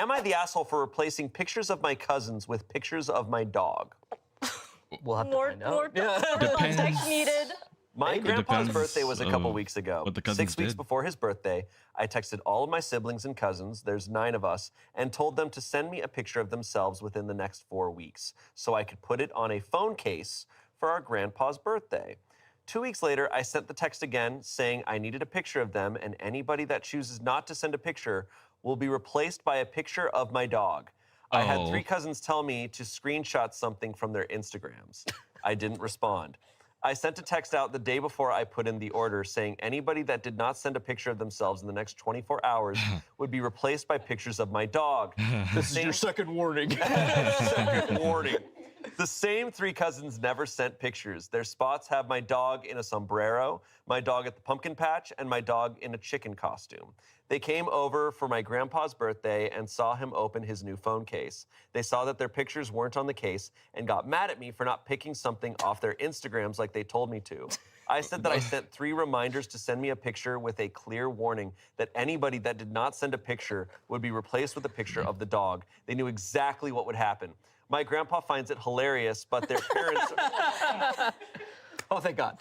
Am I the asshole for replacing pictures of my cousins with pictures of my dog? We'll have to find out. More context needed. My It grandpa's depends birthday was a couple of weeks ago. what the 6 cousins weeks did. before his birthday, I texted all of my siblings and cousins, there's 9 of us, and told them to send me a picture of themselves within the next 4 weeks so I could put it on a phone case for our grandpa's birthday. 2 weeks later, I sent the text again saying I needed a picture of them, and anybody that chooses not to send a picture will be replaced by a picture of my dog. I had 3 cousins tell me to screenshot something from their Instagrams. I didn't respond. I sent a text out the day before I put in the order saying anybody that did not send a picture of themselves in the next 24 hours would be replaced by pictures of my dog. This is your second warning. Second warning. The same 3 cousins never sent pictures. Their spots have my dog in a sombrero, my dog at the pumpkin patch, and my dog in a chicken costume. They came over for my grandpa's birthday and saw him open his new phone case. They saw that their pictures weren't on the case and got mad at me for not picking something off their Instagrams like they told me to. I said that I sent 3 reminders to send me a picture with a clear warning that anybody that did not send a picture would be replaced with a picture of the dog. They knew exactly what would happen. My grandpa finds it hilarious, but their parents... Oh, thank God.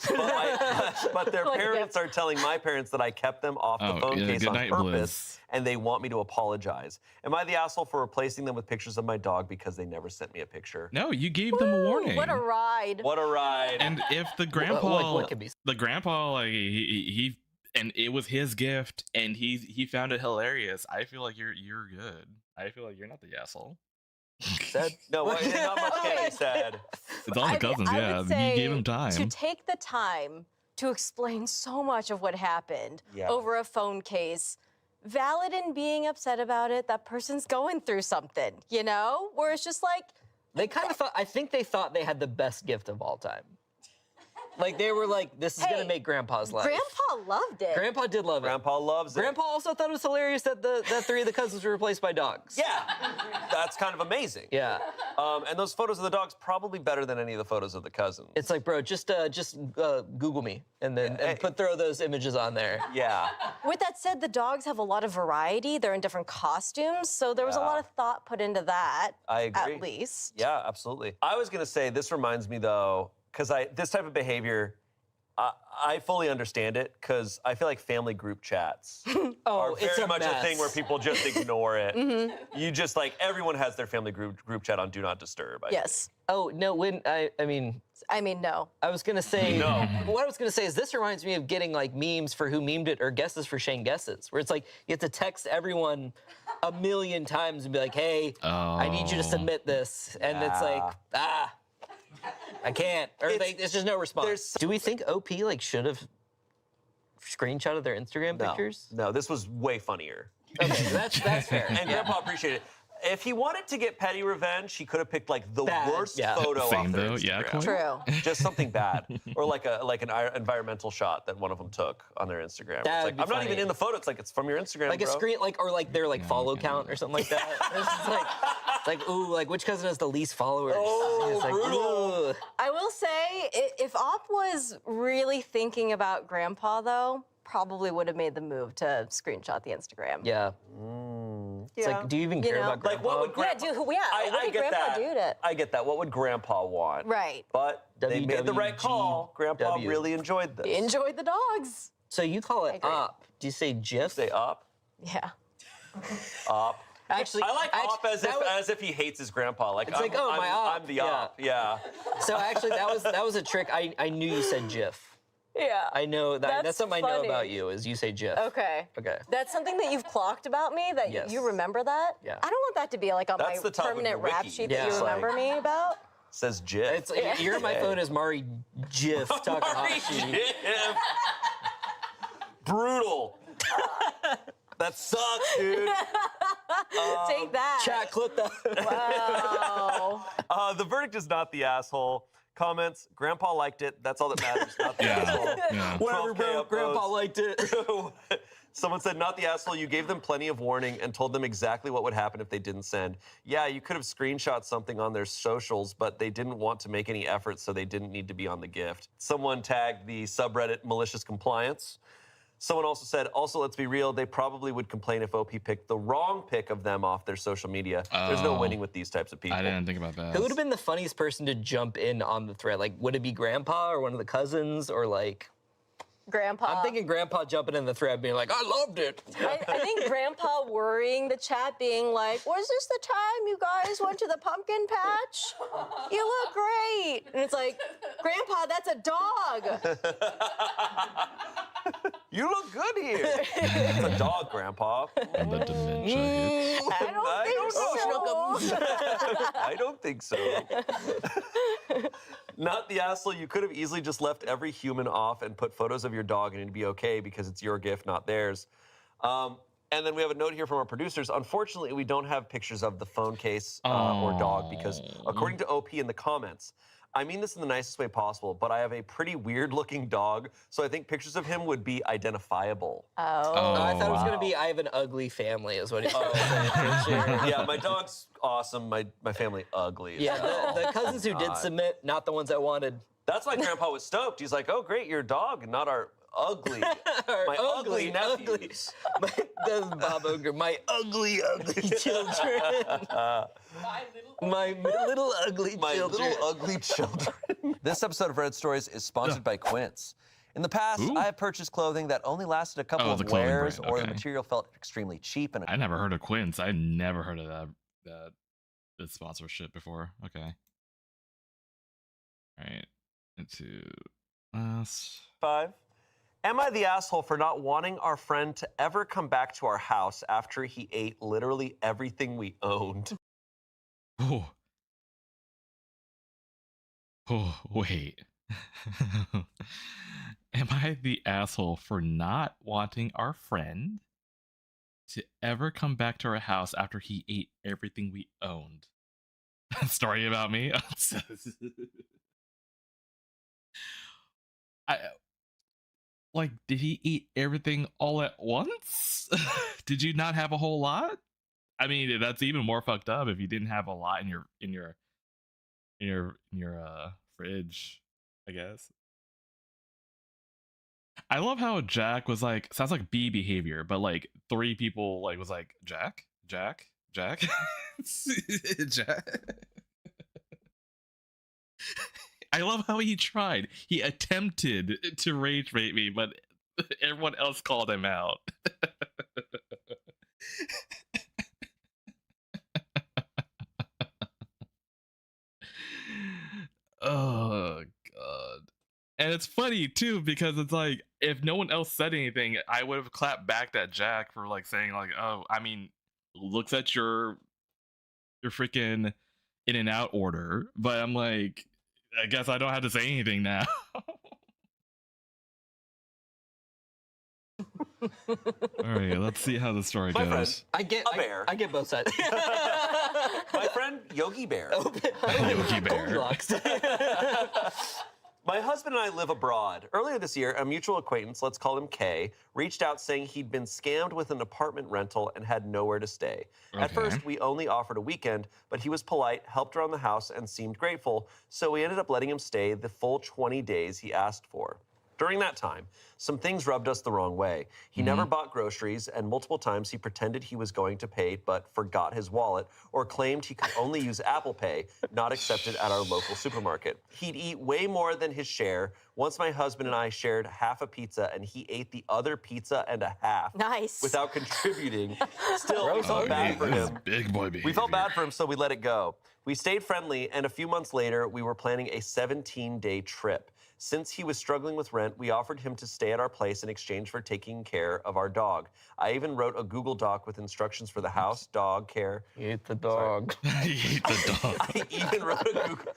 But their parents are telling my parents that I kept them off the phone case on purpose, and they want me to apologize. Am I the asshole for replacing them with pictures of my dog because they never sent me a picture? No, you gave them a warning. What a ride. What a ride. And if the grandpa, what could be? the grandpa, like he and it was his gift, and he found it hilarious. I feel like you're good. I feel like you're not the asshole. Said? No, not much can be said. It's all the cousins, I yeah. would You say gave him time. to take the time to explain so much of what happened over a phone case. Valid in being upset about it. That person's going through something, you know? Where it's just like... They kind of thought, I think they thought they had the best gift of all time. Like, they were like, this is going to make Grandpa's life. Grandpa loved it. Grandpa did love it. Grandpa loves it. Grandpa also thought it was hilarious that that 3 of the cousins were replaced by dogs. Yeah, that's kind of amazing. Yeah. And those photos of the dog's probably better than any of the photos of the cousins. It's like, bro, just Google me and then throw those images on there. Yeah. With that said, the dogs have a lot of variety. They're in different costumes, so there was a lot of thought put into that. I agree. At least. Yeah, absolutely. I was gonna say, this reminds me though, because this type of behavior, I fully understand it, because I feel like family group chats are very much a thing where people just ignore it. You just, like, everyone has their family group chat on Do Not Disturb. Yes. Oh, no, I mean, no. I was gonna say, No. What I was gonna say is this reminds me of getting like memes for who memed it or guesses for Shane Guesses, where it's like you have to text everyone a million times and be like, hey, I need you to submit this. And it's like, I can't. Or it's just no response. Do we think OP like should have screenshotted their Instagram pictures? No, this was way funnier. Okay, that's fair. And Grandpa appreciated it. If he wanted to get petty revenge, he could have picked like the worst photo off their Instagram. True. Just something bad, or like an environmental shot that one of them took on their Instagram. That It's would like, be I'm not funny. even in the photo. It's like it's from your Instagram, Like bro. a screen, or like their like follow count or something like that. It's like, ooh, like which cousin has the least followers? Oh, it's like, brutal. ooh. I will say, if Op was really thinking about Grandpa, though, probably would have made the move to screenshot the Instagram. Yeah. It's like, do you even care about Grandpa? Like, what would Grandpa? What did Grandpa do to? I get that. What would Grandpa want? Right. But they made the right call. Grandpa WW. really enjoyed this. Enjoyed the dogs. So you call it op. Do you say GIF? Say up. Yeah. Op. Actually, I like op as if he hates his grandpa. Like, it's like, oh, my op. I'm the op. Yeah. So actually, that was a trick. I knew you said GIF. Yeah. I know that. That's something I know funny. about you is you say GIF. Okay. Okay. That's something that you've clocked about me, that you remember that? Yeah. I don't want that to be like on That's my the top of permanent your rap wiki. sheet Yeah. that you remember me about. Says GIF. It's like, you're on my phone as Mari GIF Takahashi. Brutal. That sucks, dude. Take that. Chat, clip that. Wow. The verdict is not the asshole. Comments, Grandpa liked it. That's all that matters, not the asshole. Yeah. Whatever, 12K bro. Grandpa upvotes. liked it. Someone said, not the asshole. You gave them plenty of warning and told them exactly what would happen if they didn't send. Yeah, you could have screenshot something on their socials, but they didn't want to make any effort, so they didn't need to be on the gift. Someone tagged the subreddit malicious compliance. Someone also said, also, let's be real, they probably would complain if OP picked the wrong pic of them off their social media. There's no winning with these types of people. I didn't think about that. Who would have been the funniest person to jump in on the thread? Like, would it be Grandpa or one of the cousins or like... Grandpa. I'm thinking Grandpa jumping in the thread being like, I loved it. I think Grandpa worrying the chat, being like, was this the time you guys went to the pumpkin patch? You look great. And it's like, Grandpa, that's a dog. You look good here. It's a dog, Grandpa. And the dementia hits. I don't think so. I don't think so. Not the asshole. You could have easily just left every human off and put photos of your dog and it'd be okay because it's your gift, not theirs. And then we have a note here from our producers. Unfortunately, we don't have pictures of the phone case or dog because according to OP in the comments, I mean this in the nicest way possible, but I have a pretty weird-looking dog, so I think pictures of him would be identifiable. Oh. I thought it was going to be, I have an ugly family, is what he Yeah, my dog's awesome. My family ugly. Yeah, the cousins who did submit, not the ones I wanted. That's why Grandpa was stoked. He's like, oh, great, your dog, not our ugly, my ugly nephews. That's Bob Oger, my ugly children. My little ugly children. This episode of Reddit Stories is sponsored by Quince. In the past, I have purchased clothing that only lasted a couple of wears or the material felt extremely cheap. And I never heard of Quince. I never heard of that sponsorship before. Okay. All right. Into us. 5. Am I the asshole for not wanting our friend to ever come back to our house after he ate literally everything we owned? Oh. Oh, wait. Am I the asshole for not wanting our friend to ever come back to our house after he ate everything we owned? Story about me? Did he eat everything all at once? Did you not have a whole lot? I mean, that's even more fucked up if you didn't have a lot in your fridge, I guess. I love how Jack was like, sounds like B behavior, but like 3 people like was like, Jack. Jack. I love how he tried. He attempted to rage bait me, but everyone else called him out. Oh, God. And it's funny, too, because it's like, if no one else said anything, I would have clapped back at Jack for, like, saying, like, oh, I mean, looks at your freaking In-N-Out order. But I'm like, I guess I don't have to say anything now. All right, let's see how the story My goes. friend, I get both sides. My friend, Yogi Bear. Yogi Bear. My husband and I live abroad. Earlier this year, a mutual acquaintance, let's call him Kay, reached out saying he'd been scammed with an apartment rental and had nowhere to stay. Okay. At first, we only offered a weekend, but he was polite, helped around the house, and seemed grateful, so we ended up letting him stay the full 20 days he asked for. During that time, some things rubbed us the wrong way. He never bought groceries, and multiple times he pretended he was going to pay but forgot his wallet, or claimed he could only use Apple Pay, not accepted at our local supermarket. He'd eat way more than his share. Once my husband and I shared half a pizza, and he ate the other pizza and a half. Nice. Without contributing. Still, we felt bad for him. Big boy behavior. We felt bad for him, so we let it go. We stayed friendly, and a few months later, we were planning a 17-day trip. Since he was struggling with rent, we offered him to stay at our place in exchange for taking care of our dog. I even wrote a Google Doc with instructions for the house, dog care. Eat the dog. Eat the dog. I even wrote a Google...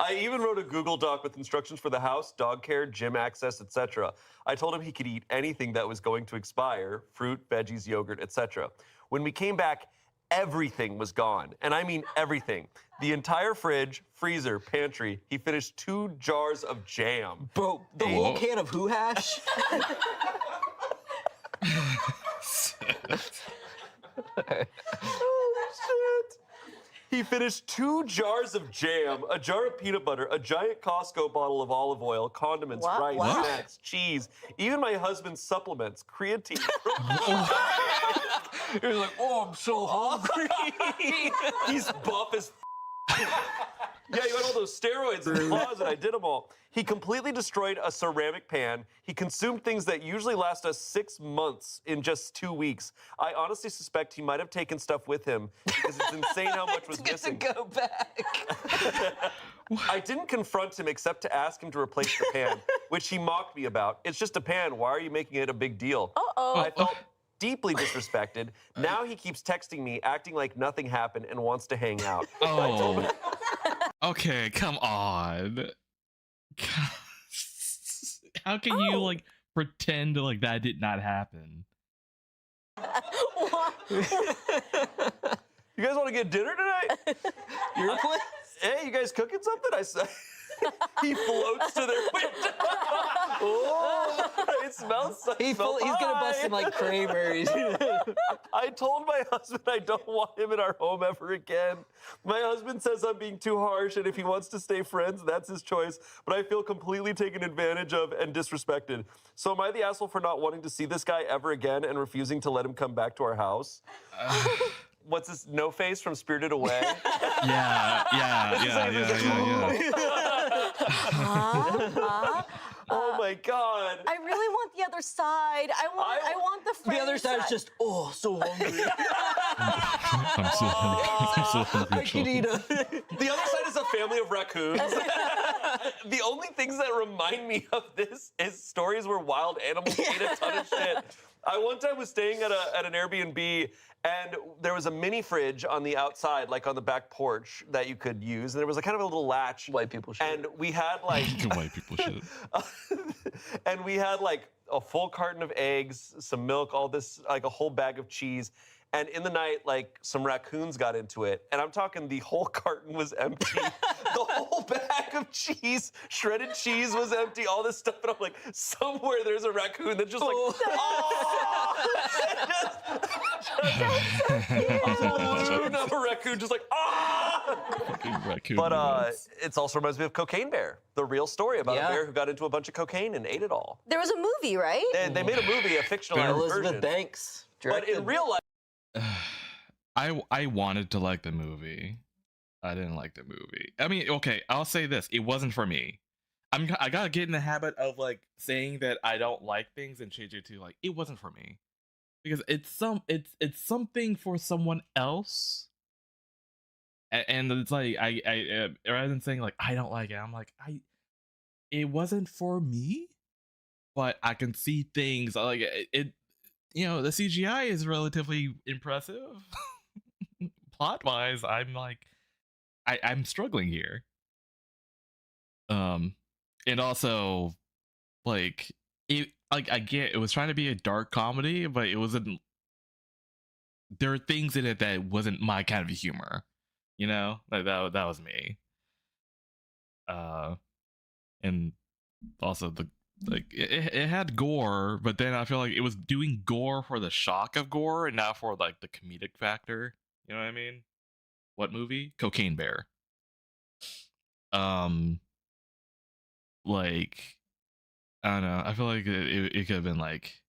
I even wrote a Google Doc with instructions for the house, dog care, gym access, etc. I told him he could eat anything that was going to expire, fruit, veggies, yogurt, etc. When we came back, everything was gone. And I mean everything. The entire fridge, freezer, pantry. He finished 2 jars of jam. Bro, the whole can of Who Hash? shit. He finished 2 jars of jam, a jar of peanut butter, a giant Costco bottle of olive oil, condiments, rice, snacks, cheese, even my husband's supplements, creatine. He was like, oh, I'm so hungry. He's buff as Yeah, you had all those steroids in the closet. I did them all. He completely destroyed a ceramic pan. He consumed things that usually last us 6 months in just 2 weeks. I honestly suspect he might have taken stuff with him because it's insane how much was missing. To go back. I didn't confront him except to ask him to replace the pan, which he mocked me about. It's just a pan. Why are you making it a big deal? I felt deeply disrespected. Now he keeps texting me, acting like nothing happened and wants to hang out. Oh. Okay, come on. How can you like pretend like that did not happen? You guys want to get dinner tonight? Your place? Hey, you guys cooking something? I said. He floats to their window. Oh, it smells so He's gonna bust him like Kramer. I told my husband I don't want him in our home ever again. My husband says I'm being too harsh, and if he wants to stay friends, that's his choice. But I feel completely taken advantage of and disrespected. So am I the asshole for not wanting to see this guy ever again and refusing to let him come back to our house? What's this? No Face from Spirited Away? Yeah. Oh my God. I really want the other side. I want the friend The other side is just, oh, so hungry. I'm so hungry. I could eat a... The other side is a family of raccoons. The only things that remind me of this is stories where wild animals eat a ton of shit. I one time was staying at an Airbnb, and there was a mini fridge on the outside, like on the back porch, that you could use, and there was a kind of a little latch. White people shit. And we had like White people shit. and we had like a full carton of eggs, some milk, all this, like a whole bag of cheese. And in the night, like, some raccoons got into it. And I'm talking the whole carton was empty. The whole bag of cheese, shredded cheese was empty, all this stuff. And I'm like, somewhere there's a raccoon that's just like, a raccoon just like, Raccoon But robots. it's also reminds me of Cocaine Bear, the real story about a bear who got into a bunch of cocaine and ate it all. There was a movie, right? They made a movie, a fictionalized Elizabeth version. Banks. But in real life, I wanted to like the movie. I didn't like the movie. I mean, okay, I'll say this: it wasn't for me. I gotta get in the habit of like saying that I don't like things and change it to like it wasn't for me, because it's something for someone else. And it's like I rather than saying like I don't like it, I'm like it wasn't for me, but I can see things like it. You know, the CGI is relatively impressive. Plot wise, I'm like, I'm struggling here. And also, like, I get it was trying to be a dark comedy, but it wasn't. There are things in it that wasn't my kind of humor. You know, like that was me. And also it had gore, but then I feel like it was doing gore for the shock of gore and not for like the comedic factor. You know what I mean? What movie? Cocaine Bear. Like, I don't know. I feel like it could have been like.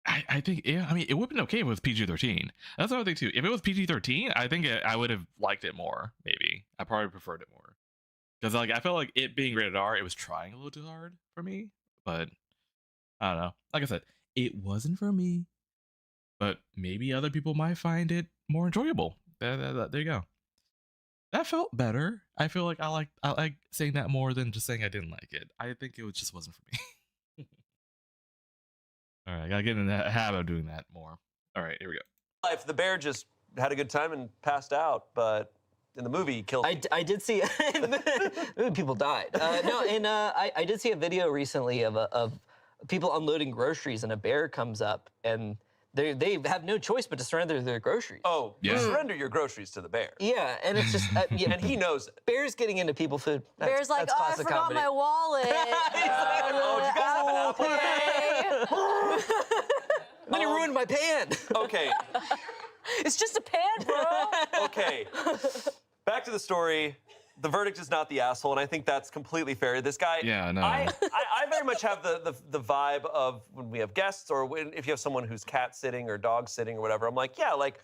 I think, yeah, I mean, it would have been okay if it was PG-13. That's another thing too. If it was PG-13, I think I would have liked it more. Maybe I probably preferred it more. Because like I felt like it being rated R, it was trying a little too hard for me. But I don't know. Like I said, it wasn't for me. But maybe other people might find it more enjoyable. There you go. That felt better. I feel like I like saying that more than just saying I didn't like it. I think it just wasn't for me. All right, I gotta get in the habit of doing that more. All right, here we go. Life, the bear just had a good time and passed out, but in the movie, he killed. I did see people died. No, and I did see a video recently of people unloading groceries, and a bear comes up, and they have no choice but to surrender their groceries. Oh, yeah. You surrender your groceries to the bear. Yeah, and it's just yeah, And he knows it. Bear's getting into people food. Bear's like, that's oh, I classic forgot comedy. my wallet. Oh, did you guys have an apple? Okay. Then you ruined my pan. Okay. It's just a pan, bro. Okay. Back to the story. The verdict is not the asshole, and I think that's completely fair. This guy, Yeah, no. I very much have the vibe of when we have guests or if you have someone who's cat sitting or dog sitting or whatever, I'm like, yeah, like,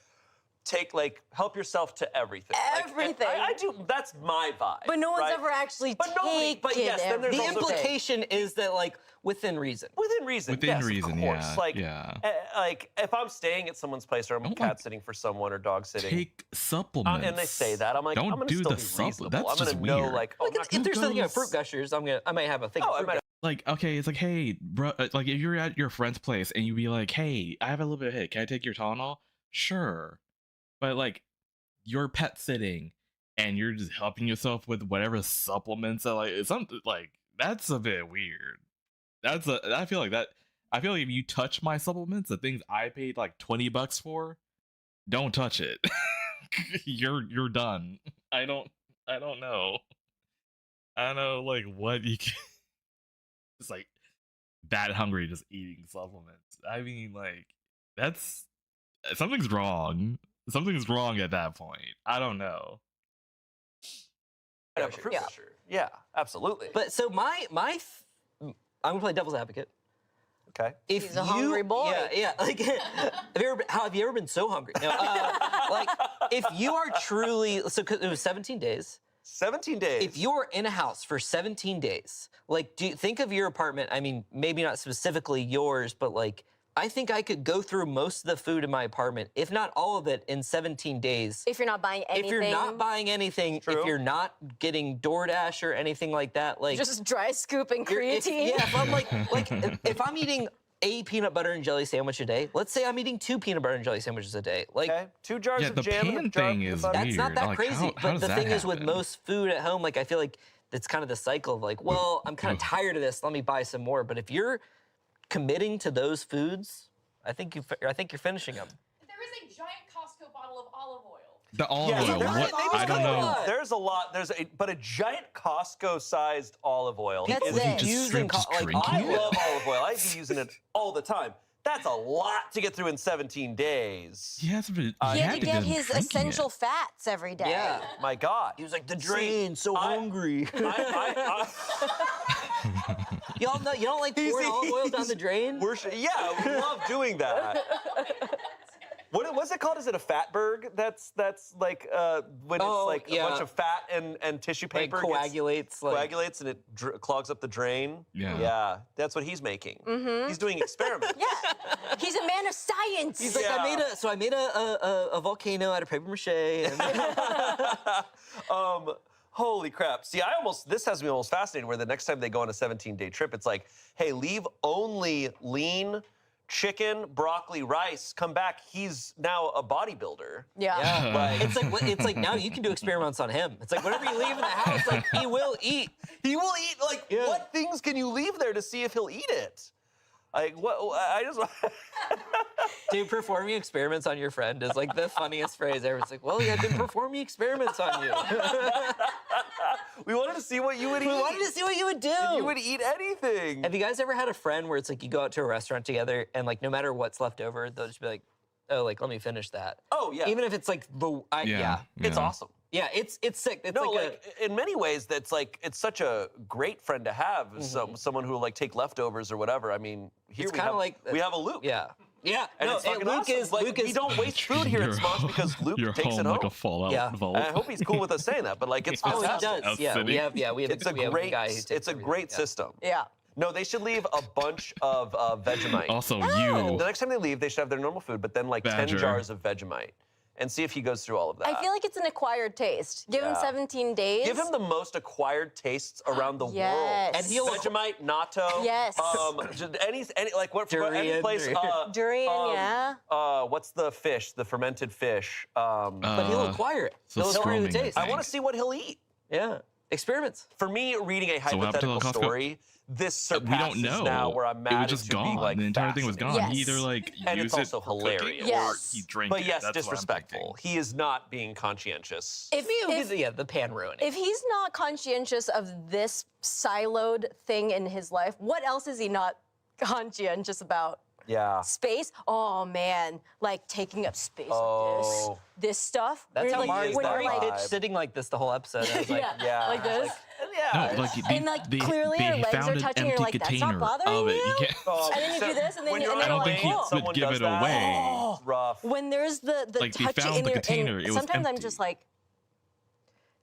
help yourself to everything. Everything. Like, I do, that's my vibe. But no one's right? ever actually But nobody, but yes, then there's The also implication is that, like, within reason. Within reason, Within yes, reason, of course. yeah, Like, yeah. Like, if I'm staying at someone's place or I'm cat sitting for someone or dog sitting, Take supplements. and they say that, I'm like, Don't I'm gonna do still the be supplement. reasonable. That's I'm gonna just know, weird. like, Like, I'm not if gonna there's something goes- about fruit gushers, I might have a thing. Oh, of I fruit might- Like, okay, it's like, hey, bro, like if you're at your friend's place and you be like, hey, I have a little bit of headache. Can I take your Tylenol? Sure. But like, you're pet sitting and you're just helping yourself with whatever supplements that like it's something like that's a bit weird. I feel like if you touch my supplements, the things I paid like $20 for, don't touch it. You're done. I don't know. I don't know like what you can it's like that hungry just eating supplements. I mean, like, that's something's wrong. Something's wrong at that point. I don't know. have a fruit pusher. Yeah, absolutely. But so I'm gonna play devil's advocate. Okay. If He's a hungry boy. Yeah. Like, have you ever been so hungry? No, like, if you are truly, so 'cause it was 17 days. 17 days. If you're in a house for 17 days, like, think of your apartment. I mean, maybe not specifically yours, but like, I think I could go through most of the food in my apartment, if not all of it, in 17 days. If you're not buying anything. If you're not buying anything, True. if you're not getting DoorDash or anything like that, like just dry scooping if- creatine. if I'm like if I'm eating a peanut butter and jelly sandwich a day, let's say I'm eating 2 peanut butter and jelly sandwiches a day. Like, Okay. 2 jars Yeah, of the jam and a pan jar of thing peanut is butter. that's not weird. that Like, crazy. how but does the that thing is, with happen? most food at home, like, I feel like it's kind of the cycle of like, well, I'm kind of tired of this. Let me buy some more. But if you're committing to those foods, I think you're finishing them. There is a giant Costco bottle of olive oil. The olive Yeah, oil. there's- What? maybe I don't know. it's There's a lot. But a giant Costco-sized olive oil. That's is, it. Just Using straight just like, drinking I it? love olive oil. I'd be using it all the time. That's a lot to get through in 17 days. He has to be. He had to be get done his drinking essential it. fats every day. Yeah. My God. He was like, the See, drain, so I- hungry. I Y'all know, you don't like pouring olive oil down the drain? yeah, we love doing that. What's it called? Is it a fatberg? That's like when it's Oh, like yeah. a bunch of fat and tissue Like paper coagulates. Like, coagulates and it clogs up the drain. Yeah. Yeah, that's what he's making. He's doing experiments. Yeah. He's a man of science. he's like, Yeah. I made a volcano out of paper mache. And Holy crap. See, this has me almost fascinated where the next time they go on a 17-day trip, it's like, hey, leave only lean chicken, broccoli, rice, come back. He's now a bodybuilder. Yeah. yeah, Like- it's like now you can do experiments on him. It's like whatever you leave in the house, like he will eat. He will eat, like, Yeah. what things can you leave there to see if he'll eat it? Like, what, I just, Dude, performing experiments on your friend is like the funniest phrase ever. It's like, well, he had been performing experiments on you. we wanted to see what you would eat. We wanted to see what you would do. If you would eat anything. Have you guys ever had a friend where it's like you go out to a restaurant together and like no matter what's left over, they'll just be like, oh, like let me finish that. Oh, yeah. Even if it's like yeah. It's awesome. Yeah, it's sick. It's No, like, in many ways, that's like, it's such a great friend to have, someone who will like take leftovers or whatever. I mean, here It's we kinda have, like- we have a Luke. yeah. Yeah. And no, it's fucking Luke awesome. is Like, Luke is we don't waste food here at Smosh because Luke You're takes home it home. like a Fallout Yeah. vault. And I hope he's cool with us saying that, but like, it's Oh, he fantastic. does. Yeah, Outfitting. we have It's a we have great, guy who takes it's a everything. great Yeah. system. Yeah. No, they should leave a bunch of Vegemite. Also, The you. next time they leave, they should have their normal food, but then like Badger. 10 jars of Vegemite. And see if he goes through all of that. I feel like it's an acquired taste. Give him Yeah. 17 days. Give him the most acquired tastes around the Yes. world. And he'll- Vegemite, natto. Yes. Just any like what any Durian, place. Durian, yeah. What's the fish? The fermented fish. But he'll acquire it. so He'll acquire the scrumming, I taste. I want to see what he'll eat. Yeah. Experiments. For me, reading a So what happened to hypothetical the Costco? story, this We surpasses don't know. now where I'm mad It was just into being, gone. like, the entire thing was gone. fascinated. He either Yes. like And used it's also it for cooking hilarious. Yes. or he drank But it. yes, That's what I'm disrespectful. thinking. He is not being conscientious. Yeah, the pan ruining. If he's not conscientious of this siloed thing in his life, what else is he not conscientious about? Yeah. Space, oh man, like taking up space Oh. like this stuff. That's how like, Mari when that you're like, vibe. pitched sitting like this the whole episode. I was like, Yeah. like this. Yeah. No, like And like clearly your legs are touching, and you're like, that's not bothering you. Oh, And then you do this, and then when you- you're and then on you're a like, plane, whoa. someone Give does it that. away. Oh, it's rough. When there's the Like, they touching found in the your, container, it was sometimes I'm empty. just like,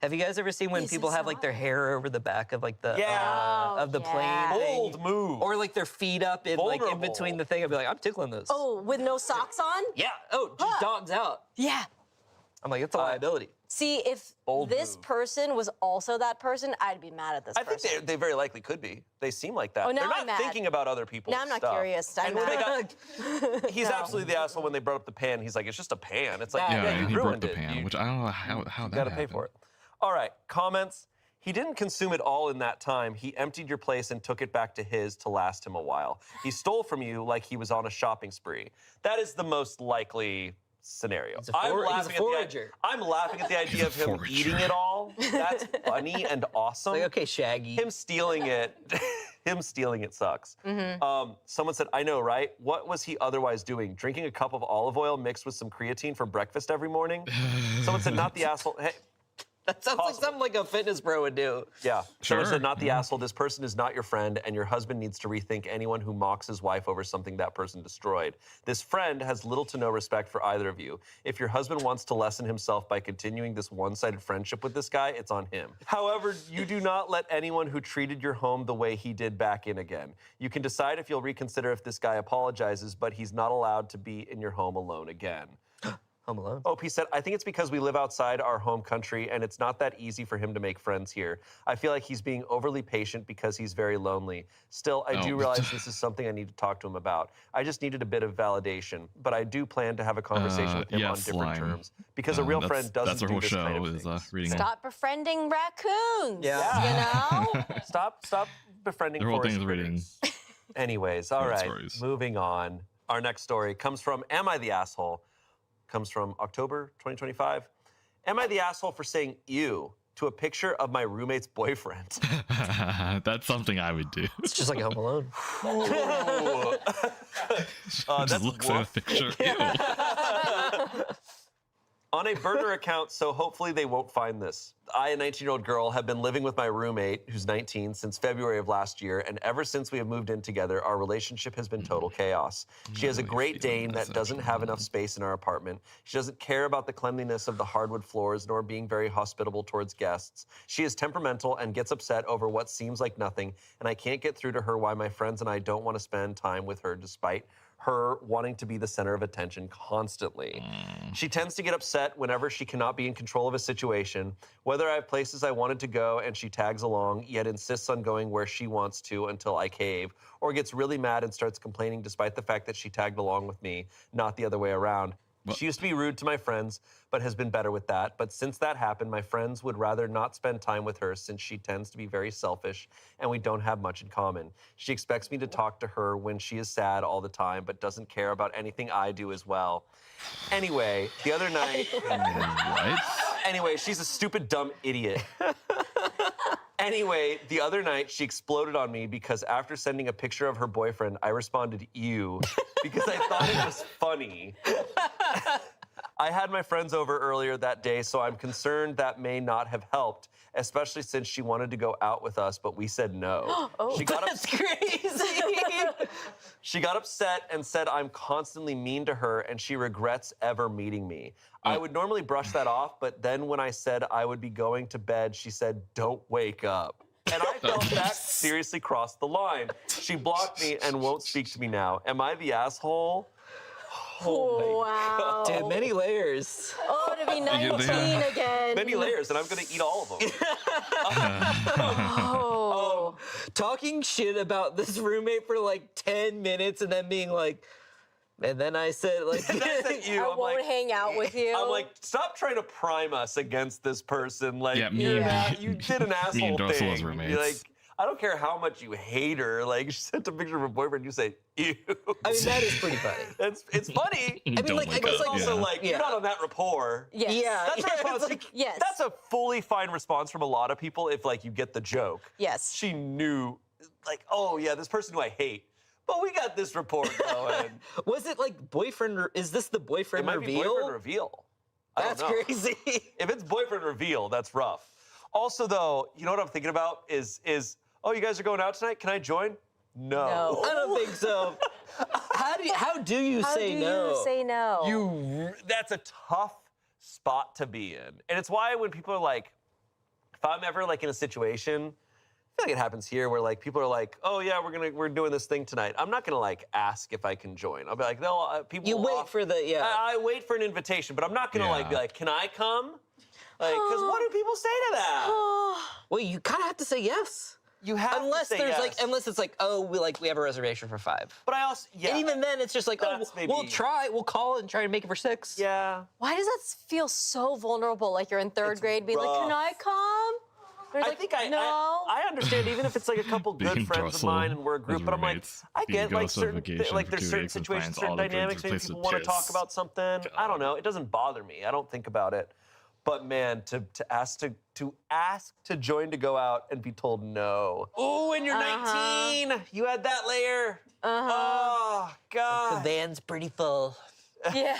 have you guys ever seen when This people is have like their hot. hair over the back of like the Yeah. of the Oh, plane yeah. thing? Bold move. Or like their feet up in like in Vulnerable. between the thing. I'd be like, I'm tickling this. oh, with no socks on? Yeah. Oh, just dogs out. Yeah. I'm like, it's a liability. See, if Bold this move. person was also that person, I'd be mad at this I think person. they very likely could be. They seem like that. Oh, now They're not I'm mad. thinking about other people's Now I'm not stuff. curious. I'm And when they mad. got, he's absolutely the asshole when they brought up the pan. He's like, it's just a pan. It's like, Yeah, yeah, Yeah, you he broke ruined the it. pan, You which I don't know how that gotta happened. pay for it. All right, comments. He didn't consume it all in that time. He emptied your place and took it back to his to last him a while. He stole from you like he was on a shopping spree. That is the most likely scenario. He's a forager. I'm laughing at the idea of him forager. eating it all. That's funny and awesome. Like, okay, Shaggy. Him stealing it, him stealing it sucks. Someone said, I know, right? What was he otherwise doing? Drinking a cup of olive oil mixed with some creatine for breakfast every morning? Someone said, not the asshole. Hey, That sounds like something like a fitness bro would do. yeah. Someone Sure, said, not the asshole. This person is not your friend, and your husband needs to rethink anyone who mocks his wife over something that person destroyed. This friend has little to no respect for either of you. If your husband wants to lessen himself by continuing this one-sided friendship with this guy, it's on him. However, you do not let anyone who treated your home the way he did back in again. You can decide if you'll reconsider if this guy apologizes, but he's not allowed to be in your home alone again. Home Alone. Oh, he said, I think it's because we live outside our home country and it's not that easy for him to make friends here. I feel like he's being overly patient because he's very lonely. Still, I do Oh. realize this is something I need to talk to him about. I just needed a bit of validation, but I do plan to have a conversation with him yeah, on different slime. terms because a real friend doesn't That's our do whole this show kind of is things. reading. Stop befriending raccoons. Yeah. You know? Stop befriending Their whole forest thing is reading. critters. Anyways, all Forest right, stories. moving on. Our next story comes from Am I the Asshole? Comes from October 2025. Am I the asshole for saying ew to a picture of my roommate's boyfriend? That's something I would do. It's just like Home Alone. Ooh. Just That's looks at a woof. picture. Ew. On a burner account, so hopefully they won't find this. I, a 19-year-old girl, have been living with my roommate, who's 19, since February of last year, and ever since we have moved in together, our relationship has been total chaos. She has a really Great feeling Dane this that doesn't actually. have enough space in our apartment. She doesn't care about the cleanliness of the hardwood floors, nor being very hospitable towards guests. She is temperamental and gets upset over what seems like nothing, and I can't get through to her why my friends and I don't want to spend time with her despite her wanting to be the center of attention constantly. She tends to get upset whenever she cannot be in control of a situation, whether I have places I wanted to go and she tags along, yet insists on going where she wants to until I cave, or gets really mad and starts complaining despite the fact that she tagged along with me, not the other way around. She used to be rude to my friends, but has been better with that. But since that happened, my friends would rather not spend time with her since she tends to be very selfish and we don't have much in common. She expects me to talk to her when she is sad all the time, but doesn't care about anything I do as well. Anyway, the other night... What? Anyway, she's a stupid, dumb idiot. Anyway, the other night, she exploded on me because after sending a picture of her boyfriend, I responded, ew, because I thought it was funny. I had my friends over earlier that day, so I'm concerned that may not have helped, especially since she wanted to go out with us, but we said no. She got That's crazy. She got upset and said I'm constantly mean to her and she regrets ever meeting me. I would normally brush that off, but then when I said I would be going to bed, she said, don't wake up. And I felt that seriously crossed the line. She blocked me and won't speak to me now. Am I the asshole? Wow. Dude, many layers. Oh, to be 19 again. Many layers, and I'm gonna eat all of them. Oh. Talking shit about this roommate for like 10 minutes and then being like, and then I said like, And I said you. I I'm won't like, hang out with you. I'm like, stop trying to prime us against this person. Like, Yeah, me you're and- not- you did an asshole me and Darcel thing. as You're roommates. like, I don't care how much you hate her. Like, she sent a picture of her boyfriend. You say, ew. I mean, that is pretty funny. It's funny. I mean, Don't like, I wake But guess, it's up, also yeah. like, Yeah. you're not on that rapport. Yes. Yeah. That's a it's response. like- Yes. That's a fully fine response from a lot of people if, like, you get the joke. Yes. She knew, like, oh, yeah, this person who I hate. But we got this report going. Was it like boyfriend? Is this the It boyfriend might reveal? be boyfriend reveal. I don't That's know. crazy. If it's boyfriend reveal, that's rough. Also, though, you know what I'm thinking about is oh, you guys are going out tonight? Can I join? No. I don't think so. How do you say no? You say no? That's a tough spot to be in. And it's why when people are like, if I'm ever like in a situation, I feel like it happens here where like people are like, oh yeah, we're doing this thing tonight. I'm not gonna like ask if I can join. I'll be like, no, people. You wait for the I wait for an invitation, but I'm not gonna like be like, can I come? Like, because what do people say to that? Well, you kind of have to say yes. You have unless to say there's yes. like unless it's like, oh, we have a reservation for 5. But I also And even then, it's just like, oh, That's we'll try, we'll call and try to make it for 6. Yeah. Why does that feel so vulnerable? Like you're in 3rd grade, being like, "Can rough. I come?" There's I like, think no. I understand even if it's like a couple good Being friends of Russell mine and we're a group, as but I'm like, roommates, I being get like ghosts on certain vacation like for there's 2 certain weeks and situations, finds certain all the birds dynamics. Maybe replaced people with want to talk piss. about something. I don't know. It doesn't bother me. I don't think about it. But man, to ask to join to go out and be told no. Ooh, and you're 19. You had that layer. Oh The God. van's pretty full. Yeah.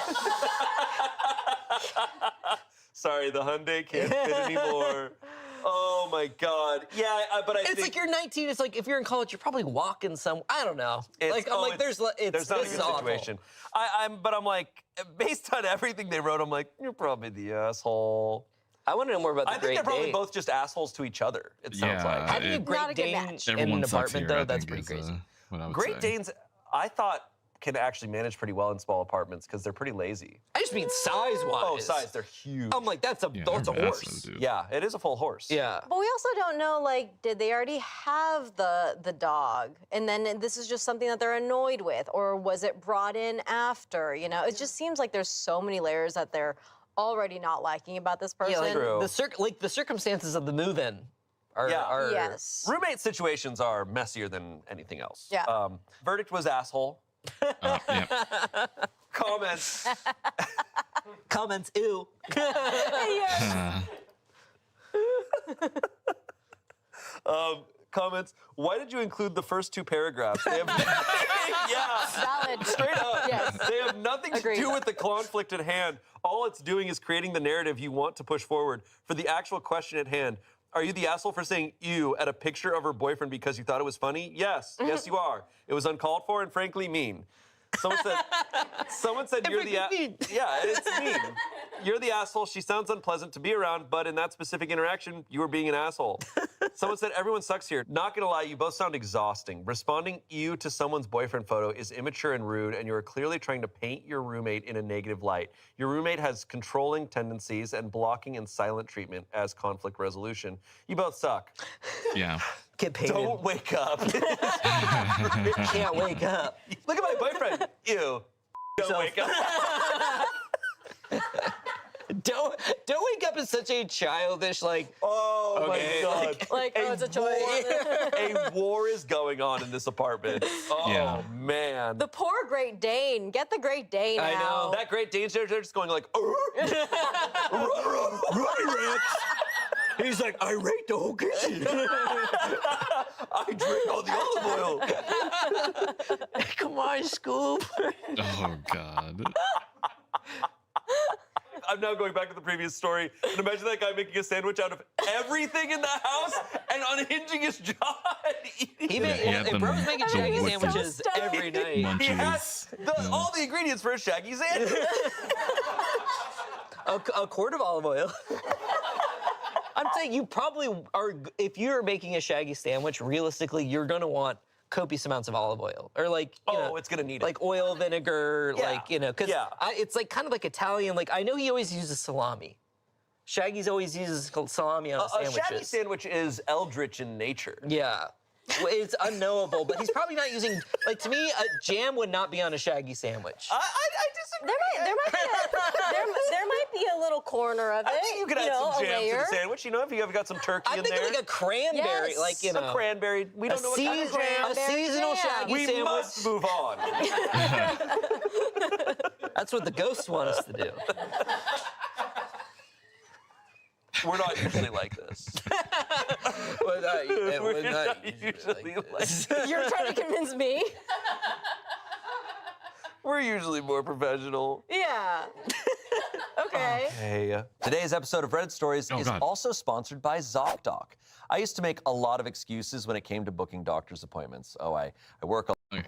Sorry, the Hyundai can't fit anymore. Oh my God. Yeah, but I It's think like you're 19. It's like if you're in college, you're probably walking somewhere. I don't know. Like I'm like, there's not a this good is awful. situation. But I'm like, based on everything they wrote, I'm like, you're probably the asshole. I want to know more about the I think Great they're probably Dane. both just assholes to each other. It sounds Yeah, like. Having a it- Great Not a good Dane match. in Everyone an sucks apartment, here, though, I that's think, pretty is, crazy. what I would Great say. Danes, I thought can actually manage pretty well in small apartments because they're pretty lazy. I just mean size-wise. Oh, size, they're huge. I'm like, that's a Yeah, that's a they're horse. massive, dude. Yeah, it is a full horse. Yeah. But we also don't know, like, did they already have the dog? And then this is just something that they're annoyed with? Or was it brought in after? You know, it just seems like there's so many layers that they're already not liking about this person. Yeah, like True. the circumstances of the move-in are, Yeah. are Yes. Roommate situations are messier than anything else. Yeah. Verdict was asshole. Yeah. Comments. comments. Ew. Comments. Why did you include the first 2 paragraphs? They have yeah. Valid. Straight up. Yes. They have nothing Agreed. to do with the conflict at hand. All it's doing is creating the narrative you want to push forward. For the actual question at hand, are you the asshole for saying ew at a picture of her boyfriend because you thought it was funny? Yes. Yes, you are. It was uncalled for and frankly mean. Someone said you're the mean. Yeah, it's mean. You're the asshole. She sounds unpleasant to be around, but in that specific interaction, you were being an asshole. Someone said everyone sucks here. Not gonna lie, you both sound exhausting. Responding ew to someone's boyfriend photo is immature and rude, and you are clearly trying to paint your roommate in a negative light. Your roommate has controlling tendencies and blocking and silent treatment as conflict resolution. You both suck. Yeah. Get painted. Don't wake up. Can't wake up. Look at my boyfriend. Ew. Don't wake up. Don't wake up in such a childish like. Oh Okay. my God. Like, oh, it's a choice. A war is going on in this apartment. Oh Yeah. man. The poor Great Dane. Get the Great Dane I know. out. That Great Danes, they're just going like, He's like, I raped the whole kitchen. I drink all the olive oil. Come on, Scoop. Oh God. I'm now going back to the previous story and imagine that guy making a sandwich out of everything in the house and unhinging his jaw and eating He it. made, Yeah, the- bro's making the shaggy wood sandwiches food. every night. He Munchies. has all the ingredients for a shaggy sandwich. A quart of olive oil. I'm saying you probably are, if you're making a shaggy sandwich, realistically, you're gonna want copious amounts of olive oil. Or like, you know, it's gonna need it. like oil, vinegar, Yeah. like, you know, because Yeah. it's like kind of like Italian. Like, I know he always uses salami. Shaggy's always uses salami on his A sandwiches. shaggy sandwich is eldritch in nature. Yeah. Well, it's unknowable, but he's probably not using, like, to me, jam would not be on a shaggy sandwich. I disagree. There might be a little corner of it. I think you could add know, some a jam to layer. the sandwich. You know, if you have got some turkey I'm in thinking there. like a cranberry, Yes. like, you know. A cranberry. We don't know what kind of jam. A Cranberry seasonal jam. shaggy We sandwich. must move on. That's what the ghosts want us to do. We're not usually like this. We're not We're not usually like this. You're trying to convince me? We're usually more professional. Yeah. Okay. Okay. Today's episode of Reddit Stories is God. also sponsored by ZocDoc. I used to make a lot of excuses when it came to booking doctor's appointments. Oh, I work a Okay.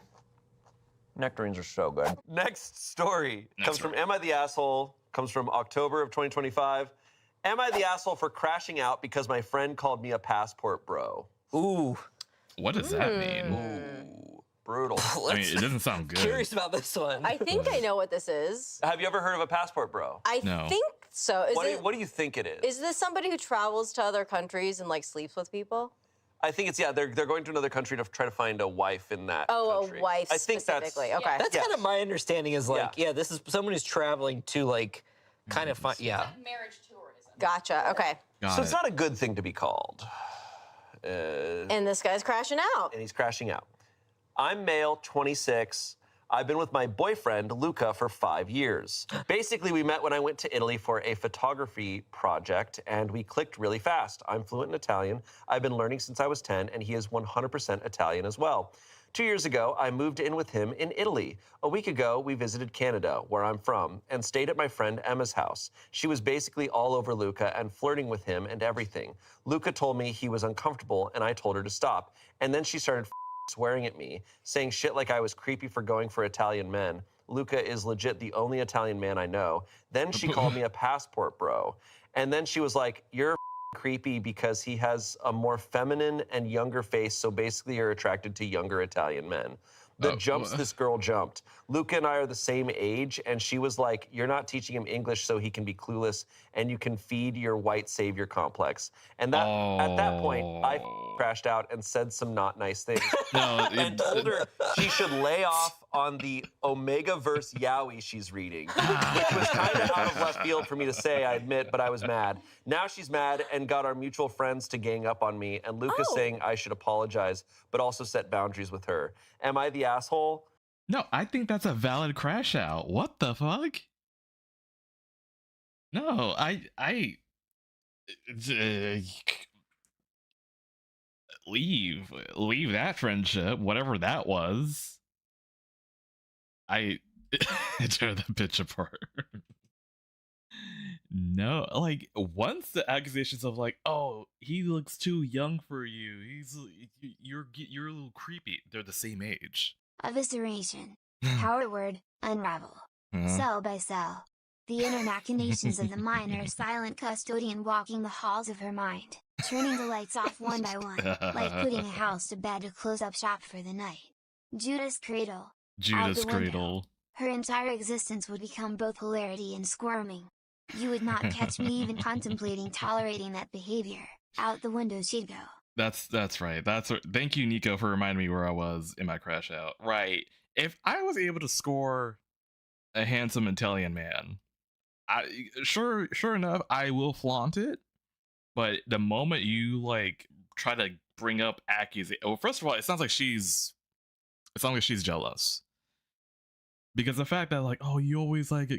Nectarines are so good. Next story comes story. from Am I the Asshole? Comes from October of 2025. Am I the asshole for crashing out because my friend called me a passport bro? Ooh. What does that mean? Ooh, brutal. I mean, it doesn't sound good. Curious about this one. I think I know what this is. Have you ever heard of a passport bro? I No. think so. What do you think it is? Is this somebody who travels to other countries and like sleeps with people? I think it's, they're going to another country to try to find a wife in that country. A wife I think specifically. that's, Okay. That's Yes. kind of my understanding is like, Yeah. yeah, this is someone who's traveling to like kind of fun. Yeah. Like marriage tourism. Gotcha. Okay. Got So it. it's not a good thing to be called. And this guy's crashing out. And he's crashing out. I'm male, 26. I've been with my boyfriend, Luca, for 5 years. Basically, we met when I went to Italy for a photography project, and we clicked really fast. I'm fluent in Italian. I've been learning since I was 10, and he is 100% Italian as well. 2 years ago, I moved in with him in Italy. A week ago, we visited Canada, where I'm from, and stayed at my friend Emma's house. She was basically all over Luca and flirting with him and everything. Luca told me he was uncomfortable, and I told her to stop. And then she started swearing at me, saying shit like I was creepy for going for Italian men. Luca is legit the only Italian man I know. Then she called me a passport bro. And then she was like, you're creepy because he has a more feminine and younger face, so basically you're attracted to younger Italian men. The jumps this girl jumped. Luca and I are the same age, and she was like, you're not teaching him English so he can be clueless, and you can feed your white savior complex. And that at that point, I crashed out and said some not nice things. No, And told her she should lay off on the Omega-verse yaoi she's reading, which was kind of out of left field for me to say, I admit, but I was mad. Now she's mad and got our mutual friends to gang up on me, and Luca's saying I should apologize, but also set boundaries with her. Am I the asshole? No, I think that's a valid crash out. What the fuck? No, leave that friendship, whatever that was. I tear the bitch apart. No, like once the accusations of like, oh, he looks too young for you. You're a little creepy. They're the same age. Evisceration. Power word, unravel. Cell by cell. The inner machinations of the minor silent custodian walking the halls of her mind, turning the lights off one by one, like putting a house to bed to close up shop for the night. Judas Cradle. Judas Out the window. Cradle. Her entire existence would become both hilarity and squirming. You would not catch me even contemplating tolerating that behavior. Out the window she'd go. That's right. Thank you, Nico, for reminding me where I was in my crash out. Right. If I was able to score a handsome Italian man, sure enough, I will flaunt it. But the moment you like try to bring up accusation, well, first of all, it sounds like she's jealous. Because the fact that like, oh, you always like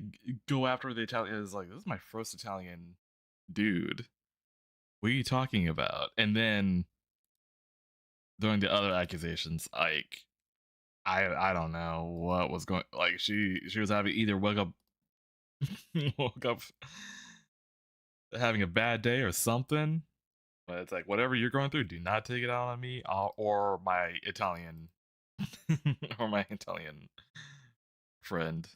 go after the Italian is like, this is my first Italian dude. What are you talking about? And then during the other accusations, like I don't know what was going, like she was having either woke up having a bad day or something. But it's like, whatever you're going through, do not take it out on me or my Italian friend.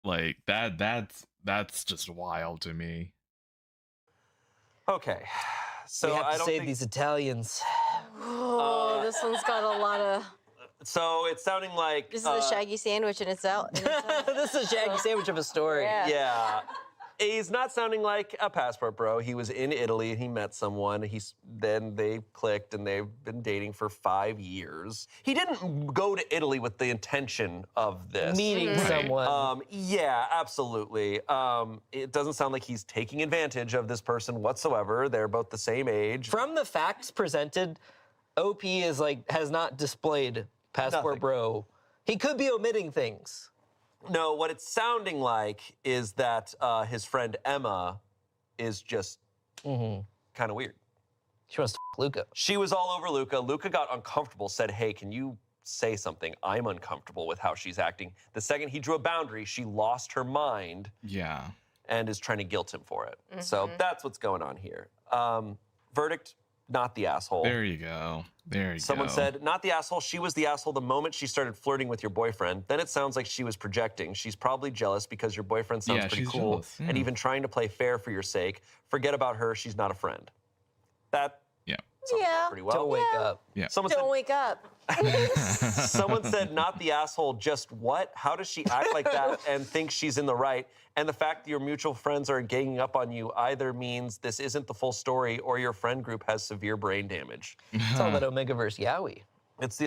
Like that's just wild to me. Okay. So we have to I don't save think these Italians. Oh, this one's got a lot of. so it's sounding like This is a shaggy sandwich in itself. This is a shaggy sandwich of a story. Yeah. Yeah. He's not sounding like a passport bro. He was in Italy and he met someone. Then they clicked and they've been dating for 5 years. He didn't go to Italy with the intention of this. Meeting Right. someone. Yeah, absolutely. It doesn't sound like he's taking advantage of this person whatsoever. They're both the same age. From the facts presented, OP is like has not displayed passport Nothing. bro. He could be omitting things. No, what it's sounding like is that his friend Emma is just kind of weird. She wants to Luca. She was all over Luca. Luca got uncomfortable, said, hey, can you say something. I'm uncomfortable with how she's acting. The second he drew a boundary, she lost her mind. Yeah. And is trying to guilt him for it. So that's what's going on here. Verdict, not the asshole. There you go. There you Someone go. said, not the asshole. She was the asshole the moment she started flirting with your boyfriend. Then it sounds like she was projecting. She's probably jealous because your boyfriend sounds pretty she's cool jealous, and even trying to play fair for your sake. Forget about her. She's not a friend. That sums it up pretty well. Don't wake up. Yeah. Don't wake up. Someone said, not the asshole, just what? How does she act like that and think she's in the right? And the fact that your mutual friends are ganging up on you either means this isn't the full story or your friend group has severe brain damage. It's all that Omegaverse Yowie. That's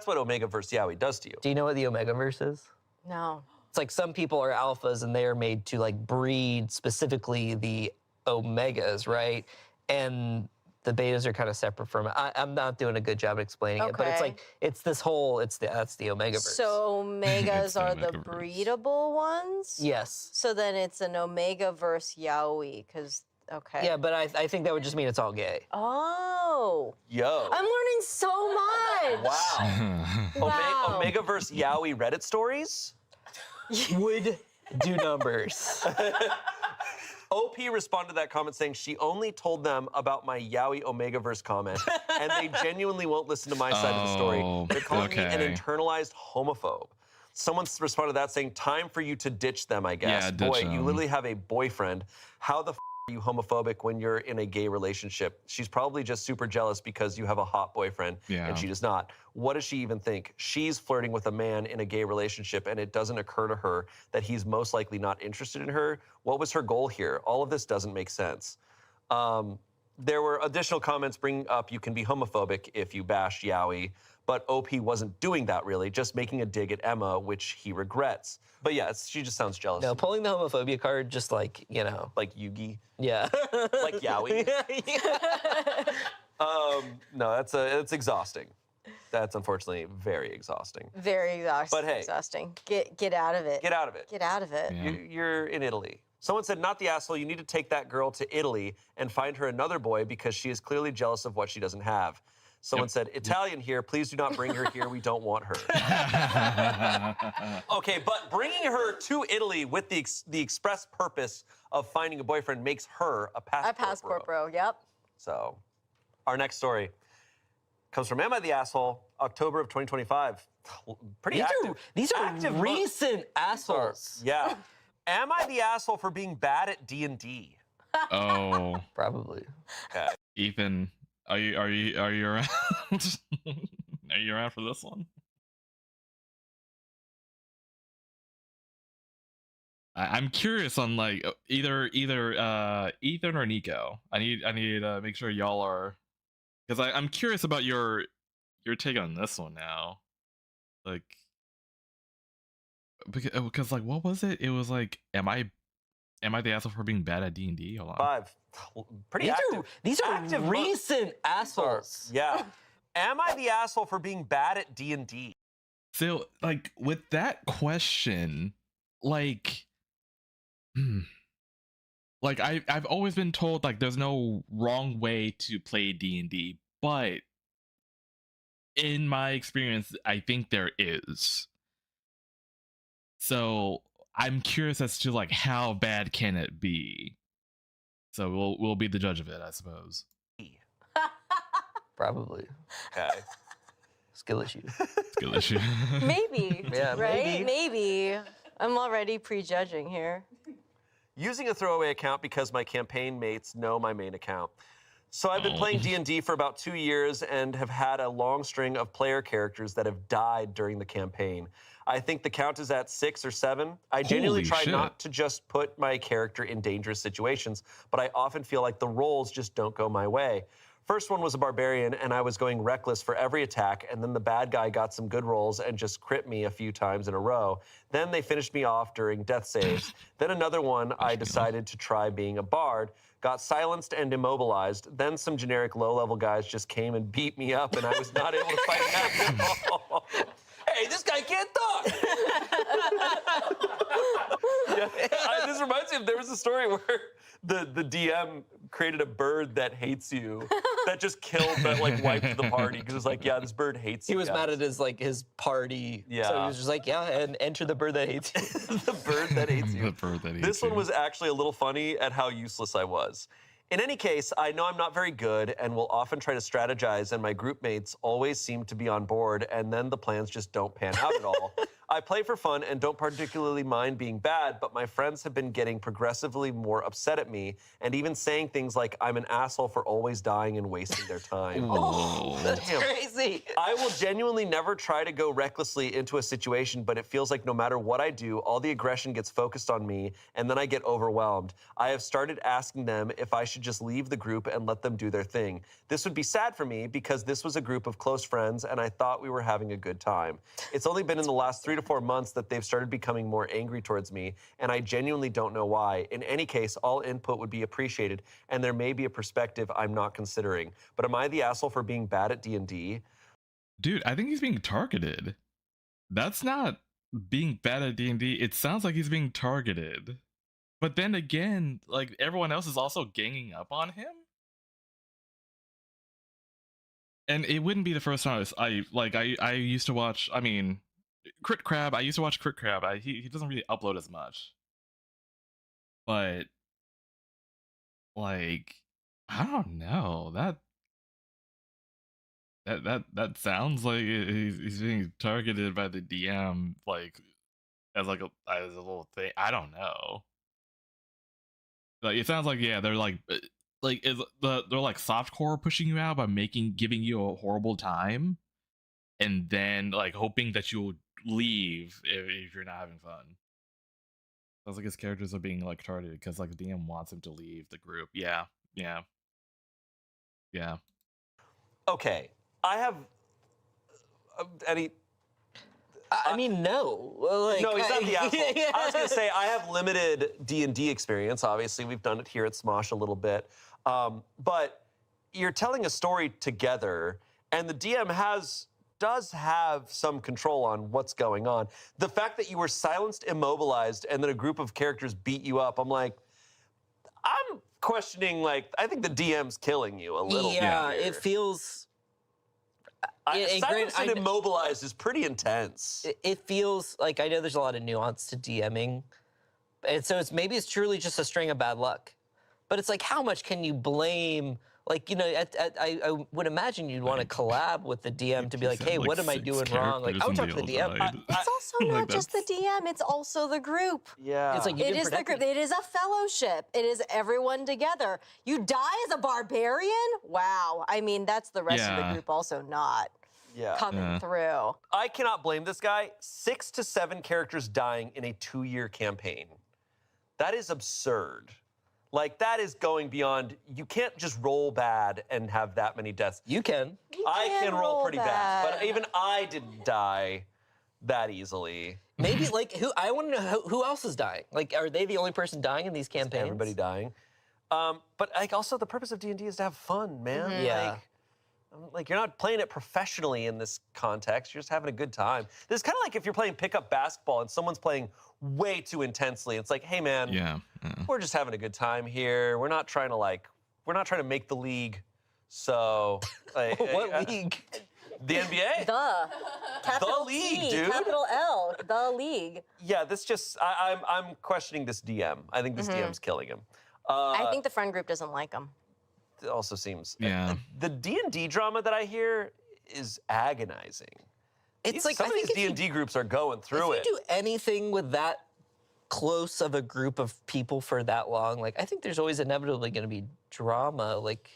what Omegaverse Yowie does to you. Do you know what the Omegaverse is? No. It's like some people are alphas and they are made to like breed specifically the omegas, right? And the betas are kind of separate from it. I'm not doing a good job explaining it, but it's Okay. like it's this whole that's the Omegaverse. So omegas the are the Omegaverse. breedable ones? yes. So then it's an Omegaverse Yaoi, because, okay. Yeah, but I think that would just mean it's all gay. Oh. Yo. I'm learning so much. Wow. Wow. Omegaverse Yowie Reddit stories? Would do numbers. OP responded to that comment saying she only told them about my Yowie Omegaverse comment, and they genuinely won't listen to my side of the story. Oh, They're calling me an okay. internalized homophobe. Someone responded to that saying, time for you to ditch them, I guess. Yeah, ditch Boy, you them. literally have a boyfriend. How the are you homophobic when you're in a gay relationship? She's probably just super jealous because you have a hot boyfriend Yeah. and she does not. What does she even think? She's flirting with a man in a gay relationship and it doesn't occur to her that he's most likely not interested in her. What was her goal here? All of this doesn't make sense. There were additional comments bringing up you can be homophobic if you bash Yowie, but OP wasn't doing that really, just making a dig at Emma, which he regrets. But yeah, she just sounds jealous. No, pulling the homophobia card just like, Like Yugi, yeah. like Yowie. No, that's exhausting. That's unfortunately very exhausting. Very exhausting. But hey. Exhausting. Get out of it. Get out of it. Get out of it. Yeah. You're in Italy. Someone said, not the asshole, you need to take that girl to Italy and find her another boy because she is clearly jealous of what she doesn't have. Someone said, Italian here, please do not bring her here, we don't want her. Okay, but bringing her to Italy with the express purpose of finding a boyfriend makes her a passport, A passport bro. Yep. So, our next story comes from Am I the Asshole, October of 2025. Pretty active. These are active month. recent assholes. Yeah. Am I the asshole for being bad at D&D? Oh, Probably. Okay. Ethan, are you around? Are you around for this one? I'm curious on like either Ethan or Nico. I need to make sure y'all are, because I'm curious about your take on this one now. Like, because like what was it? It was like, am I the asshole for being bad at D&D? Hold on. 5. Pretty active. These are active month. recent assholes. Yeah. Am I the asshole for being bad at D&D? So like with that question, like, like I've always been told like there's no wrong way to play D&D, but in my experience, I think there is. So I'm curious as to like how bad can it be. So we'll be the judge of it, I suppose. Probably. Okay. Skill issue. Skill issue. Maybe. Yeah, right? maybe. Maybe. I'm already prejudging here. Using a throwaway account because my campaign mates know my main account. So I've been playing D&D for about 2 years and have had a long string of player characters that have died during the campaign. I think the count is at 6 or 7. I genuinely Holy try shit. not to just put my character in dangerous situations, but I often feel like the rolls just don't go my way. First one was a barbarian, and I was going reckless for every attack, and then the bad guy got some good rolls and just crit me a few times in a row. Then they finished me off during death saves. Then another one, I decided to try being a bard, got silenced and immobilized. Then some generic low-level guys just came and beat me up, and I was not able to fight back at all. Hey, this guy can't talk! Yeah, this reminds me of, there was a story where the DM created a bird that hates you that just killed, that like wiped the party because it's like, yeah, this bird hates you. He was mad at his party. Yeah. So he was just like, yeah, and enter the bird that hates you. The bird that hates you. The bird that hates This one you. was actually a little funny at how useless I was. In any case, I know I'm not very good and will often try to strategize, and my group mates always seem to be on board, and then the plans just don't pan out at all. I play for fun and don't particularly mind being bad, but my friends have been getting progressively more upset at me and even saying things like I'm an asshole for always dying and wasting their time. Oh, that's Damn. crazy. I will genuinely never try to go recklessly into a situation, but it feels like no matter what I do, all the aggression gets focused on me, and then I get overwhelmed. I have started asking them if I should just leave the group and let them do their thing. This would be sad for me because this was a group of close friends, and I thought we were having a good time. It's only been in the last 3 to 4 months that they've started becoming more angry towards me, and I genuinely don't know why. In any case, all input would be appreciated, and there may be a perspective I'm not considering. But am I the asshole for being bad at D&D? Dude, I think he's being targeted. That's not being bad at D&D. It sounds like he's being targeted. But then again, like everyone else is also ganging up on him. And it wouldn't be the first time I used to watch, I mean, Crit Crab. I used to watch Crit Crab. He doesn't really upload as much. But like, I don't know. That sounds like he's being targeted by the DM, like as a little thing. I don't know. Like it sounds like, yeah, they're like they're like softcore pushing you out by giving you a horrible time, and then like hoping that you'll leave if you're not having fun. Sounds like his characters are being like targeted because like the DM wants him to leave the group. Yeah. Okay, I have any. I mean, no. Like, No, he's not the asshole. Yeah. I was going to say I have limited D&D experience. Obviously, we've done it here at Smosh a little bit, but you're telling a story together, and the DM does have some control on what's going on. The fact that you were silenced, immobilized, and then a group of characters beat you up, I'm questioning, like, I think the DM's killing you a little bit. Yeah, here. it feels. Silenced and immobilized is pretty intense. It feels like, I know there's a lot of nuance to DMing, and so maybe it's truly just a string of bad luck. But it's like, how much can you blame? Like, you know, I would imagine you'd want to collab with the DM to be like, hey, what am I doing wrong? Like, I would talk to the DM. It's also not just the DM, it's also the group. Yeah. It's like It is the group. It is a fellowship. It is everyone together. You die as a barbarian? Wow. I mean, that's the rest of the group also not coming through. I cannot blame this guy. 6 to 7 characters dying in a 2-year campaign. That is absurd. Like, that is going beyond, you can't just roll bad and have that many deaths. You can. I can roll pretty bad, but even I didn't die that easily. Maybe, like, I want to know who else is dying. Like, are they the only person dying in these campaigns? Everybody dying. But, like, also the purpose of D&D is to have fun, man. Mm-hmm. Yeah. Like, you're not playing it professionally in this context. You're just having a good time. This is kind of like if you're playing pickup basketball and someone's playing way too intensely. It's like, hey, man, we're just having a good time here. We're not trying to make the league. So, like, What league? The NBA. The capital league, T, dude. capital L, the league. Yeah, this just, I'm questioning this DM. I think this DM's killing him. I think the friend group doesn't like him. It also seems, Yeah. The D&D drama that I hear is agonizing. It's like, some I of think these if D&D groups are going through if it. you do anything with that close of a group of people for that long, like, I think there's always inevitably going to be drama. Like,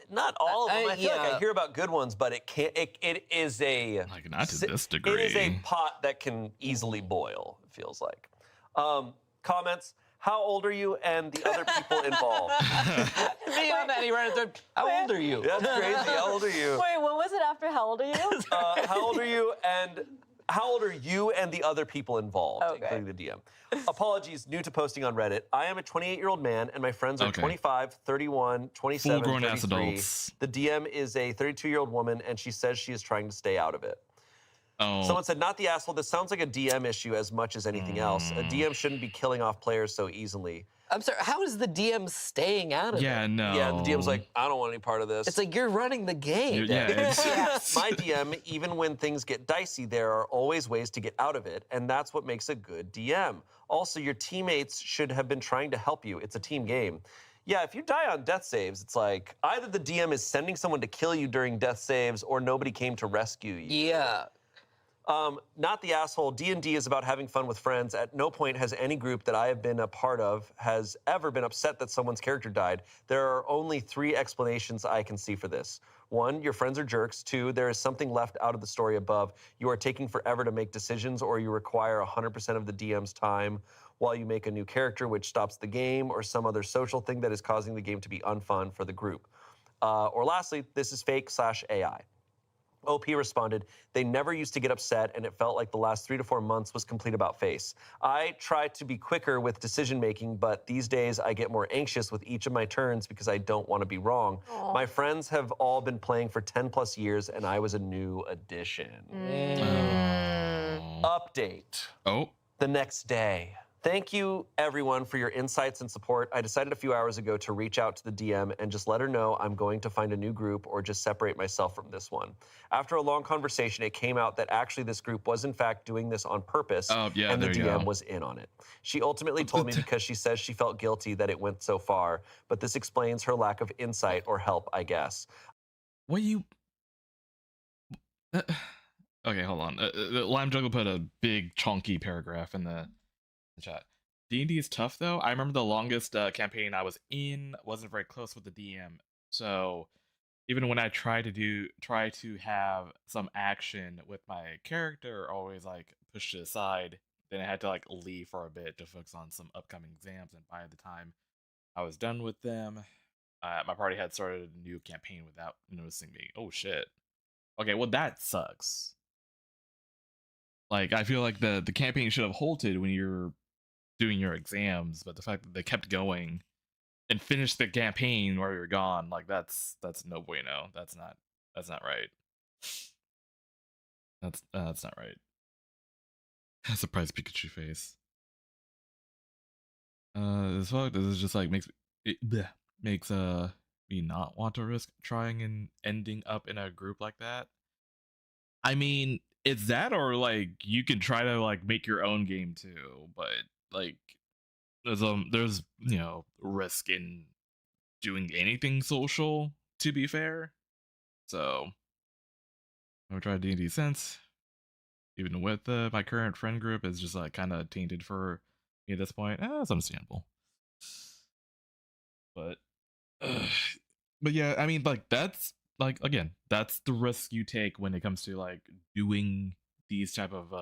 Not all of them. I feel like I yeah. hear about good ones, but it can't. It is a Like, not to this degree. It is a pot that can easily boil. It feels like. Comments. How old are you and the other people involved? me on that, he ran into how old are you? That's crazy. How old are you? Wait, what was it after? How old are you? How old are you and how old are you and the other people involved, Okay. including the DM? Apologies, new to posting on Reddit. I am a 28-year-old man, and my friends are Okay. 25, 31, 27, Full-grown ass 33. adults. The DM is a 32-year-old woman, and she says she is trying to stay out of it. Someone said, not the asshole. This sounds like a DM issue as much as anything else. A DM shouldn't be killing off players so easily. I'm sorry, how is the DM staying out of it? Yeah, no. Yeah, the DM's like, I don't want any part of this. It's like you're running the game. My DM, even when things get dicey, there are always ways to get out of it, and that's what makes a good DM. Also, your teammates should have been trying to help you. It's a team game. Yeah, if you die on death saves, it's like either the DM is sending someone to kill you during death saves or nobody came to rescue you. Yeah. Not the asshole. D&D is about having fun with friends. At no point has any group that I have been a part of has ever been upset that someone's character died. There are only 3 explanations I can see for this. 1, your friends are jerks. 2, there is something left out of the story above. You are taking forever to make decisions, or you require 100% of the DM's time while you make a new character, which stops the game, or some other social thing that is causing the game to be unfun for the group. Or lastly, this is fake/AI. OP responded, they never used to get upset, and it felt like the last 3 to 4 months was complete about face. I try to be quicker with decision-making, but these days I get more anxious with each of my turns because I don't want to be wrong. Aww. My friends have all been playing for 10 plus years, and I was a new addition. Update. The next day. Thank you, everyone, for your insights and support. I decided a few hours ago to reach out to the DM and just let her know I'm going to find a new group or just separate myself from this one. After a long conversation, it came out that actually this group was, in fact, doing this on purpose, and the DM was in on it. She ultimately told me because she says she felt guilty that it went so far, but this explains her lack of insight or help, I guess. Okay, hold on. Lime Juggle put a big, chunky paragraph in the chat. D&D is tough, though. I remember the longest campaign I was in wasn't very close with the DM, so even when I try to have some action with my character, always like pushed it aside. Then I had to like leave for a bit to focus on some upcoming exams, and by the time I was done with them, my party had started a new campaign without noticing me. Oh shit. Okay, well that sucks. Like I feel like the campaign should have halted when you're doing your exams, but the fact that they kept going and finished the campaign while you're gone, like that's no bueno. That's not right. That's not right. Surprise Pikachu face. This is just like makes me not want to risk trying and ending up in a group like that. I mean, it's that, or like you can try to like make your own game too, but like there's risk in doing anything social, to be fair. So I've tried D&D since, even with my current friend group is just like kind of tainted for me at this point. That's understandable. But yeah, I mean, like that's like, again, that's the risk you take when it comes to like doing these type of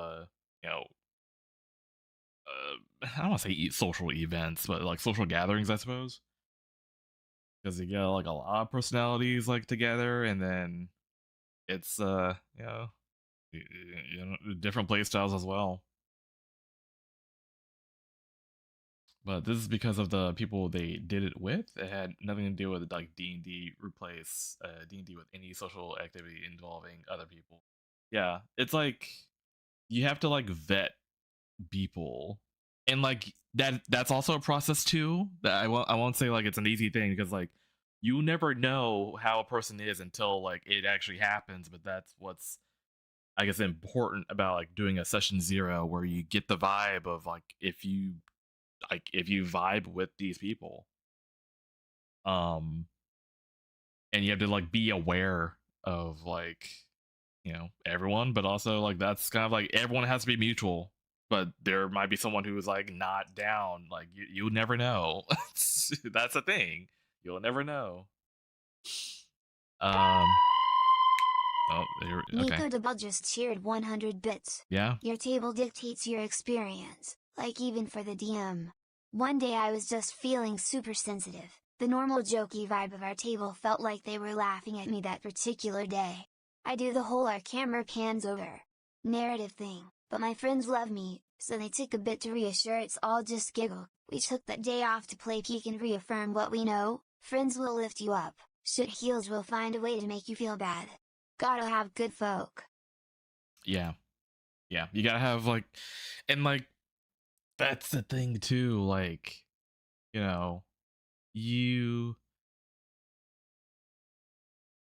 I don't want to say social events, but like social gatherings, I suppose, because you get like a lot of personalities like together, and then it's different play styles as well. But this is because of the people they did it with. It had nothing to do with like D&D replace D&D with any social activity involving other people. Yeah, it's like you have to like vet people, and like that's also a process too. That I won't say like it's an easy thing, because like you never know how a person is until like it actually happens. But that's what's, I guess, important about like doing a session 0, where you get the vibe of like if you vibe with these people, and you have to like be aware of like everyone, but also like that's kind of like everyone has to be mutual, but there might be someone who is like not down. Like you never know. That's the thing, you'll never know. Okay. Nico DeBell just cheered 100 bits. Yeah. Your table dictates your experience, like even for the DM. One day I was just feeling super sensitive. The normal jokey vibe of our table felt like they were laughing at me that particular day. I do the whole our camera pans over narrative thing, but my friends love me, so they took a bit to reassure it's all just giggle. We took that day off to play peek and reaffirm what we know: friends will lift you up, shit heels will find a way to make you feel bad. Gotta have good folk. Yeah, Yeah, you gotta have like, and like that's the thing too. Like, you know, you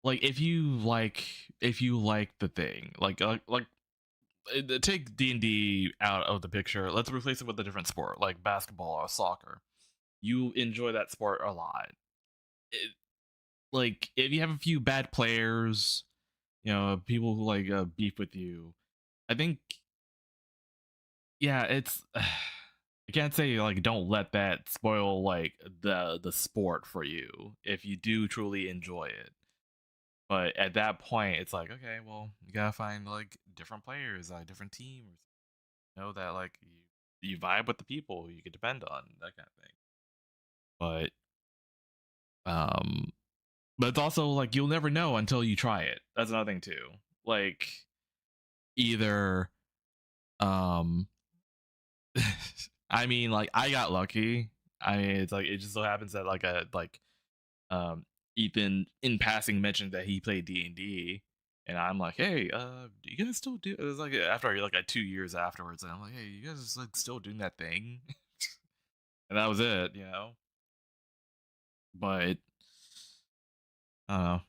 like if you like the thing, take D&D out of the picture. Let's replace it with a different sport, like basketball or soccer. You enjoy that sport a lot. It, like if you have a few bad players, you know, people who like beef with you, I think, yeah, it's. I can't say like don't let that spoil like the sport for you if you do truly enjoy it. But at that point, it's like, okay, well, you gotta find like different players, different teams. Know that like you vibe with the people you can depend on, that kind of thing. Um, but it's also like you'll never know until you try it. That's another thing too. Like either, um, I mean, like I got lucky. I mean, it's like it just so happens that um Ethan in passing mentioned that he played D&D, and I'm like, hey, do you guys still do it? Was like after like 2 years afterwards, and I'm like, hey, you guys like still doing that thing? And that was it, you know. But I don't know.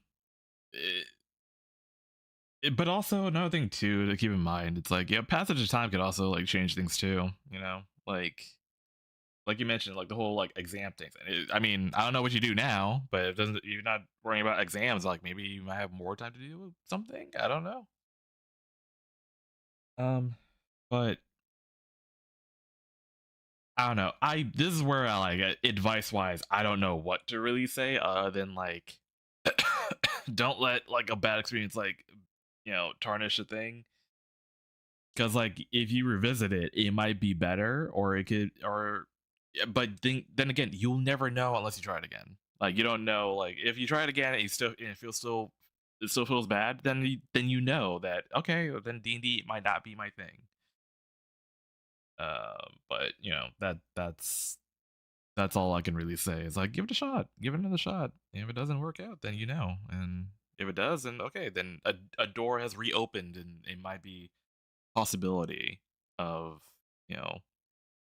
But also another thing too to keep in mind, it's like, yeah, passage of time could also like change things too, you know. Like you mentioned, like the whole like exam thing. I mean, I don't know what you do now, but it doesn't. You're not worrying about exams. Like maybe you might have more time to do something. I don't know. But I don't know. This is where I like advice wise, I don't know what to really say other than like, don't let like a bad experience like, you know, tarnish a thing. Because like if you revisit it, it might be better, or it could, or yeah, but then again, you'll never know unless you try it again. Like you don't know. Like if you try it again and it still feels bad, then you know that okay, well, then D&D might not be my thing. But you know that's all I can really say. Is like give it a shot, give it another shot. And if it doesn't work out, then you know, and if it does, then okay, then a door has reopened, and it might be possibility of, you know,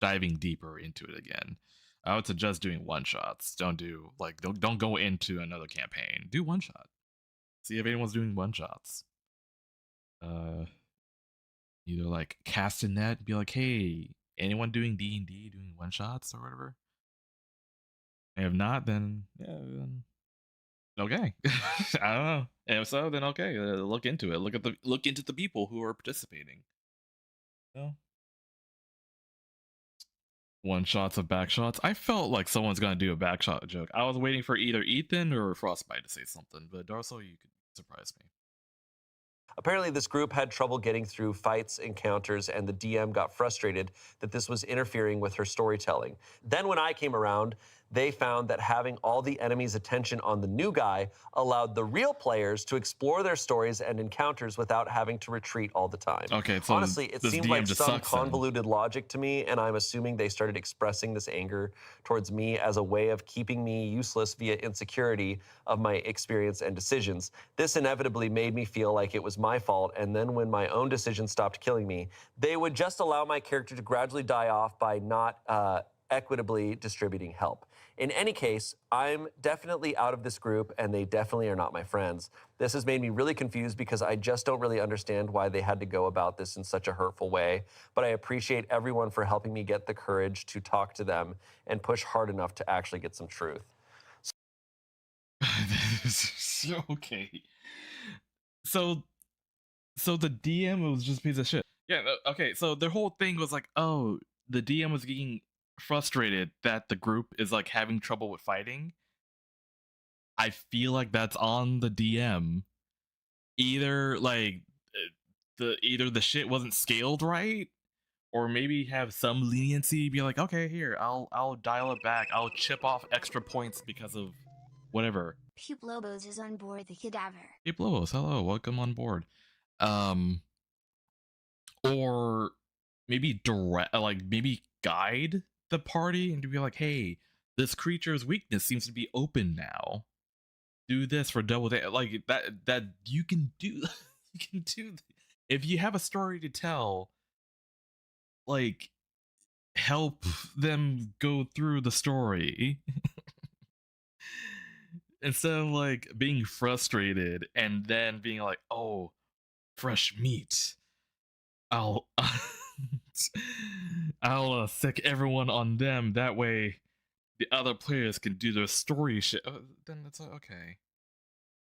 diving deeper into it again. I would suggest doing one shots. Don't go into another campaign. Do one shot. See if anyone's doing one shots. Either like cast a net, be like, hey, anyone doing D&D doing one shots or whatever. And if not, then yeah, then okay. I don't know. And if so, then okay, look into it. Look into the people who are participating. No. One shots of back shots. I felt like someone's gonna do a back shot joke. I was waiting for either Ethan or Frostbite to say something, but Darso, you could surprise me. Apparently, this group had trouble getting through fights, encounters, and the DM got frustrated that this was interfering with her storytelling. Then, when I came around, they found that having all the enemy's attention on the new guy allowed the real players to explore their stories and encounters without having to retreat all the time. Okay, so honestly, it seemed DM like just some sucks then. convoluted logic to me, and I'm assuming they started expressing this anger towards me as a way of keeping me useless via insecurity of my experience and decisions. This inevitably made me feel like it was my fault, and then when my own decisions stopped killing me, they would just allow my character to gradually die off by not equitably distributing help. In any case, I'm definitely out of this group, and they definitely are not my friends. This has made me really confused because I just don't really understand why they had to go about this in such a hurtful way, but I appreciate everyone for helping me get the courage to talk to them and push hard enough to actually get some truth. Okay. So the DM was just a piece of shit. Yeah, okay, so their whole thing was like, oh, the DM was getting frustrated that the group is like having trouble with fighting. I feel like that's on the DM. Either like either the shit wasn't scaled right, or maybe have some leniency, be like, okay, here, I'll dial it back. I'll chip off extra points because of whatever. Pupe Lobos is on board the cadaver. Pupe Lobos, hello, welcome on board. Or maybe maybe guide the party and to be like, hey, this creature's weakness seems to be open now. Do this for double damage. Like that you can do you can do if you have a story to tell, like, help them go through the story. Instead of like being frustrated and then being like, oh, fresh meat. I'll I'll sick everyone on them. That way the other players can do their story shit. Then it's like, okay.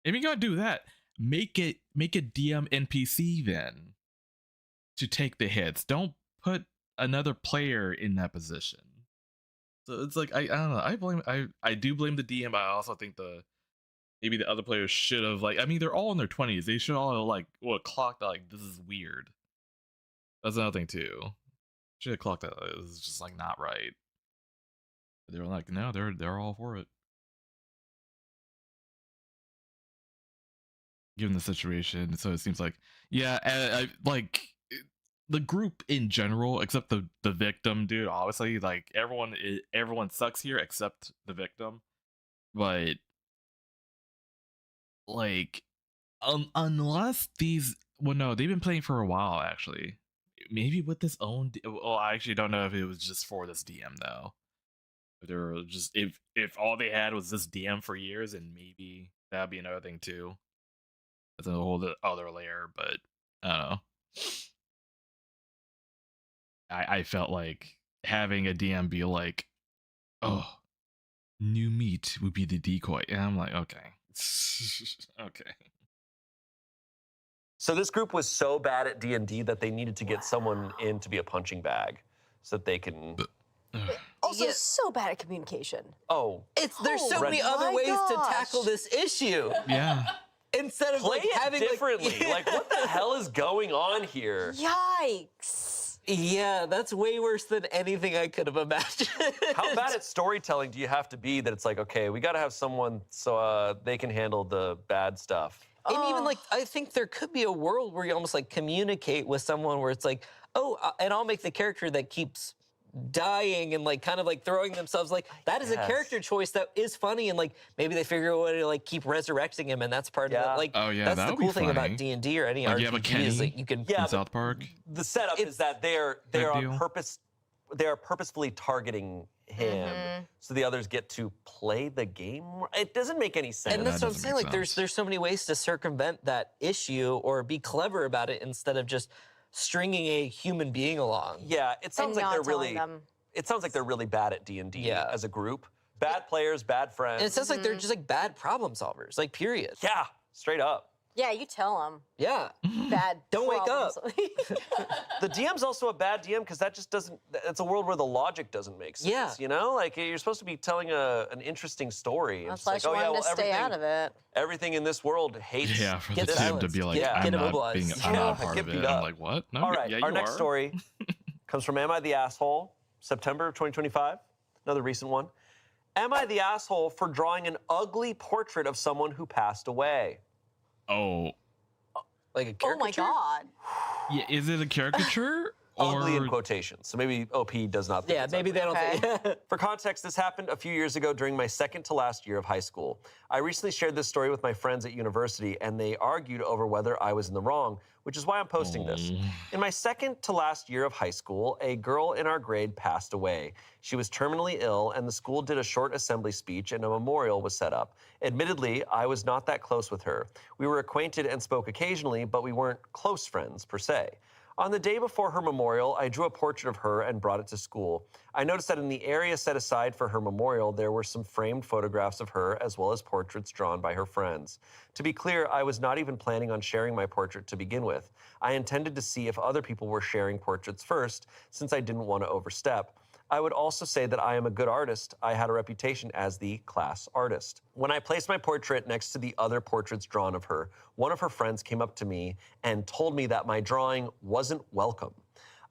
If you're gonna do that, make a DM NPC then to take the hits. Don't put another player in that position. So it's like I don't know. I do blame the DM, but I also think maybe the other players should have, like, I mean, they're all in their 20s. They should all like clocked that, like, this is weird. That's another thing too. Should have clocked that this is just like not right. They were like, no, they're all for it. Given the situation, so it seems like, yeah, I like the group in general, except the victim, dude. Obviously, like everyone sucks here except the victim, but like unless these, well, no, they've been playing for a while actually. Maybe with this own, well, I actually don't know if it was just for this DM though. If they were just, if all they had was this DM for years, and maybe that'd be another thing too. That's a whole other layer, but I don't know. I felt like having a DM be like, oh, new meat would be the decoy, and I'm like, okay. Okay. So this group was so bad at D&D that they needed to get someone in to be a punching bag so that they can... Also, so bad at communication. Oh. There's so many other ways to tackle this issue. Yeah. Instead of Play like it having differently. Like, Like, what the hell is going on here? Yikes. Yeah, that's way worse than anything I could have imagined. How bad at storytelling do you have to be that it's like, okay, we got to have someone so they can handle the bad stuff? And even like, I think there could be a world where you almost like communicate with someone where it's like, oh, and I'll make the character that keeps dying and like kind of like throwing themselves, like that is a character choice that is funny, and like maybe they figure out a way to like keep resurrecting him, and that's part of it. Like, oh yeah, that's the cool thing about D&D or any like, RPG you have a Kenny is that you can. in South Park. The setup is that they are purposefully targeting him, so the others get to play the game. It doesn't make any sense. And that's what I'm saying. Like, there's so many ways to circumvent that issue or be clever about it instead of just stringing a human being along. Yeah, it sounds like they're really. It sounds like they're really bad at D&D as a group. Bad players, bad friends. And it sounds like they're just like bad problem solvers, like period. Yeah, straight up. Yeah, you tell them. Yeah. Bad. Don't wake up. The DM's also a bad DM because that just doesn't. It's a world where the logic doesn't make sense. Yeah. You know, like you're supposed to be telling an interesting story. That's why you wanted to stay out of it. Everything in this world hates. Yeah, for the DM to be like, I'm not part of it. I'm like, what? No, all right, our next story comes from Am I the Asshole? September of 2025. Another recent one. Am I the asshole for drawing an ugly portrait of someone who passed away? Oh. Like a caricature? Oh my God. Yeah, is it a caricature? Ugly in quotations. So maybe OP does not think yeah, maybe ugly. they don't think. For context, this happened a few years ago during my second to last year of high school. I recently shared this story with my friends at university, and they argued over whether I was in the wrong, which is why I'm posting this. In my second to last year of high school, a girl in our grade passed away. She was terminally ill, and the school did a short assembly speech, and a memorial was set up. Admittedly, I was not that close with her. We were acquainted and spoke occasionally, but we weren't close friends, per se. On the day before her memorial, I drew a portrait of her and brought it to school. I noticed that in the area set aside for her memorial, there were some framed photographs of her as well as portraits drawn by her friends. To be clear, I was not even planning on sharing my portrait to begin with. I intended to see if other people were sharing portraits first, since I didn't want to overstep. I would also say that I am a good artist. I had a reputation as the class artist. When I placed my portrait next to the other portraits drawn of her, one of her friends came up to me and told me that my drawing wasn't welcome.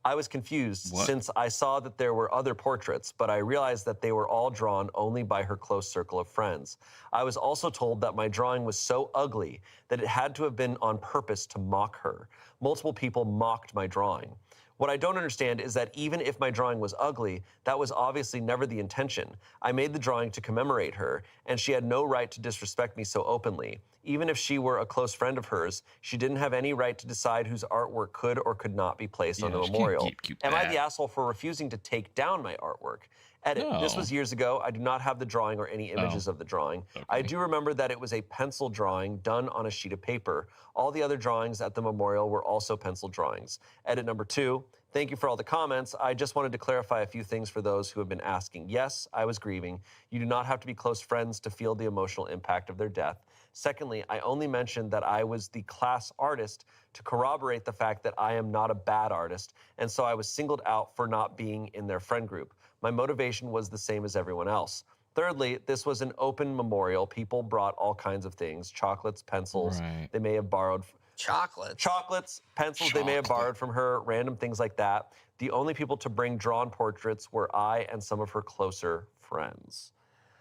I was confused since I saw that there were other portraits, but I realized that they were all drawn only by her close circle of friends. I was also told that my drawing was so ugly that it had to have been on purpose to mock her. Multiple people mocked my drawing. What I don't understand is that even if my drawing was ugly, that was obviously never the intention. I made the drawing to commemorate her, and she had no right to disrespect me so openly. Even if she were a close friend of hers, she didn't have any right to decide whose artwork could or could not be placed on the she can't memorial. keep Am I that. the asshole for refusing to take down my artwork? Edit. This No. was years ago. I do not have the drawing or any images of the drawing. I Okay. do remember that it was a pencil drawing done on a sheet of paper. All the other drawings at the memorial were also pencil drawings. Edit number 2. Thank you for all the comments. I just wanted to clarify a few things for those who have been asking. Yes, I was grieving. You do not have to be close friends to feel the emotional impact of their death. Secondly, I only mentioned that I was the class artist to corroborate the fact that I am not a bad artist, and so I was singled out for not being in their friend group. My motivation was the same as everyone else. Thirdly, this was an open memorial. People brought all kinds of things, chocolates, pencils. Right. They may have borrowed Chocolates. pencils they may have borrowed from her, random things like that. The only people to bring drawn portraits were I and some of her closer friends.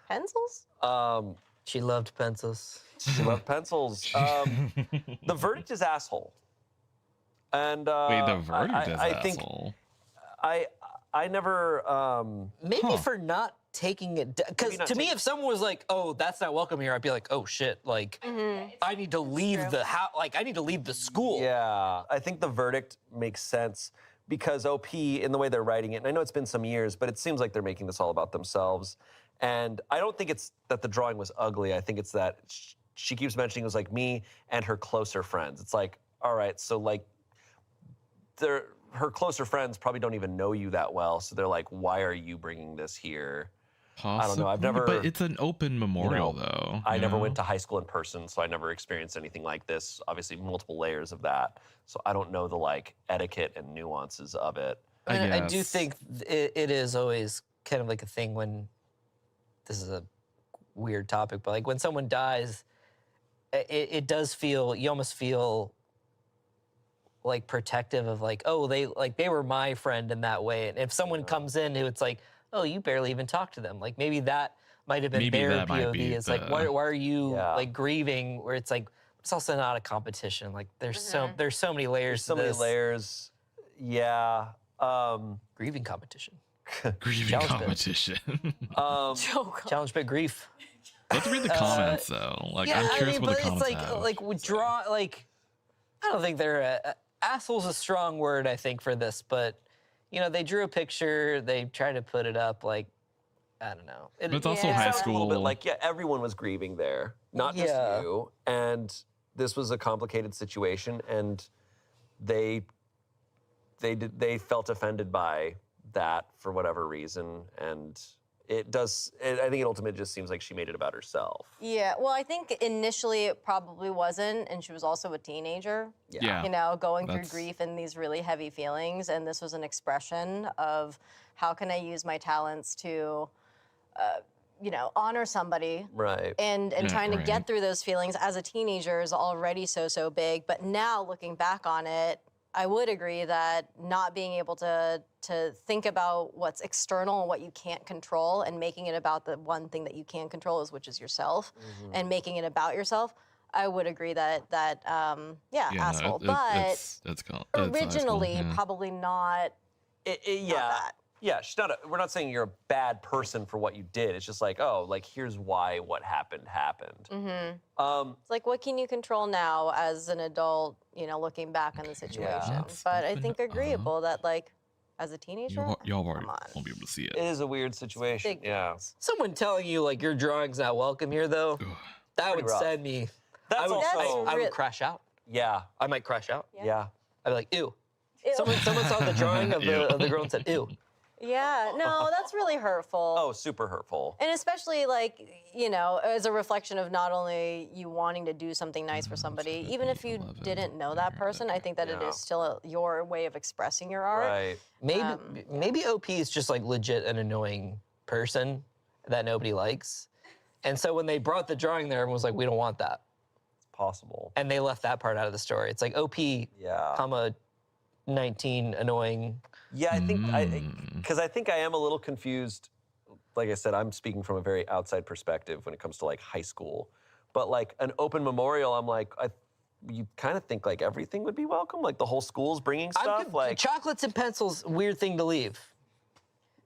Pencils? She loved pencils. She loved pencils. The verdict is asshole. And Wait, the verdict is I think asshole. I never. Maybe for not taking it, because Maybe not to me, take- if someone was like, "Oh, that's not welcome here," I'd be like, "Oh shit!" Like, I need to leave the house. Like, I need to leave the school. Yeah, I think the verdict makes sense because OP, in the way they're writing it, and I know it's been some years, but it seems like they're making this all about themselves. And I don't think it's that the drawing was ugly. I think it's that she keeps mentioning it was like me and her closer friends. It's like, all right, so like, her closer friends probably don't even know you that well, so they're like, why are you bringing this here? I don't know. I've never. But it's an open memorial, though. I you never know? went to high school in person, so I never experienced anything like this. Obviously, multiple layers of that. So I don't know the like etiquette and nuances of it. I do guess. think it is always kind of like a thing when this is a weird topic, but like when someone dies, it does feel, you almost feel like protective of like, oh, they were my friend in that way. And if someone comes in who it's like, oh, you barely even talked to them, like maybe that might have been Maybe their that might POV. be It's like, why are you Yeah. like grieving? Where it's like, it's also not a competition. Like there's so many layers. So to many this. layers. Yeah. Grieving competition. Grieving Challenge bit. competition. Challenge bit grief. Let's read the comments though. Like I'm curious what the comments have. Like we draw like I don't think they're asshole's a strong word I think for this, but you know they drew a picture, they tried to put it up like I don't know. But it's also Yeah. high A school. little bit like, yeah, everyone was grieving there, not just Yeah. you. And this was a complicated situation, and they felt offended by that for whatever reason, and I think it ultimately just seems like she made it about herself. Yeah, well, I think initially it probably wasn't, and she was also a teenager. Yeah. You know, going That's- through grief and these really heavy feelings, and this was an expression of how can I use my talents to, you know, honor somebody. Right. And Yeah, trying to right. get through those feelings as a teenager is already so big. But now looking back on it, I would agree that not being able to think about what's external and what you can't control and making it about the one thing that you can control, which is yourself, and making it about yourself, I would agree that asshole. But originally, probably not. Yeah. that. Yeah, we're not saying you're a bad person for what you did. It's just like, oh, like here's why what happened. It's like, what can you control now as an adult, you know, looking back on the situation? let's But I open think it agreeable that, like, as a teenager, Y'all already come on. won't be able to see It it. is a weird situation. Big Yeah. Someone telling you like your drawing's not welcome here though, that would rough. send me. That's I would, also I real- would crash out. yeah. I might crash out. Yeah. I'd be like, ew. Ew. Someone saw the drawing of Ew. the girl and said, ew. Yeah, no, that's really hurtful. Oh, super hurtful. And especially, like, you know, as a reflection of not only you wanting to do something nice for somebody, even if you didn't know that person, I think that it Yeah. is still your way of expressing your art. Right. Maybe OP is just like legit an annoying person that nobody likes. And so when they brought the drawing there, everyone was like, we don't want that. It's possible. And they left that part out of the story. It's like OP, Yeah. comma, 19, annoying. Yeah, I think because I think I am a little confused. Like I said, I'm speaking from a very outside perspective when it comes to like high school. But like an open memorial, I'm like, you kind of think like everything would be welcome, like the whole school's bringing stuff. Like, chocolates and pencils, weird thing to leave.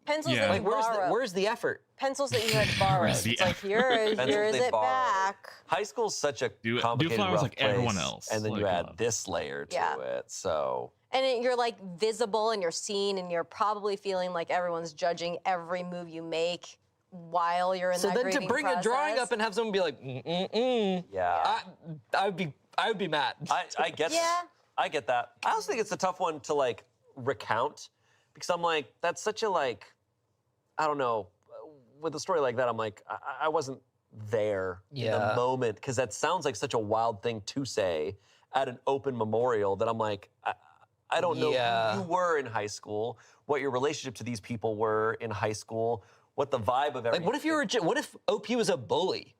Pencils Yeah. that Like, you borrow. where's the effort? Pencils that you had borrowed. Where's the It's like, here Pencils is they it borrowed. back. High school's such a Do complicated, flowers rough like place, everyone else. and then you Like, add this layer to Yeah. it. So And you're like visible and you're seen and you're probably feeling like everyone's judging every move you make while you're in So that then to grieving bring a drawing process. up and have someone be like, yeah, I would be mad. I get Yeah. I get that. I also think it's a tough one to like recount because I'm like, that's such a like, I don't know, with a story like that, I'm like, I wasn't there in the Yeah. moment because that sounds like such a wild thing to say at an open memorial that I'm like, I don't know Yeah. who you were in high school, what your relationship to these people were in high school, what the vibe of everything. Like, what if OP was a bully?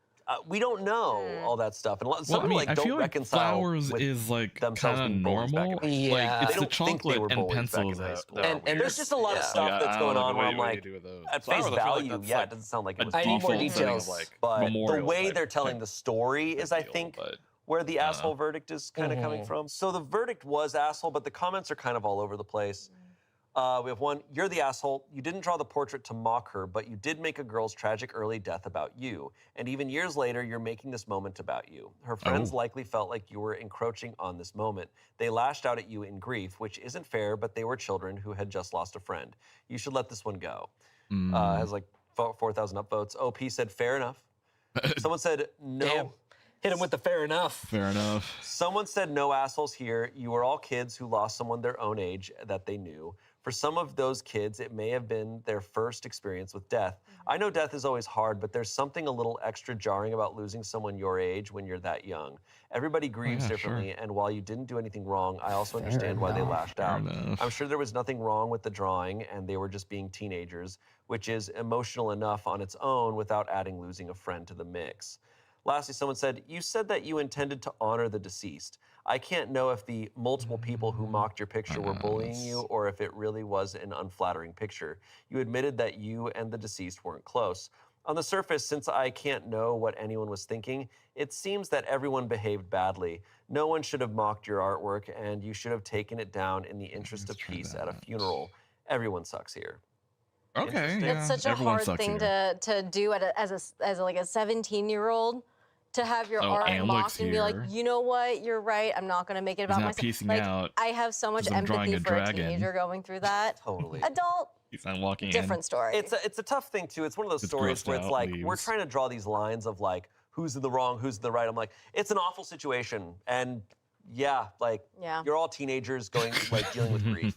We don't know all that stuff, and some people like I don't feel like reconcile flowers with is like themselves kind of being bullies back in normal. high school. Yeah. Like They it's the don't think they chocolate were and bullies back pencils in high that, school. that are And weird. There's just a lot of Yeah. stuff Yeah, that's I going don't on know where what I'm do you like, do with those? at Flowers, face I feel like value, that's yeah, like it doesn't sound like a it was I need more default setting of, details. like, but the memorial way type- they're telling type the story is, I deal, think, but where the asshole verdict is kind of coming Mhm. from. So the verdict was asshole, but the comments are kind of all over the place. We have one, you're the asshole. You didn't draw the portrait to mock her, but you did make a girl's tragic early death about you. And even years later, you're making this moment about you. Her friends Oh. likely felt like you were encroaching on this moment. They lashed out at you in grief, which isn't fair, but they were children who had just lost a friend. You should let this one go. Has like 4,000 upvotes. OP said, fair enough. Someone said, no. Damn. Hit him with the fair enough. fair enough. Someone said, no assholes here. You were all kids who lost someone their own age that they knew. For some of those kids, it may have been their first experience with death. I know death is always hard, but there's something a little extra jarring about losing someone your age when you're that young. Everybody grieves yeah, differently, and while you didn't do anything wrong, I also understand why they lashed Fair out. enough. I'm sure there was nothing wrong with the drawing, and they were just being teenagers, which is emotional enough on its own without adding losing a friend to the mix. Lastly, someone said, you said that you intended to honor the deceased. I can't know if the multiple people who mocked your picture were bullying you or if it really was an unflattering picture. You admitted that you and the deceased weren't close. On the surface, since I can't know what anyone was thinking, it seems that everyone behaved badly. No one should have mocked your artwork, and you should have taken it down in the interest of peace at a funeral. Everyone sucks here. Okay, yeah. It's such a everyone hard sucks thing here. to do as like a 17-year-old to have your art and mocked looks and be like, here. you know what, you're right. I'm not gonna make it He's about not myself. piecing Like, out I have so much 'cause I'm drawing empathy a for a dragon. teenager going through that. Totally. Adult, He's not walking different story. It's a tough thing too. It's one of those It's stories grossed where it's out, like we're leaves. trying to draw these lines of like who's in the wrong, who's in the right. I'm like, it's an awful situation, and yeah, like Yeah. you're all teenagers going like dealing with grief.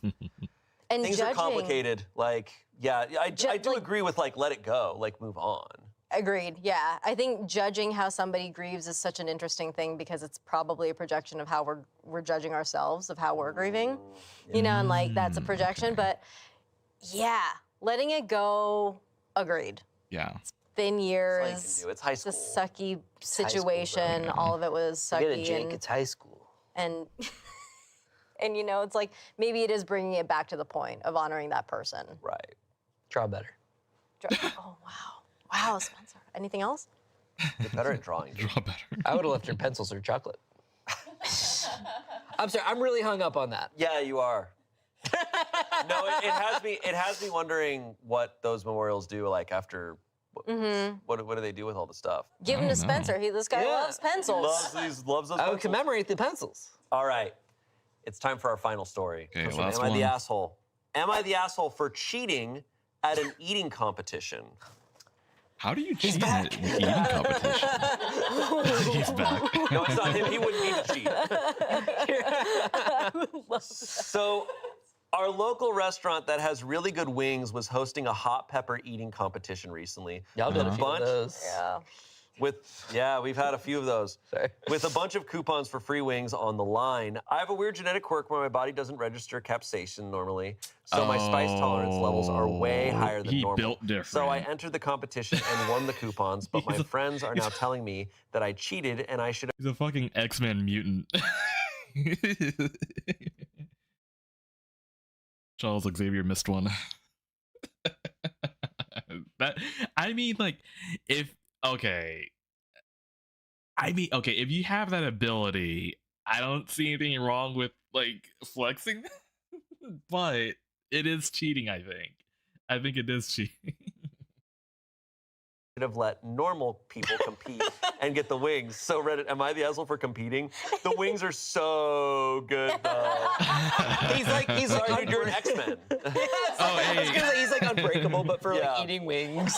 and Things judging. are complicated. Like, yeah, I do like- agree with like let it go, like move on. Agreed. Yeah, I think judging how somebody grieves is such an interesting thing because it's probably a projection of how we're judging ourselves of how we're grieving, you know, and like that's a projection. But yeah, letting it go. Agreed. Yeah. Been That's all you years. can do. It's high It's a school. sucky high school, situation. bro. All of it was Get it, sucky, Jake. It's high school. and and you know, it's like maybe it is bringing it back to the point of honoring that person. Right. Draw better. Oh wow, Spencer. Anything else? Get better at drawing. Draw better. I would have left your pencils or chocolate. I'm sorry. I'm really hung up on that. Yeah, you are. No, it has me wondering what those memorials do like after. What do they do with all the stuff? Give him I to don't know. Spencer. This guy Yeah. loves pencils. Loves those. I would pencils. commemorate the pencils. All right, it's time for our final story. Okay, Comes from, last Am I the one. asshole? Am I the asshole for cheating at an eating competition? How do you cheat in an eating competition? He's back. No, it's not him. He wouldn't need to cheat. So, our local restaurant that has really good wings was hosting a hot pepper eating competition recently. Y'all did a With few of those. Yeah. We've had a few of those. Sorry. With a bunch of coupons for free wings on the line. I have a weird genetic quirk where my body doesn't register capsaicin normally, so my spice tolerance levels are way higher than He normal. built different. So I entered the competition and won the coupons, but my friends are now telling me that I cheated and I should He's a fucking X-Men mutant. Charles Xavier missed one. I mean, like, if if you have that ability, I don't see anything wrong with like flexing, but it is cheating, I think. I think it is cheating. Have let normal people compete and get the wings. So Reddit, am I the asshole for competing? The wings are so good though. he's like Sorry, dude, you're an X-Men. He's like unbreakable, but for like eating wings.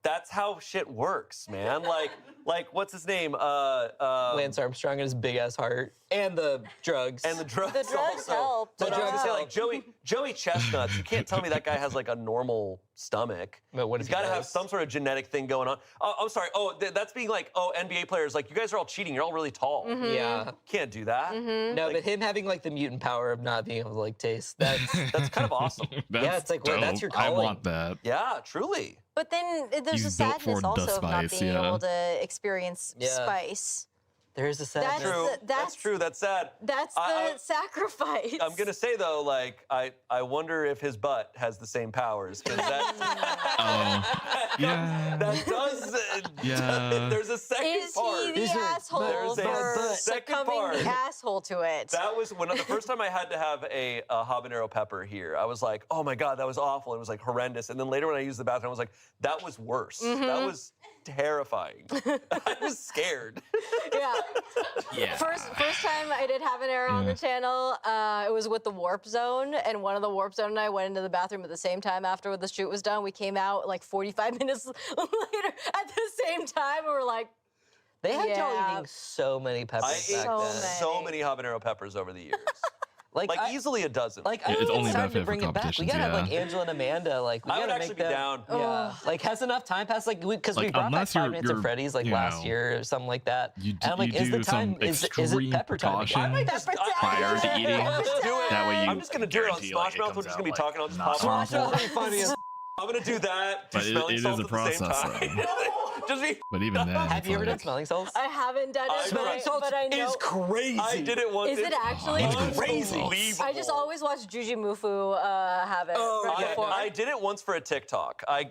That's how shit works, man. Like what's his name? Lance Armstrong and his big ass heart, and the drugs. And the drugs. The drugs also. help. But I was gonna say, Yeah. like Joey Chestnuts. You can't tell me that guy has like a normal stomach. But what He's if he got to have does? some sort of genetic thing going on. Oh, I'm sorry. Oh, that's being like, oh, NBA players, like you guys are all cheating. You're all really tall. Yeah. Can't do that. No, but him having like the mutant power of not being able to like taste, that's That's kind of awesome. yeah, it's like, well, that's your dope. I calling. want that. Yeah, truly. But then there's He's a built for sadness the also of not spice, being yeah. able to experience Yeah. spice. There's a sadness. True. That's that's- true. That's sad. That's I- the sacrifice. I'm gonna say though, like I wonder if his butt has the same powers because Yeah. that does. Yeah. There's a second Is part. he the These are- asshole there's a for second succumbing part. the asshole to it? That was the first time I had to have a habanero pepper here. I was like, oh my God, that was awful. It was like horrendous. And then later when I used the bathroom, I was like, that was worse. That was terrifying. I was scared. Yeah. Yeah. First time I did habanero on the channel, it was with the Warp Zone, and one of the Warp Zone and I went into the bathroom at the same time after the shoot was done. We came out like 45 minutes later at the same time, and we're like, They had y'all Yeah. eating so many peppers I back ate So then. so many habanero peppers over the years. Like, Like I- easily a dozen. Like It's I think only it's time benefit to bring for it back. We competitions, gotta have like yeah. Angela and Amanda. Like we I would gotta actually make be them. down. Yeah. Like has enough time passed? Like because we Like, brought back unless 5 you're- Minutes of you're, Freddy's like you last know, year or something like that. You and I'm like, you is the do time? some Is it extreme pepper time? precaution again? pepper time. prior to eating. Do it. That way you I'm just gonna do it on guarantee, like, Smosh it Mouth. We're comes just gonna be out, talking on like, this not podcast. harmful. Watch funny as I'm gonna do that. Do But smelling it is salts a at the same process, time. Just be. But even then, Have it's you ever done like- smelling salts? I haven't done it, Smelling but I know. crazy. I did it once. Is it actually? It's crazy. Unbelievable. I just always watch Juji Mufu have it right before. I did it once for a TikTok. I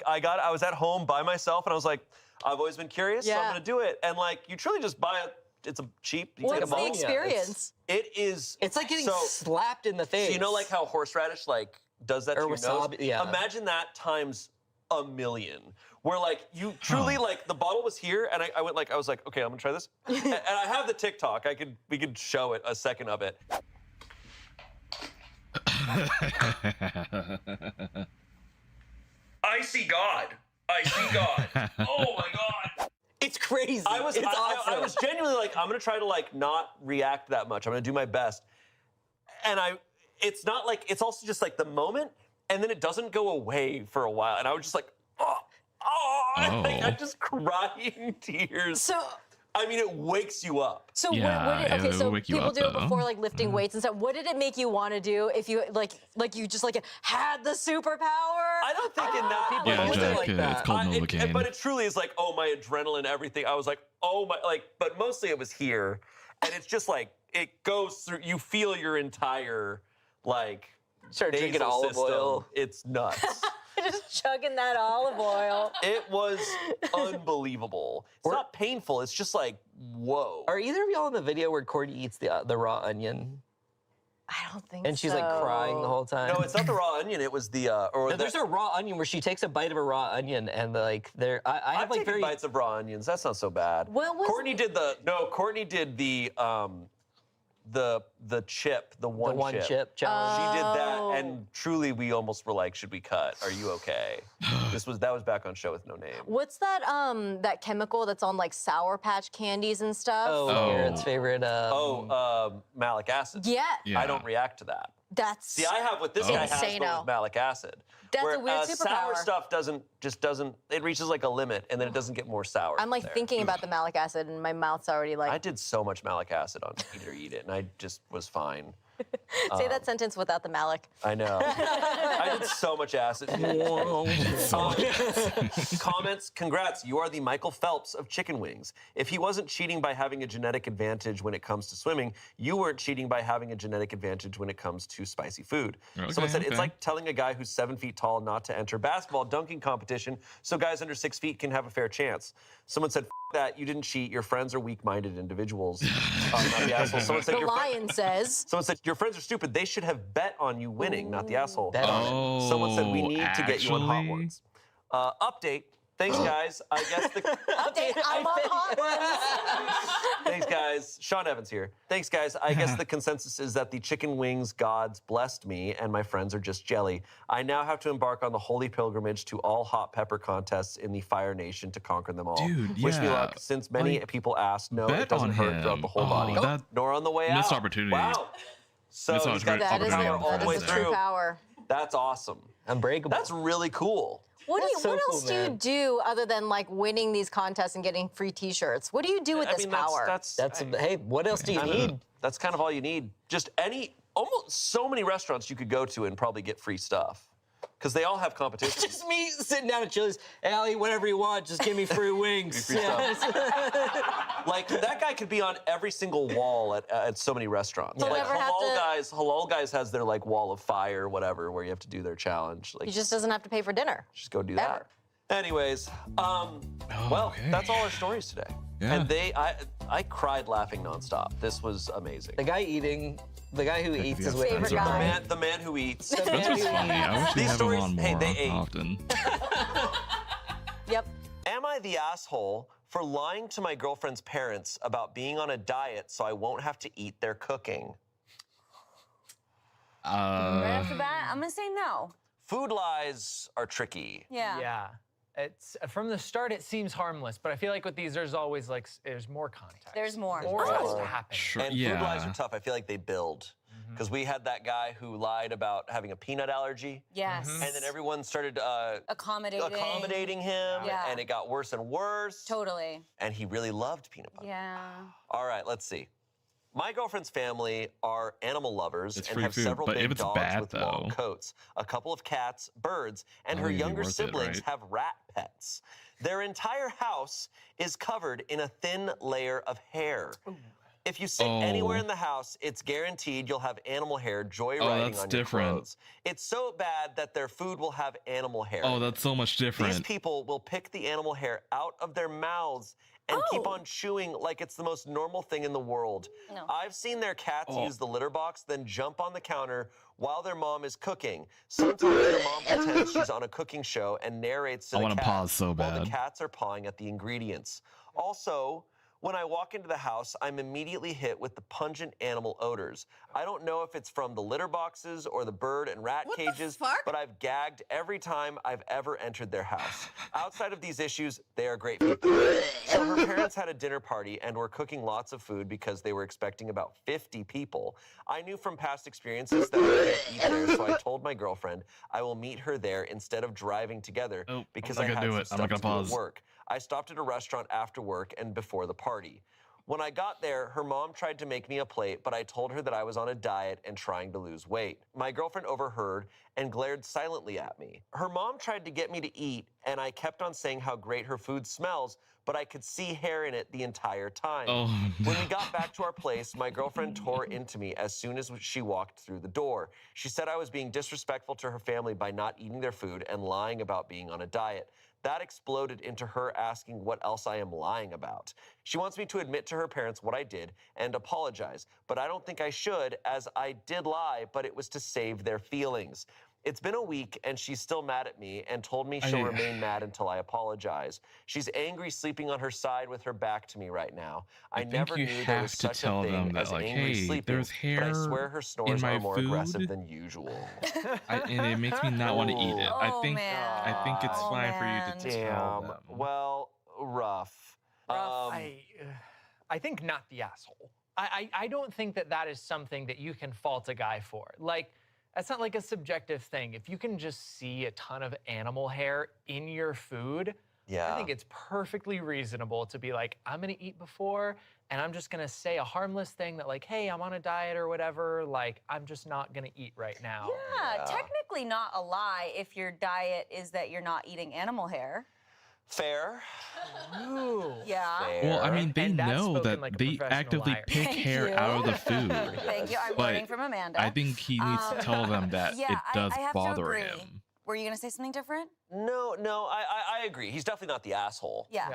was at home by myself and I was like, I've always been curious, so I'm Yeah. gonna do it. And like, you truly just buy it. It's a cheap. You What's take a the bowl. experience? It is. It's like getting so, slapped in the face. So you know, like how horseradish like does that Or to your wasabi, nose? yeah. Imagine that times a million. Where like you truly like the bottle was here and I went like I was like, okay, I'm gonna try this. and I have the TikTok. We could show it a second of it. I see God. I see God. Oh my God. it's crazy. I was It's I awesome. was genuinely like, I'm gonna try to like not react that much. I'm gonna do my best. And it's not like it's also just like the moment, and then it doesn't go away for a while. And I was just like, I'm just crying tears. So, I mean, it wakes you up. so Yeah, what did, okay, it'll so wake you people up, do it though. before like lifting weights and stuff. What did it make you want to do if you like you just like had the superpower? I don't think in that people Yeah, use it Jack, like it's that. called Novocaine. But it truly is like, oh, my adrenaline, everything. I was like, oh my, like, but mostly it was here, and it's just like it goes through. You feel your entire like Start drinking nasal olive system. oil. It's nuts. Just chugging that olive oil. It was unbelievable. It's not painful. It's just like, whoa. Are either of y'all in the video where Courtney eats the raw onion I don't think so. and she's like crying the whole time? No, it's not the raw onion. It was the No, there's a raw onion where she takes a bite of a raw onion and like there. I I've have like taken very. bites of raw onions. That's not so bad. What was- Courtney did the chip, the one chip challenge. She did Oh. that, and truly, we almost were like, "Should we cut? Are you okay?" That was back on Show with No Name. What's that that chemical that's on like Sour Patch candies and stuff? Oh, Garrett's favorite. Malic acid. Yeah, Yeah. I don't react to that. that's See, I have what this guy has, but Insano. with malic acid. That's where, a weird sour superpower. stuff doesn't. It reaches like a limit, and then it doesn't get more sour. I'm like there. thinking about the malic acid and my mouth's already like I did so much malic acid on Eat or Eat It, and I just was fine. say that sentence without the malic. I know. I did so much acid. Comments, congrats. You are the Michael Phelps of chicken wings. If he wasn't cheating by having a genetic advantage when it comes to swimming, you weren't cheating by having a genetic advantage when it comes to spicy food. Someone said, it's like telling a guy who's 7 feet tall not to enter basketball dunking competition so guys under 6 feet can have a fair chance. Someone said, that, you didn't cheat. Your friends are weak-minded individuals. Not the asshole. Someone said, The lion says. Someone said, your friends are stupid. They should have bet on you winning, not the asshole. Bet on it. Oh, Someone said we need to get you on Hot actually? Ones. Update. Thanks, guys. I guess the Update, I'm on Hot Ones. thanks, guys. Sean Evans here. Thanks, guys. I guess the consensus is that the chicken wings gods blessed me, and my friends are just jelly. I now have to embark on the holy pilgrimage to all hot pepper contests in the Fire Nation to conquer them all. Dude, Wish me yeah. luck. Since many Like, people asked, no, bet it doesn't on hurt throughout him. the whole Oh, body, that- nor on the way out. missed opportunity. Wow. So Missed he's got That is, power opportunity all the way that is a true through. power. That's awesome. Unbreakable. That's really cool. What That's so what cool, else do you man. do other than like winning these contests and getting free T-shirts? What do you do with this power? That's hey, what else do you need? That's kind of all you need. Just almost so many restaurants you could go to and probably get free stuff. Because they all have competition. Just me sitting down at Chili's. Allie, whatever you want, just give me free wings. Free stuff. Like, that guy could be on every single wall at so many restaurants. He'll Like, never have to- Halal guys has their, like, wall of fire, whatever, where you have to do their challenge. Like, He just doesn't have to pay for dinner. just go do that. Ever. Anyways, well, okay. that's all our stories today. Yeah. And I cried laughing nonstop. This was amazing. The guy who eats is with Favorite him. guy. The man who eats. The man That's who what's funny. I wish we These have him stories, on hey, more they ate. often. Yep. Am I the asshole for lying to my girlfriend's parents about being on a diet so I won't have to eat their cooking? Right off the bat, I'm gonna say no. Food lies are tricky. Yeah. Yeah. It's from the start it seems harmless, but I feel like with these there's always like there's more context. There's more. More has to happen. Sure, And yeah. food lies are tough. I feel like they build. Because we had that guy who lied about having a peanut allergy. Yes. And then everyone started accommodating him. Yeah. And it got worse and worse. Totally. And he really loved peanut butter. Yeah. All right, let's see. My girlfriend's family are animal lovers It's and free have food, several but if big it's dogs bad, with long though- coats, a couple of cats, birds, and her That'd be younger worth it, siblings right? have rat pets. Their entire house is covered in a thin layer of hair. If you sit anywhere Oh. in the house, it's guaranteed you'll have animal hair joyriding that's on different. your clothes. It's so bad that their food will have animal hair. Oh, that's so much These different. people will pick the animal hair out of their mouths and keep on chewing like it's the most normal thing in the world. No. I've seen their cats Oh. use the litter box, then jump on the counter while their mom is cooking. Sometimes their mom pretends she's on a cooking show and narrates to I the wanna cat pause so while the bad. cats are pawing at the ingredients. Also, when I walk into the house, I'm immediately hit with the pungent animal odors. I don't know if it's from the litter boxes or the bird and rat cages, but I've gagged every time I've ever entered their house. Outside of these issues, they are great people. So her parents had a dinner party and were cooking lots of food because they were expecting about 50 people. I knew from past experiences that I couldn't eat there, so I told my girlfriend I will meet her there instead of driving together Oh, I'm because not I gonna had do some it. I'm stuff not to gonna do at pause. work. I stopped at a restaurant after work and before the party. When I got there, her mom tried to make me a plate, but I told her that I was on a diet and trying to lose weight. My girlfriend overheard and glared silently at me. Her mom tried to get me to eat, and I kept on saying how great her food smells, but I could see hair in it the entire time. Oh, When we got back to our place, my girlfriend tore into me as soon as she walked through the door. She said I was being disrespectful to her family by not eating their food and lying about being on a diet. That exploded into her asking what else I am lying about. She wants me to admit to her parents what I did and apologize, but I don't think I should, as I did lie, but it was to save their feelings. It's been a week and she's still mad at me and told me she'll remain mad until I apologize. She's angry sleeping on her side with her back to me right now. I think never you knew there have was to such tell a them thing that, as like, angry hey, sleeping, there's but I hair swear her snores my are more food. aggressive than usual. And it makes me not want to eat it. Oh, man. I think it's Oh, fine for man. you to tell Damn. them. Well, rough. I think not the asshole. I don't think that is something that you can fault a guy for. Like, that's not like a subjective thing. If you can just see a ton of animal hair in your food, Yeah. I think it's perfectly reasonable to be like, I'm gonna eat before, and I'm just gonna say a harmless thing that like, hey, I'm on a diet or whatever, like, I'm just not gonna eat right now. Yeah, technically not a lie if your diet is that you're not eating animal hair. Fair. Ooh. Yeah. Fair. Well, I mean, they And that's know spoken that like a they professional actively liar. pick Thank hair you. out of the food. Thank you. I'm But learning from Amanda. I think he needs to tell them that yeah, it does I have to bother agree. him. were you gonna say something different? No, I agree. He's definitely not the asshole. Yeah.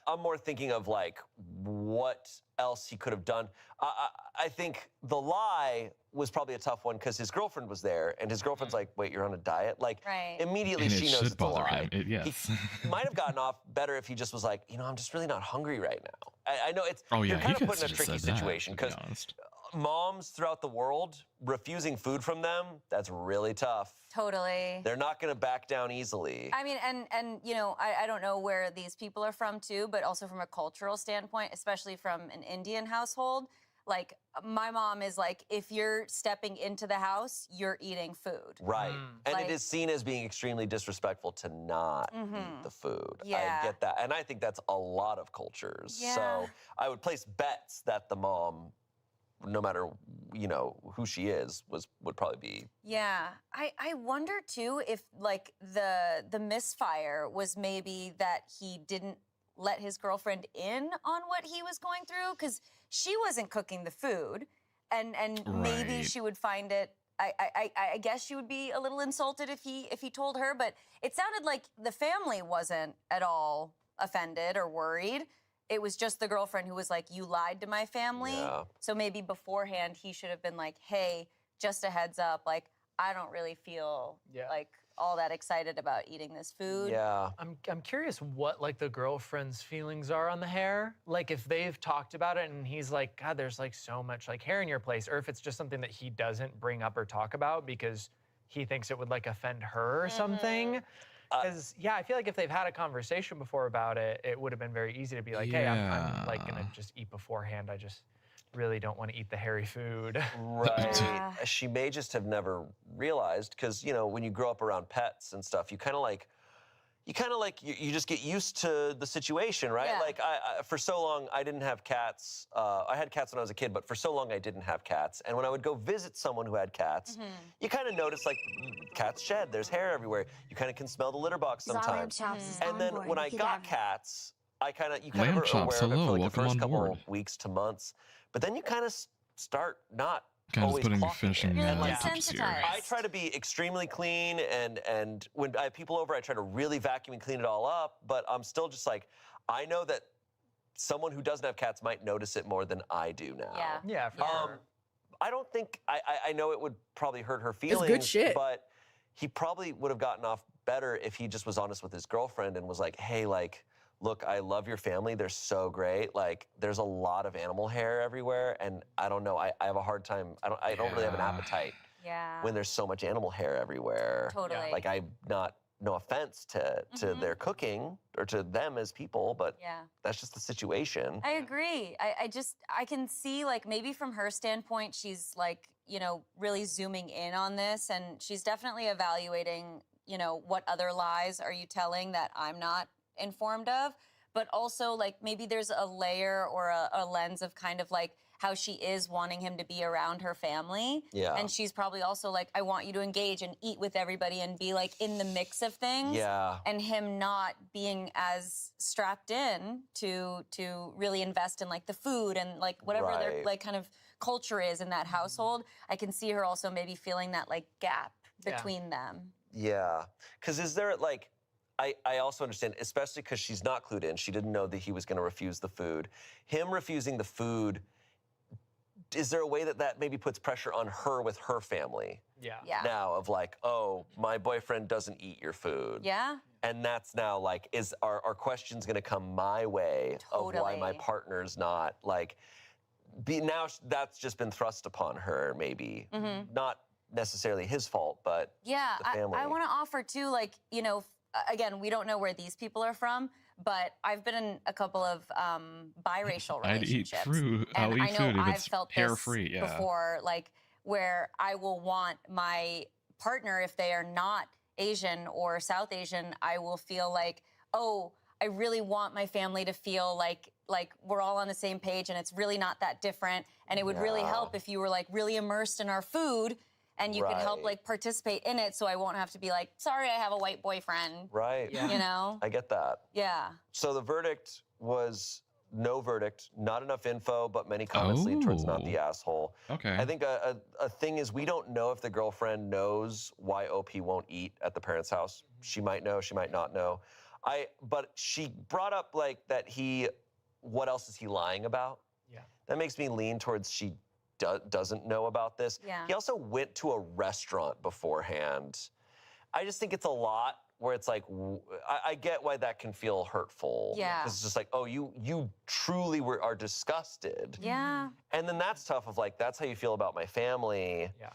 I'm more thinking of like what else he could have done. I think the lie was probably a tough one because his girlfriend was there, and his girlfriend's like, "Wait, you're on a diet?" Like, Right. immediately And it she knows should it's a bother lie. him. Yes. He might have gotten off better if he just was like, I'm just really not hungry right now. I know it's Oh yeah, you're he kind could of put in a have tricky said that, situation to be because honest. moms throughout the world refusing food from them, that's really tough. Totally. They're not going to back down easily. I mean, and you know, I don't know where these people are from too, but also from a cultural standpoint, especially from an Indian household, like my mom is like, if you're stepping into the house, you're eating food. Right. And Like- it is seen as being extremely disrespectful to not eat the food. Yeah. I get that. And I think that's a lot of cultures. Yeah. So I would place bets that the mom, no matter, who she is, would probably be. Yeah, I wonder too if like the misfire was maybe that he didn't let his girlfriend in on what he was going through because she wasn't cooking the food, and maybe Right. she would find it. I guess she would be a little insulted if he told her, but it sounded like the family wasn't at all offended or worried. It was just the girlfriend who was like, you lied to my family. Yeah. So maybe beforehand he should have been like, hey, just a heads up, like, I don't really feel like all that excited about eating this food. Yeah. I'm curious what like the girlfriend's feelings are on the hair. Like if they've talked about it and he's like, God, there's like so much like hair in your place, or if it's just something that he doesn't bring up or talk about because he thinks it would like offend her or something. Because I feel like if they've had a conversation before about it, it would have been very easy to be like, hey, I'm like gonna just eat beforehand. I just really don't want to eat the hairy food. Right. Yeah. She may just have never realized because, when you grow up around pets and stuff, you kind of like, you just get used to the situation, right? Yeah. Like I for so long, I didn't have cats. I had cats when I was a kid, but for so long I didn't have cats. And when I would go visit someone who had cats, you kind of notice like cats shed, there's hair everywhere. You kind of can smell the litter box Lamb sometimes. Chops is And on then board when I with got Gadaver. cats, you kind of Lamb are Chops, aware of it for hello, like the welcome first on couple board. weeks to months, but then you kind of start not Kind of always putting clocking finishing it. You're And, like like, desensitized. I try to be extremely clean, and when I have people over, I try to really vacuum and clean it all up. But I'm still just like, I know that someone who doesn't have cats might notice it more than I do now. Yeah. Yeah, for sure. I don't think I know it would probably hurt her feelings. good shit. But he probably would have gotten off better if he just was honest with his girlfriend and was like, hey, like, look, I love your family. They're so great. Like, there's a lot of animal hair everywhere, and I don't know. I have a hard time. I don't really have an appetite Yeah. when there's so much animal hair everywhere. Totally. Like, I'm not. No offense to their cooking or to them as people, but Yeah. that's just the situation. I agree. I can see like maybe from her standpoint, she's like, really zooming in on this, and she's definitely evaluating, what other lies are you telling that I'm not informed of, but also like maybe there's a layer or a lens of kind of like how she is wanting him to be around her family. Yeah. And she's probably also like, I want you to engage and eat with everybody and be like in the mix of things. Yeah. And him not being as strapped in to really invest in like the food and like whatever their Right. like kind of culture is in that household. I can see her also maybe feeling that like gap Yeah. between them. Yeah. Because is there like, I also understand, especially because she's not clued in. She didn't know that he was going to refuse the food. Him refusing the food, is there a way that maybe puts pressure on her with her family Yeah. Yeah. now of like, oh, my boyfriend doesn't eat your food? Yeah. And that's now like, are questions going to come my way of why my Totally. partner's not like, now that's just been thrust upon her maybe. Not necessarily his fault, but Yeah, the family. I want to offer too, like, again, we don't know where these people are from, but I've been in a couple of biracial I'd eat relationships. fruit. I'll And eat I know food if I've it's felt this hair-free, yeah. before, like, where I will want my partner, if they are not Asian or South Asian, I will feel like, oh, I really want my family to feel like we're all on the same page and it's really not that different. And it would really Yeah. help if you were like really immersed in our food and you could help Right. like participate in it so I won't have to be like, sorry, I have a white boyfriend. Right. Yeah. You know? I get that. Yeah. So the verdict was no verdict, not enough info, but many comments lead towards not the Oh. asshole. Okay. I think a thing is we don't know if the girlfriend knows why OP won't eat at the parents' house. She might know, she might not know. But she brought up like that what else is he lying about? Yeah. That makes me lean towards she doesn't know about this. Yeah. He also went to a restaurant beforehand. I just think it's a lot where it's like, I get why that can feel hurtful. Yeah. It's just like, oh, you truly are disgusted. Yeah. And then that's tough of like, that's how you feel about my family. Yeah.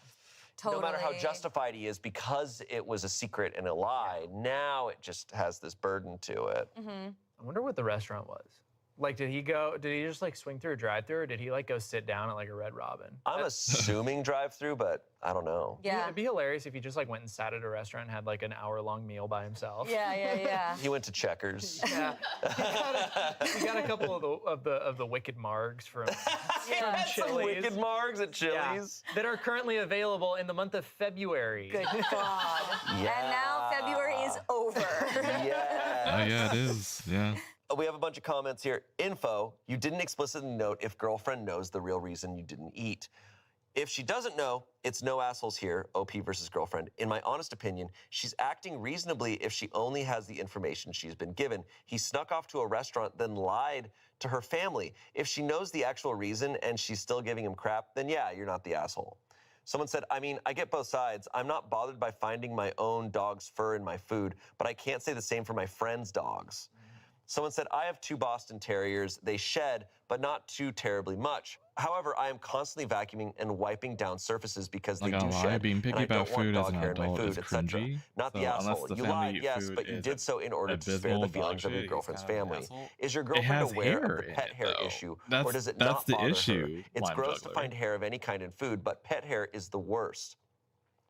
Totally. No matter how justified he is, because it was a secret and a lie, now it just has this burden to it. Mm-hmm. I wonder what the restaurant was. Like, did he just like swing through a drive-thru, or did he like go sit down at like a Red Robin? I'm assuming drive-through, but I don't know. Yeah. It'd be hilarious if he just like went and sat at a restaurant and had like an hour-long meal by himself. Yeah. He went to Checkers. Yeah. He got a couple of the Wicked Margs from Yeah. Some Chili's. Wicked Margs at Yeah, Chili's. that are currently available in the month of February. Good God. Yeah. And now February is over. Yeah. Oh yeah, it is. Yeah. We have a bunch of comments here. Info, you didn't explicitly note if girlfriend knows the real reason you didn't eat. If she doesn't know, it's no assholes here, OP versus girlfriend. In my honest opinion, she's acting reasonably if she only has the information she's been given. He snuck off to a restaurant, then lied to her family. If she knows the actual reason and she's still giving him crap, then yeah, you're not the asshole. Someone said, I mean, I get both sides. I'm not bothered by finding my own dog's fur in my food, but I can't say the same for my friends' dogs. Someone said, I have 2 Boston Terriers. They shed, but not too terribly much. However, I am constantly vacuuming and wiping down surfaces because they Like, do oh, shed, being and picky I about don't want food as dog an hair in my adult is food, etc. cringy. Not the So unless asshole. the You family lied, yes, food but you is did so in order to spare abysmal the dog feelings of your shit, girlfriend's he's kind of an family. asshole. Is your It girlfriend has aware hair of the in pet it, hair though. issue, or That's- does it that's not the bother her? issue, It's Lime gross to Juggler. find hair of any kind in food, but pet hair is the worst.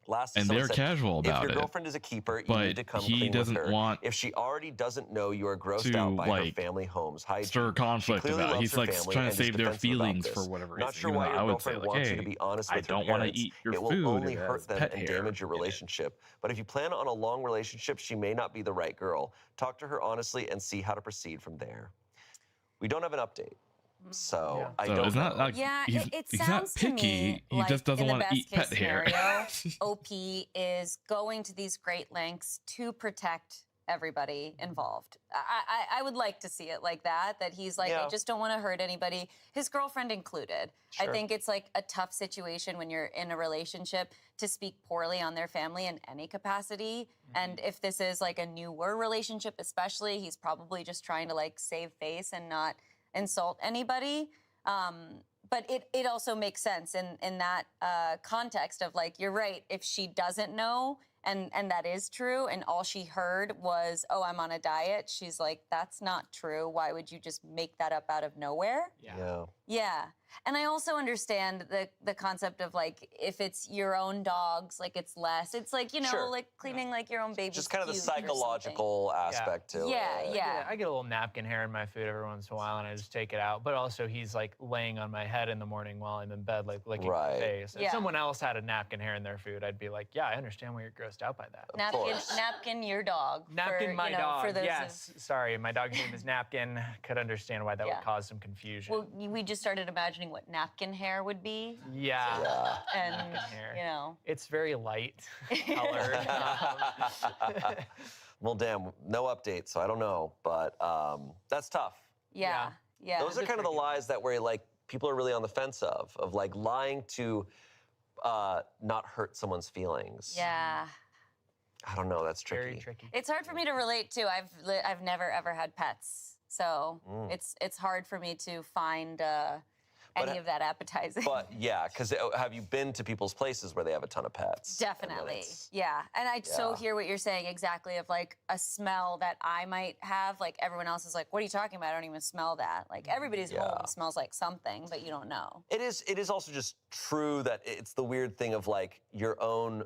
Lastly, And someone they're said, casual if about your it, girlfriend is a keeper, you but need to come he clean doesn't with her. want If she already doesn't know you are grossed to, out by her like, family home's hygiene, stir conflict she clearly about it. loves He's her like family trying to and is save their defensive about feelings this. for whatever reason. Not sure even why though your I would say, girlfriend like, wants hey, you to be honest I with her don't want to parents. eat your It will food. only It hurt has them pet and hair damage your in it. relationship. But if you plan on a long relationship, she may not be the right girl. Talk to her honestly and see how to proceed from there. We don't have an update. So Yeah. I So don't it's not know. like Yeah, he's it not sounds to picky. me He like just doesn't in the want to eat best pet case hair. scenario, OP is going to these great lengths to protect everybody involved. I would like to see it like that he's like, Yeah. I just don't want to hurt anybody, his girlfriend included. I Sure. think it's like a tough situation when you're in a relationship to speak poorly on their family in any capacity. And if this is like a newer relationship especially, he's probably just trying to like save face and not insult anybody. But it also makes sense in that context of like, you're right, if she doesn't know, and that is true, and all she heard was, oh, I'm on a diet, she's like, that's not true. Why would you just make that up out of nowhere? Yeah. Yeah. And I also understand the concept of like, if it's your own dogs, like it's less. It's like, you know, Sure. like cleaning like your own baby's Just kind of the puke or something. psychological aspect to Yeah, it. yeah. I get a little napkin hair in my food every once in a while, and I just take it out. But also, he's like laying on my head in the morning while I'm in bed, like licking Right. my face. If Yeah. someone else had a napkin hair in their food, I'd be like, yeah, I understand why you're grossed out by that. Napkin your dog. Napkin for, my you know, dog. For those Yes, sorry, my dog's name is Napkin. Could understand why that Yeah. would cause some confusion. Well, we just started imagining what napkin hair would be. yeah. Yeah. And, Napkin hair. you know. It's very light colored. Well, damn, no update, so I don't know, but that's tough. Yeah. Yeah. Those are kind of the lies that where like people are really on the fence of like lying to not hurt someone's feelings. Yeah. I don't know, that's tricky. Very tricky. It's hard for me to relate to. I've never ever had pets, so it's hard for me to find any of that appetizing. But yeah, because have you been to people's places where they have a ton of pets? And then Definitely, it's- yeah. And I so Yeah. hear what you're saying exactly of like a smell that I might have. Like everyone else is like, what are you talking about? I don't even smell that. Like everybody's Yeah. home smells like something, but you don't know. It is also just true that it's the weird thing of like your own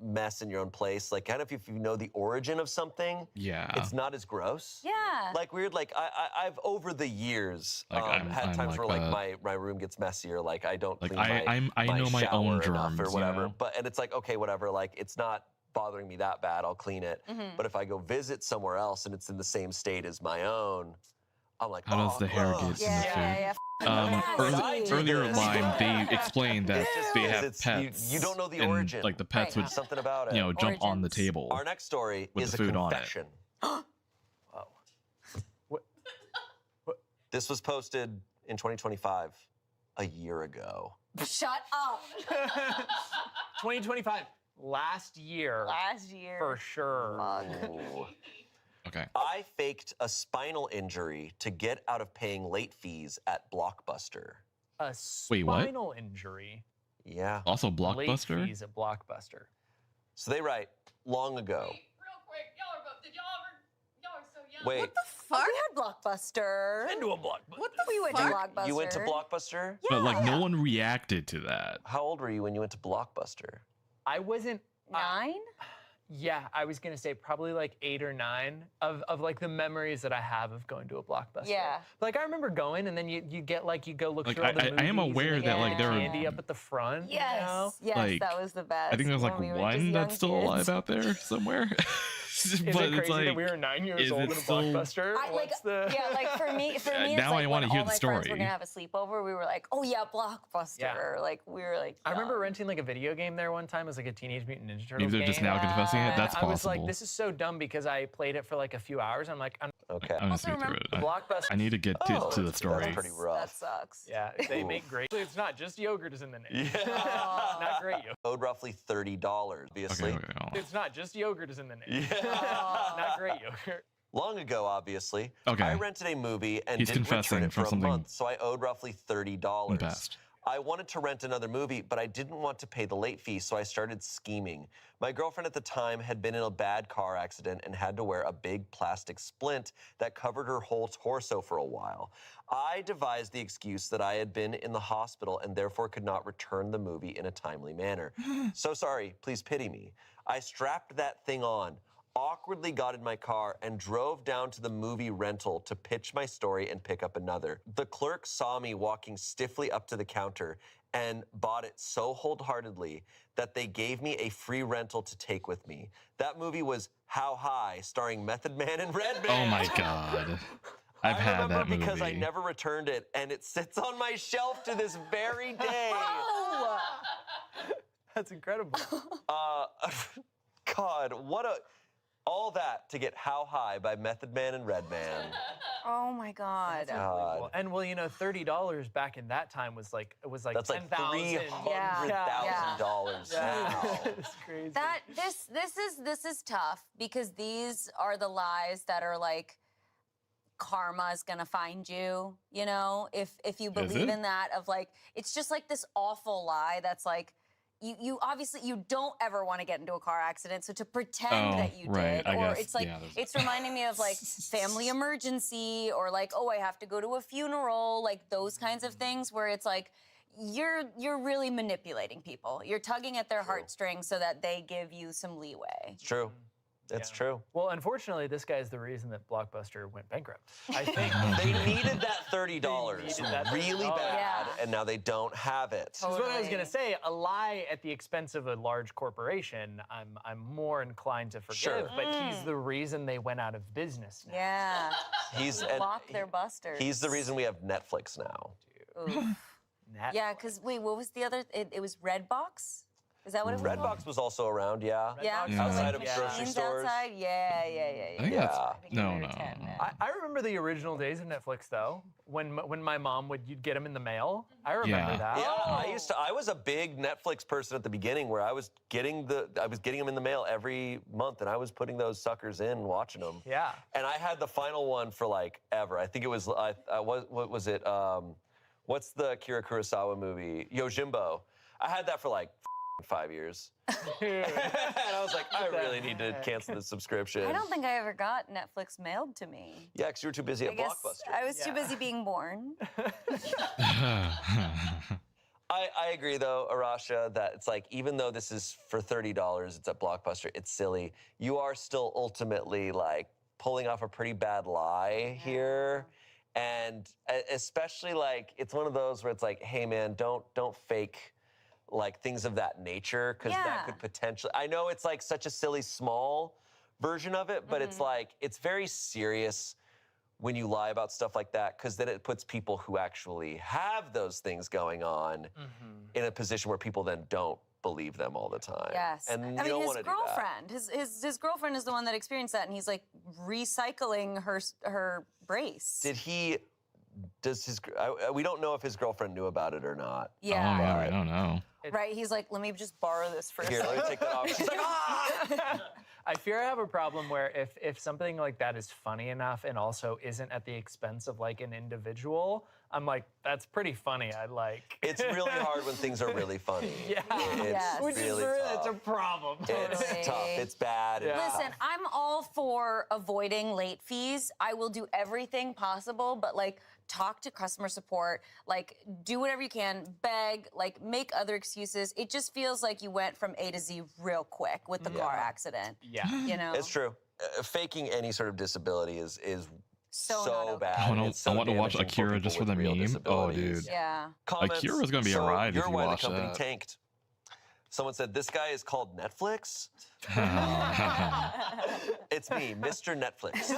mess in your own place. Like kind of if you know the origin of something, Yeah. it's not as gross. Yeah. Like weird, like I've over the years Like, I'm had times like where like that. my room gets messier, like I don't Like, clean I my know my own shower enough germs, or you whatever. know? But and it's like okay, whatever, like it's not bothering me that bad, I'll clean it. Mm-hmm. But if I go visit somewhere else and it's in the same state as my own, I'm like, How does the hair get in the food? Yeah. Earlier line, they explained that they have It's- pets. you don't know the and, origin. Like the pets would, Something about it. jump on the Origins. table. Our next story with is the a food on it. confession. Wow. What? This was posted in 2025, a year ago. Shut up. 2025, last year. Last year. For sure. Ooh. Okay. I faked a spinal injury to get out of paying late fees at Blockbuster. A Wait, what? spinal injury. Yeah. Also, Late Blockbuster. fees at Blockbuster. So they write, long ago. Wait, real quick, y'all are both. Did y'all ever? Y'all are so young. Wait, What the fuck? We had Blockbuster. Into a Blockbuster. What the We went to Blockbuster. you went to Blockbuster? But like, no one reacted to that. How old were you when you went to Blockbuster? I wasn't. 9? Yeah, I was gonna say probably like 8 or 9 of like the memories that I have of going to a Blockbuster. Yeah. Like I remember going and then you get like you go look Like, through all the movies. I am aware and that they like put there candy are. up at the front. Yes. You know? Yes, Like, that was the best. I think there's like when we were just one young that's still kids. alive out there somewhere. Is but it crazy it's like, that we were 9 years is old it in a still- Blockbuster? Like for me, it's now I like wanna when hear all the my friends story. were gonna have a sleepover. We were like, oh yeah, Blockbuster. Yeah. Like we were like. I remember young. renting like a video game there one time. It was like a Teenage Mutant Ninja Turtles Maybe they're game. just now confessing it. Yeah. That's I possible. was like, this is so dumb because I played it for like a few hours. I'm like, Okay. I'm gonna Also speak through remember it. Blockbuster. I need to get to, Oh, to the that's story. pretty rough. That sucks. Yeah, they Ooh. make great. It's not just yogurt is in the name. Yeah. Not great yogurt. Owed roughly $30, obviously. Okay, hold on. It's not just yogurt is in the name. Yeah. Not great yogurt. Long ago, obviously, Okay. I rented a movie and He's didn't return confessing it for for a something month, so I owed roughly $30. Best. I wanted to rent another movie, but I didn't want to pay the late fee, so I started scheming. My girlfriend at the time had been in a bad car accident and had to wear a big plastic splint that covered her whole torso for a while. I devised the excuse that I had been in the hospital and therefore could not return the movie in a timely manner. So sorry, please pity me. I strapped that thing on, awkwardly got in my car and drove down to the movie rental to pitch my story and pick up another. The clerk saw me walking stiffly up to the counter and bought it so wholeheartedly that they gave me a free rental to take with me. That movie was How High, starring Method Man and Redman. Oh my god. I've had remember that movie. because I never returned it, and it sits on my shelf to this very day. That's incredible. God, what a... All that to get How High by Method Man and Redman. Oh my God. God. And well, you know, $30 back in that time was like That's like $10,000. $300,000 now. It's crazy. This is tough because these are the lies that are like karma is gonna find you, you know, if you believe in that of like it's just like this awful lie that's like you obviously you don't ever want to get into a car accident, so to pretend that you did, I or guess, it's like yeah, it's reminding me of like family emergency or like, oh, I have to go to a funeral, like those kinds of things where it's like you're really manipulating people. You're tugging at their heartstrings so that they give you some leeway. It's true. It's true. Well, unfortunately, this guy is the reason that Blockbuster went bankrupt. I think They needed that $30 needed that really $30. bad, Yeah. and now they don't have it. That's what I was Totally. gonna say. A lie at the expense of a large corporation, I'm more inclined to forgive. Sure. But he's the reason they went out of business now. Yeah. And Block their busters. he's the reason we have Netflix now. Oof. Netflix. Yeah, because wait, what was the other? It was Redbox? Is that what it was? Redbox was also around, yeah. Yeah. Redbox. Outside of Yeah. grocery Machines stores. outside? Yeah. I think Yeah. that's I think no, we were no. 10, man. I remember the original days of Netflix though, when my mom you'd get them in the mail. I remember Yeah. that. Yeah, I was a big Netflix person at the beginning where I was getting them in the mail every month, and I was putting those suckers in and watching them. Yeah. And I had the final one for like ever. I think it was what was it? What's the Akira Kurosawa movie? Yojimbo. I had that for like 5 years. And I was like, I really need to cancel the subscription. I don't think I ever got Netflix mailed to me. Yeah, because you were too busy I at guess Blockbuster. I was too Yeah. busy being born. I agree though, Arasha, that it's like even though this is for $30, it's at Blockbuster, it's silly. You are still ultimately like pulling off a pretty bad lie here. And especially like it's one of those where it's like, hey man, don't fake like things of that nature because Yeah. that could potentially. I know it's like such a silly small version of it, but it's like it's very serious when you lie about stuff like that, because then it puts people who actually have those things going on in a position where people then don't believe them all the time. Yes. And you I mean, don't his want to do that. girlfriend, his girlfriend is the one that experienced that, and he's like recycling her brace. We don't know if his girlfriend knew about it or not. Yeah. I don't know. Right, he's like, let me just borrow this for a Here, second. let me take that off. She's like, ah! I fear I have a problem where if something like that is funny enough and also isn't at the expense of like an individual, I'm like, that's pretty funny. I'd like. It's really hard when things are really funny. Yeah. It's Yes. Which really is tough. it's a problem. It's Totally. tough. It's bad. It's Yeah. Listen, I'm all for avoiding late fees. I will do everything possible, but like talk to customer support, like do whatever you can, beg, like make other excuses. It just feels like you went from A to Z real quick with the car accident. Yeah. You know? It's true. Faking any sort of disability is So not okay. bad. I want It's so to watch damaging for Akira people just for with the real meme. Oh, disabilities. dude. Yeah. Comments, Akira's gonna be a so ride if you're you why watch the company that. tanked. Someone said, this guy is called Netflix? It's me, Mr. Netflix.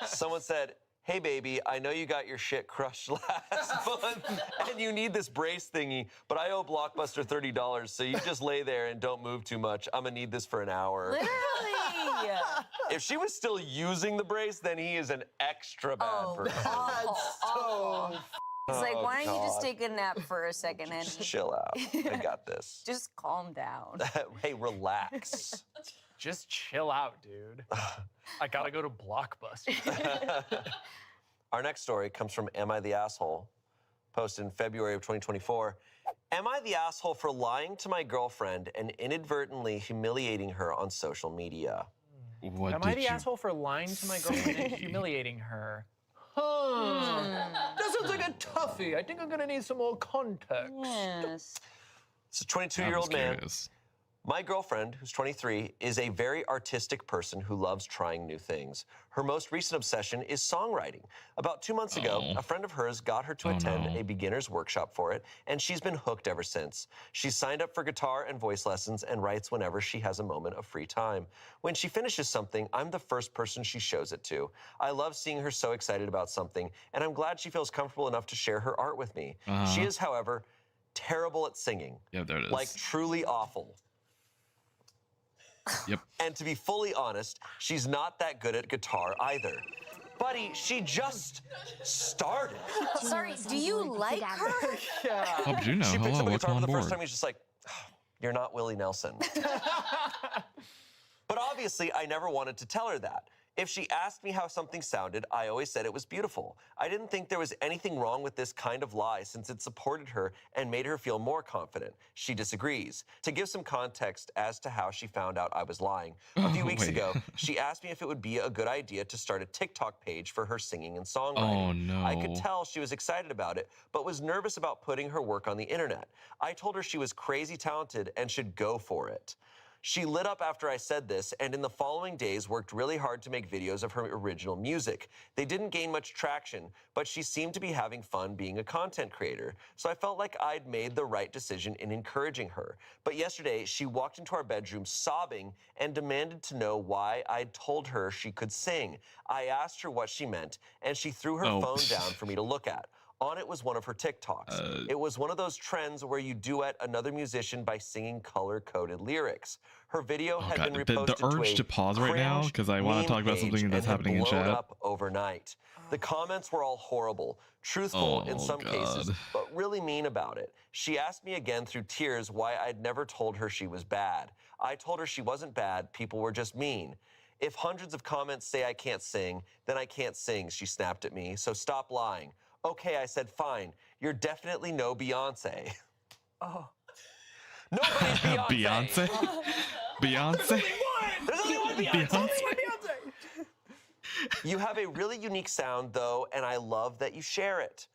Someone said, hey, baby, I know you got your shit crushed last month and you need this brace thingy, but I owe Blockbuster $30, so you just lay there and don't move too much. I'm going to need this for an hour. Literally. If she was still using the brace, then he is an extra bad person. Awful. He's like, why don't you just God. take a nap for a second and Chill out. I got this. just calm down? Hey, relax. Just chill out, dude. I gotta go to Blockbuster. Our next story comes from Am I the Asshole? Posted in February of 2024. Am I the asshole for lying to my girlfriend and inadvertently humiliating her on social media? What Am did I the you... asshole for lying to my girlfriend and humiliating her? Huh. That sounds like a toughie. I think I'm gonna need some more context. Yes. It's a 22-year-old man. My girlfriend, who's 23, is a very artistic person who loves trying new things. Her most recent obsession is songwriting. About 2 months ago, a friend of hers got her to attend a beginner's workshop for it, and she's been hooked ever since. She's signed up for guitar and voice lessons and writes whenever she has a moment of free time. When she finishes something, I'm the first person she shows it to. I love seeing her so excited about something, and I'm glad she feels comfortable enough to share her art with me. She is, however, terrible at singing. Yeah, there it is. Like, truly awful. Yep. And to be fully honest, she's not that good at guitar either. Buddy, she just started. Sorry, do you like her? How did you know? She picked Hello, up a welcome guitar for on the first board. time. He's just like, you're not Willie Nelson. But obviously, I never wanted to tell her that. If she asked me how something sounded, I always said it was beautiful. I didn't think there was anything wrong with this kind of lie since it supported her and made her feel more confident. She disagrees. To give some context as to how she found out I was lying, a few weeks ago, she asked me if it would be a good idea to start a TikTok page for her singing and songwriting. Oh, no. I could tell she was excited about it, but was nervous about putting her work on the internet. I told her she was crazy talented and should go for it. She lit up after I said this, and in the following days worked really hard to make videos of her original music. They didn't gain much traction, but she seemed to be having fun being a content creator, so I felt like I'd made the right decision in encouraging her. But yesterday, she walked into our bedroom sobbing and demanded to know why I'd told her she could sing. I asked her what she meant, and she threw her phone down for me to look at. On it was one of her TikToks. It was one of those trends where you duet another musician by singing color-coded lyrics. Her video had been reposted the urge to pause right now because I want to talk about something that's happening in chat. Up overnight. The comments were all horrible, truthful in some cases, but really mean about it. She asked me again through tears why I'd never told her she was bad. I told her she wasn't bad, people were just mean. If hundreds of comments say I can't sing, then I can't sing, she snapped at me, so stop lying. Okay, I said, fine. You're definitely no Beyonce. Oh. Nobody's Beyonce. Beyonce? There's only one Beyonce. You have a really unique sound, though, and I love that you share it.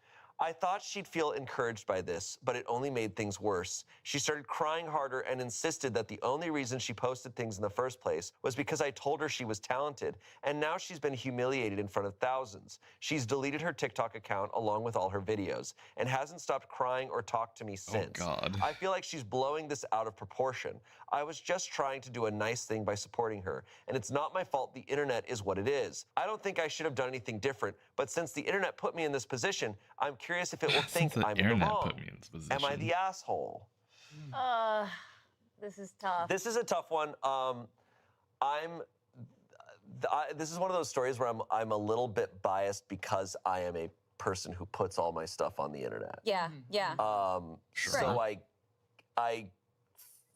I thought she'd feel encouraged by this, but it only made things worse. She started crying harder and insisted that the only reason she posted things in the first place was because I told her she was talented, and now she's been humiliated in front of thousands. She's deleted her TikTok account along with all her videos and hasn't stopped crying or talked to me since. Oh, God. I feel like she's blowing this out of proportion. I was just trying to do a nice thing by supporting her, and it's not my fault. The internet is what it is. I don't think I should have done anything different, but since the internet put me in this position, I'm curious if it will think I'm in the wrong. Put me in this position. Am I the asshole? This is tough. This is a tough one. This is one of those stories where I'm a little bit biased because I am a person who puts all my stuff on the internet. Yeah, yeah. Sure. So I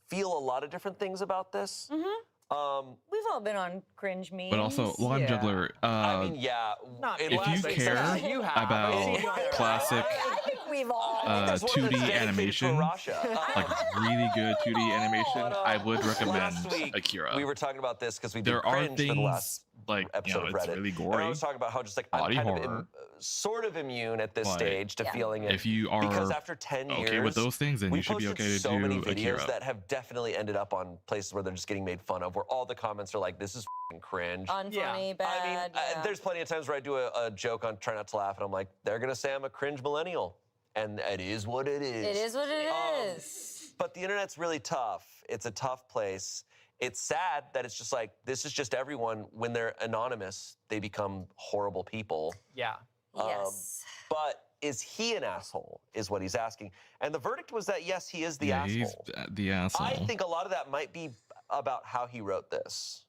feel a lot of different things about this. We've all been on cringe memes. But also, Lime Yeah. Juggler, I mean, yeah. Not it me. if you lasts- care You have. about I've seen you. classic I think we've all. There's one that's 2D dedicated to animation, Russia. like really good 2D animation, I would recommend Last week, Akira. we were talking about this because we did There are cringe for the things last like, episode you know, of it's Reddit. really And I gory, was talking about how just like body I'm kind of horror. sort of immune at this But stage to Yeah. feeling it. If you are because after 10 years, okay with those things, then we you should be posted okay to so do many videos Akira. that have definitely ended up on places where they're just getting made fun of, where all the comments are like, "This is f***ing cringe." Unfunny, Yeah. bad. I mean, yeah. there's plenty of times where I do a joke on Try Not to Laugh, and I'm like, they're gonna say I'm a cringe millennial, and it is what it is. It is what it is. But the internet's really tough. It's a tough place. It's sad that it's just like, this is just everyone. When they're anonymous, they become horrible people. Yeah. Yes. But is he an asshole, is what he's asking. And the verdict was that, yes, he is the yeah, asshole. he's the asshole. I think a lot of that might be about how he wrote this.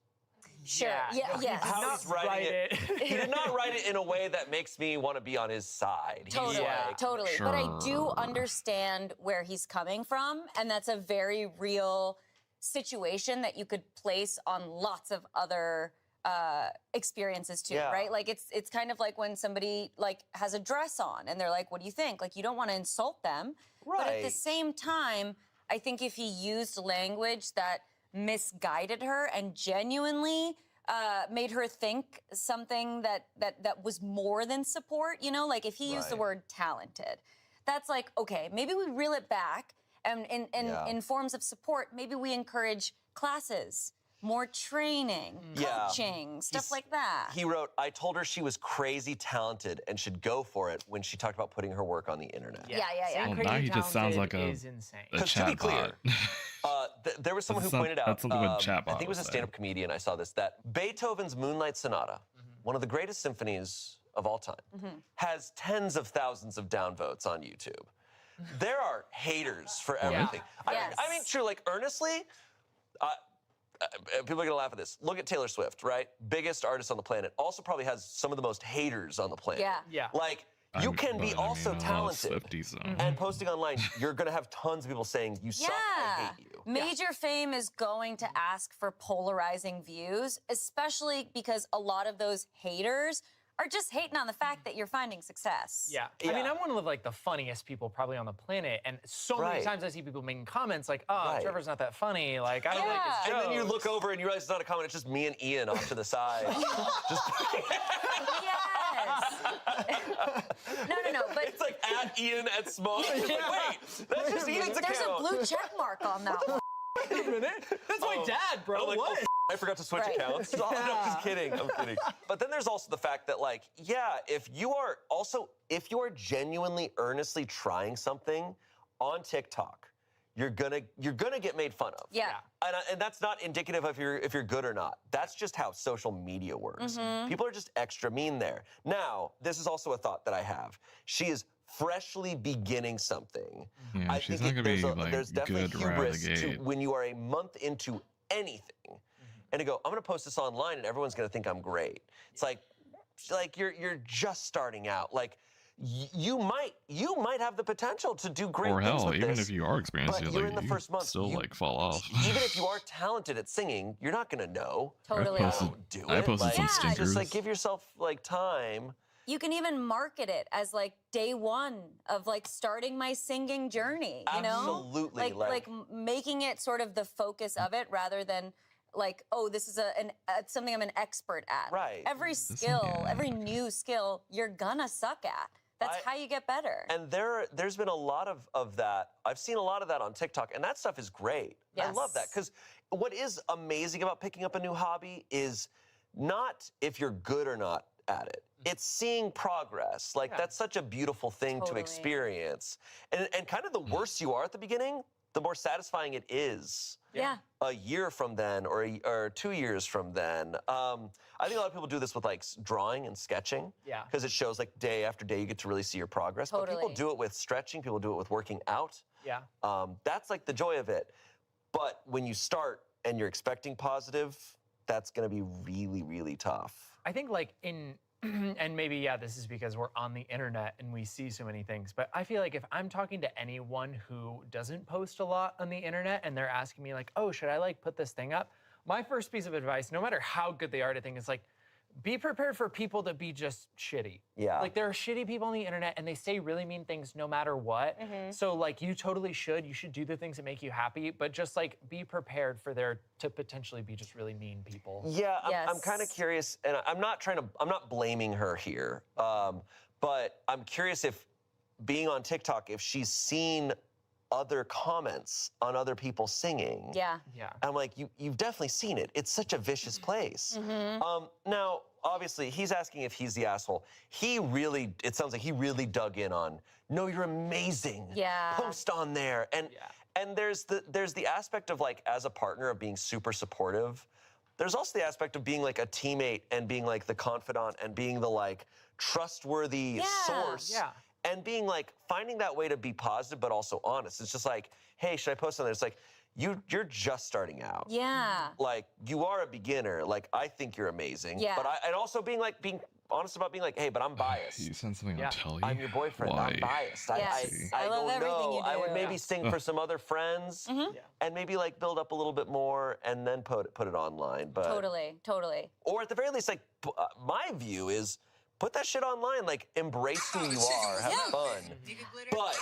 Sure. Yeah. no, he Yes. did How not he's writing write it. it. He did not write it in a way that makes me want to be on his side. He's Totally, like, totally. But I do Sure. understand where he's coming from, and that's a very real situation that you could place on lots of other experiences too, Yeah. right? Like it's kind of like when somebody like has a dress on and they're like, "What do you think?" Like you don't want to insult them, but at the Right. same time, I think if he used language that misguided her and genuinely made her think something that was more than support, you know, like if he used the Right. word talented, that's like, okay, maybe we reel it back and Yeah. in forms of support, maybe we encourage classes, more training, Yeah. coaching, stuff He's- like that. He wrote, I told her she was crazy talented and should go for it when she talked about putting her work on the internet. Yeah. Saying Well, crazy now he just sounds talented like a- is insane. A 'Cause to be chat clear, bot. There was someone who That's some- pointed out, that's something a I chatbot think it was a would say. stand-up comedian, I saw this, that Beethoven's Moonlight Sonata, one of the greatest symphonies of all time, has tens of thousands of downvotes on YouTube. There are haters for everything. Yes. I mean, true, like earnestly, people are gonna laugh at this. Look at Taylor Swift, right? Biggest artist on the planet. Also probably has some of the most haters on the planet. Yeah. Yeah. Like, you can be But, I mean, also a lot of talented. Swifties, though. And posting online, you're gonna have tons of people saying, you suck, I hate you. Major fame is going to ask for polarizing views, especially because a lot of those haters are just hating on the fact that you're finding success. Yeah. I Yeah. mean, I'm one of like the funniest people probably on the planet, and so many Right. times I see people making comments like, "Oh, Right. Trevor's not that funny. Like, I don't like his Yeah. jokes." And then you look over and you realize it's not a comment, it's just me and Ian off to the side. Just Yes. No, but it's like at Ian at Smosh. It's like, wait, that's just Ian's there's a account. blue check mark on that one. Wait a minute. That's my dad, bro. I'm like, what? I forgot to switch Right. accounts. No, I'm just kidding. I'm kidding. But then there's also the fact that, like, yeah, if you are genuinely, earnestly trying something on TikTok, you're gonna get made fun of. Yeah. And that's not indicative of if you're good or not. That's just how social media works. People are just extra mean there. Now, this is also a thought that I have. She is freshly beginning something. Yeah, I she's think not gonna be, like, there's definitely good right out of hubris the to gate. when you are a month into anything, and to go, I'm gonna post this online and everyone's gonna think I'm great. It's like you're just starting out. Like you might have the potential to do great Or things hell, with even this, if you are experienced, but you're you're in like, the you first month. still You- like fall off. even if you are talented at singing, you're not gonna know. Totally. I posted some Yeah, stinkers. Just like give yourself like time. You can even market it as like day one of like starting my singing journey, you know? Absolutely, Like making it sort of the focus of it rather than like, oh, this is something I'm an expert at. Right. Every skill, every new skill, you're gonna suck at. That's how you get better. And there's been a lot of that. I've seen a lot of that on TikTok, and that stuff is great. I love that, because what is amazing about picking up a new hobby is not if you're good or not at it. It's seeing progress. Like, that's such a beautiful thing to experience. And kind of the worse you are at the beginning, the more satisfying it is. Yeah. A year from then, or 2 years from then. I think a lot of people do this with like drawing and sketching. Yeah. Because it shows like day after day you get to really see your progress. But people do it with stretching. People do it with working out. Yeah. That's like the joy of it. But when you start and you're expecting positive, that's going to be really, really tough. I think like and maybe, this is because we're on the internet and we see so many things, but I feel like if I'm talking to anyone who doesn't post a lot on the internet and they're asking me like, oh, should I like put this thing up? My first piece of advice, no matter how good they are at a thing, is like, be prepared for people to be just shitty. Yeah. Like, there are shitty people on the internet and they say really mean things no matter what. So like, you should do the things that make you happy, but just like be prepared for there to potentially be just really mean people. Yeah, I'm kind of curious, and I'm not blaming her here, but I'm curious if being on TikTok, if she's seen other comments on other people singing. Yeah. I'm like, you've definitely seen it. It's such a vicious place. Now, obviously, he's asking if he's the asshole. It sounds like he really dug in on, no, you're amazing. Yeah. Post on there. And there's the aspect of like, as a partner, of being super supportive. There's also the aspect of being like a teammate and being like the confidant and being the like trustworthy source. Yeah. And being like, finding that way to be positive, but also honest. It's just like, hey, should I post on there? It's like, you're just starting out. Yeah. Like, you are a beginner. Like, I think you're amazing. Yeah. But and also being honest about being like, hey, but I'm biased. You sent something on Telly? I'm your boyfriend. Why? I'm biased. Yes. I love don't everything know. you do. I would maybe sing for some other friends and maybe like build up a little bit more and then put it online. But Totally. Or at the very least, like, my view is, put that shit online. Like, embrace who you are. Have fun. But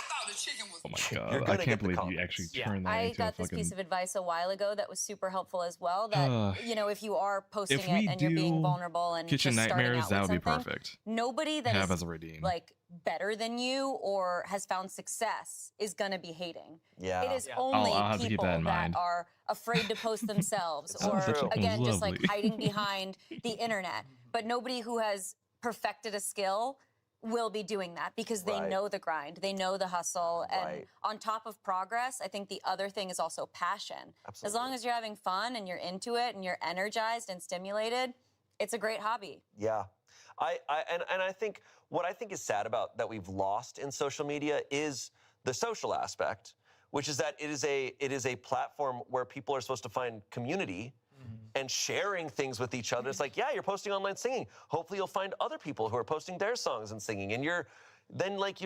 Oh my god, I can't believe you actually turned that I into got a this fucking... piece of advice a while ago that was super helpful as well. That, if you are posting If it we and you're being do vulnerable and Kitchen just starting Nightmares, out that with would be something, perfect. nobody that Have is as a redeem. like better than you or has found success is gonna be hating. Yeah. It is only I'll have to keep people that in mind. are afraid to post themselves or true. again just like Lovely. hiding behind the internet. But nobody who has perfected a skill will be doing that because they know the grind, they know the hustle, and on top of progress, I think the other thing is also passion. Absolutely. As long as you're having fun and you're into it and you're energized and stimulated, it's a great hobby. Yeah. I think what I think is sad about that we've lost in social media is the social aspect, which is that it is a platform where people are supposed to find community and sharing things with each other. It's like, yeah, you're posting online singing. Hopefully you'll find other people who are posting their songs and singing, and you're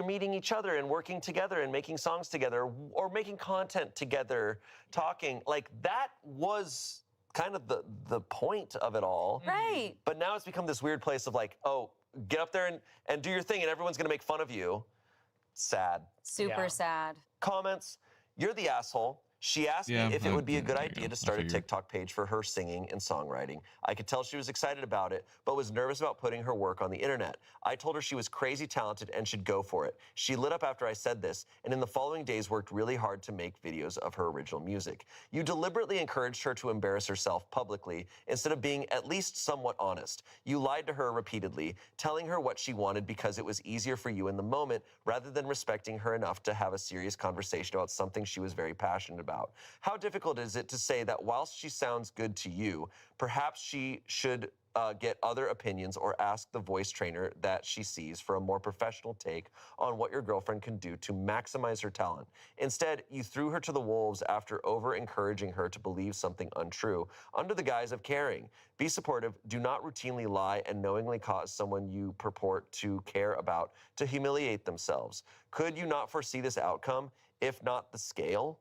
meeting each other and working together and making songs together or making content together, talking. Like, that was kind of the point of it all. Right. But now it's become this weird place of like, oh, get up there and do your thing and everyone's gonna make fun of you. Sad. Super sad. Comments, you're the asshole. She asked me if it would be a good idea to start a TikTok page for her singing and songwriting. I could tell she was excited about it, but was nervous about putting her work on the internet. I told her she was crazy talented and should go for it. She lit up after I said this, and in the following days worked really hard to make videos of her original music. You deliberately encouraged her to embarrass herself publicly instead of being at least somewhat honest. You lied to her repeatedly, telling her what she wanted because it was easier for you in the moment, rather than respecting her enough to have a serious conversation about something she was very passionate about. How difficult is it to say that whilst she sounds good to you, perhaps she should get other opinions or ask the voice trainer that she sees for a more professional take on what your girlfriend can do to maximize her talent? Instead, you threw her to the wolves after over-encouraging her to believe something untrue under the guise of caring. Be supportive, do not routinely lie and knowingly cause someone you purport to care about to humiliate themselves. Could you not foresee this outcome, if not the scale?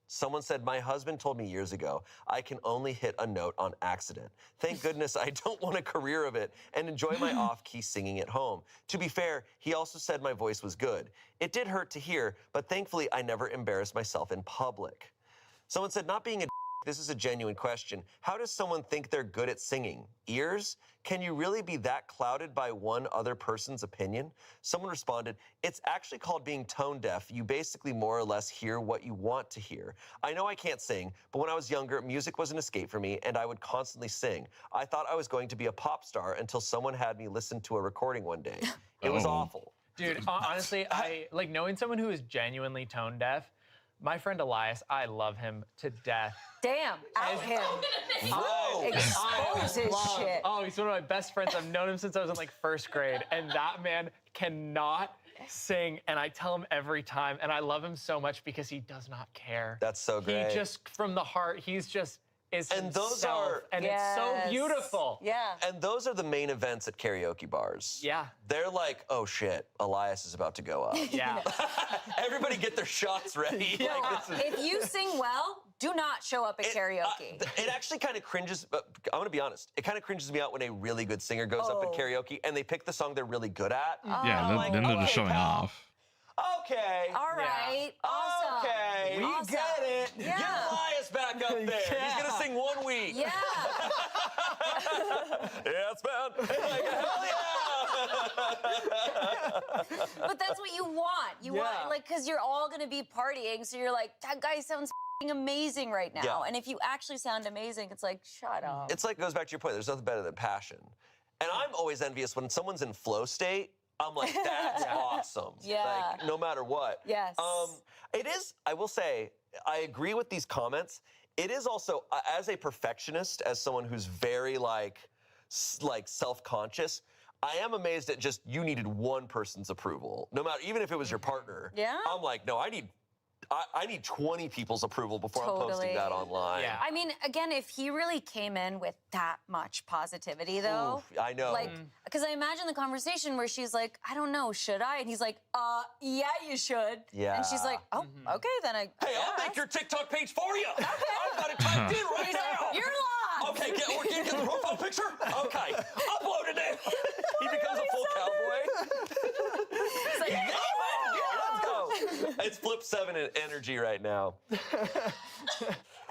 Someone said, my husband told me years ago, I can only hit a note on accident. Thank goodness I don't want a career of it and enjoy my off-key singing at home. To be fair, he also said my voice was good. It did hurt to hear, but thankfully I never embarrassed myself in public. Someone said, not being a This is a genuine question. How does someone think they're good at singing? Ears? Can you really be that clouded by one other person's opinion? Someone responded, it's actually called being tone deaf. You basically more or less hear what you want to hear. I know I can't sing, but when I was younger, music was an escape for me, and I would constantly sing. I thought I was going to be a pop star until someone had me listen to a recording one day. It was awful. Dude, honestly, I like knowing someone who is genuinely tone deaf. My friend Elias, I love him to death. Damn, out him. Whoa! Expose his shit. Oh, he's one of my best friends. I've known him since I was in like 1st grade, and that man cannot sing, and I tell him every time, and I love him so much because he does not care. That's so great. He just, from the heart, he's just is And those himself, are- and it's so beautiful. Yeah. And those are the main events at karaoke bars. Yeah. They're like, oh shit, Elias is about to go up. Yeah. Everybody get their shots ready. Yeah. Like, this is... If you sing well, do not show up at karaoke. It actually kind of cringes, I'm gonna be honest, it kind of cringes me out when a really good singer goes up at karaoke and they pick the song they're really good at. Yeah, I'm like, then they're just okay, showing pal. off. Okay. All right. Awesome. Okay. We Awesome. get it. Yeah. Get Elias back up there. He's gonna sing 1 week. Yeah. Yes, man. Like, hell yeah. But that's what you want. You want, like, because you're all going to be partying. So you're like, that guy sounds f***ing amazing right now. Yeah. And if you actually sound amazing, it's like, shut up. It's like, goes back to your point, there's nothing better than passion. And I'm always envious when someone's in flow state. I'm like, that's awesome. Yeah. Like, no matter what. Yes. It is, I will say, I agree with these comments. It is also, as a perfectionist, as someone who's very like self-conscious, I am amazed at just, you needed one person's approval. No matter, even if it was your partner. Yeah. I'm like, no, I need 20 people's approval before I'm posting Totally. that online. Yeah. I mean, again, if he really came in with that much positivity, though, Oof, I know. like, because I imagine the conversation where she's like, I don't know, should I? And he's like, yeah, you should. Yeah. And she's like, oh, okay, then I. Hey, I'll make guess." your TikTok page for you. I've got it typed in right He's now. like, you're locked. Okay, we're getting the profile picture? Okay, upload it in. He becomes a full cowboy. It's like, Yeah, let's go. It's flip 7 in energy right now.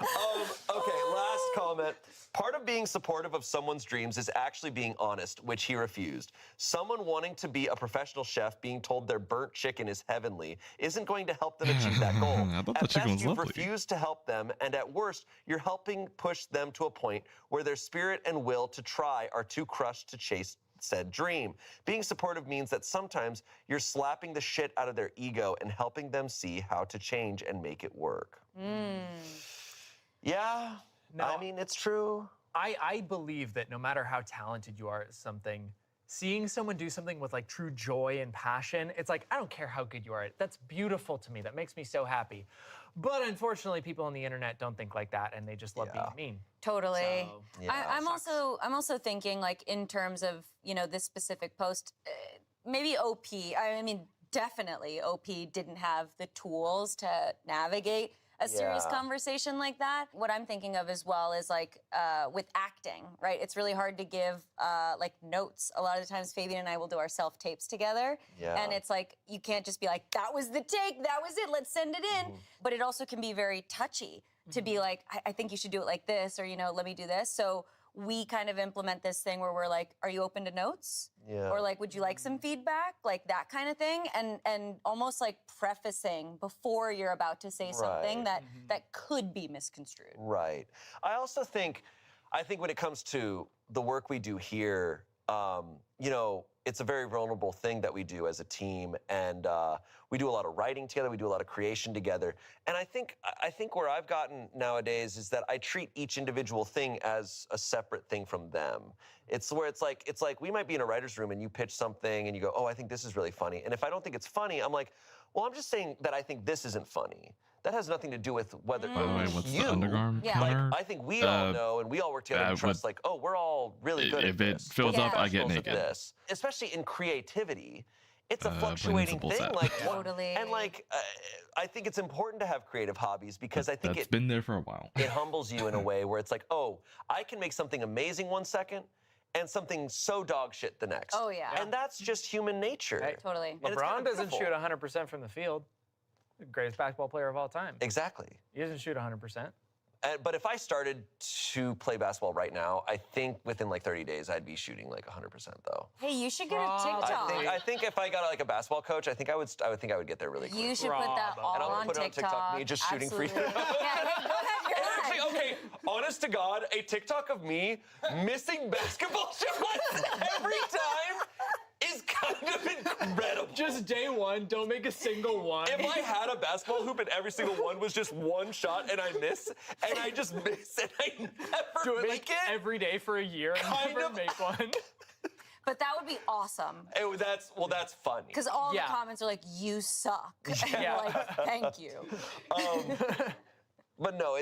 Okay, last comment. Part of being supportive of someone's dreams is actually being honest, which he refused. Someone wanting to be a professional chef being told their burnt chicken is heavenly isn't going to help them achieve that goal. I thought At the chicken best, was you've lovely. refused to help them, and at worst, you're helping push them to a point where their spirit and will to try are too crushed to chase said dream. Being supportive means that sometimes you're slapping the shit out of their ego and helping them see how to change and make it work. Yeah, No. I mean, it's true. I believe that no matter how talented you are at something, seeing someone do something with like true joy and passion, it's like, I don't care how good you are at it. That's beautiful to me. That makes me so happy. But unfortunately, people on the internet don't think like that, and they just love being mean. Totally. So, Yeah, I'm also thinking like in terms of, you know, this specific post, maybe OP. I mean, definitely OP didn't have the tools to navigate a serious Yeah. conversation like that. What I'm thinking of as well is like with acting, right? It's really hard to give like notes. A lot of the times Fabian and I will do our self-tapes together. Yeah. And it's like, you can't just be like, that was the take, that was it, let's send it in. But it also can be very touchy to be like, I think you should do it like this, or, you know, let me do this. So we kind of implement this thing where we're like, are you open to notes? Yeah. Or like, would you like some feedback? Like that kind of thing. And almost like prefacing before you're about to say something Right. that could be misconstrued. Right. I also think, when it comes to the work we do here, you know, it's a very vulnerable thing that we do as a team, and we do a lot of writing together, we do a lot of creation together, and I think where I've gotten nowadays is that I treat each individual thing as a separate thing from them. It's where it's like we might be in a writer's room and you pitch something and you go, oh, I think this is really funny, and if I don't think it's funny, I'm like, well, I'm just saying that I think this isn't funny. That has nothing to do with whether By the way, what's you, the underarm Yeah. counter? I think we all know, and we all work together and trust, would- like, oh, we're all really good if at it this. fills We're up, I get professionals at naked. This. Especially in creativity, it's a Bring fluctuating simple thing. set. Like, Totally. And like, I think it's important to have creative hobbies because I think That's been there for a while. it humbles you in a way where it's like, oh, I can make something amazing one second and something so dog shit the next. Oh, yeah. And that's just human nature. Right. Totally. And it's LeBron kinda doesn't beautiful. shoot 100% from the field. Greatest basketball player of all time. Exactly. He doesn't shoot 100%. But if I started to play basketball right now, I think within like 30 days, I'd be shooting like 100% though. Hey, you should get a TikTok. I think if I got like a basketball coach, I think I would get there really quick. You should put that all and I'll on put it on TikTok, me just shooting free Absolutely. throws. Yeah, hey, go ahead, you're Actually, live. okay, honest to God, a TikTok of me missing basketball shots every time is kind of incredible. Just day one, don't make a single one. If I had a basketball hoop and every single one was just one shot and I miss, and I just miss and I never do it make like it, every day for a year and Kind never of. make one. But that would be awesome. that's funny. Because all Yeah. the comments are like, you suck. Yeah. And like, thank you. But no,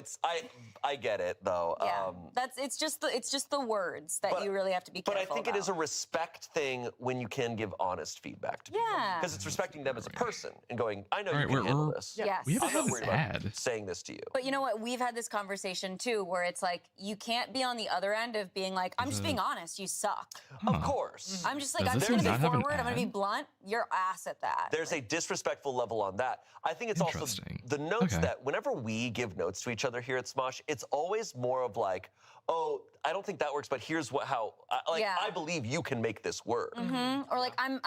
I get it though. Yeah. It's just the words that but- you really have to be But careful I think it is a about. respect thing when you can give honest feedback to people. Yeah. Because it's respecting them as a person and going, I know All you right, can handle we're- this. Yes. We haven't I'm had not this worried about ad. saying this to you. But you know what? We've had this conversation too, where it's like you can't be on the other end of being like, I'm just being honest. You suck. Of course. I'm just like, Does I'm this just gonna not be have an forward. I'm gonna be ad? blunt. You're ass at that. There's a disrespectful level on that. I think it's also Interesting. the notes Okay. that whenever we give notes to each other here at Smosh, it's always more of like, oh, I don't think that works, but here's how Yeah. I believe you can make this work. Or like I'm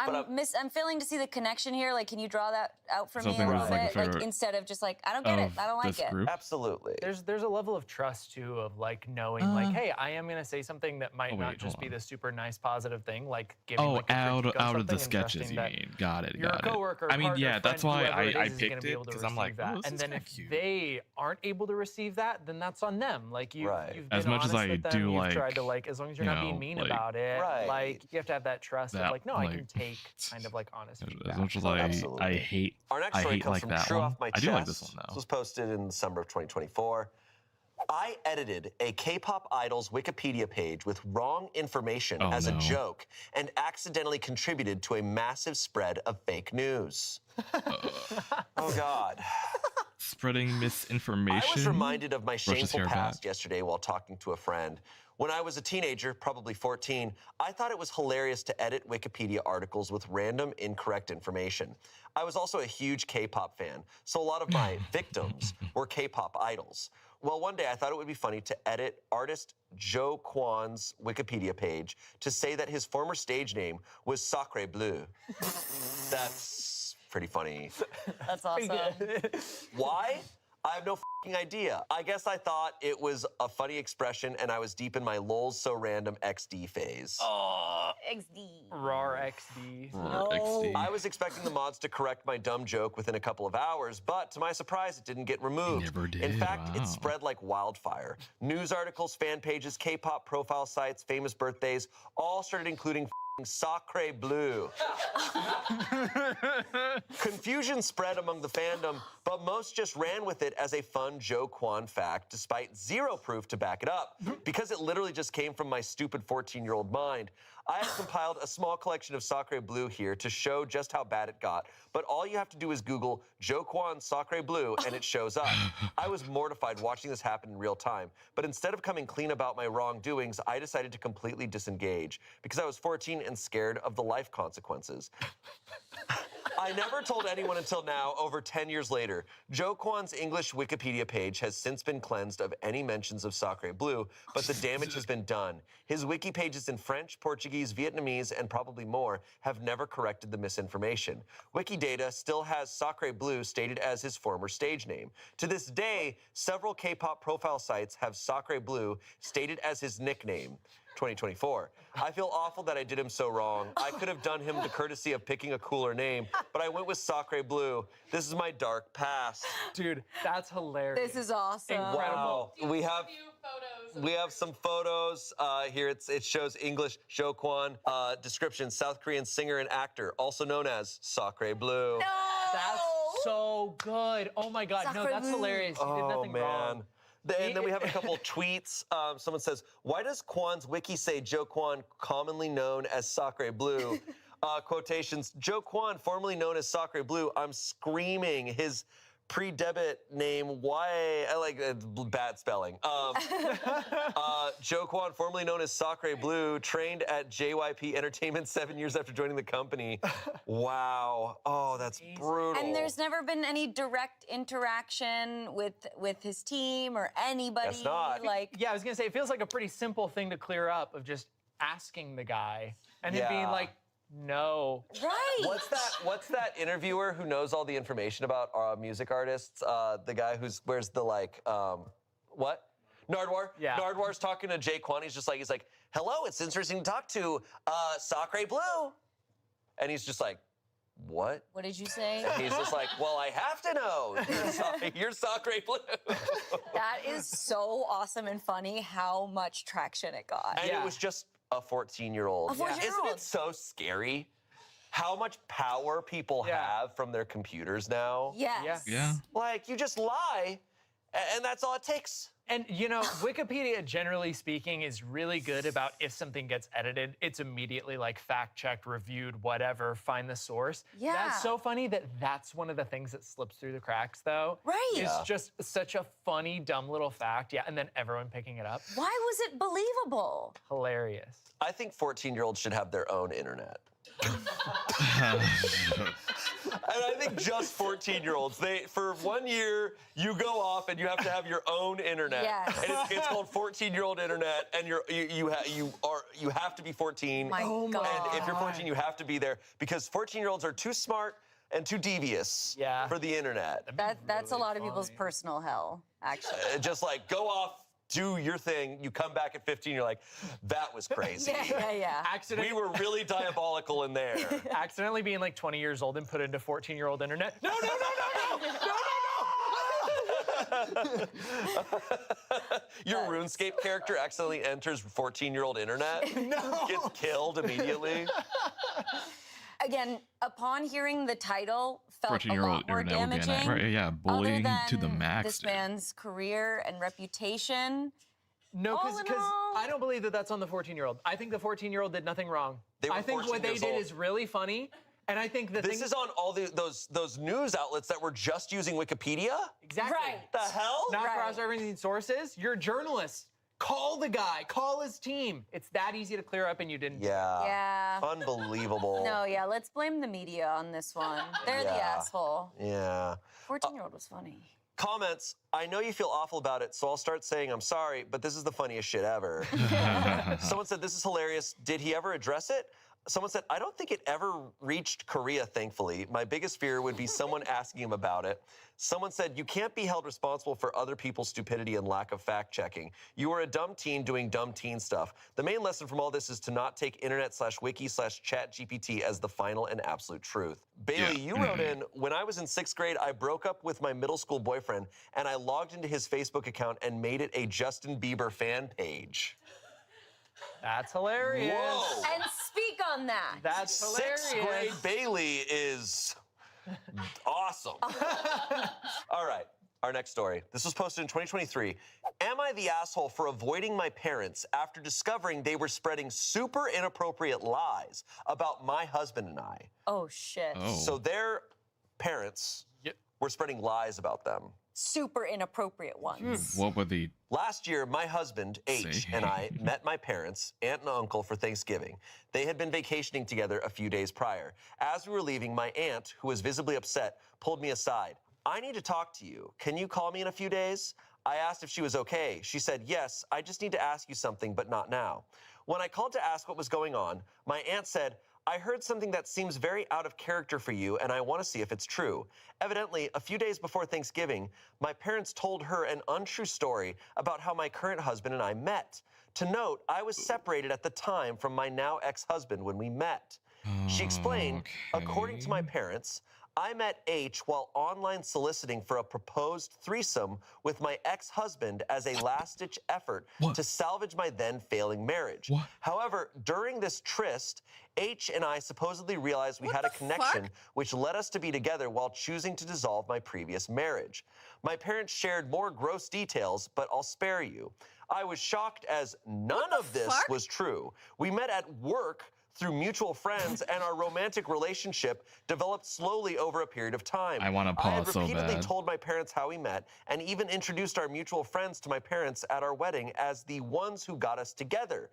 failing to see the connection here. Like, can you draw that out for me a Something little with, like, a bit? Like favorite instead of just like, I don't get it. Of I don't like this it. group? Absolutely. There's a level of trust too of like knowing like, hey, I am gonna say something that might Oh, not wait, just hold be on. the super nice positive thing, like giving Oh, like a out critique on of the something and sketches, trusting you that mean? Got it. your Got it. coworker, I mean, partner, yeah, that's friend, why whoever it I is gonna picked be it able to because I'm like, receive that. oh, this and is then kinda if cute. they aren't able to receive that, then that's on them. Like you've been As much as honest I with them, do, you've like, tried to like, as long as you're you not being know, mean like- about it, Right. like you have to have that trust of That, like, no, I can like, take kind of like honest feedback. As much as Absolutely. I hate, Our next I story hate comes like from that True one. Off My I Chest. do like this one This though. was posted in December of 2024. I edited a K-pop idol's Wikipedia page with wrong information Oh, as a no. joke and accidentally contributed to a massive spread of fake news. Oh, God. Spreading misinformation. I was reminded of my his shameful hair past back. yesterday while talking to a friend. When I was a teenager, probably 14, I thought it was hilarious to edit Wikipedia articles with random incorrect information. I was also a huge K-pop fan, so a lot of my victims were K-pop idols. Well, one day I thought it would be funny to edit artist Joe Kwan's Wikipedia page to say that his former stage name was Sacre Bleu. That's pretty funny. That's awesome. Why? I have no f***ing idea. I guess I thought it was a funny expression and I was deep in my lols so random XD phase. XD. RAR XD. I was expecting the mods to correct my dumb joke within a couple of hours, but to my surprise, it didn't get removed. never In did, fact, wow. it spread like wildfire. News articles, fan pages, K-pop profile sites, famous birthdays, all started including f***ing Sacre Bleu. Confusion spread among the fandom, but most just ran with it as a fun Joe Kwan fact, despite zero proof to back it up. Because it literally just came from my stupid 14-year-old mind, I have compiled a small collection of Sacre Bleu here to show just how bad it got, but all you have to do is Google Joe Kwan Sacre Bleu and it shows up. I was mortified watching this happen in real time, but instead of coming clean about my wrongdoings, I decided to completely disengage because I was 14 and scared of the life consequences. I never told anyone until now, over 10 years later. Joe Kwan's English Wikipedia page has since been cleansed of any mentions of Sacre Bleu, but the damage has been done. His wiki pages in French, Portuguese, Vietnamese, and probably more have never corrected the misinformation. Wikidata still has Sacre Bleu stated as his former stage name. To this day, several K-pop profile sites have Sacre Bleu stated as his nickname. 2024. I feel awful that I did him so wrong. I could have done him the courtesy of picking a cooler name, but I went with Sacre Bleu. This is my dark past. Dude, that's hilarious. This is awesome. Wow. We have Few photos. we have some photos here. It shows English Joe Kwan. Description: South Korean singer and actor, also known as Sacre Bleu. That's so good. Oh my God. No, Sacre that's Bleu. hilarious. You did Oh nothing man. wrong. And then we have a couple tweets. Someone says, "Why does Kwan's wiki say Joe Kwan, commonly known as Sacre Bleu?" Quotations: Joe Kwan, formerly known as Sacre Bleu. I'm screaming. His pre-debit name Y. I like bad spelling. Joe Kwan, formerly known as Sacre Blue, trained at JYP Entertainment 7 years after joining the company. Wow. Oh, that's brutal. And there's never been any direct interaction with his team or anybody. Guess not. Like, Yeah, I was gonna say, it feels like a pretty simple thing to clear up of just asking the guy and him being Yeah. like, no. right. What's that interviewer who knows all the information about music artists? The guy who wears the what? Nardwar? Yeah. Nardwar's talking to Jay Kwan. He's like, hello, it's interesting to talk to Sacre Blue. And he's just like, what? What did you say? And he's just like, well, I have to know. You're Sacre Blue. That is so awesome and funny how much traction it got. And it was just a 14-year-old. A 14-year-old. Isn't it so scary how much power people have from their computers now? Yes. Yeah. Like, you just lie, and that's all it takes. And you know, Wikipedia, generally speaking, is really good about if something gets edited, it's immediately like fact-checked, reviewed, whatever, find the source. Yeah. That's so funny that that's one of the things that slips through the cracks, though. Right. It's just such a funny, dumb little fact. Yeah, and then everyone picking it up. Why was it believable? Hilarious. I think 14-year-olds should have their own internet. And I think just 14-years-olds. For 1 year, you go off and you have to have your own internet. Yes. And it's called 14-year-old internet, and you have to be 14. My God. And if you're 14, you have to be there because 14-year-olds are too smart and too devious for the internet. That's a lot of people's personal hell, actually. Just like go off, do your thing. You come back at 15, you're like, that was crazy. Yeah. Accidentally, We were really diabolical in there. accidentally being like 20 years old and put into 14-year-old internet. No. Your RuneScape character accidentally enters 14-year-old internet. Gets killed immediately. Again, upon hearing the title, felt a 14-year-old lot more internet would be a damaging. right, yeah, bullying other to the than max. This dude. man's career and reputation. No, All in because all- I don't believe that that's on the 14-year-old. I think the 14-year-old did nothing wrong. They were I think what 14 they years did old. is really funny, and I think the This thing is on all those news outlets that were just using Wikipedia? exactly Right. The hell? not Right. cross-referencing sources. You're a journalist. Call the guy. Call his team. It's that easy to clear up, and you didn't. Yeah. Yeah. Unbelievable. No, yeah, let's blame the media on this one. They're the Yeah. asshole. Yeah. 14-year-old was funny. Comments, I know you feel awful about it, so I'll start saying I'm sorry, but this is the funniest shit ever. Someone said, this is hilarious. Did he ever address it? Someone said, I don't think it ever reached Korea, thankfully. My biggest fear would be someone asking him about it. Someone said, you can't be held responsible for other people's stupidity and lack of fact-checking. You are a dumb teen doing dumb teen stuff. The main lesson from all this is to not take internet/wiki/chat GPT as the final and absolute truth. Bailey, you wrote in, when I was in 6th grade, I broke up with my middle school boyfriend, and I logged into his Facebook account and made it a Justin Bieber fan page. That's hilarious. Whoa. And speak on that. That's hilarious. 6th grade Bailey is awesome. All right, our next story. This was posted in 2023. Am I the asshole for avoiding my parents after discovering they were spreading super inappropriate lies about my husband and I? Oh, shit. Oh. So their parents were spreading lies about them. Super inappropriate ones. What were the Last year, my husband, H, and I met my parents, aunt and uncle, for Thanksgiving. They had been vacationing together a few days prior. As we were leaving, my aunt, who was visibly upset, pulled me aside. I need to talk to you. Can you call me in a few days? I asked if she was okay. She said, yes, I just need to ask you something, but not now. When I called to ask what was going on, my aunt said, I heard something that seems very out of character for you, and I want to see if it's true. Evidently, a few days before Thanksgiving, my parents told her an untrue story about how my current husband and I met. To note, I was separated at the time from my now ex-husband when we met. She explained, according to my parents, I met H while online soliciting for a proposed threesome with my ex-husband as a last-ditch effort to salvage my then failing marriage. However, during this tryst, H and I supposedly realized we had a connection which led us to be together while choosing to dissolve my previous marriage. My parents shared more gross details, but I'll spare you. I was shocked as none of this was true. We met at work through mutual friends, and our romantic relationship developed slowly over a period of time. I want to I had pause so repeatedly bad. told my parents how we met, and even introduced our mutual friends to my parents at our wedding as the ones who got us together.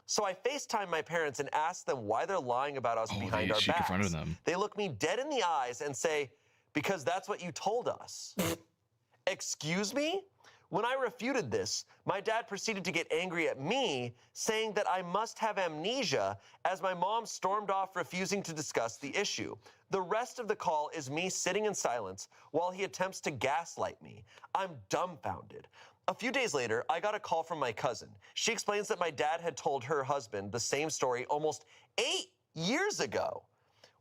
So I FaceTime my parents and ask them why they're lying about us behind our she backs. confronted them. They look me dead in the eyes and say, because that's what you told us. Excuse me? When I refuted this, my dad proceeded to get angry at me, saying that I must have amnesia, as my mom stormed off, refusing to discuss the issue. The rest of the call is me sitting in silence while he attempts to gaslight me. I'm dumbfounded. A few days later, I got a call from my cousin. She explains that my dad had told her husband the same story almost 8 years ago,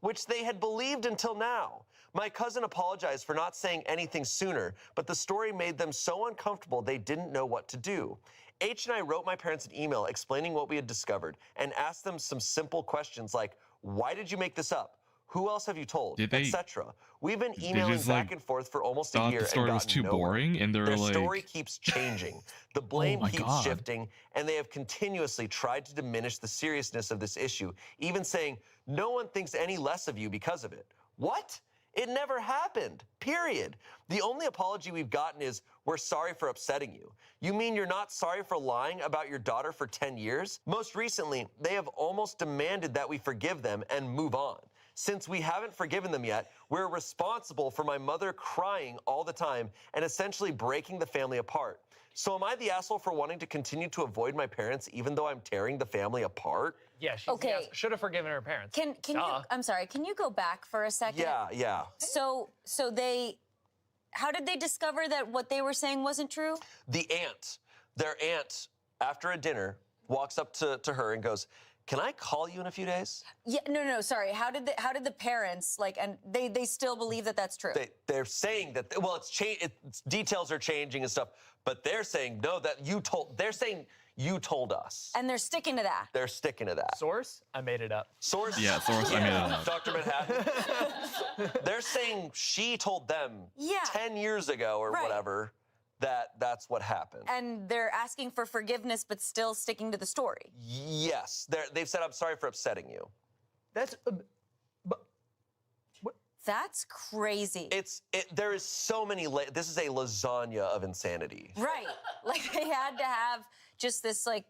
which they had believed until now. My cousin apologized for not saying anything sooner, but the story made them so uncomfortable they didn't know what to do. H and I wrote my parents an email explaining what we had discovered and asked them some simple questions like, why did you make this up? Who else have you told? Etc. We've been emailing back and forth for almost a year the story and was gotten too nowhere. boring, and they're Their like, story keeps changing. The blame my keeps God. shifting, and they have continuously tried to diminish the seriousness of this issue, even saying, no one thinks any less of you because of it. What? It never happened, period. The only apology we've gotten is, we're sorry for upsetting you. You mean you're not sorry for lying about your daughter for 10 years? Most recently, they have almost demanded that we forgive them and move on. Since we haven't forgiven them yet, we're responsible for my mother crying all the time and essentially breaking the family apart. So am I the asshole for wanting to continue to avoid my parents even though I'm tearing the family apart? Yeah, she's Okay. should have forgiven her parents. Can you? I'm sorry. Can you go back for a second? Yeah. So they, how did they discover that what they were saying wasn't true? Their aunt, after a dinner, walks up to her and goes, can I call you in a few days? Yeah, no, sorry. How did the parents, like, and they still believe that that's true? They're saying that, well, it's details are changing and stuff, but they're saying, no, they're saying you told us. And they're sticking to that. They're sticking to that. Source? I made it up. Source? Yeah, source, I made it up. Dr. Manhattan. They're saying she told them 10 years ago or whatever that's what happened. And they're asking for forgiveness, but still sticking to the story. Yes. They've said, I'm sorry for upsetting you. That's... That's crazy. There is so many, this is a lasagna of insanity. Right. Like they had to have just this, like,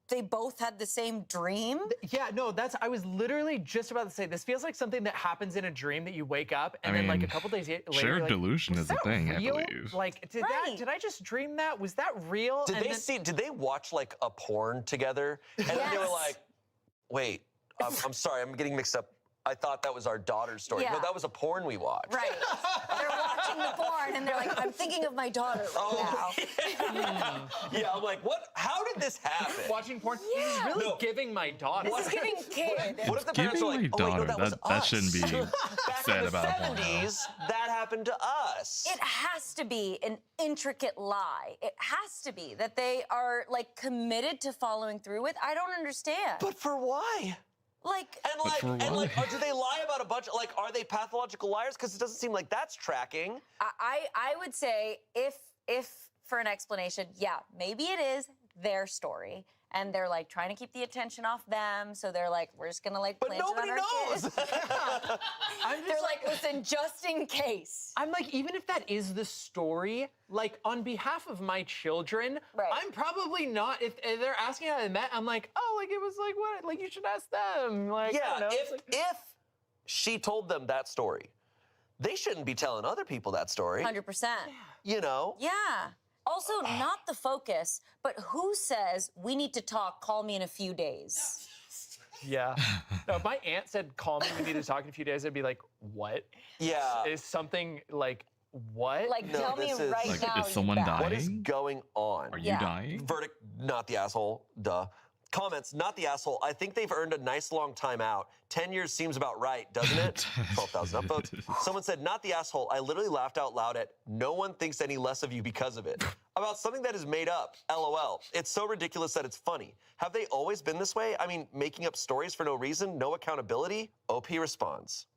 they both had the same dream. Yeah, no, I was literally just about to say, this feels like something that happens in a dream that you wake up and then like a couple days later, shared you're like, delusion was is a that thing, real? I believe. Like, did I just dream that? Was that real? Did they watch like a porn together? And then they were like, wait, I'm sorry, I'm getting mixed up. I thought that was our daughter's story. Yeah. No, that was a porn we watched. Right. They're watching the porn and they're like, I'm thinking of my daughter right now. Yeah, I'm like, what? How did this happen? Watching porn? Yeah. This is really giving my daughter. This is giving kid. What if the parents Giving are like, my oh, wait, no, daughter, that was that us. shouldn't be Back said in the about a porno. 70s, that happened to us. It has to be an intricate lie. It has to be that they are like committed to following through with. I don't understand. But for why? Like, do they lie about a bunch of, like, are they pathological liars? Because it doesn't seem like that's tracking. I would say if for an explanation, yeah, maybe it is their story. And they're like trying to keep the attention off them, so they're like, we're just gonna like plant it on our kids. They're like, listen, just in case. I'm like, even if that is the story, like on behalf of my children, I'm probably not. If they're asking how they met, I'm like, oh, like it was like what? Like you should ask them. Like, I don't know. If she told them that story, they shouldn't be telling other people that story. 100%. You know? Yeah. Also, not the focus, but who says we need to talk, call me in a few days? Yeah. No, if my aunt said, call me, we need to talk in a few days, I'd be like, what? Yeah. Is something like, what? Like, tell me right like, now. is someone dying? What is going on? Are you dying? Verdict, not the asshole. Duh. Comments, not the asshole. I think they've earned a nice long time out. 10 years seems about right, doesn't it? 12,000 upvotes. Someone said, not the asshole. I literally laughed out loud at, no one thinks any less of you because of it. About something that is made up. LOL. It's so ridiculous that it's funny. Have they always been this way? I mean, making up stories for no reason, no accountability? OP responds,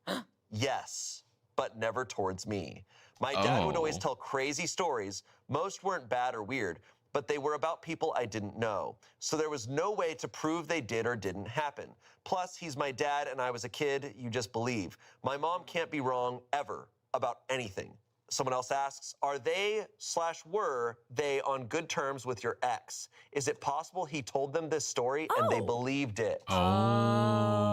yes, but never towards me. My dad would always tell crazy stories. Most weren't bad or weird, but they were about people I didn't know. So there was no way to prove they did or didn't happen. Plus, he's my dad and I was a kid, you just believe. My mom can't be wrong ever about anything. Someone else asks, are they/were they on good terms with your ex? Is it possible he told them this story and they believed it? Oh,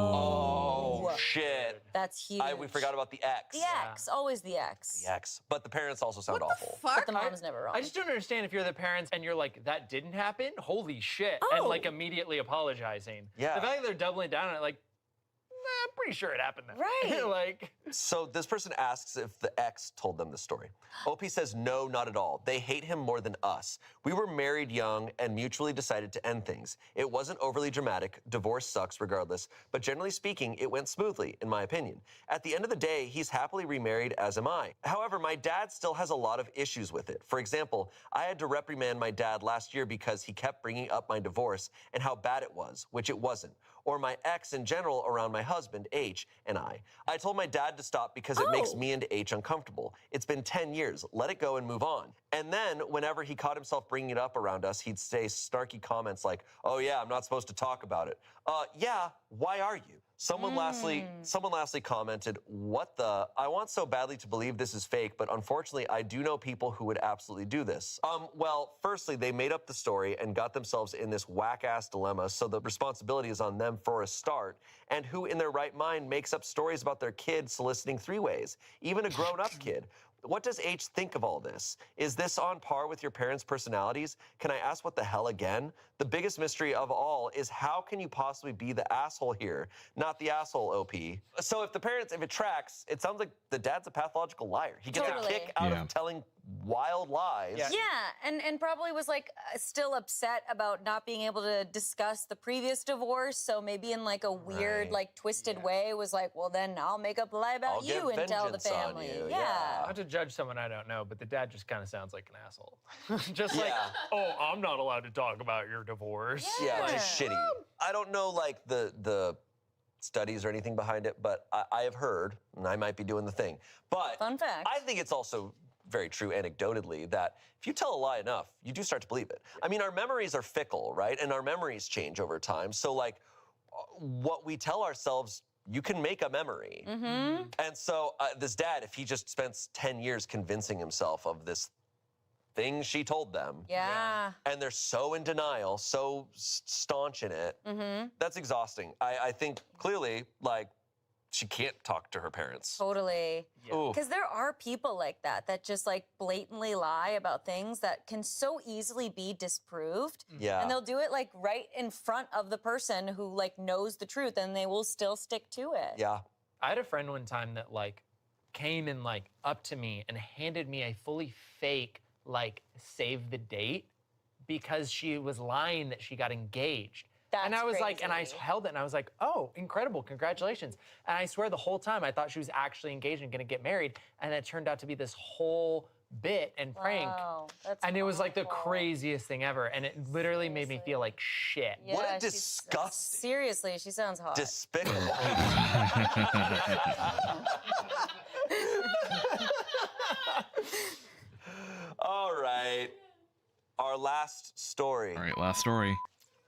shit. That's huge. We forgot about the ex. The ex, always the ex. The ex. But the parents also sound awful. But the mom's never wrong. I just don't understand if you're the parents and you're like, that didn't happen? Holy shit. And like immediately apologizing. Yeah. The fact that they're doubling down on it, like, I'm pretty sure it happened then. Right. Like. So this person asks if the ex told them the story. OP says, no, not at all. They hate him more than us. We were married young and mutually decided to end things. It wasn't overly dramatic. Divorce sucks regardless. But generally speaking, it went smoothly, in my opinion. At the end of the day, he's happily remarried, as am I. However, my dad still has a lot of issues with it. For example, I had to reprimand my dad last year because he kept bringing up my divorce and how bad it was, which it wasn't. Or my ex in general around my husband, H, and I. I told my dad to stop because it makes me and H uncomfortable. It's been 10 years. Let it go and move on. And then whenever he caught himself bringing it up around us, he'd say snarky comments like, oh yeah, I'm not supposed to talk about it. Yeah, why are you? Someone lastly commented, what the? I want so badly to believe this is fake, but unfortunately, I do know people who would absolutely do this. Well, firstly, they made up the story and got themselves in this whack-ass dilemma, so the responsibility is on them for a start. And who in their right mind makes up stories about their kid soliciting three-ways? Even a grown-up kid. What does H think of all this? Is this on par with your parents' personalities? Can I ask what the hell again? The biggest mystery of all is how can you possibly be the asshole here? Not the asshole, OP. So if it tracks, it sounds like the dad's a pathological liar. He gets a kick out of telling wild lies. Yeah, and probably was like still upset about not being able to discuss the previous divorce. So maybe in like a weird, like twisted way was like, well then I'll make up a lie about you and tell the family. Yeah. Not to judge someone I don't know, but the dad just kind of sounds like an asshole. Just like, oh, I'm not allowed to talk about your divorce. Yeah, just shitty. I don't know like the studies or anything behind it, but I have heard, and I might be doing the thing. But fun fact. I think it's also very true anecdotally that if you tell a lie enough, you do start to believe it. I mean, our memories are fickle, right? And our memories change over time. So like what we tell ourselves, you can make a memory. Mm-hmm. And so this dad, if he just spends 10 years convincing himself of this thing she told them. Yeah. And they're so in denial, so staunch in it, that's exhausting. I think clearly, like, she can't talk to her parents. Totally. Because there are people like that just like blatantly lie about things that can so easily be disproved. Yeah. And they'll do it like right in front of the person who like knows the truth and they will still stick to it. Yeah. I had a friend one time that like came and like up to me and handed me a fully fake like save the date because she was lying that she got engaged. And I was like, and I held it and I was like, oh, incredible, congratulations. And I swear the whole time I thought she was actually engaged and gonna get married. And it turned out to be this whole bit and prank. Wow, that's and it was like the awful. craziest thing ever. And it literally made me feel like shit. Yeah, What a disgusting. Seriously, she sounds hot. Despicable. All right. Our last story. All right, last story.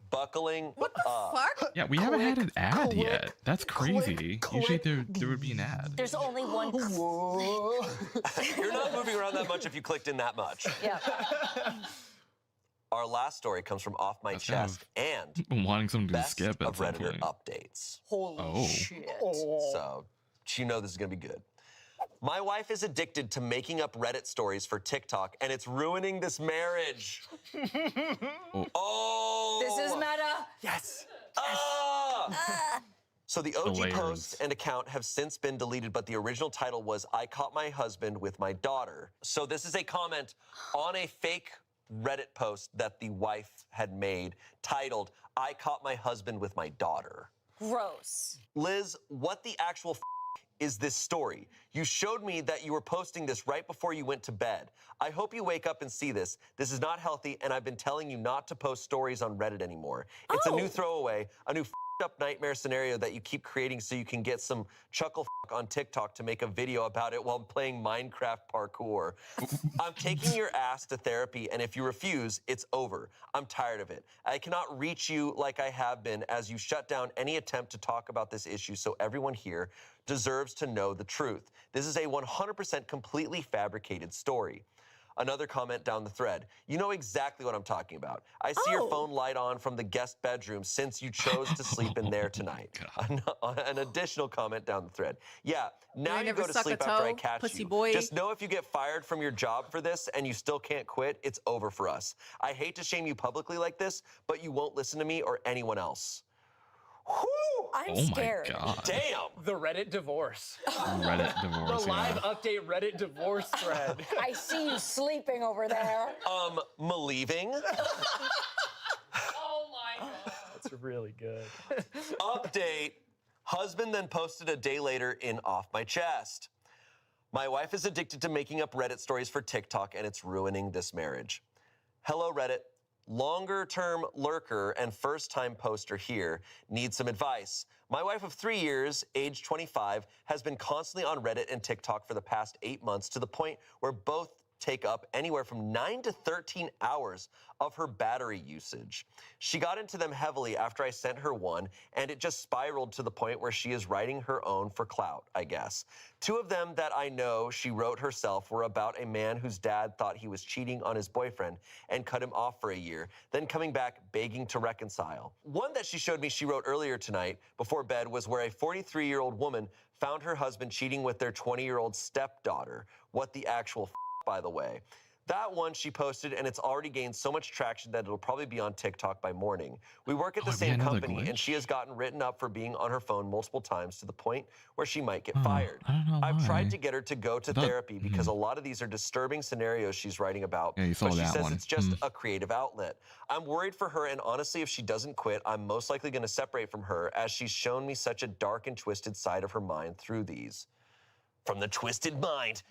Buckling up. Fuck? Yeah, we haven't had an ad yet. That's crazy. Usually there would be an ad. There's only one. You're not moving around that much if you clicked in that much. Yeah. Our last story comes from Off My Chest and I'm wanting something to Best skip at of some Redditor point. updates. Holy shit. So you know this is gonna be good. My wife is addicted to making up Reddit stories for TikTok, and it's ruining this marriage. Oh. This is meta. Yes. Ah. So the OG layers. post and account have since been deleted, but the original title was I Caught My Husband with My Daughter. So this is a comment on a fake Reddit post that the wife had made titled I Caught My Husband with My Daughter. Gross. Liz, what the actual is this story? You showed me that you were posting this right before you went to bed. I hope you wake up and see this. This is not healthy, and I've been telling you not to post stories on Reddit anymore. It's a new throwaway, a new up nightmare scenario that you keep creating so you can get some chuckle on TikTok to make a video about it while playing Minecraft parkour. I'm taking your ass to therapy, and if you refuse, it's over. I'm tired of it. I cannot reach you like I have been as you shut down any attempt to talk about this issue, so everyone here deserves to know the truth. This is a 100% completely fabricated story. Another comment down the thread. You know exactly what I'm talking about. I see your phone light on from the guest bedroom since you chose to sleep in there tonight. An additional comment down the thread. Yeah, now you go to sleep after I catch you. Boy. Just know if you get fired from your job for this and you still can't quit, it's over for us. I hate to shame you publicly like this, but you won't listen to me or anyone else. Whew! I'm scared. My God. Damn. The Reddit divorce. Reddit divorce. The live update Reddit divorce thread. I see you sleeping over there. Me leaving. Oh my god. That's really good. Update. Husband then posted a day later in Off My Chest. My wife is addicted to making up Reddit stories for TikTok and it's ruining this marriage. Hello, Reddit. Longer-term lurker and first-time poster here needs some advice. My wife of 3 years, age 25, has been constantly on Reddit and TikTok for the past 8 months to the point where both take up anywhere from 9 to 13 hours of her battery usage. She got into them heavily after I sent her one, and it just spiraled to the point where she is writing her own for clout, I guess. 2 of them that I know she wrote herself were about a man whose dad thought he was cheating on his boyfriend and cut him off for a year, then coming back begging to reconcile. One that she showed me she wrote earlier tonight before bed was where a 43-year-old woman found her husband cheating with their 20-year-old stepdaughter. What the actual by the way. That one she posted, and it's already gained so much traction that it'll probably be on TikTok by morning. We work at the same company, and she has gotten written up for being on her phone multiple times to the point where she might get fired. I don't know I've why. tried to get her to go to therapy because a lot of these are disturbing scenarios she's writing about, Yeah, you saw but she that says one. it's just a creative outlet. I'm worried for her, and honestly, if she doesn't quit, I'm most likely going to separate from her as she's shown me such a dark and twisted side of her mind through these. From the twisted mind.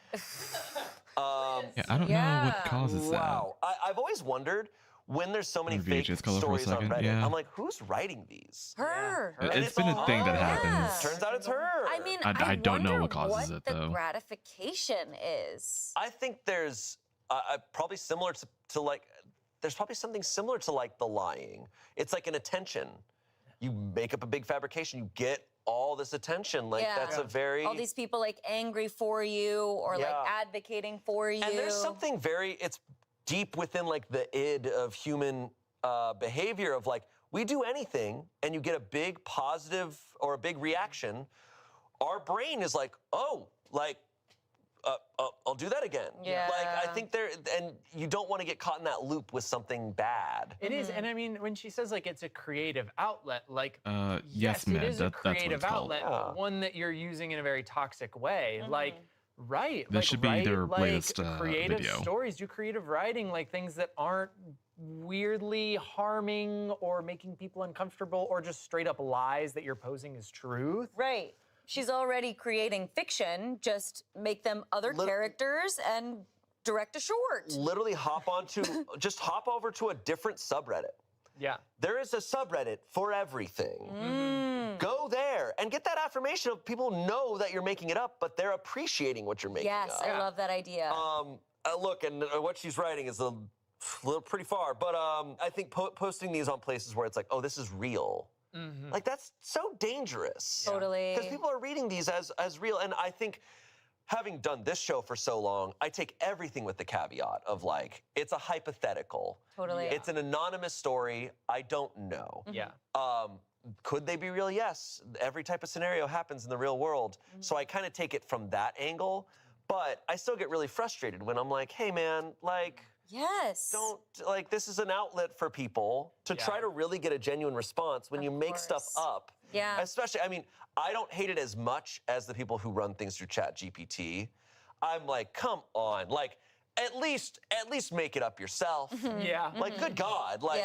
Yeah, I don't know what causes that. Wow. I've always wondered when there's so many fake VHS color for a stories on second, Reddit. yeah. I'm like, who's writing these? Her. And It's been a thing that yeah. happens. Turns out it's her. I mean, I don't know wonder what causes what it, the though. gratification is. I think there's probably similar to like, there's probably something similar to like the lying. It's like an attention. You make up a big fabrication, you get all this attention. Like that's a very... All these people like angry for you or like advocating for you. And there's something very, it's deep within like the id of human behavior of like, we do anything and you get a big positive or a big reaction, our brain is like, oh, like, I'll do that again. Yeah. Like, I think and you don't want to get caught in that loop with something bad. It is, and I mean, when she says like it's a creative outlet, like yes, it man, is a that's what it's creative called. outlet, but one that you're using in a very toxic way. Like, right? This should be their latest creative video. stories, do creative writing, like things that aren't weirdly harming or making people uncomfortable, or just straight up lies that you're posing as truth. Right. She's already creating fiction, just make them other characters and direct a short. Literally just hop over to a different subreddit. Yeah. There is a subreddit for everything. Go there and get that affirmation of people know that you're making it up, but they're appreciating what you're making Yes, up. I love that idea. Look, and what she's writing is a little pretty far, but I think posting these on places where it's like, oh, this is real. Like, that's so dangerous. Totally. Because people are reading these as real. And I think having done this show for so long, I take everything with the caveat of like, it's a hypothetical. Totally. It's an anonymous story. I don't know. Yeah. Could they be real? Yes. Every type of scenario happens in the real world. So I kind of take it from that angle. But I still get really frustrated when I'm like, hey, man, like... Yes. Like, this is an outlet for people to try to really get a genuine response when you make stuff up. Yeah. Especially, I mean, I don't hate it as much as the people who run things through ChatGPT. I'm like, come on, like, at least make it up yourself. Yeah. Like, good God. Like,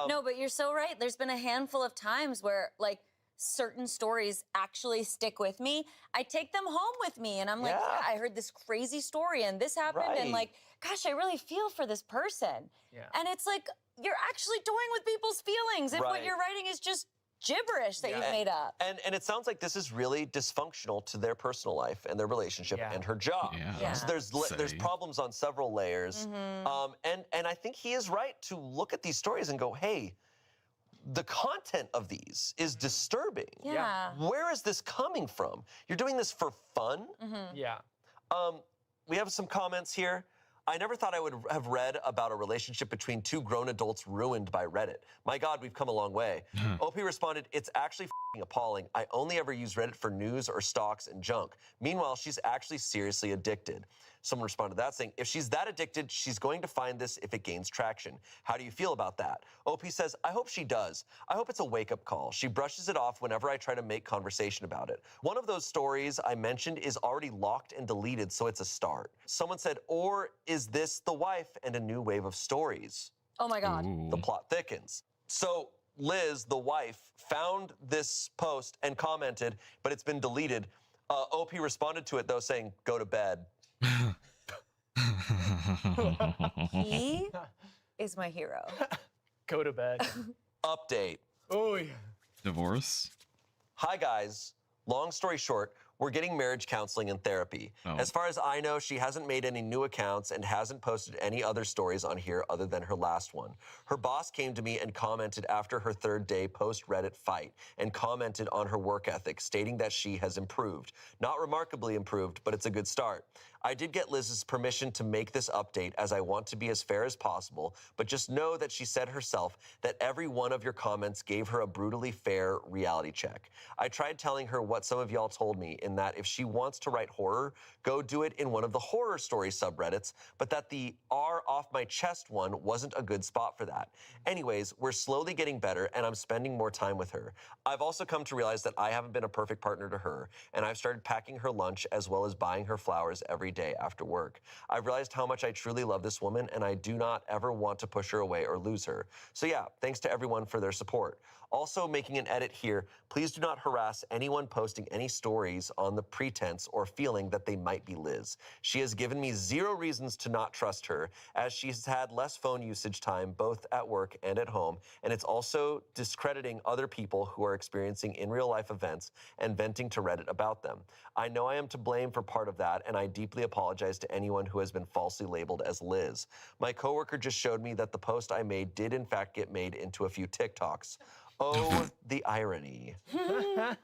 no, but you're so right. There's been a handful of times where, like, certain stories actually stick with me. I take them home with me and I'm like, yeah, I heard this crazy story and this happened and like, gosh, I really feel for this person. Yeah. And it's like, you're actually toying with people's feelings if what you're writing is just gibberish that you've made up. And it sounds like this is really dysfunctional to their personal life and their relationship and her job. So there's problems on several layers. And I think he is right to look at these stories and go, hey, the content of these is disturbing. Where is this coming from? You're doing this for fun? We have some comments here. I never thought I would have read about a relationship between two grown adults ruined by Reddit. My God, we've come a long way. OP responded, it's actually f***ing appalling. I only ever use Reddit for news or stocks and junk. Meanwhile, she's actually seriously addicted. Someone responded to that saying, if she's that addicted, she's going to find this if it gains traction. How do you feel about that? OP says, I hope she does. I hope it's a wake-up call. She brushes it off whenever I try to make conversation about it. One of those stories I mentioned is already locked and deleted, so it's a start. Someone said, or is this the wife and a new wave of stories? Oh my God. The plot thickens. So Liz, the wife, found this post and commented, but it's been deleted. OP responded to it, though, saying, go to bed. He is my hero. Go to bed. Update. Oh, yeah. Divorce? Hi, guys. Long story short, we're getting marriage counseling and therapy. As far as I know, she hasn't made any new accounts and hasn't posted any other stories on here other than her last one. Her boss came to me and commented after her third day post-Reddit fight and commented on her work ethic, stating that she has improved. Not remarkably improved, but it's a good start. I did get Liz's permission to make this update as I want to be as fair as possible, but just know that she said herself that every one of your comments gave her a brutally fair reality check. I tried telling her what some of y'all told me in that if she wants to write horror, go do it in one of the horror story subreddits, but that the R off my chest one wasn't a good spot for that. Anyways, we're slowly getting better and I'm spending more time with her. I've also come to realize that I haven't been a perfect partner to her, and I've started packing her lunch as well as buying her flowers every day after work. I've realized how much I truly love this woman, and I do not ever want to push her away or lose her. So yeah, thanks to everyone for their support. Also, making an edit here, please do not harass anyone posting any stories on the pretense or feeling that they might be Liz. She has given me zero reasons to not trust her, as she's had less phone usage time both at work and at home, and it's also discrediting other people who are experiencing in real life events and venting to Reddit about them. I know I am to blame for part of that, and I deeply apologize to anyone who has been falsely labeled as Liz. My coworker just showed me that the post I made did in fact get made into a few TikToks. Oh, the irony. Well,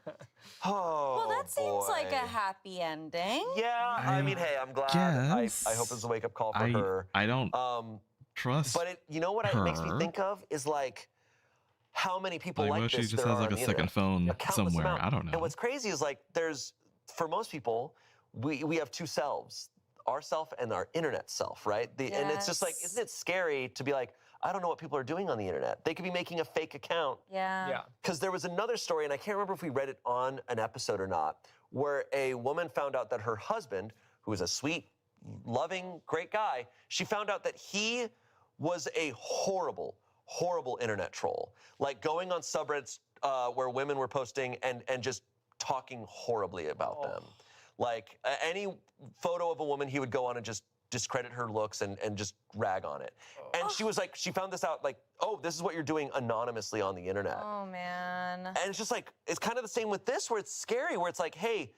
that seems like a happy ending. Yeah, I mean, hey, I'm glad. I hope it's a wake-up call for her. I don't trust But you know what it makes me think of is like how many people like what this she just there has are like on a the second internet. phone A countless somewhere. amount. I don't know. And what's crazy is like for most people, we have two selves, our self and our internet self, right? And it's just like, isn't it scary to be like, I don't know what people are doing on the internet. They could be making a fake account. Yeah. Because there was another story, and I can't remember if we read it on an episode or not, where a woman found out that her husband, who was a sweet, loving, great guy, she found out that he was a horrible, horrible internet troll. Like going on subreddits where women were posting and just talking horribly about them. Like any photo of a woman, he would go on and just discredit her looks and just rag on it. And she was like, she found this out like, oh, this is what you're doing anonymously on the internet. Oh, man. And it's just like, it's kind of the same with this, where it's scary, where it's like, hey,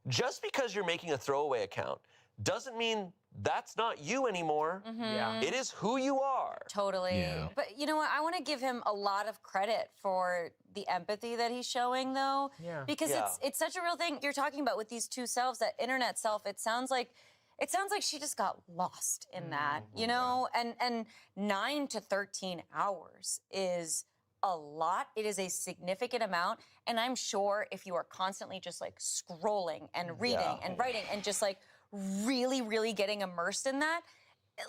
just because you're making a throwaway account doesn't mean that's not you anymore. Yeah. It is who you are. Totally. Yeah. But you know what? I want to give him a lot of credit for the empathy that he's showing, though. Yeah. Because it's such a real thing you're talking about with these two selves, that internet self. It sounds like she just got lost in that, you know? And 9 to 13 hours is a lot. It is a significant amount. And I'm sure if you are constantly just like scrolling and reading and writing and just like really, really getting immersed in that,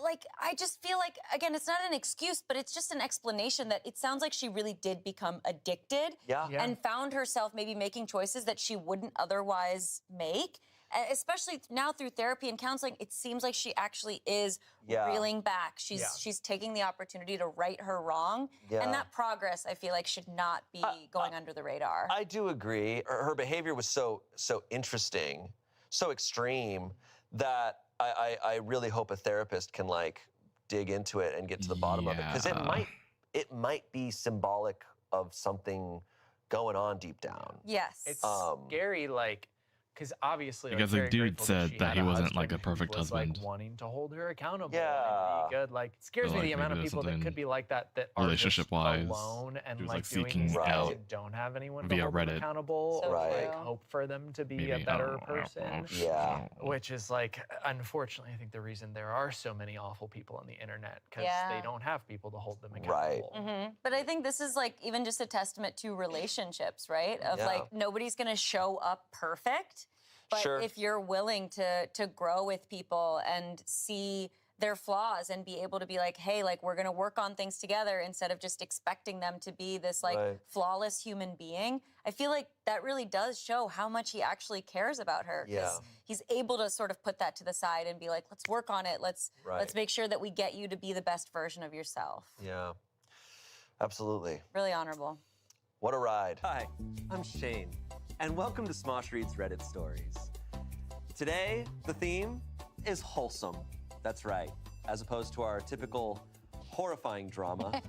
like, I just feel like, again, it's not an excuse, but it's just an explanation that it sounds like she really did become addicted and found herself maybe making choices that she wouldn't otherwise make. Especially now through therapy and counseling, it seems like she actually is reeling back. She's taking the opportunity to right her wrong. And that progress, I feel like, should not be going under the radar. I do agree. Her behavior was so interesting, so extreme, that I really hope a therapist can like dig into it and get to the bottom of it. Because it might be symbolic of something going on deep down. Yes. It's scary, like, because obviously, Because like, the very dude grateful said she that had he a wasn't, like, a husband who perfect was, husband. like, wanting to hold her accountable Yeah. and be good. Like, it scares So, me like, the amount maybe of there's people that something could be like that are just relationship-wise, alone and he was, like like, doing seeking these things out and don't have anyone to via hold them Reddit. accountable So or Right. like true. hope for them to be Maybe, a better I don't know. person. Yeah. Which is like, unfortunately, I think the reason there are so many awful people on the internet because Yeah. they don't have people to hold them Right. accountable. But I think this is like even just a testament to relationships, right? Of Yeah. like nobody's gonna show up perfect, but Sure. if you're willing to grow with people and see their flaws and be able to be like, hey, like we're gonna work on things together instead of just expecting them to be this like Right. flawless human being. I feel like that really does show how much he actually cares about her. 'Cause Yeah. he's able to sort of put that to the side and be like, let's work on it. Let's Right. make sure that we get you to be the best version of yourself. Yeah. Absolutely. Really honorable. What a ride. Hi, I'm Shane, and welcome to Smosh Reads Reddit Stories. Today, the theme is wholesome. That's right. As opposed to our typical horrifying drama,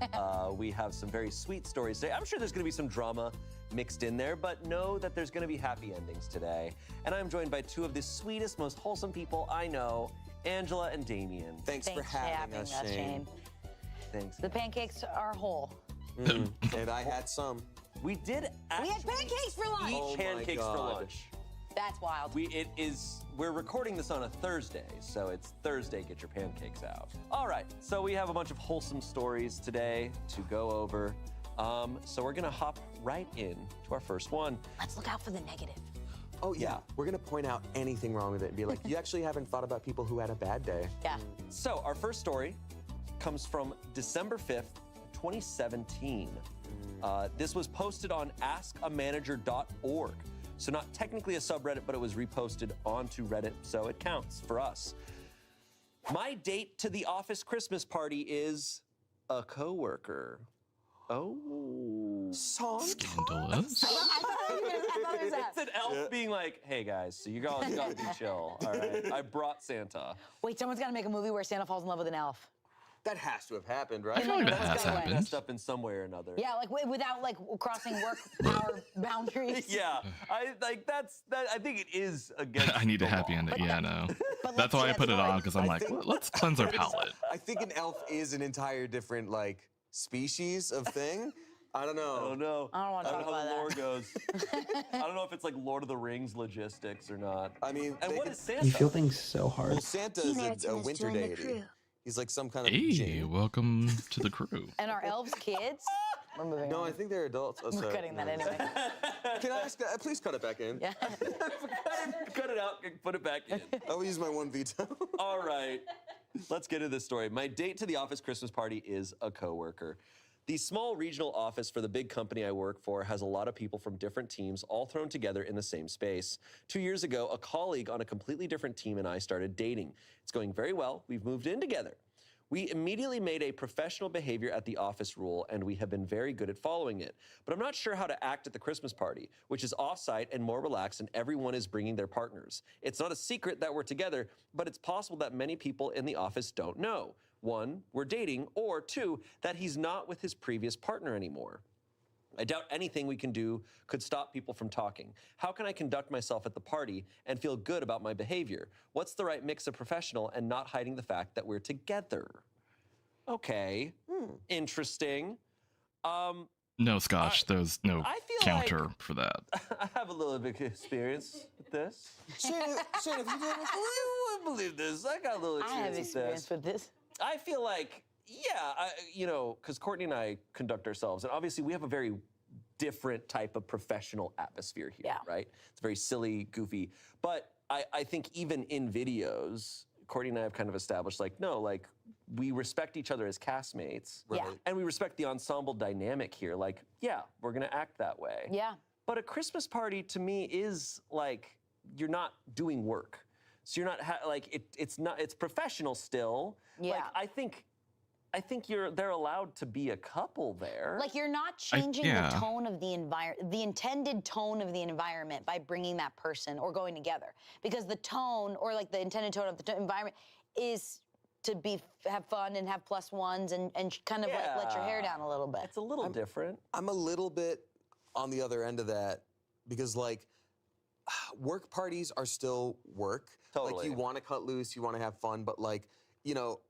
we have some very sweet stories today. I'm sure there's going to be some drama mixed in there, but know that there's going to be happy endings today. And I'm joined by two of the sweetest, most wholesome people I know, Angela and Damien. Thanks for having us, Shane. Thanks. The pancakes are whole. And I had some. We did We actually had pancakes for lunch. eat Oh my pancakes for God. lunch. That's wild. We're recording this on a Thursday, so it's Thursday, get your pancakes out. All right, so we have a bunch of wholesome stories today to go over. So we're gonna hop right in to our first one. Let's look out for the negative. Oh, yeah. We're going to point out anything wrong with it and be like, you actually haven't thought about people who had a bad day. Yeah. So our first story comes from December 5th, 2017. This was posted on askamanager.org. So not technically a subreddit, but it was reposted onto Reddit, so it counts for us. My date to the office Christmas party is a coworker. Oh. Scandalous. I thought it was that. It's an elf being like, hey guys, so you guys gotta be chill, all right? I brought Santa. Wait, someone's got to make a movie where Santa falls in love with an elf. That has to have happened, right? I feel like that Let's has go away. happened. Messed up in some way or another. Yeah, like without like crossing work power boundaries. Yeah, I think it is against I need a the happy law. ending. Yeah, no. But That's let's- why I let's put it go on, ahead. because I'm I like, think- let's cleanse our palate. I think an elf is an entire different, like, species of thing. I don't know. I don't know. I don't wanna talk how the about lore that. goes. I don't know if it's like Lord of the Rings logistics or not. I mean, And they what could- is Santa? You feel things so hard. Well, Santa Teen is a Arts winter joined the deity. crew. He's like some kind of Hey, jinn. welcome to the crew. And are elves kids? We're moving No, on. I think they're adults. Oh, We're sorry. cutting that No. anyway. Can I ask, please cut it back in. Yeah. Cut it out and put it back in. I will use my one veto. All right, let's get into this story. My date to the office Christmas party is a coworker. The small regional office for the big company I work for has a lot of people from different teams all thrown together in the same space. 2 years ago, a colleague on a completely different team and I started dating. It's going very well. We've moved in together. We immediately made a professional behavior at the office rule, and we have been very good at following it. But I'm not sure how to act at the Christmas party, which is off-site and more relaxed, and everyone is bringing their partners. It's not a secret that we're together, but it's possible that many people in the office don't know. 1, we're dating, or 2, that he's not with his previous partner anymore. I doubt anything we can do could stop people from talking. How can I conduct myself at the party and feel good about my behavior? What's the right mix of professional and not hiding the fact that we're together? Okay, interesting. No, Scotch. There's no I feel counter like- for that. I have a little bit of experience with this. Shane, if you did it, I wouldn't believe this. I got a little I have experience with experience this. with this. I feel like, yeah, because Courtney and I conduct ourselves, and obviously we have a very different type of professional atmosphere here, Yeah. right? It's very silly, goofy. But I think even in videos, Courtney and I have kind of established, like, no, like, we respect each other as castmates. Yeah. And we respect the ensemble dynamic here. Like, yeah, we're gonna act that way. Yeah. But a Christmas party to me is like, you're not doing work. So you're not, it's professional still. Yeah. Like, I think they're allowed to be a couple there. Like you're not changing yeah. the tone of the environment, the intended tone of the environment by bringing that person or going together. Because the tone or like the intended tone of the environment is to have fun and have plus ones and kind of like let your hair down a little bit. It's a little different. I'm a little bit on the other end of that because like work parties are still work. Totally. Like you want to cut loose, you want to have fun, but like, you know,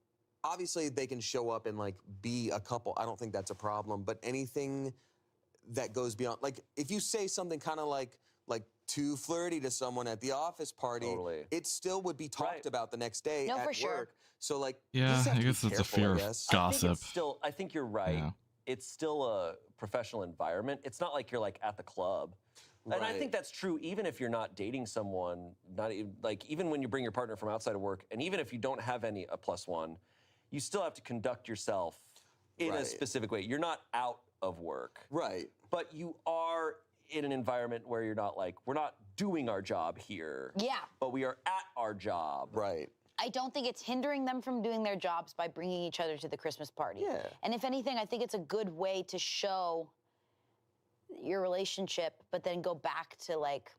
obviously they can show up and like be a couple. I don't think that's a problem, but anything that goes beyond, like if you say something kind of like too flirty to someone at the office party, it still would be talked about the next day at for work. sure. So like, Yeah, I guess it's a fear of gossip. I think you're right. Yeah. It's still a professional environment. It's not like you're like at the club. And I think that's true even if you're not dating someone, not even, like even when you bring your partner from outside of work, and even if you don't have a plus one, you still have to conduct yourself in a specific way. You're not out of work. Right. But you are in an environment where you're not like, we're not doing our job here. Yeah. But we are at our job. Right. I don't think it's hindering them from doing their jobs by bringing each other to the Christmas party. Yeah. And if anything, I think it's a good way to show your relationship, but then go back to like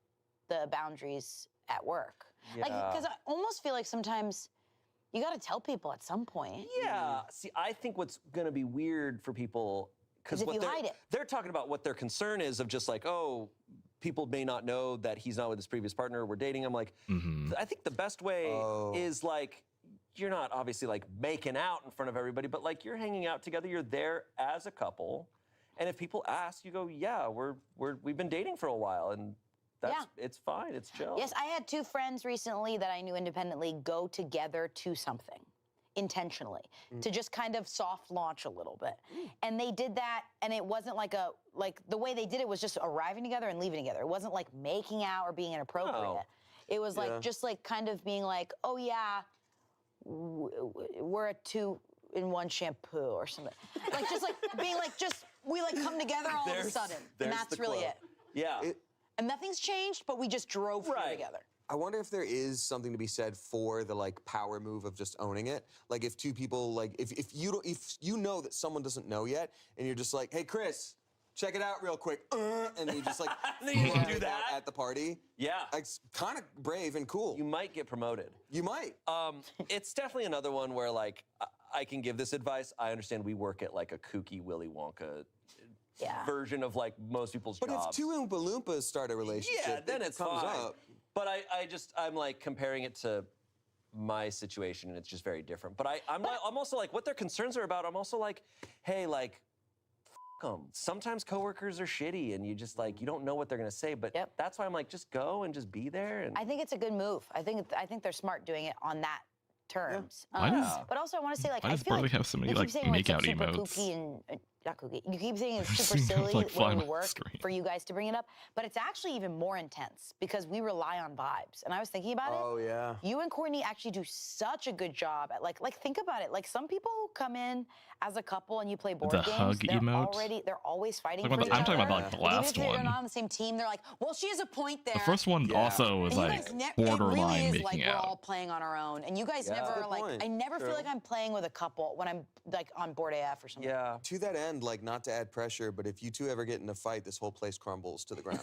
the boundaries at work. Like, because I almost feel like sometimes you got to tell people at some point. Yeah. See, I think what's going to be weird for people, because if you hide it. They're talking about what their concern is of just like, oh, people may not know that he's not with his previous partner. We're dating. I'm like, I think the best way is like, you're not obviously like making out in front of everybody, but like you're hanging out together. You're there as a couple. And if people ask, you go, yeah, we've been dating for a while, and it's fine, it's chill. Yes, I had 2 friends recently that I knew independently go together to something intentionally to just kind of soft launch a little bit. And they did that, and it wasn't like the way they did it was just arriving together and leaving together. It wasn't like making out or being inappropriate. No. It was like just like kind of being like, oh yeah, we're a 2-in-1 shampoo or something. Like just like being like we like come together all of a sudden, and that's really it. Yeah. And nothing's changed, but we just drove here together. I wonder if there is something to be said for the like power move of just owning it. Like if 2 people like if you know that someone doesn't know yet, and you're just like, hey Chris, check it out real quick, and you just like you can do that at the party. Yeah. It's kind of brave and cool. You might get promoted. You might. It's definitely another one where like I can give this advice. I understand we work at like a kooky Willy Wonka version of like most people's jobs. But if 2 Oompa Loompas start a relationship, then it comes fine. up. But I'm like comparing it to my situation, and it's just very different. But I'm also like, what their concerns are about, I'm also like, hey, like, f them. Sometimes coworkers are shitty, and you just like, you don't know what they're gonna say. But that's why I'm like, just go and just be there. And I think it's a good move. I think they're smart doing it on that terms. But also, I want to say, like, why I does feel Barley like have so many you like keep saying, make out it's super emotes? kooky and not kooky. You keep saying it's super Seeing them, silly like, flying when we on the work screen. for you guys to bring it up, but it's actually even more intense because we rely on vibes. And I was thinking about it. Oh yeah. You and Courtney actually do such a good job at like think about it. Like some people come in as a couple and you play board The games. hug They're emote? they're always fighting I'm for each talking other. about like the Like, last even if they're one. not on the same team, they're like, well, she has a point there. The first one also was And you like guys it borderline really is making like out. we're all playing on our own, and you guys never Good like. point. I never feel True. like I'm playing with a couple when I'm like on board AF or something. yeah. To that end, like not to add pressure, but if you 2 ever get in a fight, this whole place crumbles to the ground.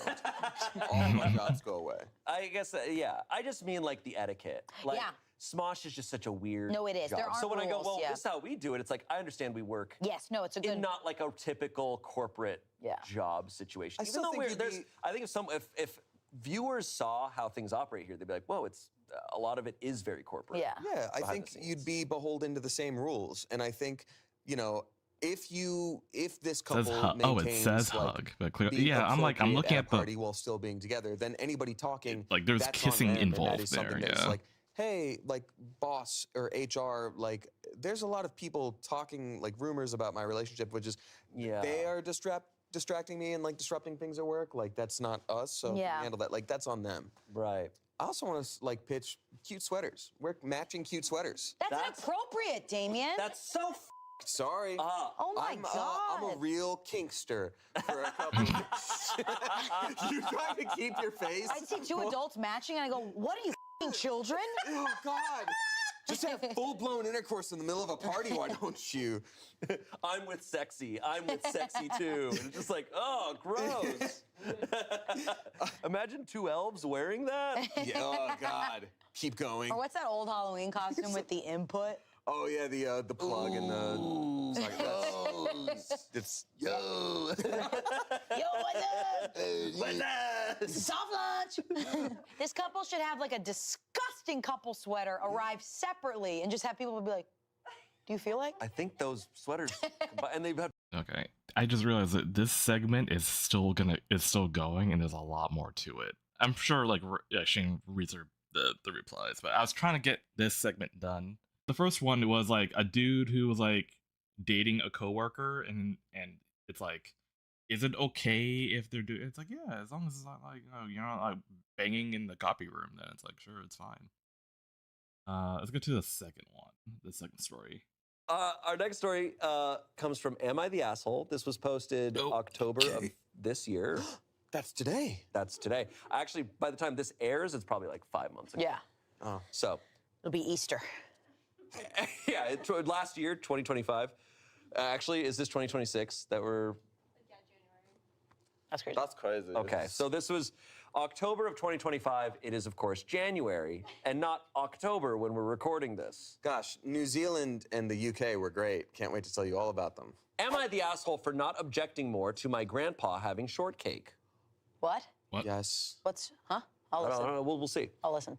All of our jobs go away. I guess, I just mean like the etiquette. Like, Smosh is just such a weird No, it is. job. There aren't So when I go, rules, well, this is how we do it, it's like, I understand we work Yes, no, it's a good. in not like a typical corporate job situation. I Even still though think you'd be- I think if viewers saw how things operate here, they'd be like, whoa, it's a lot of it is very corporate. Yeah. Yeah, I behind think the you'd scenes. be beholden to the same rules, and I think, you know, if this couple Says hug. Oh, it maintains, says like, hug. But clearly, being yeah, I'm appropriate looking a at the party while still being together, then anybody talking like there's that's kissing on them, and involved that is something there, that's yeah. like, hey, like boss or HR, like there's a lot of people talking like rumors about my relationship, which is they are distracting me and like disrupting things at work. Like that's not us, so we handle that. Like that's on them. Right. I also want to like pitch cute sweaters. Wear matching cute sweaters. That's inappropriate, Damien. That's so Sorry. Oh my God. I'm a real kinkster for a couple. You trying to keep your face? I see 2 adults matching, and I go, "What are you f***ing children?" Oh God. Just have full-blown intercourse in the middle of a party, why don't you? I'm with sexy too. And it's just like, oh, gross. Imagine 2 elves wearing that. Yeah, oh God. Keep going. Or what's that old Halloween costume with the input? Oh yeah, the plug and the. it's yo. Yo, what's up? What's up? Soft launch. This couple should have like a disgusting couple sweater arrive separately and just have people be like, do you feel like? I think those sweaters, and they've had. Okay, I just realized that this segment is still going, and there's a lot more to it. I'm sure like Shane reads the replies, but I was trying to get this segment done. The first one was like a dude who was like dating a coworker, and it's like, is it okay if they're doing? It's like, yeah, as long as it's not like, oh, you're not like banging in the copy room, then it's like, sure, it's fine. Let's go to the second story. Our next story comes from Am I the Asshole? This was posted October of this year. That's today. That's today. Actually, by the time this airs, it's probably like 5 months ago. Yeah. Oh. So. It'll be Easter. Yeah, last year, 2025. Actually, is this 2026 that we're... That's crazy. That's crazy. Okay, so this was October of 2025. It is, of course, January, and not October when we're recording this. Gosh, New Zealand and the UK were great. Can't wait to tell you all about them. Am I the asshole for not objecting more to my grandpa having shortcake? What? Yes. What's, huh? I'll listen. I don't know. We'll see. I'll listen.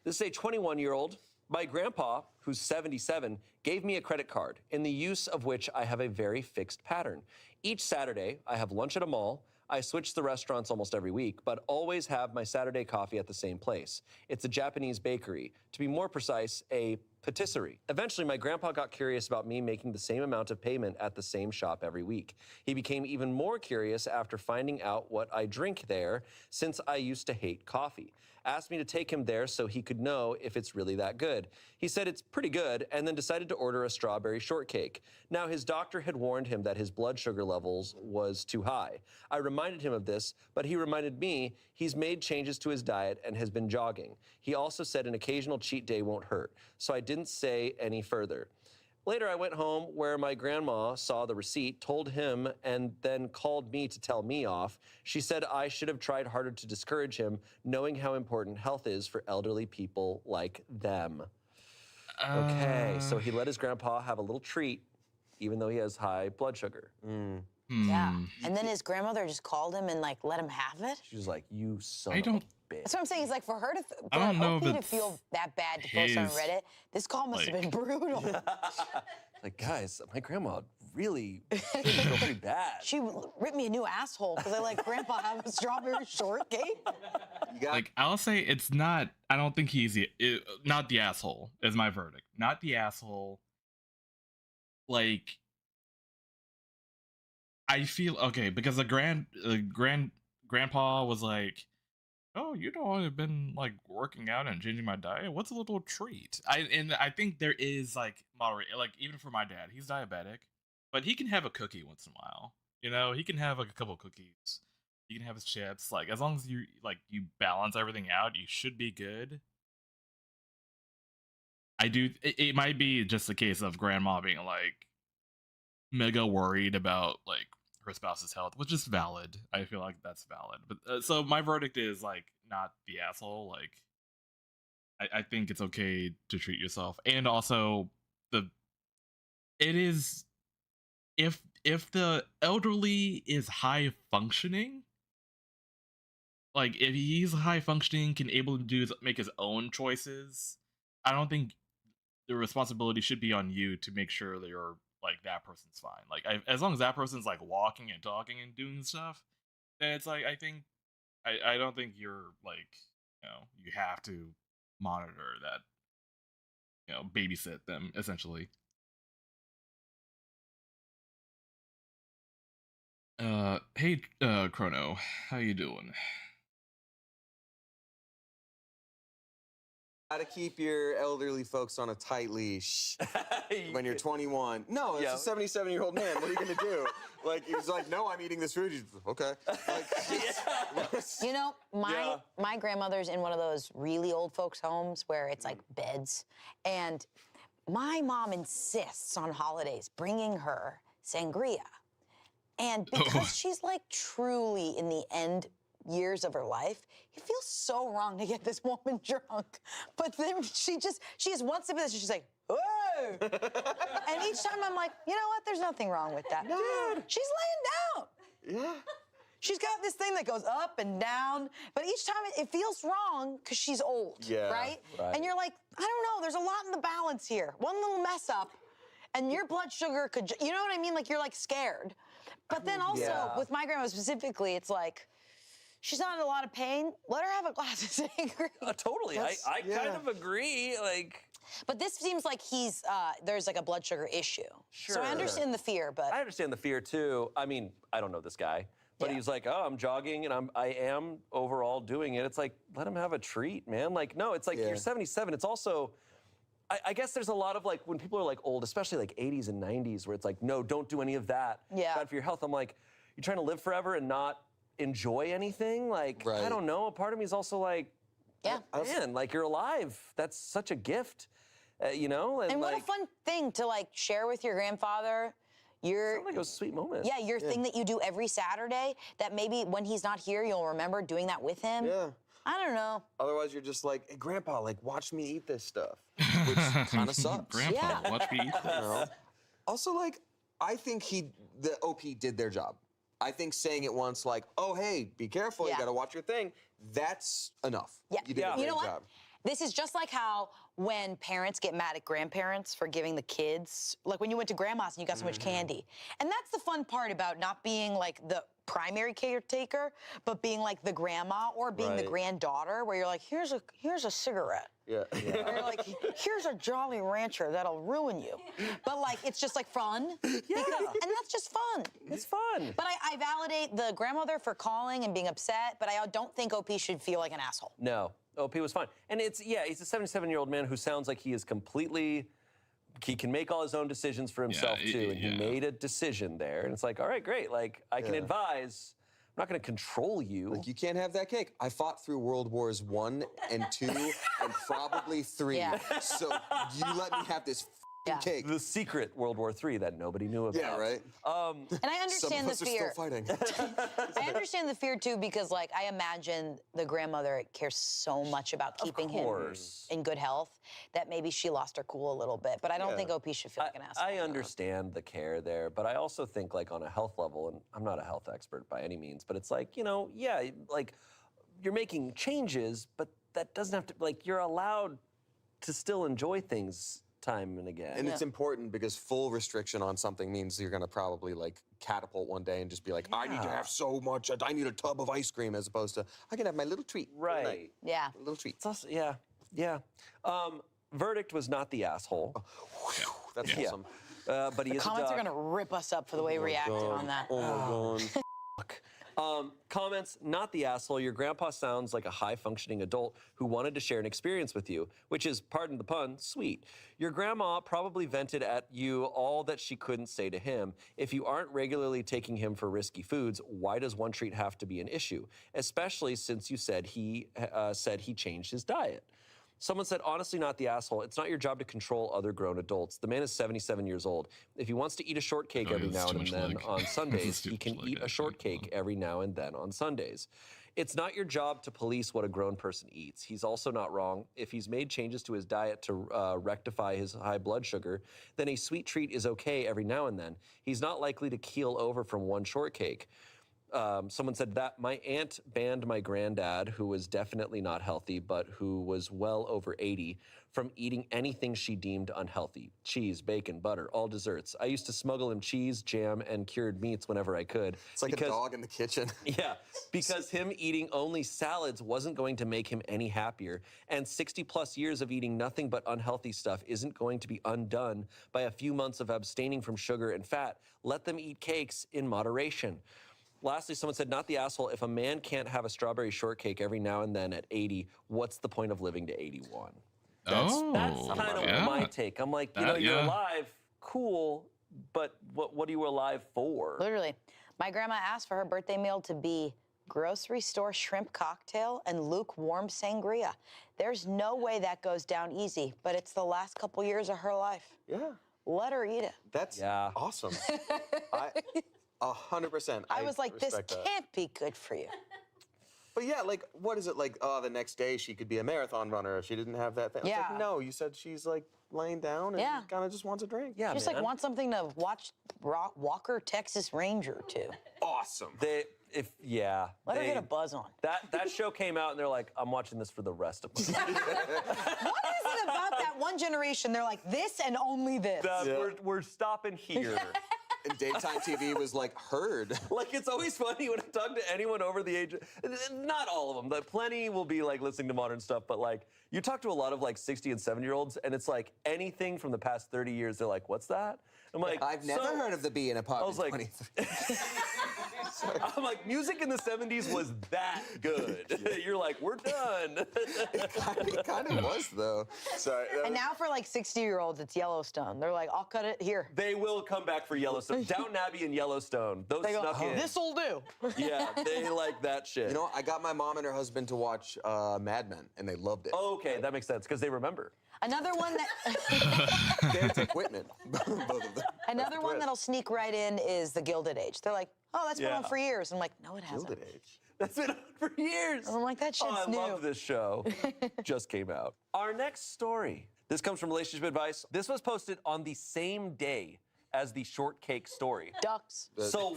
This is a 21-year-old. My grandpa, who's 77, gave me a credit card, in the use of which I have a very fixed pattern. Each Saturday, I have lunch at a mall. I switch the restaurants almost every week, but always have my Saturday coffee at the same place. It's a Japanese bakery. To be more precise, a patisserie. Eventually, my grandpa got curious about me making the same amount of payment at the same shop every week. He became even more curious after finding out what I drink there, since I used to hate coffee. Asked me to take him there so he could know if it's really that good. He said it's pretty good, and then decided to order a strawberry shortcake. Now, his doctor had warned him that his blood sugar levels was too high. I reminded him of this, but he reminded me he's made changes to his diet and has been jogging. He also said an occasional cheat day won't hurt, so I didn't say any further. Later, I went home where my grandma saw the receipt, told him, and then called me to tell me off. She said I should have tried harder to discourage him, knowing how important health is for elderly people like them. Okay, so he let his grandpa have a little treat, even though he has high blood sugar. Yeah. And then his grandmother just called him and like let him have it. She was like, "You son of a bitch." That's what I'm saying. Is like for her to, I don't know to if feel that bad to post on his, Reddit. This call must have been brutal. Like, guys, my grandma really feel pretty bad. She ripped me a new asshole because I let Grandpa have a strawberry shortcake. Like, I'll say it's not. I don't think he's not the asshole. Is my verdict. Not the asshole. Like, I feel okay because the grandpa was like, "Oh, you know, I've been like working out and changing my diet. What's a little treat?" I think there is like moderate, like even for my dad, he's diabetic, but he can have a cookie once in a while. You know, he can have like a couple of cookies. He can have his chips. Like as long as you balance everything out, you should be good. It might be just a case of grandma being like mega worried about like her spouse's health, which is valid. I feel like that's valid. But so my verdict is like not the asshole. Like I think it's okay to treat yourself, and also it is if the elderly is high functioning, like if he's high functioning, can able to make his own choices, I don't think the responsibility should be on you to make sure that you're like that person's fine. Like as long as that person's like walking and talking and doing stuff, then it's like I don't think you're like, you know, you have to monitor that, you know, babysit them essentially. Hey, Chrono, how you doing? How to keep your elderly folks on a tight leash when you're 21. No, it's a 77-year-old man. What are you going to do? Like, he was like, no, I'm eating this food. He's okay. Like, you know, my grandmother's in one of those really old folks' homes where it's like beds. And my mom insists on holidays bringing her sangria. And because she's like truly in the end years of her life, it feels so wrong to get this woman drunk. But then she has one sip of this and she's like, And each time I'm like, you know what? There's nothing wrong with that. Dude. She's laying down. Yeah. She's got this thing that goes up and down, but each time it feels wrong because she's old, Yeah, right? right. And you're like, I don't know, there's a lot in the balance here. One little mess up, and your blood sugar could, you know what I mean? Like, you're like scared. But then also, with my grandma specifically, it's like, she's not in a lot of pain. Let her have a glass of sangria. Totally. I kind of agree. Like, But this seems like there's like a blood sugar issue. So I Sure. understand the fear, but I understand the fear too. I mean, I don't know this guy, but Yeah. he's like, oh, I'm jogging and I am overall doing it. It's like, let him have a treat, man. Like, no, it's like you're 77. It's also, I guess there's a lot of like, when people are like old, especially like 80s and 90s, where it's like, no, don't do any of that. Yeah. Bad for your health. I'm like, you're trying to live forever and not enjoy anything? Like, I Right. don't know. A part of me is also like, yeah. man, like you're alive. That's such a gift, you know? And what like, a fun thing to like share with your grandfather. Sounds like it was a sweet moment. Yeah, your thing that you do every Saturday that maybe when he's not here, you'll remember doing that with him. Yeah. I don't know. Otherwise, you're just like, hey, Grandpa, like, watch me eat this stuff, which kind of sucks. Grandpa, Yeah. watch me eat You this. know? Also, like, I think the OP did their job. I think saying it once, like, oh, hey, be careful, you Yeah. gotta watch your thing, that's enough. Yeah. You did a You great know what? job. This is just like how when parents get mad at grandparents for giving the kids, like when you went to grandma's and you got so much candy. And that's the fun part about not being like the primary caretaker, but being like the grandma or being the Right. granddaughter, where you're like, here's a cigarette. Yeah. Or you're like, here's a Jolly Rancher that'll ruin you. But like, it's just like fun. And that's just fun. It's fun. But I validate the grandmother for calling and being upset, but I don't think OP should feel like an asshole. No, OP was fine. And he's a 77-year-old man who sounds like he is he can make all his own decisions for himself too. And he made a decision there. And it's like, all right, great. Like, I can advise. I'm not going to control you. Like, you can't have that cake. I fought through World Wars I and II and probably III. Yeah. So you let me have this cake. The secret World War III that nobody knew about. Yeah, right? And I Some understand of us the are fear. still fighting. I understand the fear too because, like, I imagine the grandmother cares so much about keeping him in good health that maybe she lost her cool a little bit. But I don't think OP should feel like an asshole. I understand the care there, but I also think, like, on a health level, and I'm not a health expert by any means, but it's like, like, you're making changes, but that doesn't have to, like, you're allowed to still enjoy things time and again. And it's important because full restriction on something means you're gonna probably like catapult one day and just be like, I need to have so much, I need a tub of ice cream, as opposed to, I can have my little treat. Right. tonight." Yeah. A little treat. It's also, yeah. Verdict was not the asshole. That's Yeah. awesome. But he is Comments a are duck. gonna rip us up for the way we reacted on that. Oh my God. Comments, not the asshole. Your grandpa sounds like a high-functioning adult who wanted to share an experience with you, which is, pardon the pun, sweet. Your grandma probably vented at you all that she couldn't say to him. If you aren't regularly taking him for risky foods, why does one treat have to be an issue? Especially since you said he changed his diet. Someone said, honestly, not the asshole. It's not your job to control other grown adults. The man is 77 years old. If he wants to eat a shortcake every now and then on Sundays, he can eat a shortcake every now and then on Sundays. It's not your job to police what a grown person eats. He's also not wrong. If he's made changes to his diet to rectify his high blood sugar, then a sweet treat is okay every now and then. He's not likely to keel over from one shortcake. Someone said that my aunt banned my granddad, who was definitely not healthy, but who was well over 80, from eating anything she deemed unhealthy. Cheese, bacon, butter, all desserts. I used to smuggle him cheese, jam, and cured meats whenever I could. It's like a dog in the kitchen. Yeah, because him eating only salads wasn't going to make him any happier. And 60 plus years of eating nothing but unhealthy stuff isn't going to be undone by a few months of abstaining from sugar and fat. Let them eat cakes in moderation. Lastly, someone said, not the asshole. If a man can't have a strawberry shortcake every now and then at 80, what's the point of living to 81? That's kind of my take. I'm like, you're alive, cool, but what are you alive for? Literally. My grandma asked for her birthday meal to be grocery store shrimp cocktail and lukewarm sangria. There's no way that goes down easy, but it's the last couple years of her life. Yeah. Let her eat it. That's awesome. 100%. I was like, this respect that. can't be good for you. But yeah, like, what is it like? Oh, the next day she could be a marathon runner if she didn't have that thing. Yeah. It's like, no, you said she's like laying down and kind of just wants a drink. Yeah, Just like want something to watch Walker Texas Ranger to. Awesome. Let her get a buzz on. That show came out and they're like, I'm watching this for the rest of my life. What is it about that one generation? They're like, this and only this. We're stopping here. And daytime TV was like heard. Like, it's always funny when I talk to anyone over the age, not all of them, but plenty will be like listening to modern stuff, but like, you talk to a lot of like 60 and 70-year-olds and it's like anything from the past 30 years, they're like, what's that? I'm like, I've never heard of the bee in a pub. I was like, I'm like, music in the 70s was that good. You're like, we're done. It kind of was, though. Sorry. And now for like 60-year-olds, it's Yellowstone. They're like, I'll cut it here. They will come back for Yellowstone. Downton Abbey and Yellowstone. Those They go, snuck in. this'll do. Yeah, they like that shit. You know, I got my mom and her husband to watch Mad Men, and they loved it. Oh, okay, that makes sense, because they remember. Another one that There's equipment, both of them. another one that'll sneak right in is The Gilded Age. They're like, oh, that's been on for years. I'm like, no, it hasn't. Gilded Age. That's been on for years. I'm like, that shit's I new. love this show. Just came out. Our next story. This comes from Relationship Advice. This was posted on the same day as the shortcake story. Ducks. So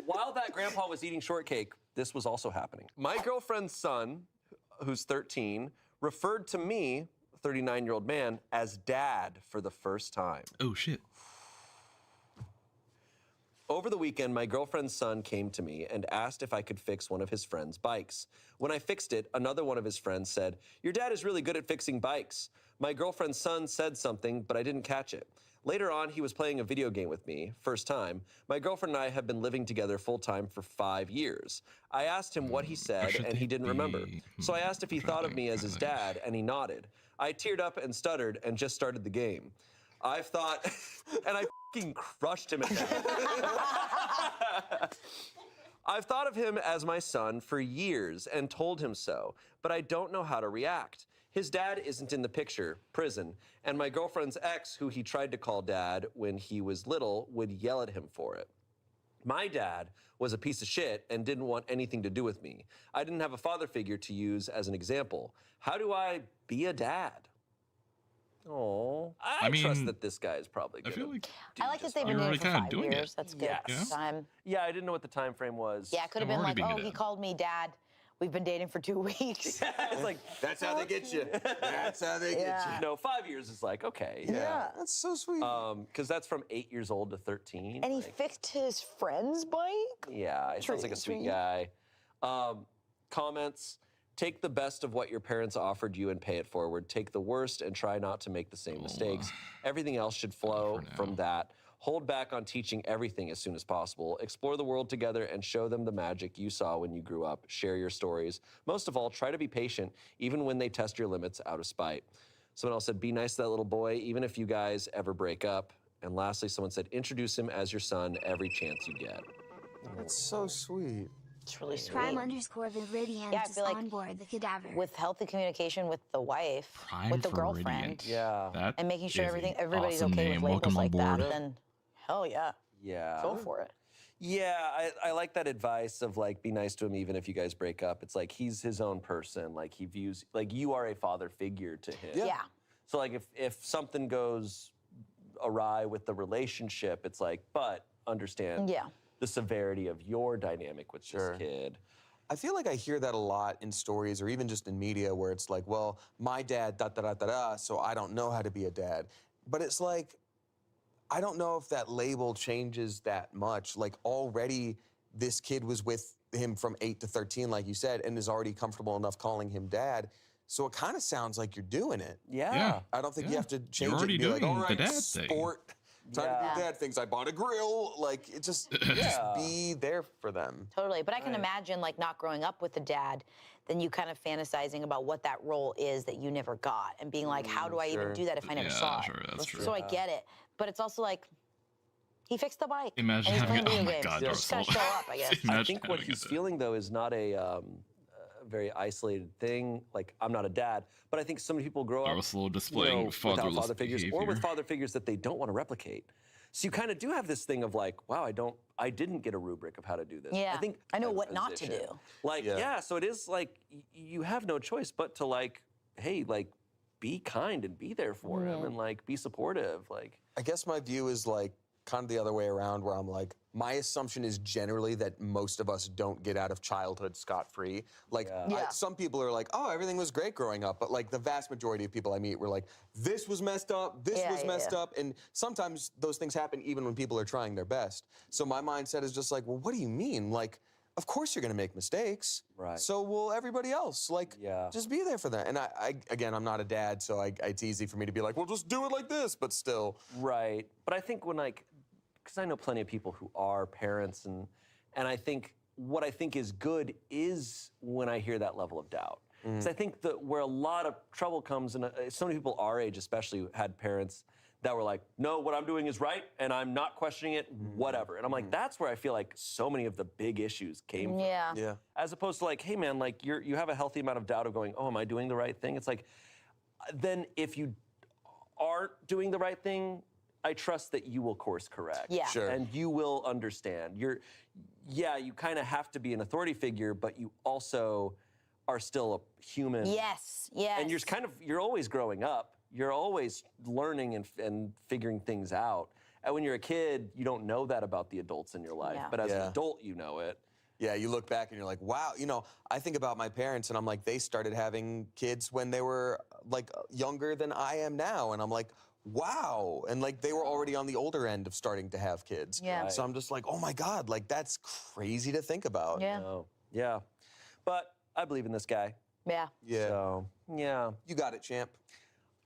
while that grandpa was eating shortcake, this was also happening. My girlfriend's son, who's 13, referred to me, a 39-year-old man, as dad for the first time. Oh, shit. Over the weekend, my girlfriend's son came to me and asked if I could fix one of his friend's bikes. When I fixed it, another one of his friends said, "Your dad is really good at fixing bikes." My girlfriend's son said something, but I didn't catch it. Later on, he was playing a video game with me, first time. My girlfriend and I have been living together full-time for 5 years. I asked him what he said, and he didn't remember. So I asked if he thought of me as his dad, and he nodded. I teared up and stuttered and just started the game. I've thought, and I fucking crushed him at that. I've thought of him as my son for years and told him so, but I don't know how to react. His dad isn't in the picture, prison, and my girlfriend's ex, who he tried to call dad when he was little, would yell at him for it. My dad was a piece of shit and didn't want anything to do with me. I didn't have a father figure to use as an example. How do I be a dad? Oh, I mean, trust that this guy is probably good. I feel like I like that they've been You're doing it already for kinda 5 doing it. years. That's good. Yes. Time. Yeah, I didn't know what the time frame was. Yeah, it could have I'm been already like, being oh, a he dad. called me dad. We've been dating for 2 weeks. It's like, That's how they get you. That's how they get you. no, 5 years is like, okay. Yeah. That's so sweet. Because that's from 8 years old to 13. And he like, fixed his friend's bike? yeah, he sounds like a sweet Sweet. guy. Comments, take the best of what your parents offered you and pay it forward. Take the worst and try not to make the same mistakes. Everything else should flow from that. Hold back on teaching everything as soon as possible. Explore the world together and show them the magic you saw when you grew up. Share your stories. Most of all, try to be patient, even when they test your limits out of spite. Someone else said, be nice to that little boy, even if you guys ever break up. And lastly, someone said, introduce him as your son every chance you get. That's so sweet. It's really sweet. Prime_Viridian Yeah, I is feel like on board the cadaver. With healthy communication with the wife, with the girlfriend, Yeah. That and making sure is an everybody's awesome okay name. with labels Welcome on like that, board. then hell yeah, Yeah. go for it. Yeah, I like that advice of like, be nice to him even if you guys break up. It's like, he's his own person. Like, he views, like, you are a father figure to him. Yeah. So like, if something goes awry with the relationship, it's like, but understand Yeah. the severity of your dynamic with this kid. I feel like I hear that a lot in stories or even just in media where it's like, well, my dad, da-da-da-da-da, so I don't know how to be a dad. But it's like, I don't know if that label changes that much. Like, already this kid was with him from 8 to 13, like you said, and is already comfortable enough calling him dad. So it kind of sounds like you're doing it. Yeah. I don't think you have to change it already and be like, doing all the right, dad thing." sport. Time to do dad things. I bought a grill. Like, it just be there for them. Totally, but I can imagine like not growing up with a dad, then you kind of fantasizing about what that role is that you never got, and being like, how do I even do that if I never saw it? That's true. So I get it, but it's also like, he fixed the bike. Imagine and he's having playing oh video my games. God, Just gotta show up, I guess. I think what he's feeling though is not a very isolated thing. Like, I'm not a dad, but I think some people grow up also displaying without fatherless father figures or with behavior. father figures that they don't want to replicate. So you kind of do have this thing of like, wow, I didn't get a rubric of how to do this. Yeah, I think I know as a what not to physician, do. Like, yeah, so it is like you have no choice but to like, hey, like, be kind and be there for him and like be supportive. Like, I guess my view is like kind of the other way around, where I'm like, my assumption is generally that most of us don't get out of childhood scot-free. Like, some people are like, oh, everything was great growing up, but like the vast majority of people I meet were like, this was messed up, this was messed up, and sometimes those things happen even when people are trying their best. So my mindset is just like, well, what do you mean? Like, of course you're gonna make mistakes. Right. So will everybody else. Like, just be there for them. And again, I'm not a dad, so it's easy for me to be like, well, just do it like this, but still. Right. But I think when like, because I know plenty of people who are parents, and I think what I think is good is when I hear that level of doubt. Because I think that where a lot of trouble comes, and so many people our age especially had parents that were like, no, what I'm doing is right, and I'm not questioning it, whatever. And I'm like, that's where I feel like so many of the big issues came from. Yeah. As opposed to like, hey man, like you have a healthy amount of doubt of going, oh, am I doing the right thing? It's like, then if you aren't doing the right thing, I trust that you will course correct. Yeah. Sure. And you will understand. You kind of have to be an authority figure, but you also are still a human. Yes, yes. And you're always growing up. You're always learning and figuring things out. And when you're a kid, you don't know that about the adults in your life. Yeah. But as an adult, you know it. Yeah, you look back and you're like, wow. You know, I think about my parents and I'm like, they started having kids when they were like younger than I am now. And I'm like, wow. And like they were already on the older end of starting to have kids. Yeah. Right. So I'm just like, oh my God, like that's crazy to think about. Yeah. Yeah. But I believe in this guy. Yeah. Yeah. So, yeah. You got it, champ.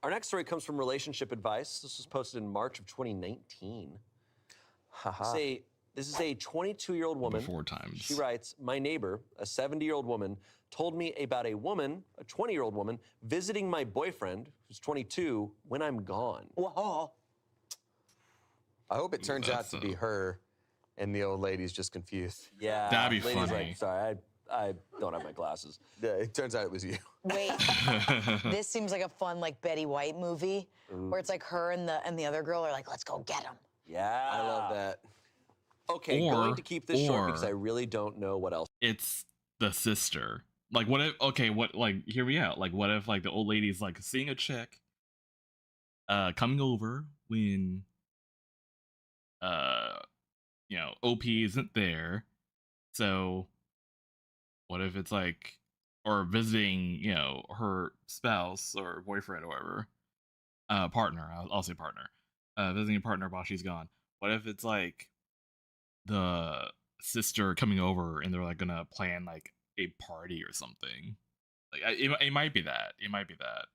Our next story comes from Relationship Advice. This was posted in March of 2019. This is a 22-year-old woman. Before times. She writes, my neighbor, a 70-year-old woman, told me about a woman, a 20-year-old woman, visiting my boyfriend, who's 22, when I'm gone. Whoa. I hope it turns out to be her and the old lady's just confused. Yeah. That'd be lady's funny. Like, sorry, I don't have my glasses. Yeah, it turns out it was you. Wait, this seems like a fun like Betty White movie where it's like her and the other girl are like, let's go get him. Yeah. I love that. Okay, going to keep this short because I really don't know what else. It's the sister. Like, what if, hear me out. Like, what if, like, the old lady's, like, seeing a chick coming over when, OP isn't there. So, what if it's, like, or visiting, her spouse or boyfriend or whatever, partner, I'll say partner, visiting a partner while she's gone. What if it's, like, the sister coming over and they're like gonna plan like a party or something? Like it might be that. It might be that.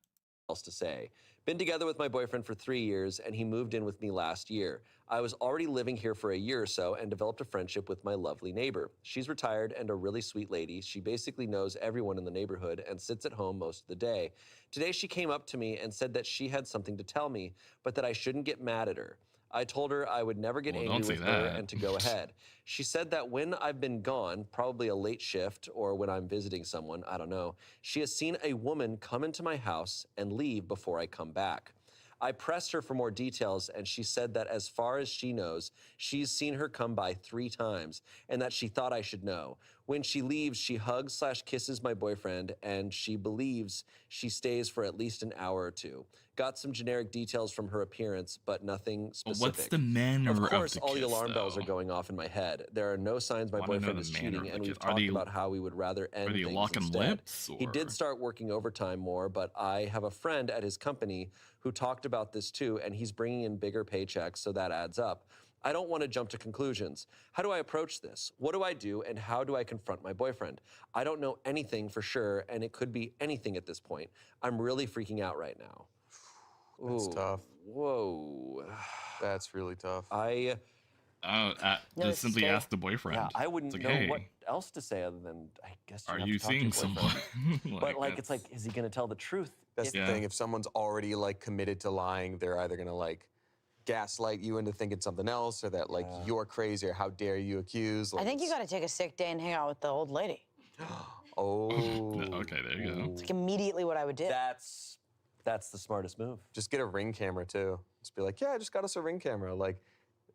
Else to say. Been together with my boyfriend for 3 years and he moved in with me last year. I was already living here for a year or so and developed a friendship with my lovely neighbor. She's retired and a really sweet lady. She basically knows everyone in the neighborhood and sits at home most of the day. Today she came up to me and said that she had something to tell me, but that I shouldn't get mad at her. I told her I would never get angry with her and to go ahead. She said that when I've been gone, probably a late shift or when I'm visiting someone, I don't know, she has seen a woman come into my house and leave before I come back. I pressed her for more details and she said that as far as she knows, she's seen her come by 3 times and that she thought I should know. When she leaves, she hugs/kisses my boyfriend and she believes she stays for at least an hour or 2. Got some generic details from her appearance, but nothing specific. What's the manner of Of course, the all the kiss, alarm bells though? are going off in my head. There are no signs my Wanna know boyfriend the is manner cheating, of the and kiss. we've Are talked they- about how we would rather end they things locking instead. lips, He did or- start working overtime more, but I have a friend at his company who talked about this too, and he's bringing in bigger paychecks, so that adds up. I don't want to jump to conclusions. How do I approach this? What do I do, and how do I confront my boyfriend? I don't know anything for sure, and it could be anything at this point. I'm really freaking out right now. That's tough. Whoa. That's really tough. I Just simply ask the boyfriend. Yeah, I wouldn't It's know like, hey, what else to say other than I guess are have you to talk to seeing your boyfriend. someone? But like, it's like, is he gonna tell the truth? That's the thing. If someone's already like committed to lying, they're either gonna like gaslight you into thinking something else, or that like you're crazy, or how dare you accuse. Like, I think you got to take a sick day and hang out with the old lady. Oh. Okay, there you go. It's like immediately what I would do. That's the smartest move. Just get a Ring camera too. Just be like, yeah, I just got us a Ring camera. Like,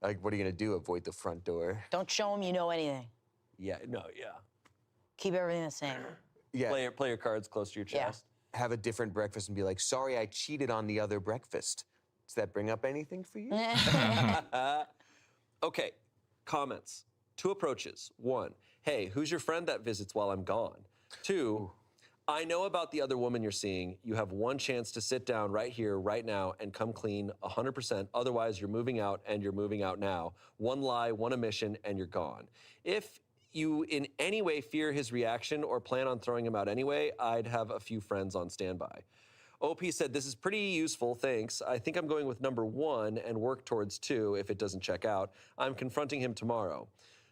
what are you gonna do? Avoid the front door? Don't show them you know anything. Yeah. Keep everything the same. Yeah. Play your cards close to your chest. have a different breakfast and be like, sorry, I cheated on the other breakfast. Does that bring up anything for you? Okay, comments. 2 approaches. 1, hey, who's your friend that visits while I'm gone? 2, I know about the other woman you're seeing. You have 1 chance to sit down right here, right now, and come clean 100%. Otherwise, you're moving out, and you're moving out now. 1 lie, 1 omission, and you're gone. If you in any way fear his reaction or plan on throwing him out anyway, I'd have a few friends on standby. OP said, this is pretty useful, thanks. I think I'm going with number 1 and work towards 2 if it doesn't check out. I'm confronting him tomorrow.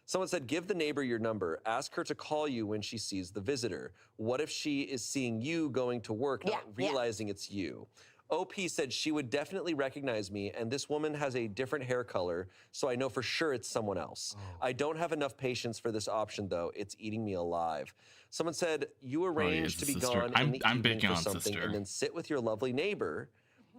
Someone said, give the neighbor your number. Ask her to call you when she sees the visitor. What if she is seeing you going to work, not realizing it's you? OP said she would definitely recognize me, and this woman has a different hair color, so I know for sure it's someone else. I don't have enough patience for this option, though. It's eating me alive. Someone said, you arrange to be gone in the evening for something and then sit with your lovely neighbor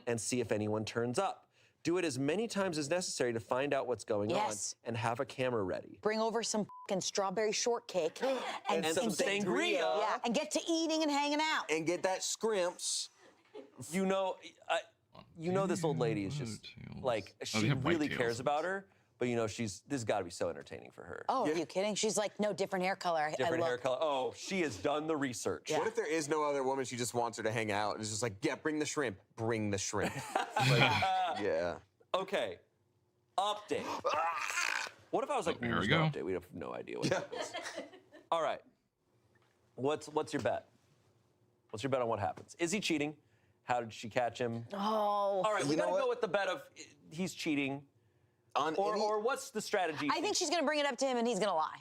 and see if anyone turns up. Do it as many times as necessary to find out what's going on and have a camera ready. Bring over some fucking strawberry shortcake and some sangria. Yeah, and get to eating and hanging out. And get that scrimps. You know, this old lady is just, like, she really cares about her, but you know, this has got to be so entertaining for her. Oh, are you kidding? She's like, no, different hair color. Different hair color. Oh, she has done the research. Yeah. What if there is no other woman, she just wants her to hang out, and it's just like, yeah, bring the shrimp. Bring the shrimp. Like, yeah. Okay. Update. What if I was like, here we no go. Update? We have no idea what happens. All right. What's your bet? What's your bet on what happens? Is he cheating? How did she catch him? Oh. All right, we gotta go with the bet of he's cheating. Or what's the strategy? I think she's gonna bring it up to him and he's gonna lie.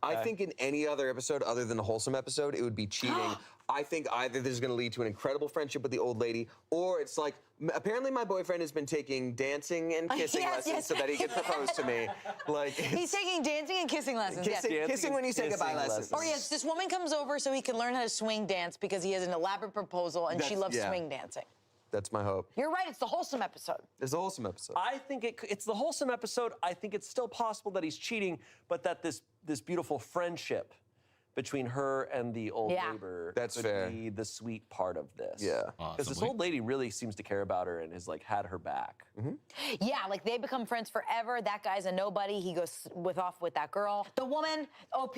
I think in any other episode other than the wholesome episode, it would be cheating. I think either this is going to lead to an incredible friendship with the old lady, or it's like, apparently my boyfriend has been taking dancing and kissing lessons so that he can propose to me. Like, he's taking dancing and kissing lessons. Kissing when you say goodbye lessons. Or yes, this woman comes over so he can learn how to swing dance because he has an elaborate proposal and she loves swing dancing. That's my hope. You're right, it's the wholesome episode. It's the wholesome episode. I think it's the wholesome episode. I think it's still possible that he's cheating, but that this beautiful friendship between her and the old neighbor could be the sweet part of this. Yeah. Because this old lady really seems to care about her and has like had her back. Yeah, like they become friends forever. That guy's a nobody. He goes off with that girl. The woman, OP,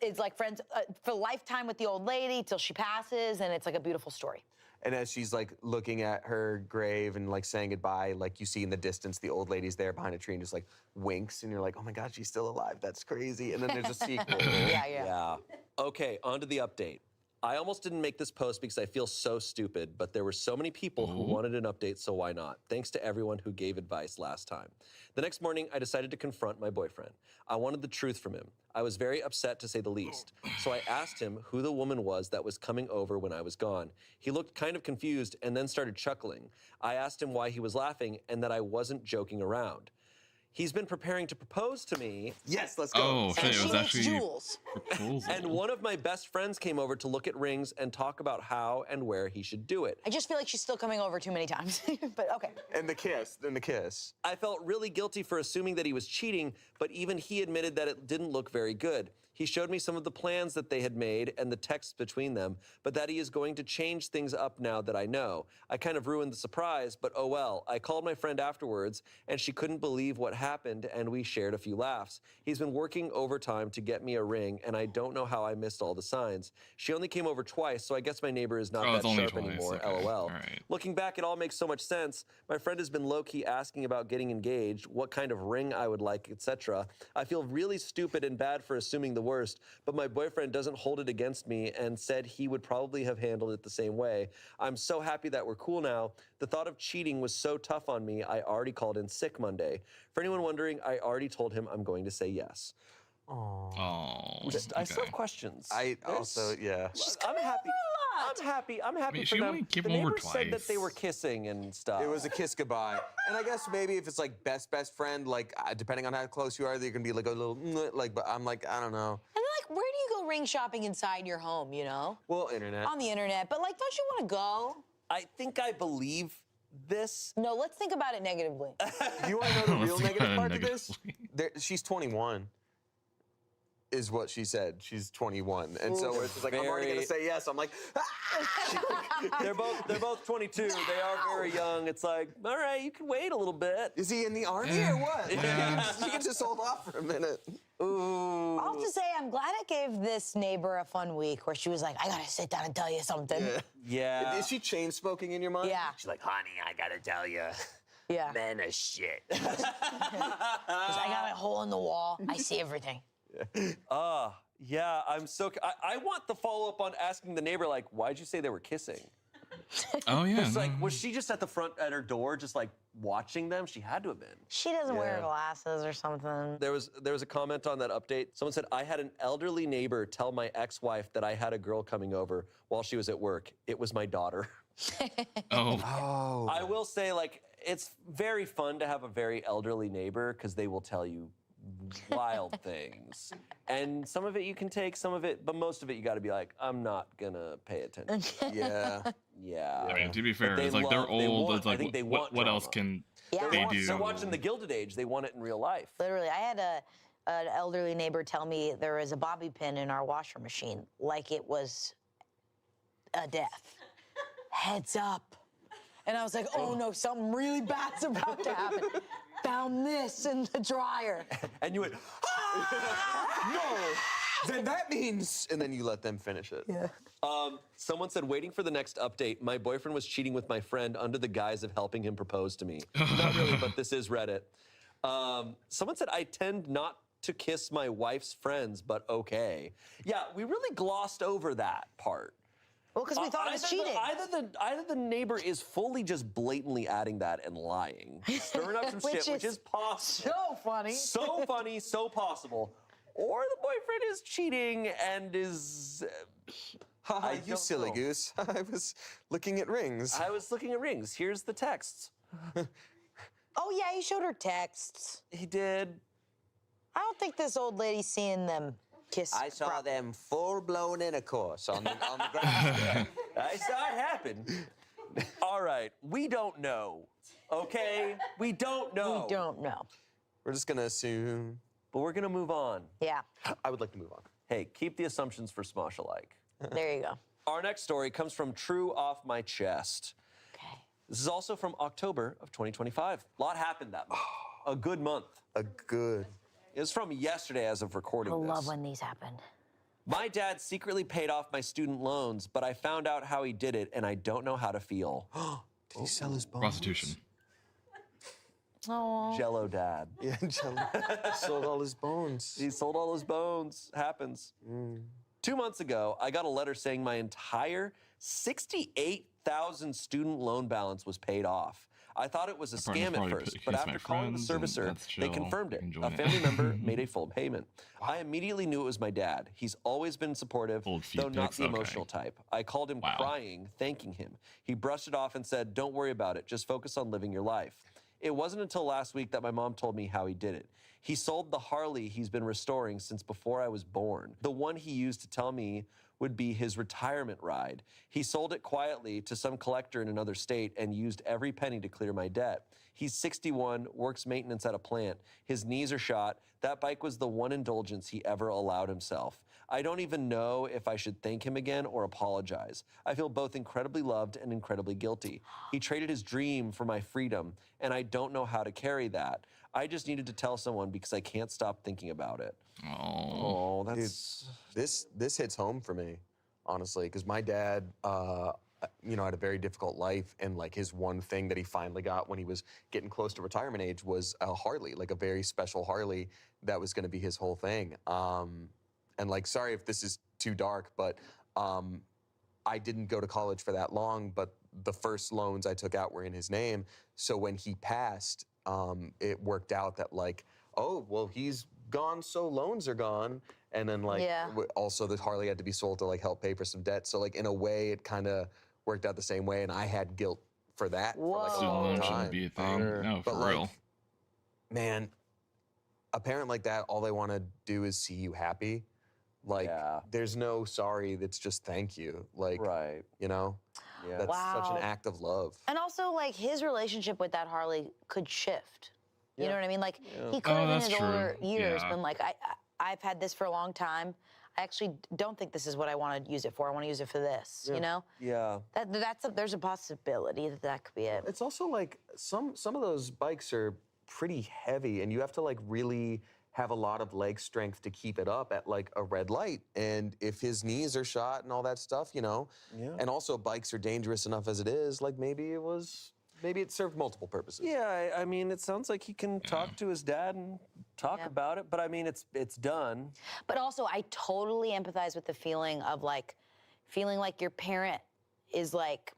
is like friends for a lifetime with the old lady till she passes, and it's like a beautiful story. And as she's like looking at her grave and like saying goodbye, like you see in the distance, the old lady's there behind a tree and just like winks, and you're like, oh my God, she's still alive. That's crazy. And then there's a sequel. Yeah. Okay, on to the update. I almost didn't make this post because I feel so stupid, but there were so many people who wanted an update, so why not? Thanks to everyone who gave advice last time. The next morning, I decided to confront my boyfriend. I wanted the truth from him. I was very upset, to say the least. So I asked him who the woman was that was coming over when I was gone. He looked kind of confused and then started chuckling. I asked him why he was laughing and that I wasn't joking around. He's been preparing to propose to me. Yes, let's go. Oh, shit, it was actually jewels. Proposal. And one of my best friends came over to look at rings and talk about how and where he should do it. I just feel like she's still coming over too many times, but okay. And the kiss. I felt really guilty for assuming that he was cheating, but even he admitted that it didn't look very good. He showed me some of the plans that they had made and the texts between them, but that he is going to change things up now that I know. I kind of ruined the surprise, but oh well. I called my friend afterwards, and she couldn't believe what happened, and we shared a few laughs. He's been working overtime to get me a ring, and I don't know how I missed all the signs. She only came over twice, so I guess my neighbor is not that sharp anymore, okay. LOL. Right. Looking back, it all makes so much sense. My friend has been low-key asking about getting engaged, what kind of ring I would like, etc. I feel really stupid and bad for assuming the worst, but my boyfriend doesn't hold it against me and said he would probably have handled it the same way. I'm so happy that we're cool now. The thought of cheating was so tough on me, I already called in sick Monday. For anyone wondering, I already told him I'm going to say yes. Oh, I still have questions. I'm happy. I'm happy She for only them. came The over neighbors said that they twice. were kissing and stuff. It was a kiss goodbye. And I guess maybe if it's like best friend, like depending on how close you are, you're gonna be like a little like. But I'm like, I don't know. And like, where do you go ring shopping inside your home, you know? Well, internet. On the internet, but like, don't you want to go? I think I believe this. No, let's think about it negatively. Do you want to know the real Let's think negative about it part to this? She's 21. is what she said. She's 21. And so it's just like, I'm already going to say yes. I'm like, They're both 22. They are very young. It's like, all right, you can wait a little bit. Is he in the army or what? Yeah. You can just hold off for a minute. Ooh. I'll have to say, I'm glad I gave this neighbor a fun week where she was like, I gotta sit down and tell you something. Yeah. Is she chain smoking in your mind? Yeah. She's like, honey, I gotta tell you. Yeah. Men are shit. 'Cause I got a hole in the wall. I see everything. Yeah, I'm so. I want the follow up on asking the neighbor, like, why'd you say they were kissing? Oh yeah. It's like, was she just at the front at her door, just like watching them? She had to have been. She doesn't wear glasses or something. There was a comment on that update. Someone said, I had an elderly neighbor tell my ex-wife that I had a girl coming over while she was at work. It was my daughter. Oh. I will say, like, it's very fun to have a very elderly neighbor because they will tell you wild things. And some of it you can take, some of it, but most of it you got to be like, I'm not gonna pay attention. Yeah. Yeah. I mean, to be fair, But it's like they're old. It's I like, think they want what else drama. can Yeah. they do? They're watching The Gilded Age. They want it in real life. Literally, I had an elderly neighbor tell me there was a bobby pin in our washer machine, like it was a death. Heads up. And I was like, oh no, something really bad's about to happen. Found this in the dryer. And you went, No! Then that means... And then you let them finish it. Yeah. Someone said, waiting for the next update, my boyfriend was cheating with my friend under the guise of helping him propose to me. Not really, but this is Reddit. Someone said, I tend not to kiss my wife's friends, but okay. Yeah, we really glossed over that part. Well, because we thought it was cheating. Either the neighbor is fully just blatantly adding that and lying, stirring up some shit, which is possible. So funny. So funny, so possible. Or the boyfriend is cheating and is... Haha, you don't silly know. goose. I was looking at rings. I was looking at rings. Here's the texts. Oh yeah, he showed her texts. He did. I don't think this old lady's seeing them kiss. I saw them full-blown intercourse on the ground. I saw it happen. All right, we don't know, okay? We don't know. We don't know. We're just gonna assume. But we're gonna move on. Yeah. I would like to move on. Hey, keep the assumptions for Smosh alike. There you go. Our next story comes from True Off My Chest. Okay. This is also from October of 2025. A lot happened that month. A good month. A good. It was from yesterday as of recording I this. love when these happen. My dad secretly paid off my student loans, but I found out how he did it, and I don't know how to feel. Did he sell his bones? Prostitution. Oh. Jello dad. Yeah, Jello. Sold all his bones. He sold all his bones. Happens. 2 months ago, I got a letter saying my entire $68,000 student loan balance was paid off. I thought it was a scam at first, but after calling the servicer, they confirmed it. A family member made a full payment. I immediately knew it was my dad. He's always been supportive, though not the emotional type. I called him crying, thanking him. He brushed it off and said, don't worry about it. Just focus on living your life. It wasn't until last week that my mom told me how he did it. He sold the Harley he's been restoring since before I was born. The one he used to tell me would be his retirement ride. He sold it quietly to some collector in another state and used every penny to clear my debt. He's 61, works maintenance at a plant. His knees are shot. That bike was the one indulgence he ever allowed himself. I don't even know if I should thank him again or apologize. I feel both incredibly loved and incredibly guilty. He traded his dream for my freedom, and I don't know how to carry that. I just needed to tell someone because I can't stop thinking about it. Oh, that's... Dude, this hits home for me, honestly, because my dad, had a very difficult life, and like his one thing that he finally got when he was getting close to retirement age was a Harley, like a very special Harley that was going to be his whole thing. And like, sorry if this is too dark, but I didn't go to college for that long, but the first loans I took out were in his name. So when he passed, it worked out that like, oh, well, he's gone, so loans are gone. And then like, also the Harley had to be sold to like help pay for some debt. So like in a way, it kind of worked out the same way. And I had guilt for that. For like a student long loan time. shouldn't be a thing. No, for But, real. like, man, a parent like that, all they want to do is see you happy. Like, there's no sorry, that's just thank you. Like, you know? Yeah. That's such an Wow. act of love. And also, like, his relationship with that Harley could shift. You know what I mean? Like, he could Oh, have in that's his older true. years Yeah. been like, I've had this for a long time. I actually don't think this is what I want to use it for. I want to use it for this, you know? Yeah. There's a possibility that could be it. It's also like some of those bikes are pretty heavy, and you have to like really have a lot of leg strength to keep it up at like a red light. And if his knees are shot and all that stuff, you know, and also bikes are dangerous enough as it is, like maybe it served multiple purposes. Yeah, I mean, it sounds like he can talk to his dad and talk about it, but I mean, it's done. But also, I totally empathize with the feeling of like, feeling like your parent is like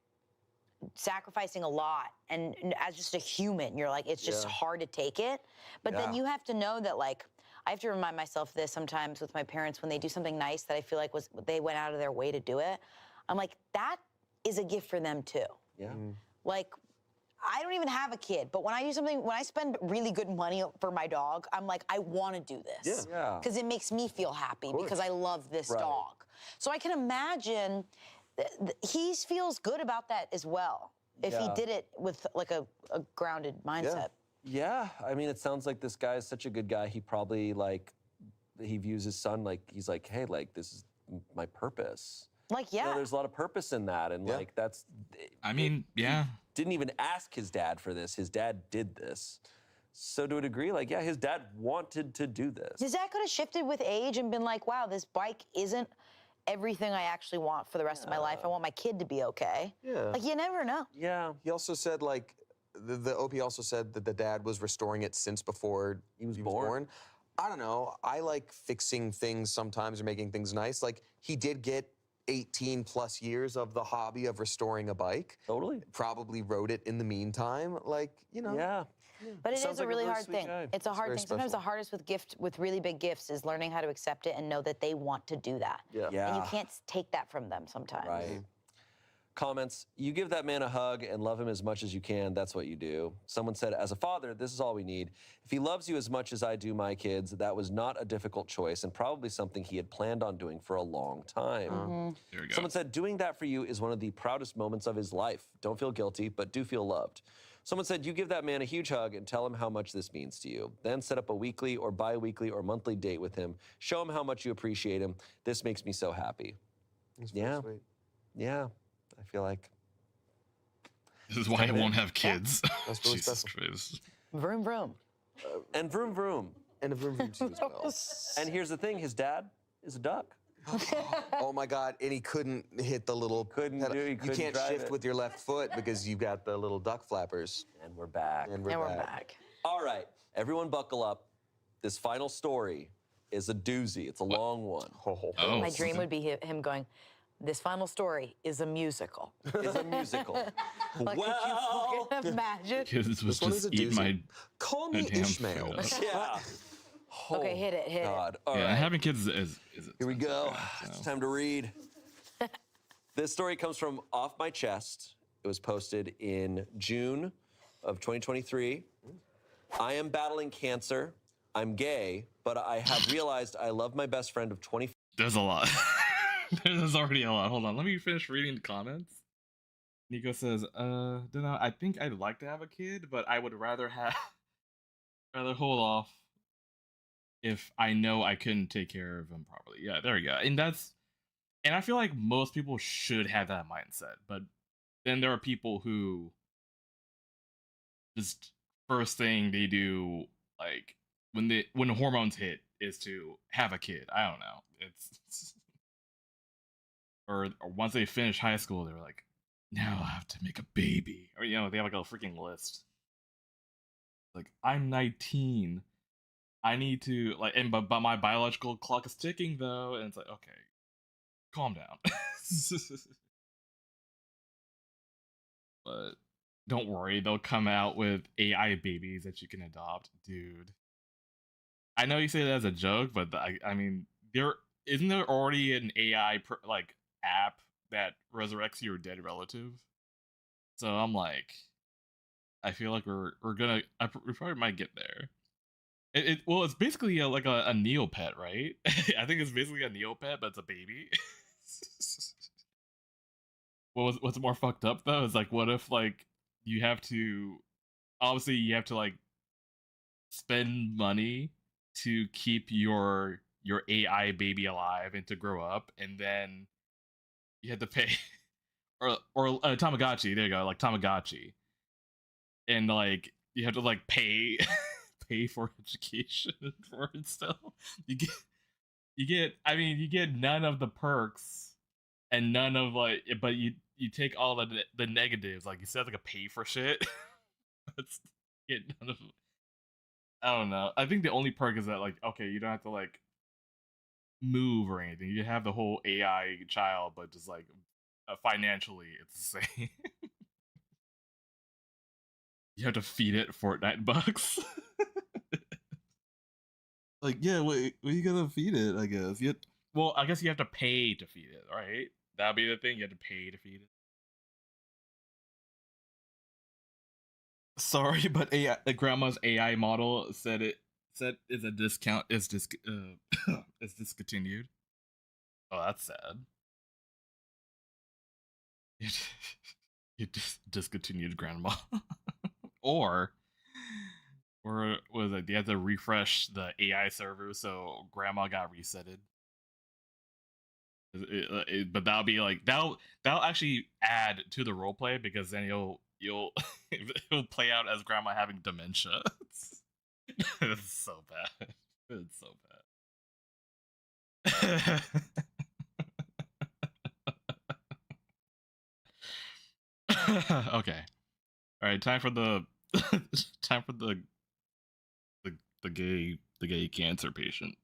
sacrificing a lot, and as just a human, you're like, it's just hard to take it. But then you have to know that, like, I have to remind myself this sometimes with my parents when they do something nice that I feel like they went out of their way to do it. I'm like, that is a gift for them too. Yeah. Like, I don't even have a kid, but when I do something, when I spend really good money for my dog, I'm like, I want to do this. Yeah. Because it makes me feel happy because I love this dog. So I can imagine he feels good about that as well if he did it with like a grounded mindset. Yeah, I mean, it sounds like this guy is such a good guy. He probably he views his son like, he's like, hey, like, this is my purpose. Like, You know, there's a lot of purpose in that, and like that's. I mean, yeah. Didn't even ask his dad for this. His dad did this. So to a degree, like, yeah, his dad wanted to do this. His dad could have shifted with age and been like, wow, this bike isn't everything I actually want for the rest of my life. I want my kid to be okay. Yeah. Like, you never know. Yeah. He also said, like, the OP also said that the dad was restoring it since before he was born. I don't know. I like fixing things sometimes or making things nice. Like, he did get 18 plus years of the hobby of restoring a bike. Totally. Probably wrote it in the meantime. Like, you know. Yeah. But it Sounds is a like a really really hard sweet thing. guy. It's a hard very thing. Sometimes special. the hardest with really big gifts is learning how to accept it and know that they want to do that. Yeah. And you can't take that from them sometimes. Right. Comments, you give that man a hug and love him as much as you can. That's what you do. Someone said, as a father, this is all we need. If he loves you as much as I do my kids, that was not a difficult choice and probably something he had planned on doing for a long time. There we go. Someone said, doing that for you is one of the proudest moments of his life. Don't feel guilty, but do feel loved. Someone said, you give that man a huge hug and tell him how much this means to you. Then set up a weekly or bi-weekly or monthly date with him. Show him how much you appreciate him. This makes me so happy. That's pretty Yeah. sweet. Yeah, I feel like. This is why I won't have kids. That's really Jesus special. Christ. Vroom, vroom. And vroom vroom. And a vroom vroom too as well. And here's the thing, his dad is a duck. Oh my God! And he couldn't hit the little. He couldn't You can't drive shift it. with your left foot because you've got the little duck flappers. And we're back. And we're back. All right, everyone buckle up. This final story is a doozy. It's a long one. Oh. My dream would be him going, this final story is a musical. It's a musical. Like, Well, could you fucking imagine? Kids was one is just a eat doozy. my Call me damn Ishmael. food. yeah. Okay, hit it, hit it. God. All Yeah, right. having kids is Here we go. so. It's time to read. This story comes from Off My Chest. It was posted in June of 2023. I am battling cancer. I'm gay, but I have realized I love my best friend of 20. There's a lot. There's already a lot. Hold on, let me finish reading the comments. Nico says, don't know, I think I'd like to have a kid, but I would rather hold off if I know I couldn't take care of him properly. Yeah, there we go. And I feel like most people should have that mindset, but then there are people who just first thing they do, like when the hormones hit, is to have a kid. I don't know. It's or once they finish high school, they're like, now I have to make a baby, or they have like a freaking list. Like, I'm 19. I need to but my biological clock is ticking though, and it's like, okay, calm down. But don't worry, they'll come out with AI babies that you can adopt, dude. I know you say that as a joke, but I mean, isn't there already an AI app that resurrects your dead relative? So I'm like, I feel like we probably might get there. Well, it's basically like a Neopet, right? I think it's basically a Neopet, but it's a baby. What's more fucked up though is like, what if you have to spend money to keep your your AI baby alive and to grow up, and then you had to pay, or Tamagotchi. There you go, like Tamagotchi, and like you have to like pay pay for education for it. Still, you get. I mean, you get none of the perks and none of like, but you take all the negatives. Like you said, like a pay for shit. Let's get none of. I don't know. I think the only perk is that like, okay, you don't have to like move or anything. You have the whole AI child, but just like financially, it's the same. You have to feed it Fortnite bucks. Like, yeah, what are you gonna feed it? I guess well, I guess you have to pay to feed it, right? That'd be the thing. You have to pay to feed it. Sorry, but AI, grandma's AI model said is a discount is is discontinued. Oh, that's sad. You discontinued grandma, or was it? They had to refresh the AI server, so grandma got resetted. But that'll be like that'll actually add to the roleplay because then you'll it'll play out as grandma having dementia. It's so bad. It's so bad. Okay. All right. Time for the time for the gay cancer patient.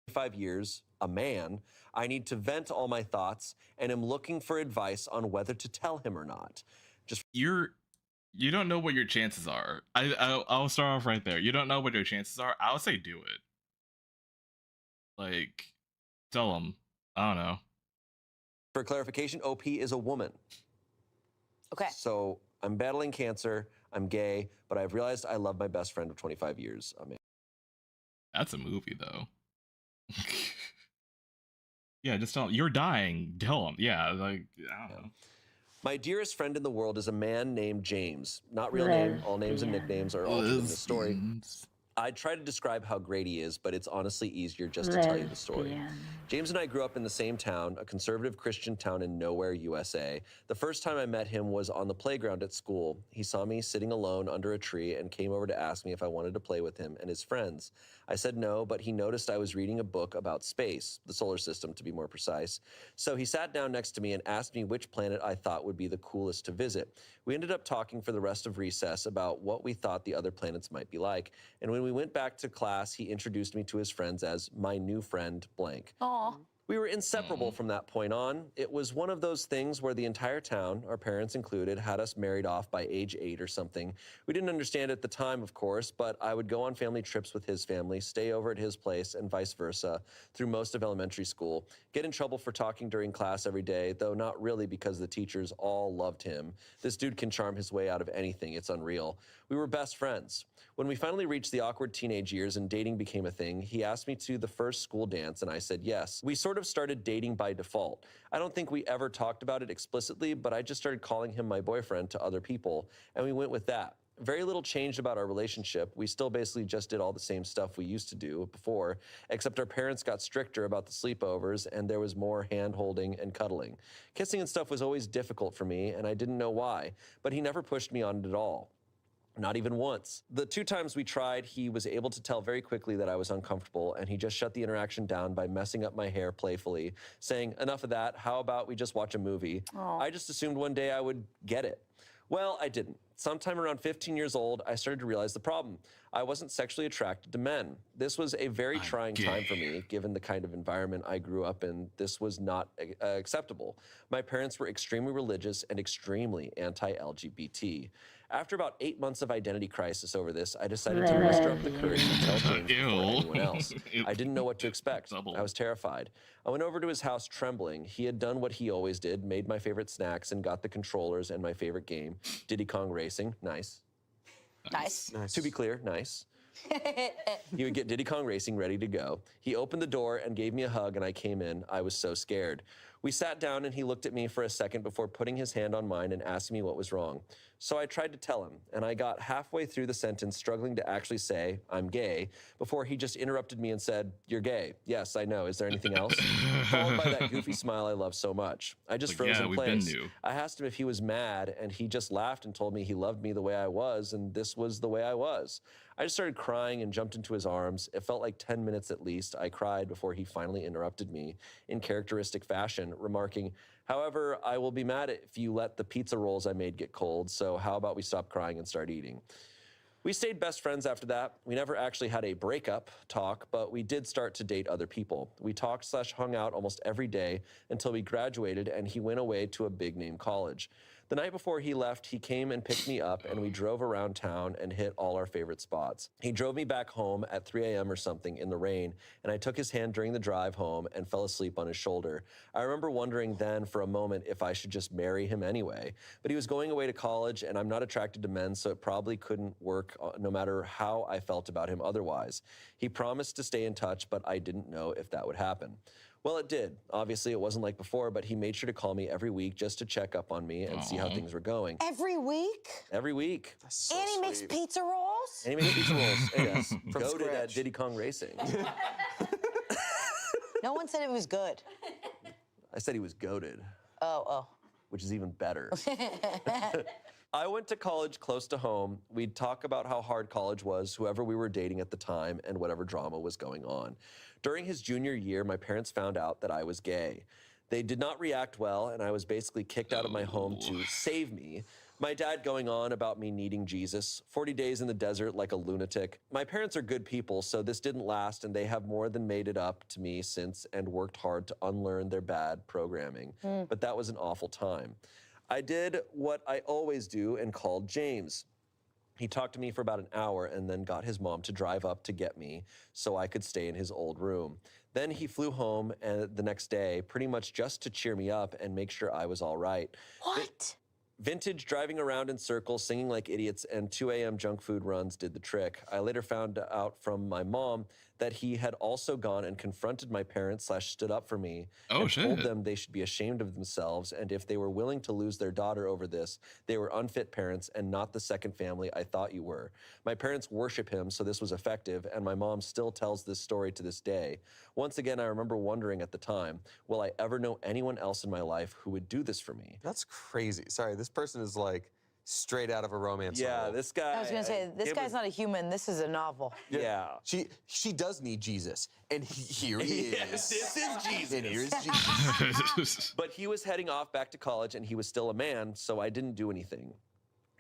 5 years, a man, I need to vent all my thoughts and am looking for advice on whether to tell him or not. Just You don't know what your chances are. I'll start off right there. You don't know what your chances are. I would say do it. Like, tell them. I don't know. for clarification, OP is a woman. Okay. So I'm battling cancer, I'm gay, but I've realized I love my best friend of 25 years. A man. That's a movie, though. Yeah, just tell him. You're dying. Tell him. Yeah, like, I don't know. My dearest friend in the world is a man named James. Not real name, all names and nicknames are altered in this story. I'd try to describe how great he is, but it's honestly easier just to tell you the story. James and I grew up in the same town, a conservative Christian town in nowhere, USA. The first time I met him was on the playground at school. He saw me sitting alone under a tree and came over to ask me if I wanted to play with him and his friends. I said no, but he noticed I was reading a book about space, the solar system to be more precise. So he sat down next to me and asked me which planet I thought would be the coolest to visit. We ended up talking for the rest of recess about what we thought the other planets might be like. And when we went back to class, he introduced me to his friends as my new friend blank. Aw. We were inseparable from that point on. It was one of those things where the entire town, our parents included, had us married off by age 8 or something. We didn't understand at the time, of course, but I would go on family trips with his family, stay over at his place, and vice versa, through most of elementary school. Get in trouble for talking during class every day, though not really because the teachers all loved him. This dude can charm his way out of anything. It's unreal. We were best friends. When we finally reached the awkward teenage years and dating became a thing, he asked me to the first school dance and I said yes. We sort of started dating by default. I don't think we ever talked about it explicitly, but I just started calling him my boyfriend to other people, and we went with that. Very little changed about our relationship. We still basically just did all the same stuff we used to do before, except our parents got stricter about the sleepovers and there was more hand-holding and cuddling. Kissing and stuff was always difficult for me, and I didn't know why, but he never pushed me on it at all. Not even once. The 2 times we tried, he was able to tell very quickly that I was uncomfortable, and he just shut the interaction down by messing up my hair playfully, saying, enough of that, how about we just watch a movie? I just assumed one day I would get it. Well, I didn't. Sometime around 15 years old, I started to realize the problem. I wasn't sexually attracted to men. This was a very trying time for me, given the kind of environment I grew up in. This was not acceptable. My parents were extremely religious and extremely anti-LGBT. After about 8 months of identity crisis over this, I decided to muster up the courage to tell James before anyone else. I didn't know what to expect. I was terrified. I went over to his house trembling. He had done what he always did, made my favorite snacks and got the controllers and my favorite game, Diddy Kong Racing. Nice. Nice. To be clear, nice. He would get Diddy Kong Racing ready to go. He opened the door and gave me a hug and I came in. I was so scared. We sat down and he looked at me for a second before putting his hand on mine and asking me what was wrong. So I tried to tell him, and I got halfway through the sentence struggling to actually say, I'm gay, before he just interrupted me and said, you're gay. Yes, I know. Is there anything else? Followed by that goofy smile I love so much. I just froze in place. I asked him if he was mad, and he just laughed and told me he loved me the way I was, and this was the way I was. I just started crying and jumped into his arms. It felt like 10 minutes at least. I cried before he finally interrupted me in characteristic fashion, remarking, however, I will be mad if you let the pizza rolls I made get cold, so how about we stop crying and start eating? We stayed best friends after that. We never actually had a breakup talk, but we did start to date other people. We talked/hung out almost every day until we graduated and he went away to a big name college. The night before he left, he came and picked me up and we drove around town and hit all our favorite spots. He drove me back home at 3 a.m. or something in the rain, and I took his hand during the drive home and fell asleep on his shoulder. I remember wondering then for a moment if I should just marry him anyway, but he was going away to college and I'm not attracted to men, so it probably couldn't work no matter how I felt about him otherwise. He promised to stay in touch, but I didn't know if that would happen. Well, it did. Obviously, it wasn't like before, but he made sure to call me every week just to check up on me and see how things were going. Every week? Every week. So and he makes pizza rolls? And he makes pizza rolls. Yes. From Goated at scratch. Diddy Kong Racing. No one said it was good. I said he was goated, Oh. which is even better. I went to college close to home. We'd talk about how hard college was, whoever we were dating at the time, and whatever drama was going on. During his junior year, my parents found out that I was gay. They did not react well, and I was basically kicked out of my home to save me. My dad going on about me needing Jesus, 40 days in the desert like a lunatic. My parents are good people, so this didn't last, and they have more than made it up to me since and worked hard to unlearn their bad programming. But that was an awful time. I did what I always do and called James. He talked to me for about an hour and then got his mom to drive up to get me so I could stay in his old room. Then he flew home the next day, pretty much just to cheer me up and make sure I was all right. What? Vintage driving around in circles, singing like idiots, and 2 a.m. junk food runs did the trick. I later found out from my mom that he had also gone and confronted my parents/stood up for me and told them they should be ashamed of themselves, and if they were willing to lose their daughter over this, they were unfit parents and not the second family I thought you were. My parents worship him, so this was effective, and my mom still tells this story to this day. Once again, I remember wondering at the time, will I ever know anyone else in my life who would do this for me? That's crazy. Sorry, this person is like straight out of a romance novel. This guy. I was gonna say, this guy's not a human, this is a novel. Yeah. She does need Jesus, and here he is. Yes, this is Jesus. And here is Jesus. But he was heading off back to college, and he was still a man, so I didn't do anything.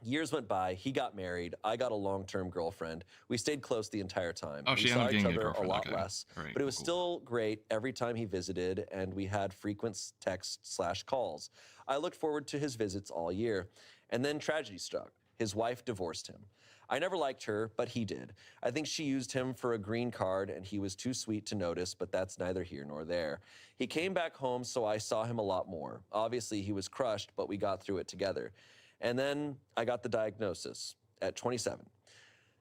Years went by, he got married, I got a long-term girlfriend. We stayed close the entire time. Oh, we she saw ended each up getting a other a girlfriend, lot okay. less, Right, but it was cool. still great every time he visited, and we had frequent texts/calls. I looked forward to his visits all year, and then tragedy struck. His wife divorced him. I never liked her, but he did. I think she used him for a green card, and he was too sweet to notice, but that's neither here nor there. He came back home, so I saw him a lot more. Obviously, he was crushed, but we got through it together. And then I got the diagnosis at 27.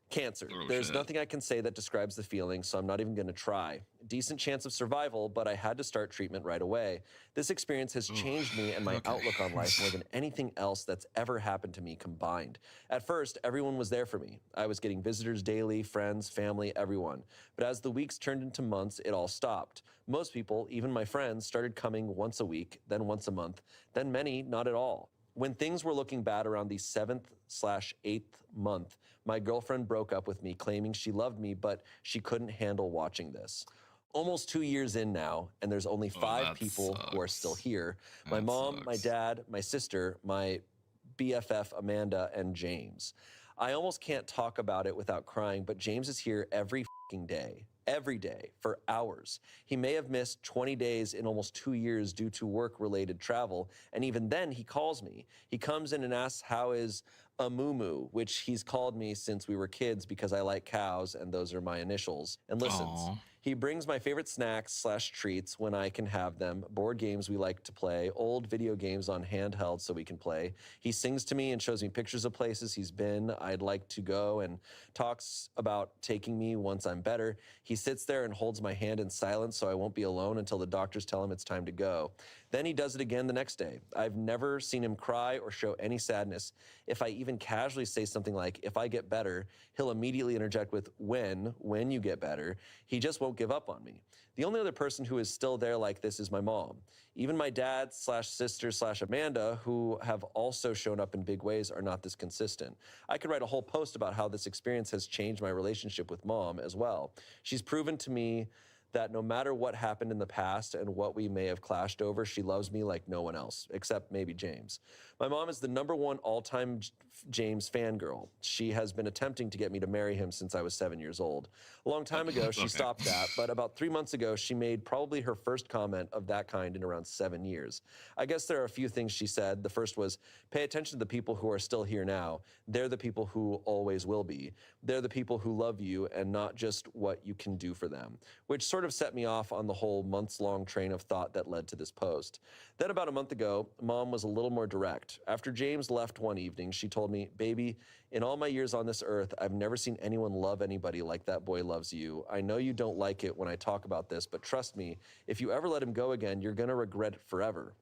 Cancer. There's nothing I can say that describes the feeling, so I'm not even gonna try. Decent chance of survival, but I had to start treatment right away. This experience has changed me and my outlook on life more than anything else that's ever happened to me combined. At first, everyone was there for me. I was getting visitors daily, friends, family, everyone. But as the weeks turned into months, it all stopped. Most people, even my friends, started coming once a week, then once a month, then many not at all. When things were looking bad around the 7th/8th month, my girlfriend broke up with me, claiming she loved me, but she couldn't handle watching this. Almost 2 years in now, and there's only 5 people who are still here. My mom, my dad, my sister, my BFF Amanda, and James. I almost can't talk about it without crying, but James is here every fucking day. Every day, for hours. He may have missed 20 days in almost 2 years due to work-related travel, and even then he calls me. He comes in and asks how is Amumu, which he's called me since we were kids because I like cows, and those are my initials, and listens. Aww. He brings my favorite snacks/treats when I can have them, board games we like to play, old video games on handheld so we can play. He sings to me and shows me pictures of places he's been, I'd like to go, and talks about taking me once I'm better. He sits there and holds my hand in silence so I won't be alone until the doctors tell him it's time to go. Then he does it again the next day. I've never seen him cry or show any sadness. If I even casually say something like, if I get better, he'll immediately interject with, when you get better. He just won't give up on me. The only other person who is still there like this is my mom. Even my dad/sister/Amanda, who have also shown up in big ways, are not this consistent. I could write a whole post about how this experience has changed my relationship with mom as well. She's proven to me that no matter what happened in the past and what we may have clashed over, she loves me like no one else, except maybe James. My mom is the #1 all-time James fangirl. She has been attempting to get me to marry him since I was 7 years old. A long time ago, she stopped that, but about 3 months ago, she made probably her first comment of that kind in around 7 years. I guess there are a few things she said. The first was, pay attention to the people who are still here now. They're the people who always will be. They're the people who love you and not just what you can do for them, which sort of set me off on the whole months-long train of thought that led to this post. Then about a month ago, mom was a little more direct. After James left one evening, she told me, baby, in all my years on this earth, I've never seen anyone love anybody like that boy loves you. I know you don't like it when I talk about this, but trust me, if you ever let him go again, you're gonna regret it forever.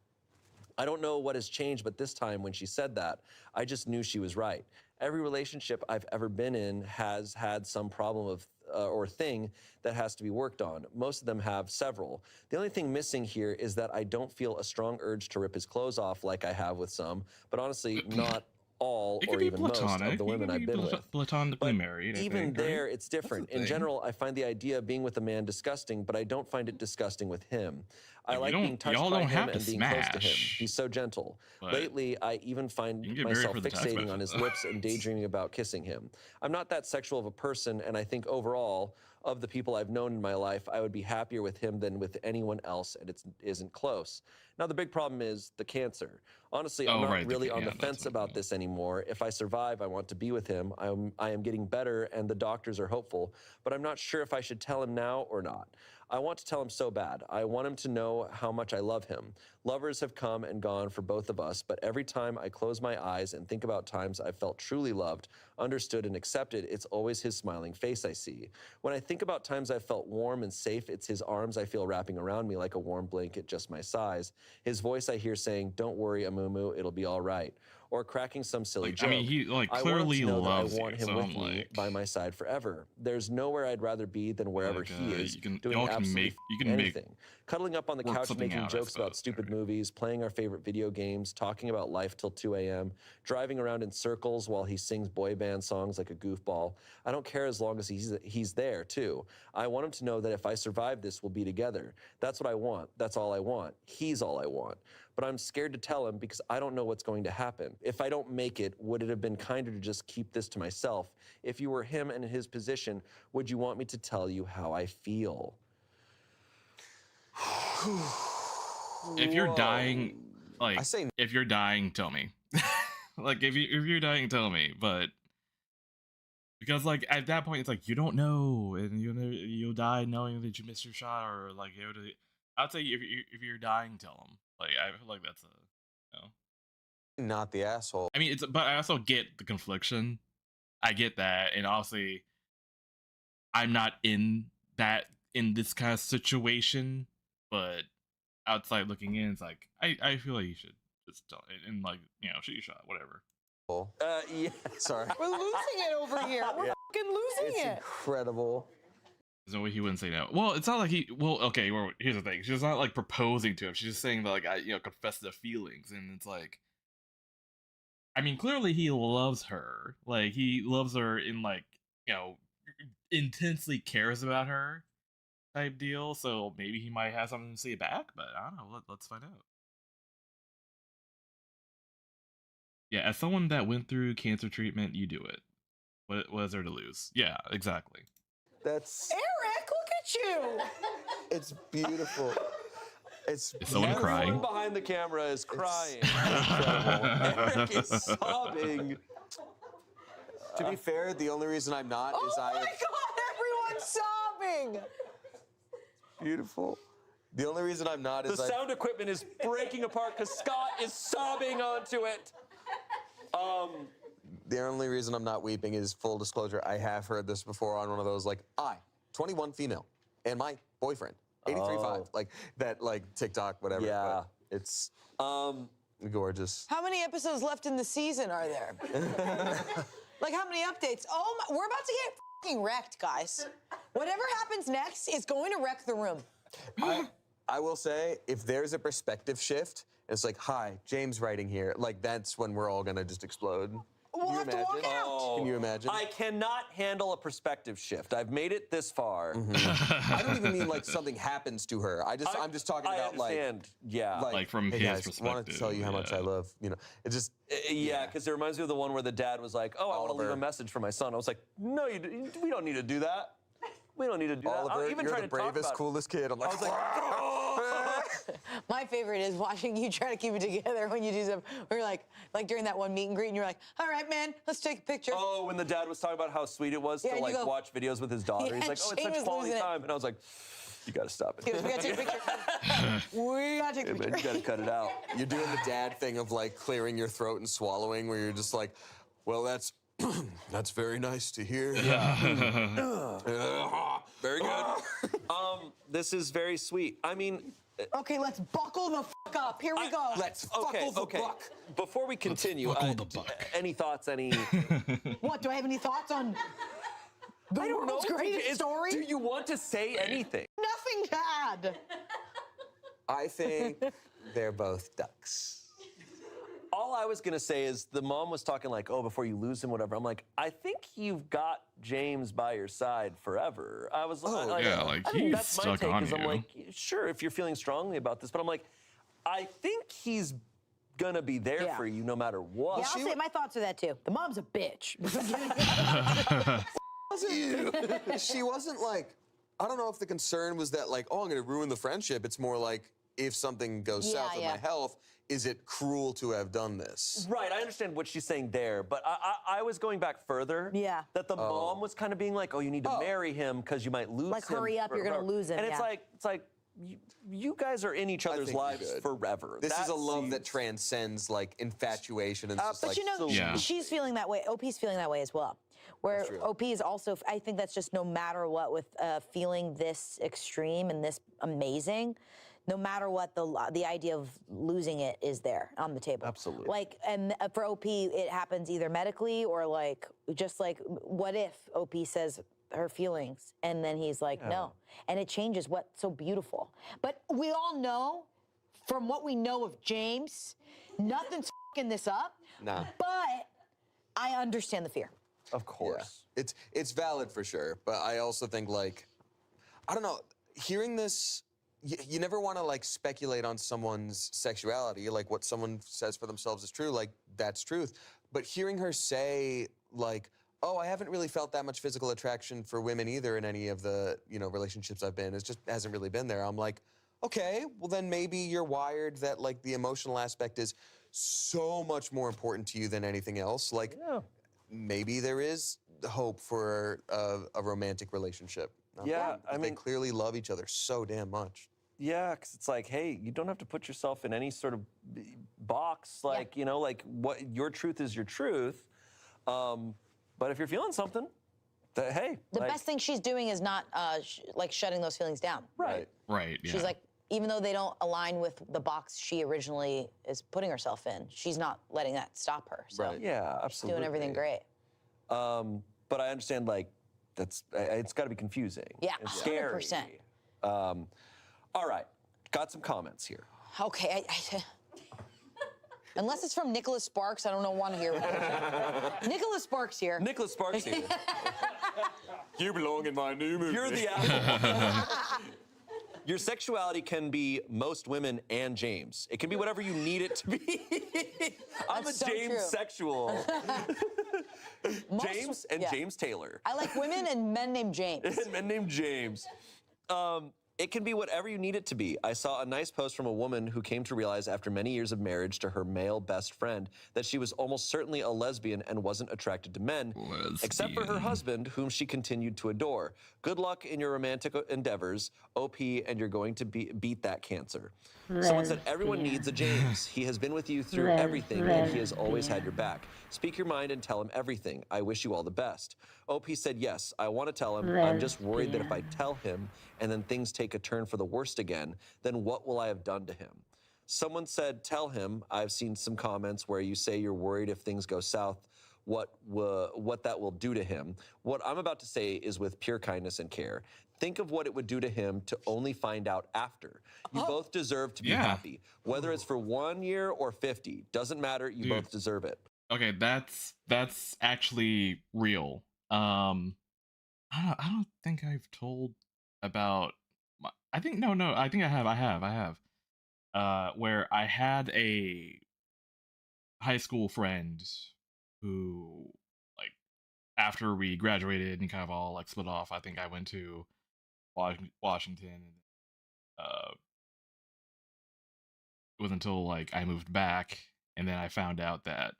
I don't know what has changed, but this time when she said that, I just knew she was right. Every relationship I've ever been in has had some problem of or thing that has to be worked on. Most of them have several. The only thing missing here is that I don't feel a strong urge to rip his clothes off like I have with some, but honestly, not all or even most of the women I've been with. Platonically married. Even there, it's different. In general, I find the idea of being with a man disgusting, but I don't find it disgusting with him. I like being touched by him and being close to him. He's so gentle. Lately, I even find myself fixating on his lips and daydreaming about kissing him. I'm not that sexual of a person, and I think overall, of the people I've known in my life, I would be happier with him than with anyone else, and it isn't close. Now, the big problem is the cancer. Honestly, I'm not really on the fence about this anymore. If I survive, I want to be with him. I am getting better, and the doctors are hopeful, but I'm not sure if I should tell him now or not. I want to tell him so bad. I want him to know how much I love him. Lovers have come and gone for both of us, but every time I close my eyes and think about times I felt truly loved, understood, and accepted, it's always his smiling face I see. When I think about times I felt warm and safe, it's his arms I feel wrapping around me like a warm blanket just my size. His voice I hear saying, don't worry, Amumu, it'll be all right. Or cracking some silly joke. I mean, he clearly loves you, I want him with me by my side forever. There's nowhere I'd rather be than wherever he is, doing absolutely anything. Cuddling up on the couch, making jokes about stupid movies, playing our favorite video games, talking about life till 2 a.m., driving around in circles while he sings boy band songs like a goofball. I don't care as long as he's there, too. I want him to know that if I survive this, we'll be together. That's what I want. That's all I want. He's all I want. But I'm scared to tell him because I don't know what's going to happen. If I don't make it, would it have been kinder to just keep this to myself? If you were him and in his position, would you want me to tell you how I feel? If you're dying, if you're dying, tell me. if you're dying, tell me. But because at that point, it's like you don't know, and you'll die knowing that you missed your shot, or I'd say if you're dying, tell them. I feel like that's not the asshole. I mean, but I also get the confliction. I get that, and obviously, I'm not in this kind of situation. But outside looking in, it's like I feel like you should just tell it and shoot your shot, whatever. Yeah. Sorry. We're losing it over here. We're fucking losing it. Incredible. There's no way he wouldn't say no. Well, it's not like okay, well, here's the thing. She's not proposing to him. She's just saying that I confess the feelings, and it's I mean, clearly he loves her. He loves her in intensely cares about her type deal. So maybe he might have something to say back, but I don't know. Let's find out. Yeah, as someone that went through cancer treatment, you do it. What is there to lose? Yeah, exactly. That's Eric, look at you. It's beautiful. Is someone crying? Everyone behind the camera is crying. Eric is sobbing. To be fair, the only reason I'm not is Oh my God, everyone's sobbing. Beautiful. The only reason I'm not is the sound equipment is breaking apart because Scott is sobbing onto it. The only reason I'm not weeping is, full disclosure, I have heard this before on one of those 21 female, and my boyfriend, 83.5, that TikTok, whatever. Yeah. It's gorgeous. How many episodes left in the season are there? Like, how many updates? Oh, my, we're about to get fucking wrecked, guys. Whatever happens next is going to wreck the room. I will say, if there's a perspective shift, it's like, hi, James writing here, like, that's when we're all gonna just explode. We'll have to walk out. Can you imagine? I cannot handle a perspective shift. I've made it this far. I don't even mean like something happens to her. I'm just talking about understand. Yeah. Like from hey his guys, perspective. wanted to tell you how much I love, you know. It just Yeah, because it reminds me of the one where the dad was like, "Oh, I want to leave Oliver. a message for my son." I was like, "No, we don't need to do that. We don't need to do Oliver, that." I even you're tried the to talk bravest, about it. coolest kid. I'm like, I was like, My favorite is watching you try to keep it together when you do stuff. We're like during that one meet and greet, and you're like, all right, man, let's take a picture. "Oh," when the dad was talking about how sweet it was Yeah, to and you like go, watch videos with his daughter. Yeah, He's like, "Oh, it's Shane such was quality losing it. time," and I was like, "You gotta stop He goes, it. we gotta take a picture. We gotta take a Hey, man, picture. you gotta cut it out." you're doing the dad thing of like clearing your throat and swallowing, where you're just like, well, that's that's very nice to hear. Very good. This is very sweet. I mean, Okay, let's buckle the fuck up. Here we go. Let's okay, buckle the okay. buck. Before we continue, buckle the buck. any thoughts? Any? What, do I have any thoughts on the world's greatest story? Do you want to say anything? Nothing to add. I think they're both ducks. All I was gonna say is the mom was talking like, "Oh, before you lose him, whatever." I'm like, I think you've got James by your side forever. I was like, yeah, like, I mean, he's that's my stuck take. on Is I'm you. like, sure, if you're feeling strongly about this, but I'm like, I think he's gonna be there Yeah. for you no matter what. Yeah, I'll say my thoughts are that too. The mom's a bitch. She wasn't like, I don't know if the concern was that like, oh, I'm gonna ruin the friendship. It's more like, if something goes south with yeah. my health, is it cruel to have done this? Right, I understand what she's saying there, but I was going back further. Yeah. That the mom was kind of being like, "Oh, you need to marry him because you might lose Like, him." hurry up, you're gonna lose him, And it's yeah. like you guys are in each other's think you lives should. forever. This is a love seems- that transcends like infatuation and just But like, you know, Yeah. she's feeling that way. OP's feeling that way as well. Where OP is also, I think that's just no matter what, with feeling this extreme and this amazing, no matter what, the idea of losing it is there on the table. Absolutely. Like, and for OP, it happens either medically or like, just like, what if OP says her feelings and then he's like, no. And it changes what's so beautiful. But we all know, from what we know of James, nothing's fucking this up. nah. But I understand the fear. Of course. Yeah. It's valid for sure, but I also think like, I don't know, hearing this, you never want to like speculate on someone's sexuality, like what someone says for themselves is true, like that's truth. But hearing her say like, oh, I haven't really felt that much physical attraction for women either in any of the, you know, relationships I've been, it just hasn't really been there. I'm like, okay, well then maybe you're wired that like the emotional aspect is so much more important to you than anything else. Like, maybe there is hope for a romantic relationship. Yeah, I they mean- clearly love each other so damn much. Yeah, because it's like, hey, you don't have to put yourself in any sort of box. Like, you know, like what your truth is your truth. But if you're feeling something, hey. The like, best thing she's doing is not like shutting those feelings down. Right. Right. Yeah. She's like, even though they don't align with the box she originally is putting herself in, she's not letting that stop her. So Right. Yeah, she's absolutely. doing everything great. But I understand, like, it's got to be confusing. Yeah, and scary. 100%. All right, got some comments here. Okay, unless it's from Nicholas Sparks, I don't want to hear it. Nicholas Sparks here. Nicholas Sparks here. You belong in my new movie. You're the asshole. Your sexuality can be most women and James. It can be whatever you need it to be. I'm That's a so James true. sexual. James and yeah. James Taylor. I like women and men named James. And men named James. It can be whatever you need it to be. I saw a nice post from a woman who came to realize after many years of marriage to her male best friend that she was almost certainly a lesbian and wasn't attracted to men, except for her Lesbian. husband, whom she continued to adore. Good luck in your romantic endeavors, OP, and you're going to beat that cancer. Someone said, everyone needs a James. He has been with you through everything, and he has always had your back. Speak your mind and tell him everything. I wish you all the best. OP said, yes, I want to tell him. I'm just worried that if I tell him and then things take a turn for the worst again, then what will I have done to him? Someone said, tell him, I've seen some comments where you say you're worried if things go south, what that will do to him. What I'm about to say is with pure kindness and care. Think of what it would do to him to only find out after. You both deserve to be happy. Whether it's for 1 year or 50, doesn't matter, you both deserve it. Okay, that's actually real. I don't think I've told about I think no, I think I have. Where I had a high school friend who, like, after we graduated and kind of all like split off, I think I went to Washington, and it wasn't until like I moved back and then I found out that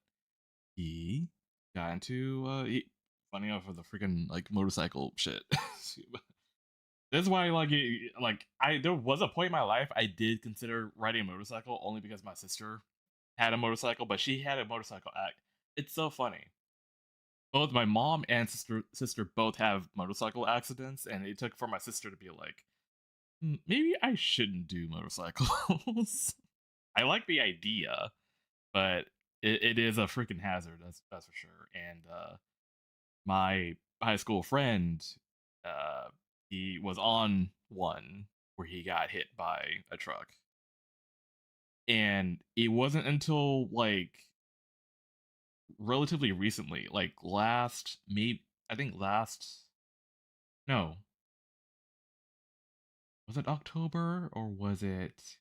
he got into funny enough, with the freaking like motorcycle shit. That's why, there was a point in my life I did consider riding a motorcycle, only because my sister had a motorcycle, but she had a motorcycle act. It's so funny. Both my mom and sister both have motorcycle accidents, and it took for my sister to be like, maybe I shouldn't do motorcycles. I like the idea, but it is a freaking hazard. That's for sure. And my high school friend, he was on one where he got hit by a truck, and it wasn't until like relatively recently, like no, was it October or was it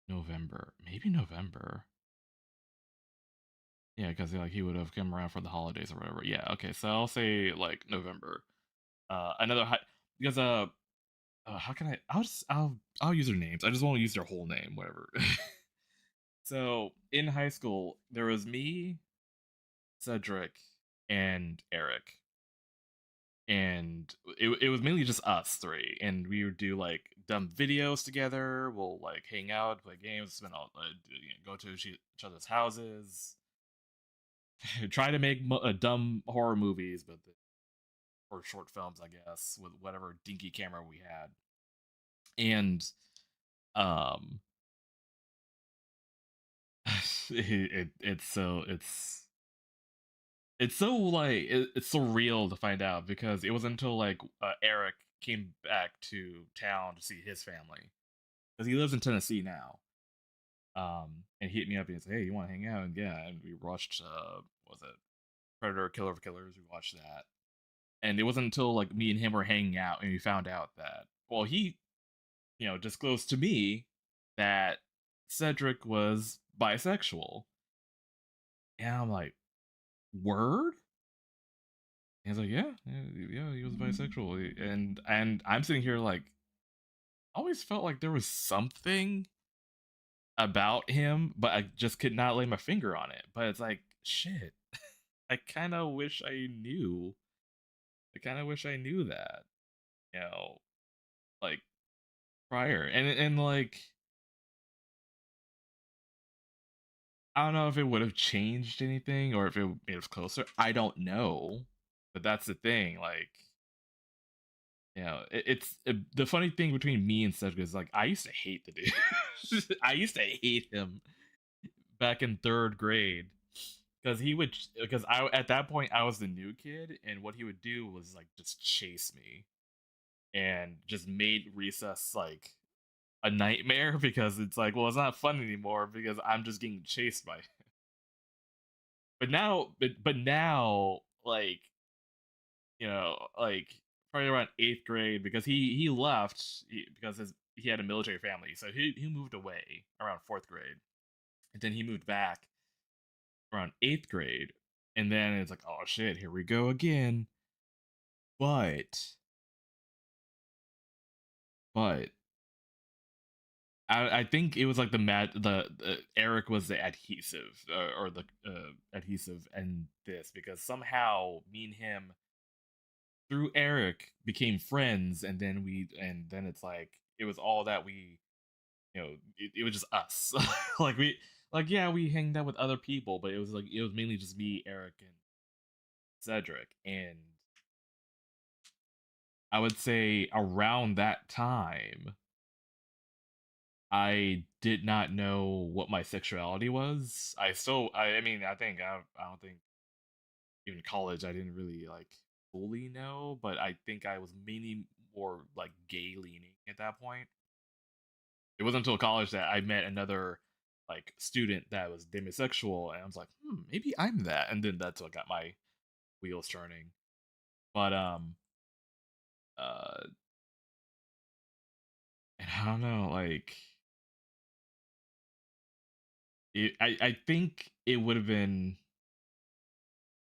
November? Maybe November. Yeah, because like he would have come around for the holidays or whatever. Yeah, okay, so I'll say like November. Because how can I'll use their names. I just won't use their whole name, whatever. So in high school, there was me, Cedric, and Eric, and it was mainly just us three, and we would do like dumb videos together. We'll like hang out, play games, spend all go to each other's houses, try to make dumb horror movies, or short films, I guess, with whatever dinky camera we had. And um it's so like it's surreal to find out, because it was until like Eric came back to town to see his family, because he lives in Tennessee now. And he hit me up and said, hey, you want to hang out? And yeah, and we watched what was it, Predator Killer of Killers. We watched that. And it wasn't until like me and him were hanging out and we found out that, well, he disclosed to me that Cedric was bisexual. And I'm like, word? And he's like, yeah, he was bisexual. And I'm sitting here like, I always felt like there was something about him, but I just could not lay my finger on it. But it's like, shit. I kind of wish I knew. I kind of wish I knew that, like prior. And like, I don't know if it would have changed anything or if it made us closer. I don't know. But that's the thing. Like, the funny thing between me and Cedric is like, I used to hate the dude. I used to hate him back in 3rd grade, because I at that point I was the new kid, and what he would do was like just chase me and just made recess like a nightmare, because it's like, well, it's not fun anymore because I'm just getting chased by him. But now, like, like probably around 8th grade, because he left because he had a military family, so he moved away around 4th grade, and then he moved back around 8th grade, and then it's like, oh shit, here we go again. But I think it was like the Eric was the adhesive, or the adhesive in this, because somehow me and him through Eric became friends, and then it's like it was all that we, it was just us. Yeah, we hanged out with other people, but it was mainly just me, Eric, and Cedric. And I would say around that time, I did not know what my sexuality was. I mean, I don't think even college I didn't really like fully know, but I think I was mainly more like gay leaning at that point. It wasn't until college that I met another like student that was demisexual, and I was like, maybe I'm that, and then that's what got my wheels turning. But uh, and I don't know, like I think it would have been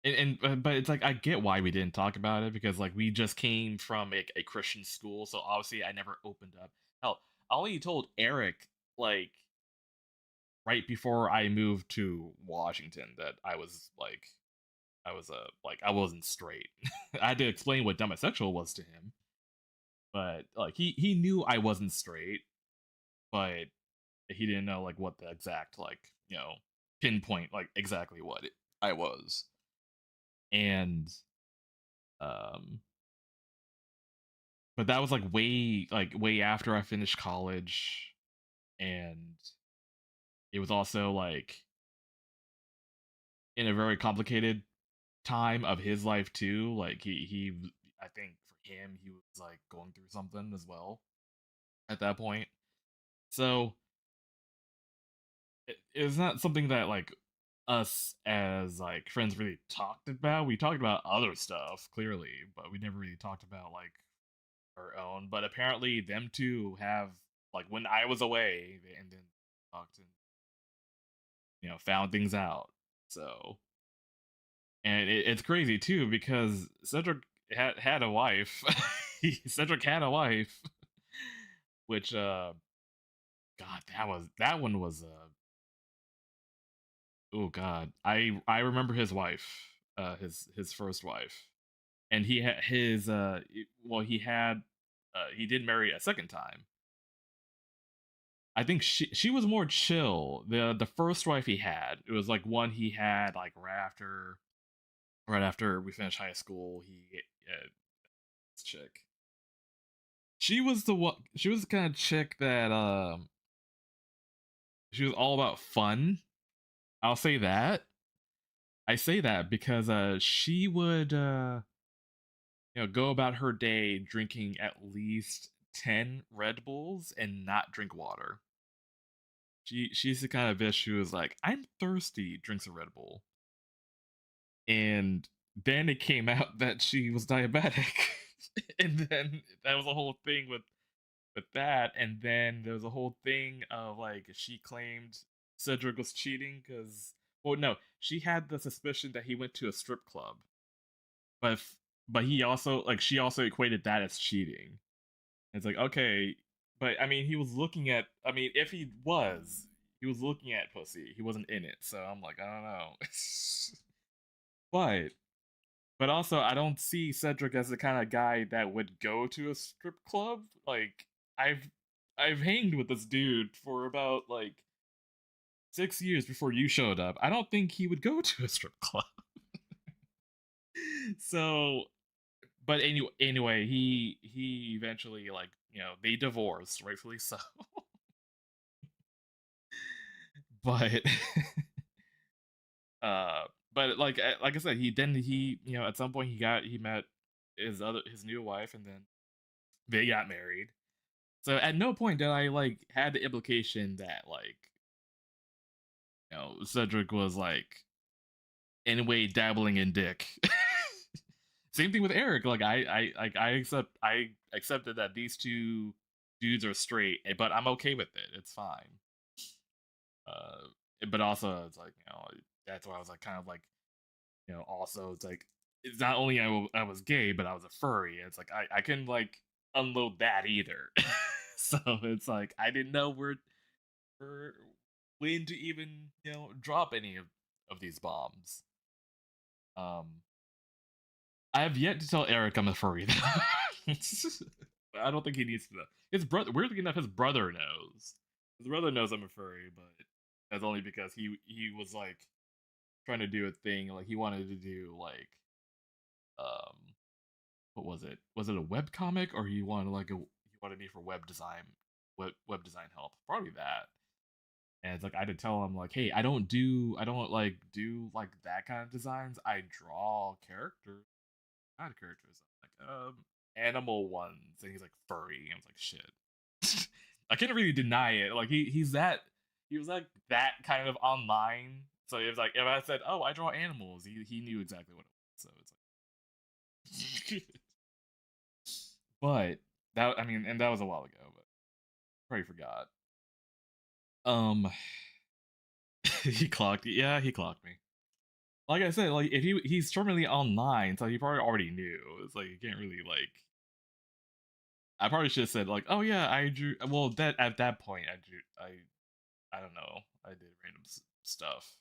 but it's like I get why we didn't talk about it because like we just came from a Christian school, so obviously I never opened up. Hell, I only told Eric like right before I moved to Washington that I wasn't straight. I had to explain what demisexual was to him, but like he knew I wasn't straight, but he didn't know like what the exact like pinpoint like exactly what I was. And um but that was like way after I finished college, and it was also like in a very complicated time of his life too. Like he I think for him he was like going through something as well at that point. So it's not something that like us as like friends really talked about. We talked about other stuff clearly, but we never really talked about like our own. But apparently them two have like when I was away and then talked and found things out. So and it's crazy too because Cedric had a wife. Cedric had a wife, which God, that one was oh God, I remember his wife, his first wife, and he had his well he did marry a second time. I think she was more chill. The first wife he had, it was like one he had like right after we finished high school. He this chick. She was the one. She was the kind of chick that she was all about fun. I'll say that. I say that because she would go about her day drinking at least 10 Red Bulls and not drink water. She's the kind of bitch who is like, I'm thirsty, drinks a Red Bull. And then it came out that she was diabetic. And then that was a whole thing with that. And then there was a whole thing of like she claimed Cedric was cheating because well no, she had the suspicion that he went to a strip club. But but he also like she also equated that as cheating. It's like, okay, but I mean, I mean, if he was looking at pussy. He wasn't in it. So I'm like, I don't know. but but also, I don't see Cedric as the kind of guy that would go to a strip club. Like I've I've hanged with this dude for about like 6 years before you showed up. I don't think he would go to a strip club. So but anyway, he eventually like they divorced, rightfully so. but uh, but like I said, he at some point he met his new wife, and then they got married. So at no point did I like had the implication that like Cedric was like in a way dabbling in dick. Same thing with Eric. Like I accepted that these two dudes are straight, but I'm okay with it. It's fine. But also it's like that's why I was like kind of like also it's like it's not only I was gay, but I was a furry. It's like I can like unload that either. So it's like I didn't know where when to even drop any of these bombs. Um, I have yet to tell Eric I'm a furry though. I don't think he needs to know. His brother, weirdly enough, his brother knows. His brother knows I'm a furry, but that's only because he was like trying to do a thing. Like he wanted to do like um what was it? Was it a web comic or he wanted me for web design web design help. Probably that. And it's like I had to tell him like, hey, I don't like do like that kind of designs. I draw characters, not characters, like animal ones. And he's like furry. I was like, shit. I can't really deny it. Like he was like that kind of online. So it was like if I said, oh, I draw animals, he knew exactly what it was. So it's like but that, I mean, and that was a while ago, but probably forgot. He clocked me. Like I said, like if he's terminally online, so he probably already knew. It's like you can't really like. I probably should have said like, oh yeah, I drew. Well, that at that point I drew. I don't know. I did random stuff.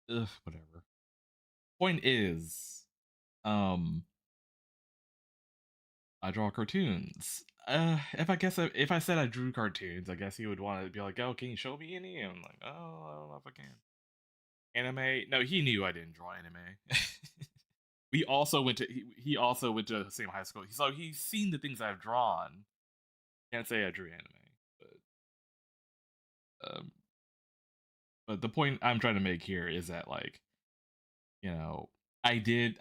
Ugh, whatever. Point is, I draw cartoons. If I said I drew cartoons, I guess he would want to be like, "Oh, can you show me any?" And I'm like, "Oh, I don't know if I can." Anime? No, he knew I didn't draw anime. He also went to the same high school, so he's seen the things I've drawn. Can't say I drew anime, but the point I'm trying to make here is that like, you know, I did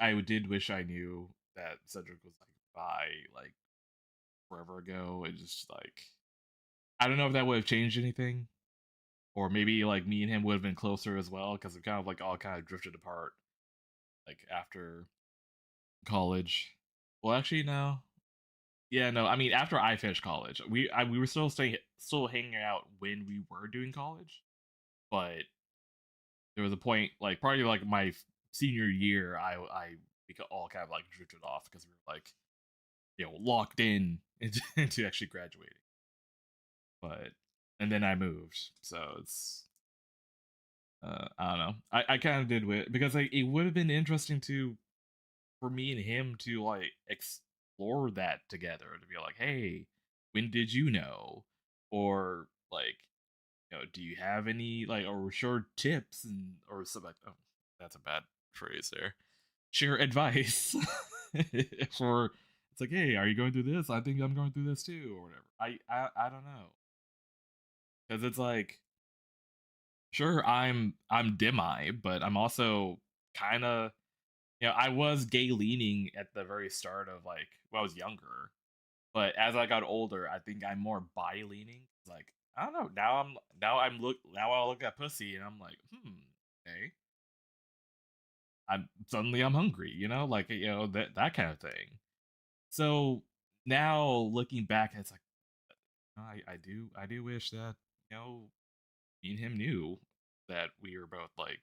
wish I knew that Cedric was like by like forever ago. It just like I don't know if that would have changed anything, or maybe like me and him would have been closer as well because we kind of like all kind of drifted apart like after college. Well, actually, no. Yeah, no. I mean, after I finished college, we were still hanging out when we were doing college, but there was a point like probably like my senior year, we all kind of like drifted off because we were like, you know, locked in into actually graduating. But and then I moved, so it's I don't know. I kind of did with because like it would have been interesting for me and him to like explore that together to be like, hey, when did you know? Or like, you know, do you have any like or short tips or something like, oh, that's a bad phrase there. Share advice for it's like, hey, are you going through this? I think I'm going through this too, or whatever. I don't know. Because it's like, sure, I'm demi, but I'm also kind of, you know, I was gay leaning at the very start of like when I was younger, but as I got older, I think I'm more bi leaning. Like I don't know. Now I look at pussy and I'm like, okay. I'm hungry, you know, like you know that kind of thing. So now looking back, it's like I do wish that you know me and him knew that we were both like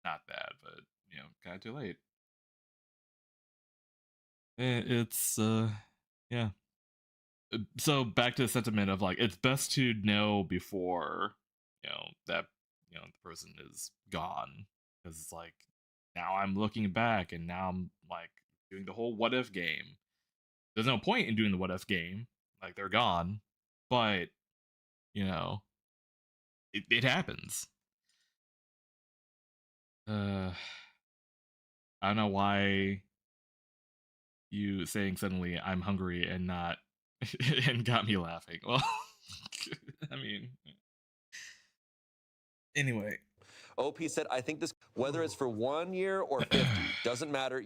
not that, but you know, kind of too late. It's yeah. So back to the sentiment of like it's best to know before you know that you know the person is gone because it's like now I'm looking back and now I'm like doing the whole what if game. There's no point in doing the what if game, like they're gone, but you know it happens. I don't know why you saying suddenly I'm hungry and not and got me laughing. Well, I mean, anyway. OP said, I think this, whether it's for 1 year or 50, doesn't matter.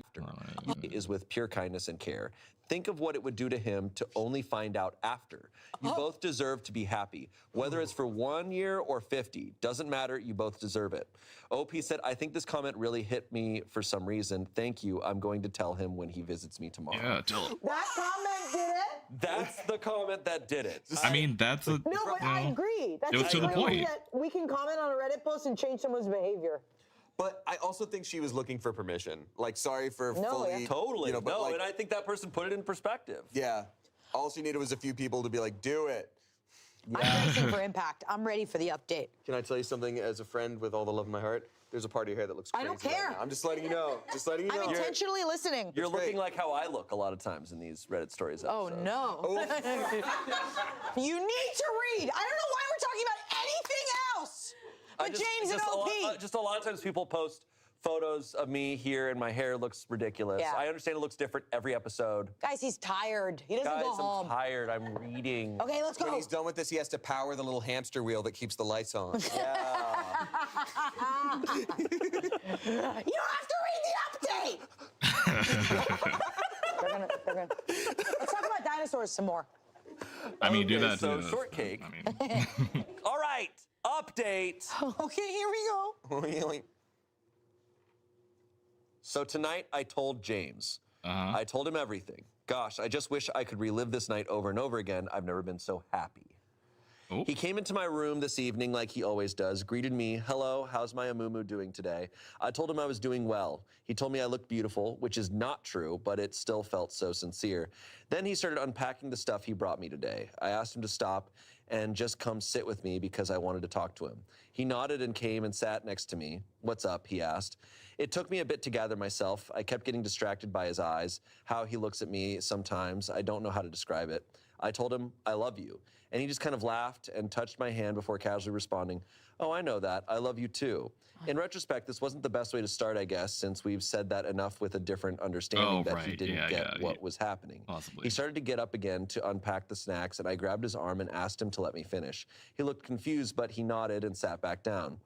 He is with pure kindness and care. Think of what it would do to him to only find out after. You both deserve to be happy. Whether it's for 1 year or 50, doesn't matter. You both deserve it. OP said, I think this comment really hit me for some reason. Thank you. I'm going to tell him when he visits me tomorrow. Yeah, tell him. That comment did it? That's the comment that did it. I mean, that's a... No, but I agree. That's it was to the point. That we can comment on a Reddit post and change someone's behavior. But I also think she was looking for permission. Like, sorry for fully... Totally. You know, but like, and I think that person put it in perspective. Yeah. All she needed was a few people to be like, do it. Yeah. I'm bracing for impact. I'm ready for the update. Can I tell you something as a friend with all the love in my heart? There's a part of your hair that looks crazy. I don't care. Right now. I'm just letting you know. Just letting you know. I'm intentionally listening. You're looking like how I look a lot of times in these Reddit stories episodes. Oh, no. You need to read. I don't know why we're talking about anything else but James and OP. Just a lot of times people post photos of me here and my hair looks ridiculous. Yeah. I understand it looks different every episode. Guys, he's tired. He doesn't Guys, go home. I'm tired. I'm reading. Okay, let's go. When he's done with this, he has to power the little hamster wheel that keeps the lights on. Yeah. You don't have to read the update. they're gonna. Let's talk about dinosaurs some more. I mean, do Okay, that so too. shortcake. I mean, All right, update. Okay, here we go. So tonight I told James. I told him everything. Gosh, I just wish I could relive this night over and over again. I've never been so happy. Oh. He came into my room this evening like he always does, greeted me, hello, how's my Amumu doing today? I told him I was doing well. He told me I looked beautiful, which is not true, but it still felt so sincere. Then he started unpacking the stuff he brought me today. I asked him to stop and just come sit with me because I wanted to talk to him. He nodded and came and sat next to me. What's up, he asked. It took me a bit to gather myself. I kept getting distracted by his eyes, how he looks at me sometimes. I don't know how to describe it. I told him, I love you. And he just kind of laughed and touched my hand before casually responding, oh, I know that. I love you too. In retrospect, this wasn't the best way to start, I guess, since we've said that enough with a different understanding that he didn't get what was happening. Possibly. He started to get up again to unpack the snacks, and I grabbed his arm and asked him to let me finish. He looked confused, but he nodded and sat back down.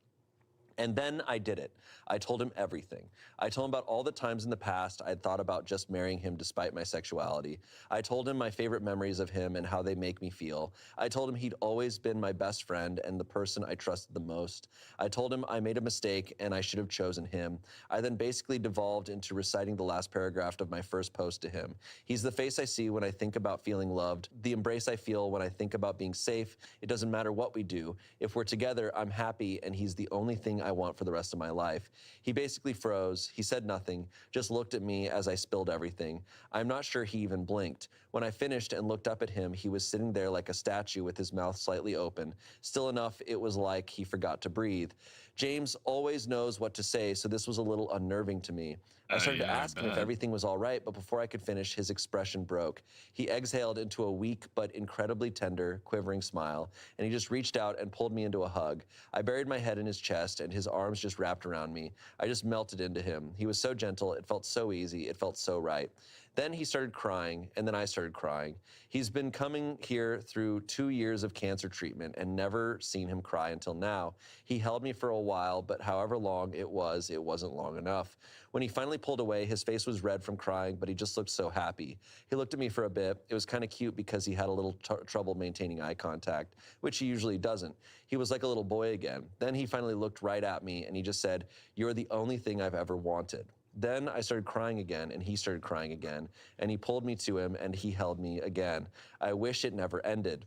And then I did it. I told him everything. I told him about all the times in the past I'd thought about just marrying him despite my sexuality. I told him my favorite memories of him and how they make me feel. I told him he'd always been my best friend and the person I trusted the most. I told him I made a mistake and I should have chosen him. I then basically devolved into reciting the last paragraph of my first post to him. He's the face I see when I think about feeling loved, the embrace I feel when I think about being safe. It doesn't matter what we do. If we're together, I'm happy, and he's the only thing I want for the rest of my life. He basically froze. He said nothing, just looked at me as I spilled everything. I'm not sure he even blinked. When I finished and looked up at him, he was sitting there like a statue with his mouth slightly open. Still enough, it was like he forgot to breathe. James always knows what to say, so this was a little unnerving to me. I started to ask him if everything was all right, but before I could finish, his expression broke. He exhaled into a weak but incredibly tender, quivering smile, and he just reached out and pulled me into a hug. I buried my head in his chest, and his arms just wrapped around me. I just melted into him. He was so gentle, it felt so easy, it felt so right. Then he started crying, and then I started crying. He's been coming here through 2 years of cancer treatment and never seen him cry until now. He held me for a while, but however long it wasn't long enough. When he finally pulled away, his face was red from crying, but he just looked so happy. He looked at me for a bit. It was kind of cute because he had a little trouble maintaining eye contact, which he usually doesn't. He was like a little boy again. Then he finally looked right at me, and he just said, "You're the only thing I've ever wanted." Then I started crying again, and he started crying again, and he pulled me to him, and he held me again. I wish it never ended.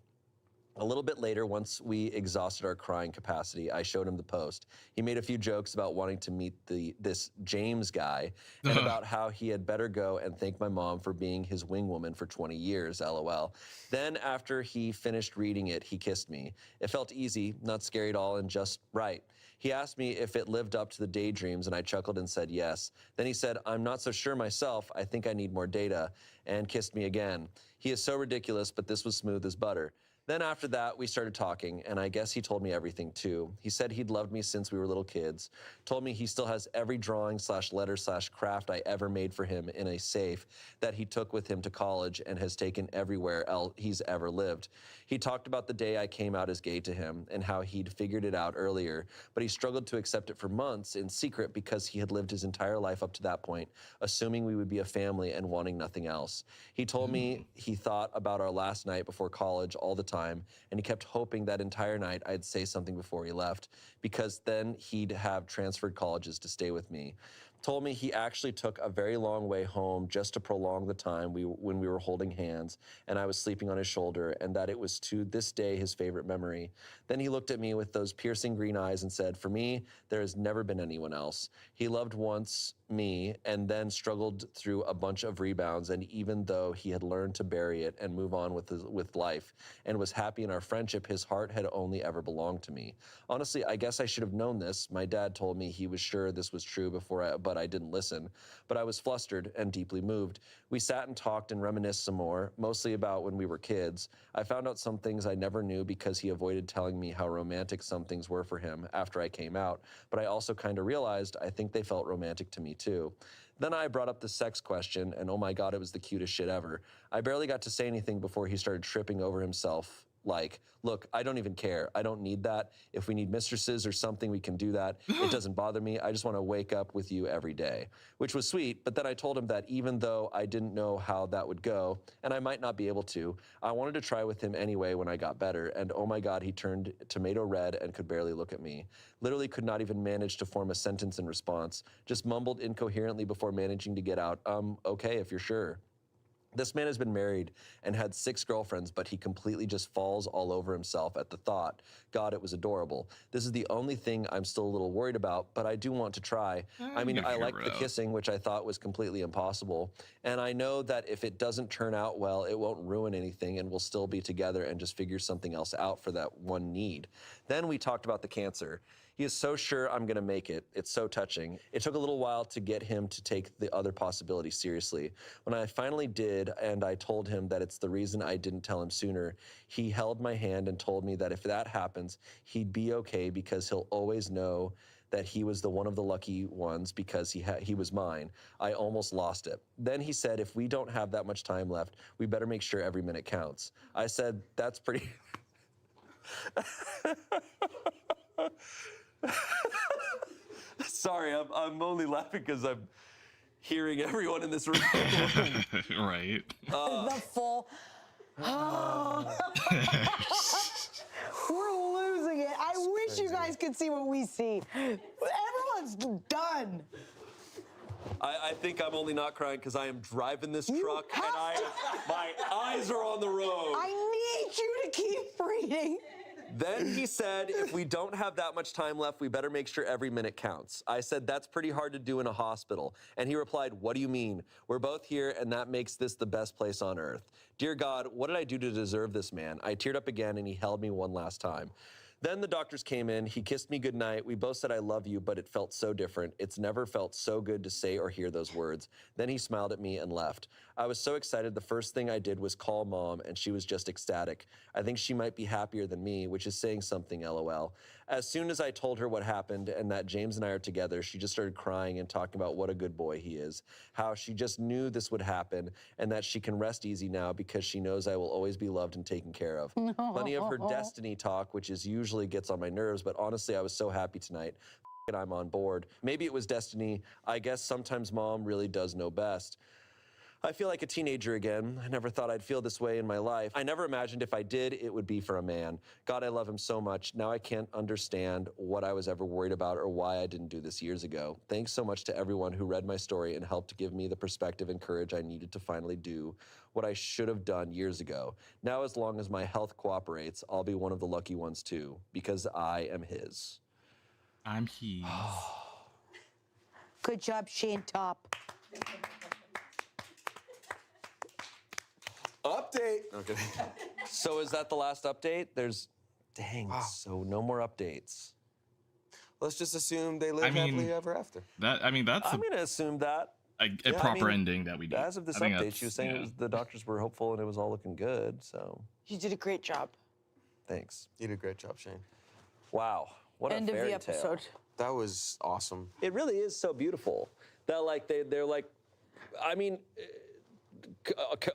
A little bit later, once we exhausted our crying capacity, I showed him the post. He made a few jokes about wanting to meet this James guy and about how he had better go and thank my mom for being his wingwoman for 20 years, LOL. Then after he finished reading it, he kissed me. It felt easy, not scary at all, and just right. He asked me if it lived up to the daydreams, and I chuckled and said yes. Then he said, "I'm not so sure myself. I think I need more data," and kissed me again. He is so ridiculous, but this was smooth as butter. Then after that, we started talking, and I guess he told me everything too. He said he'd loved me since we were little kids, told me he still has every drawing / letter / craft I ever made for him in a safe that he took with him to college and has taken everywhere else he's ever lived. He talked about the day I came out as gay to him and how he'd figured it out earlier, but he struggled to accept it for months in secret because he had lived his entire life up to that point, assuming we would be a family and wanting nothing else. He told me he thought about our last night before college all the time, and he kept hoping that entire night I'd say something before he left, because then he'd have transferred colleges to stay with me. Told me he actually took a very long way home just to prolong the time when we were holding hands and I was sleeping on his shoulder, and that it was to this day his favorite memory. Then he looked at me with those piercing green eyes and said, "For me, there has never been anyone else. He loved once me and then struggled through a bunch of rebounds, and even though he had learned to bury it and move on with life and was happy in our friendship, his heart had only ever belonged to me." Honestly, I guess I should have known this. My dad told me he was sure this was true but but I didn't listen. But I was flustered and deeply moved. We sat and talked and reminisced some more, mostly about when we were kids. I found out some things I never knew because he avoided telling me how romantic some things were for him after I came out, but I also kind of realized I think they felt romantic to me too. Then I brought up the sex question, and oh my God, it was the cutest shit ever. I barely got to say anything before he started tripping over himself. Like, look, I don't even care. I don't need that. If we need mistresses or something, we can do that. It doesn't bother me. I just want to wake up with you every day, which was sweet. But then I told him that even though I didn't know how that would go, and I might not be able to, I wanted to try with him anyway when I got better. And oh my God, he turned tomato red and could barely look at me. Literally could not even manage to form a sentence in response. Just mumbled incoherently before managing to get out, okay, if you're sure. This man has been married and had 6 girlfriends, but he completely just falls all over himself at the thought. God, it was adorable. This is the only thing I'm still a little worried about, but I do want to try. I mean, I like the kissing, which I thought was completely impossible. And I know that if it doesn't turn out well, it won't ruin anything and we'll still be together and just figure something else out for that one need. Then we talked about the cancer. He is so sure I'm gonna make it. It's so touching. It took a little while to get him to take the other possibility seriously. When I finally did, and I told him that it's the reason I didn't tell him sooner, he held my hand and told me that if that happens, he'd be okay because he'll always know that he was the one of the lucky ones because he was mine. I almost lost it. Then he said, if we don't have that much time left, we better make sure every minute counts. I said, that's pretty... Sorry, I'm only laughing because I'm hearing everyone in this room. Right. The full. We're losing it. I wish you guys could see what we see. Everyone's done. I think I'm only not crying because I am driving this truck and my eyes are on the road. I need you to keep reading. Then he said, if we don't have that much time left, we better make sure every minute counts. I said, that's pretty hard to do in a hospital. And he replied, what do you mean? We're both here, and that makes this the best place on earth. Dear God, what did I do to deserve this man? I teared up again, and he held me one last time. Then the doctors came in, he kissed me goodnight, we both said I love you, but it felt so different. It's never felt so good to say or hear those words. Then he smiled at me and left. I was so excited, the first thing I did was call Mom, and she was just ecstatic. I think she might be happier than me, which is saying something, LOL. As soon as I told her what happened and that James and I are together, she just started crying and talking about what a good boy he is, how she just knew this would happen and that she can rest easy now because she knows I will always be loved and taken care of. Plenty of her destiny talk, which is usually gets on my nerves, but honestly, I was so happy tonight. And I'm on board. Maybe it was destiny. I guess sometimes Mom really does know best. I feel like a teenager again. I never thought I'd feel this way in my life. I never imagined if I did, it would be for a man. God, I love him so much. Now I can't understand what I was ever worried about or why I didn't do this years ago. Thanks so much to everyone who read my story and helped give me the perspective and courage I needed to finally do what I should have done years ago. Now, as long as my health cooperates, I'll be one of the lucky ones too, because I am his. I'm his. Good job, Shane Top. Update. Okay. So is that the last update? So no more updates. Let's just assume they live happily ever after. That's I'm going to assume that. A proper ending that we did. As of this update, she was saying it was, the doctors were hopeful and it was all looking good, so. You did a great job. Thanks. You did a great job, Shane. Wow, what End a fairy of the episode. tale. That was awesome. It really is so beautiful. That like they're like, I mean,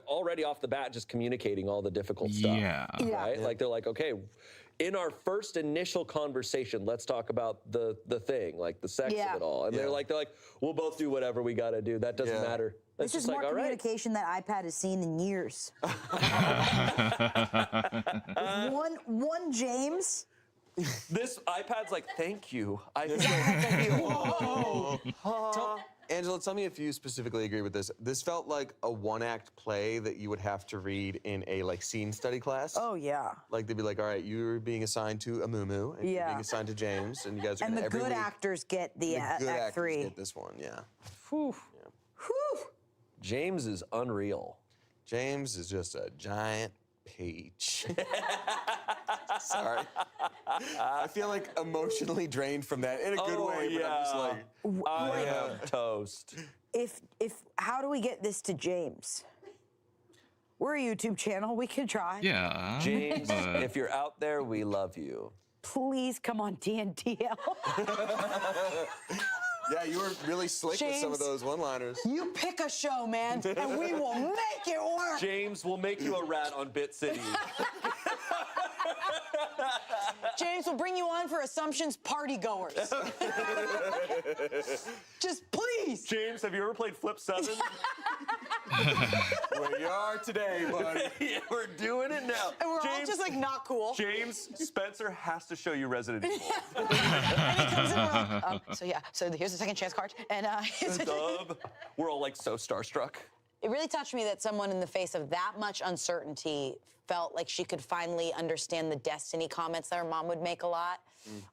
already off the bat, just communicating all the difficult stuff. Yeah. Right? Like they're like, okay, in our first initial conversation, let's talk about the thing, like the sex of it all. And they're like, we'll both do whatever we gotta do. That doesn't matter. That's This is more communication that iPad has seen in years. one James. This iPad's like, thank you. Angela, tell me if you specifically agree with this. This felt like a one-act play that you would have to read in a scene study class. Oh yeah. Like they'd be like, all right, you're being assigned to a Mumu, and you're being assigned to James, and you guys are and gonna the good actors get the good act actors 3. get this one, yeah. Whew. Whew. James is unreal. James is just a giant peach. Sorry. I feel like emotionally drained from that in a good way, but I'm just like, I am toast. How do we get this to James? We're a YouTube channel. We can try. Yeah. James, but- if you're out there, we love you. Please come on DNTL. yeah, you were really slick with some of James, those one-liners. You pick a show, man, and we will make it work. James, we'll make you a rat on Bit City. James will bring you on for Assumption's Party Goers. Just please. James, have you ever played Flip 7? Where you are today, buddy. Yeah, we're doing it now. And we're all James, just like not cool. James, Spencer has to show you Resident Evil. And he comes in, we're all, so here's the second chance card. And We're all like so starstruck. It really touched me that someone in the face of that much uncertainty felt like she could finally understand the destiny comments that her mom would make a lot.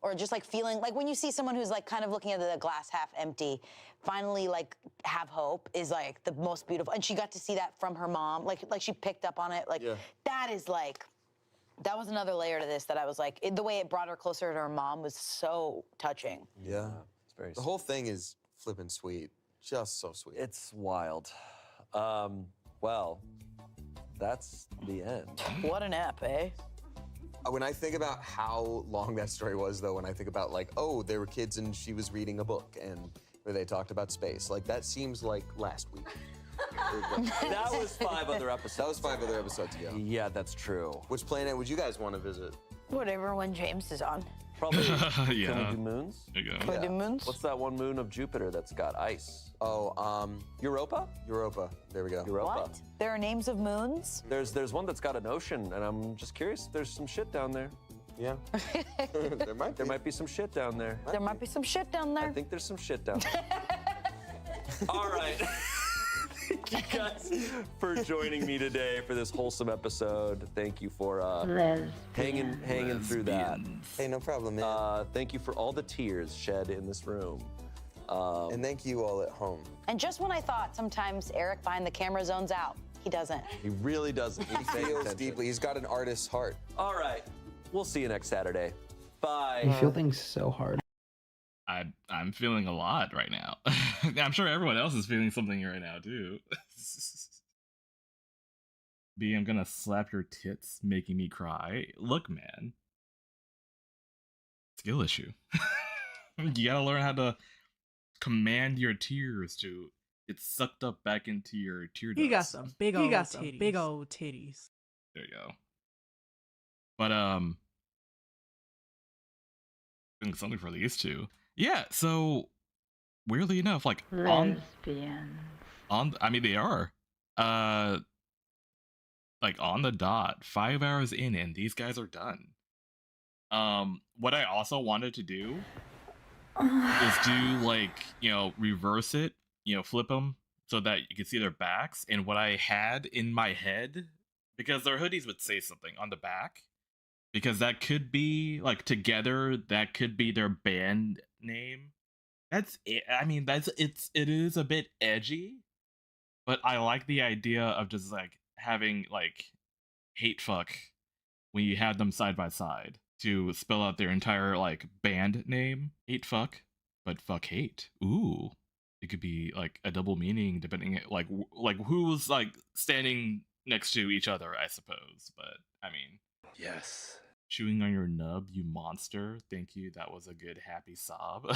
Or just like feeling like when you see someone who's like kind of looking at the glass half empty, finally like have hope is like the most beautiful. And she got to see that from her mom. Like she picked up on it. Like that is like, that was another layer to this that I was like, the way it brought her closer to her mom was so touching. Yeah. It's very The whole thing is flippin' sweet. Just so sweet. It's wild. Well, that's the end. What an ep, eh? When I think about how long that story was, though, when I think about like, oh, there were kids and she was reading a book and where they talked about space, like that seems like last week. That was 5 other episodes. That was 5 other episodes ago. Yeah, that's true. Which planet would you guys want to visit? Whatever when James is on. Probably. Can we Yeah. do moons? There you go. Can we do moons? What's that one moon of Jupiter that's got ice? Oh, Europa? Europa. There we go. Europa. What? There are names of moons? There's one that's got an ocean, and I'm just curious if there's some shit down there. Yeah. There might be some shit down there. There might be some shit down I there. think there's some shit down there. All right. Thank you guys for joining me today for this wholesome episode. Thank you for hanging through that. Hey, no problem, man. Thank you for all the tears shed in this room. And thank you all at home. And just when I thought sometimes Eric behind the camera zones out, he doesn't. He really doesn't. He feels deeply. He's got an artist's heart. All right. We'll see you next Saturday. Bye. I feel things so hard. I'm feeling a lot right now. I'm sure everyone else is feeling something right now too. B, I'm gonna slap your tits, making me cry. Look, man. Skill issue. You gotta learn how to command your tears to get sucked up back into your tear ducts. He got some big old titties. There you go. But doing something for these two. Yeah, so weirdly enough, like Lesbians. I mean they are. Like on the dot, 5 hours in and these guys are done. What I also wanted to do is do like, reverse it, flip them so that you can see their backs. And what I had in my head, because their hoodies would say something on the back, because that could be like together, that could be their band name. That's it. I mean, it is a bit edgy, but I like the idea of just like having like hate fuck when you have them side by side to spell out their entire like band name. Hate fuck, but fuck hate. Ooh, it could be like a double meaning depending like who's like standing next to each other, I suppose. But I mean, yes. Chewing on your nub, you monster. Thank you. That was a good happy sob.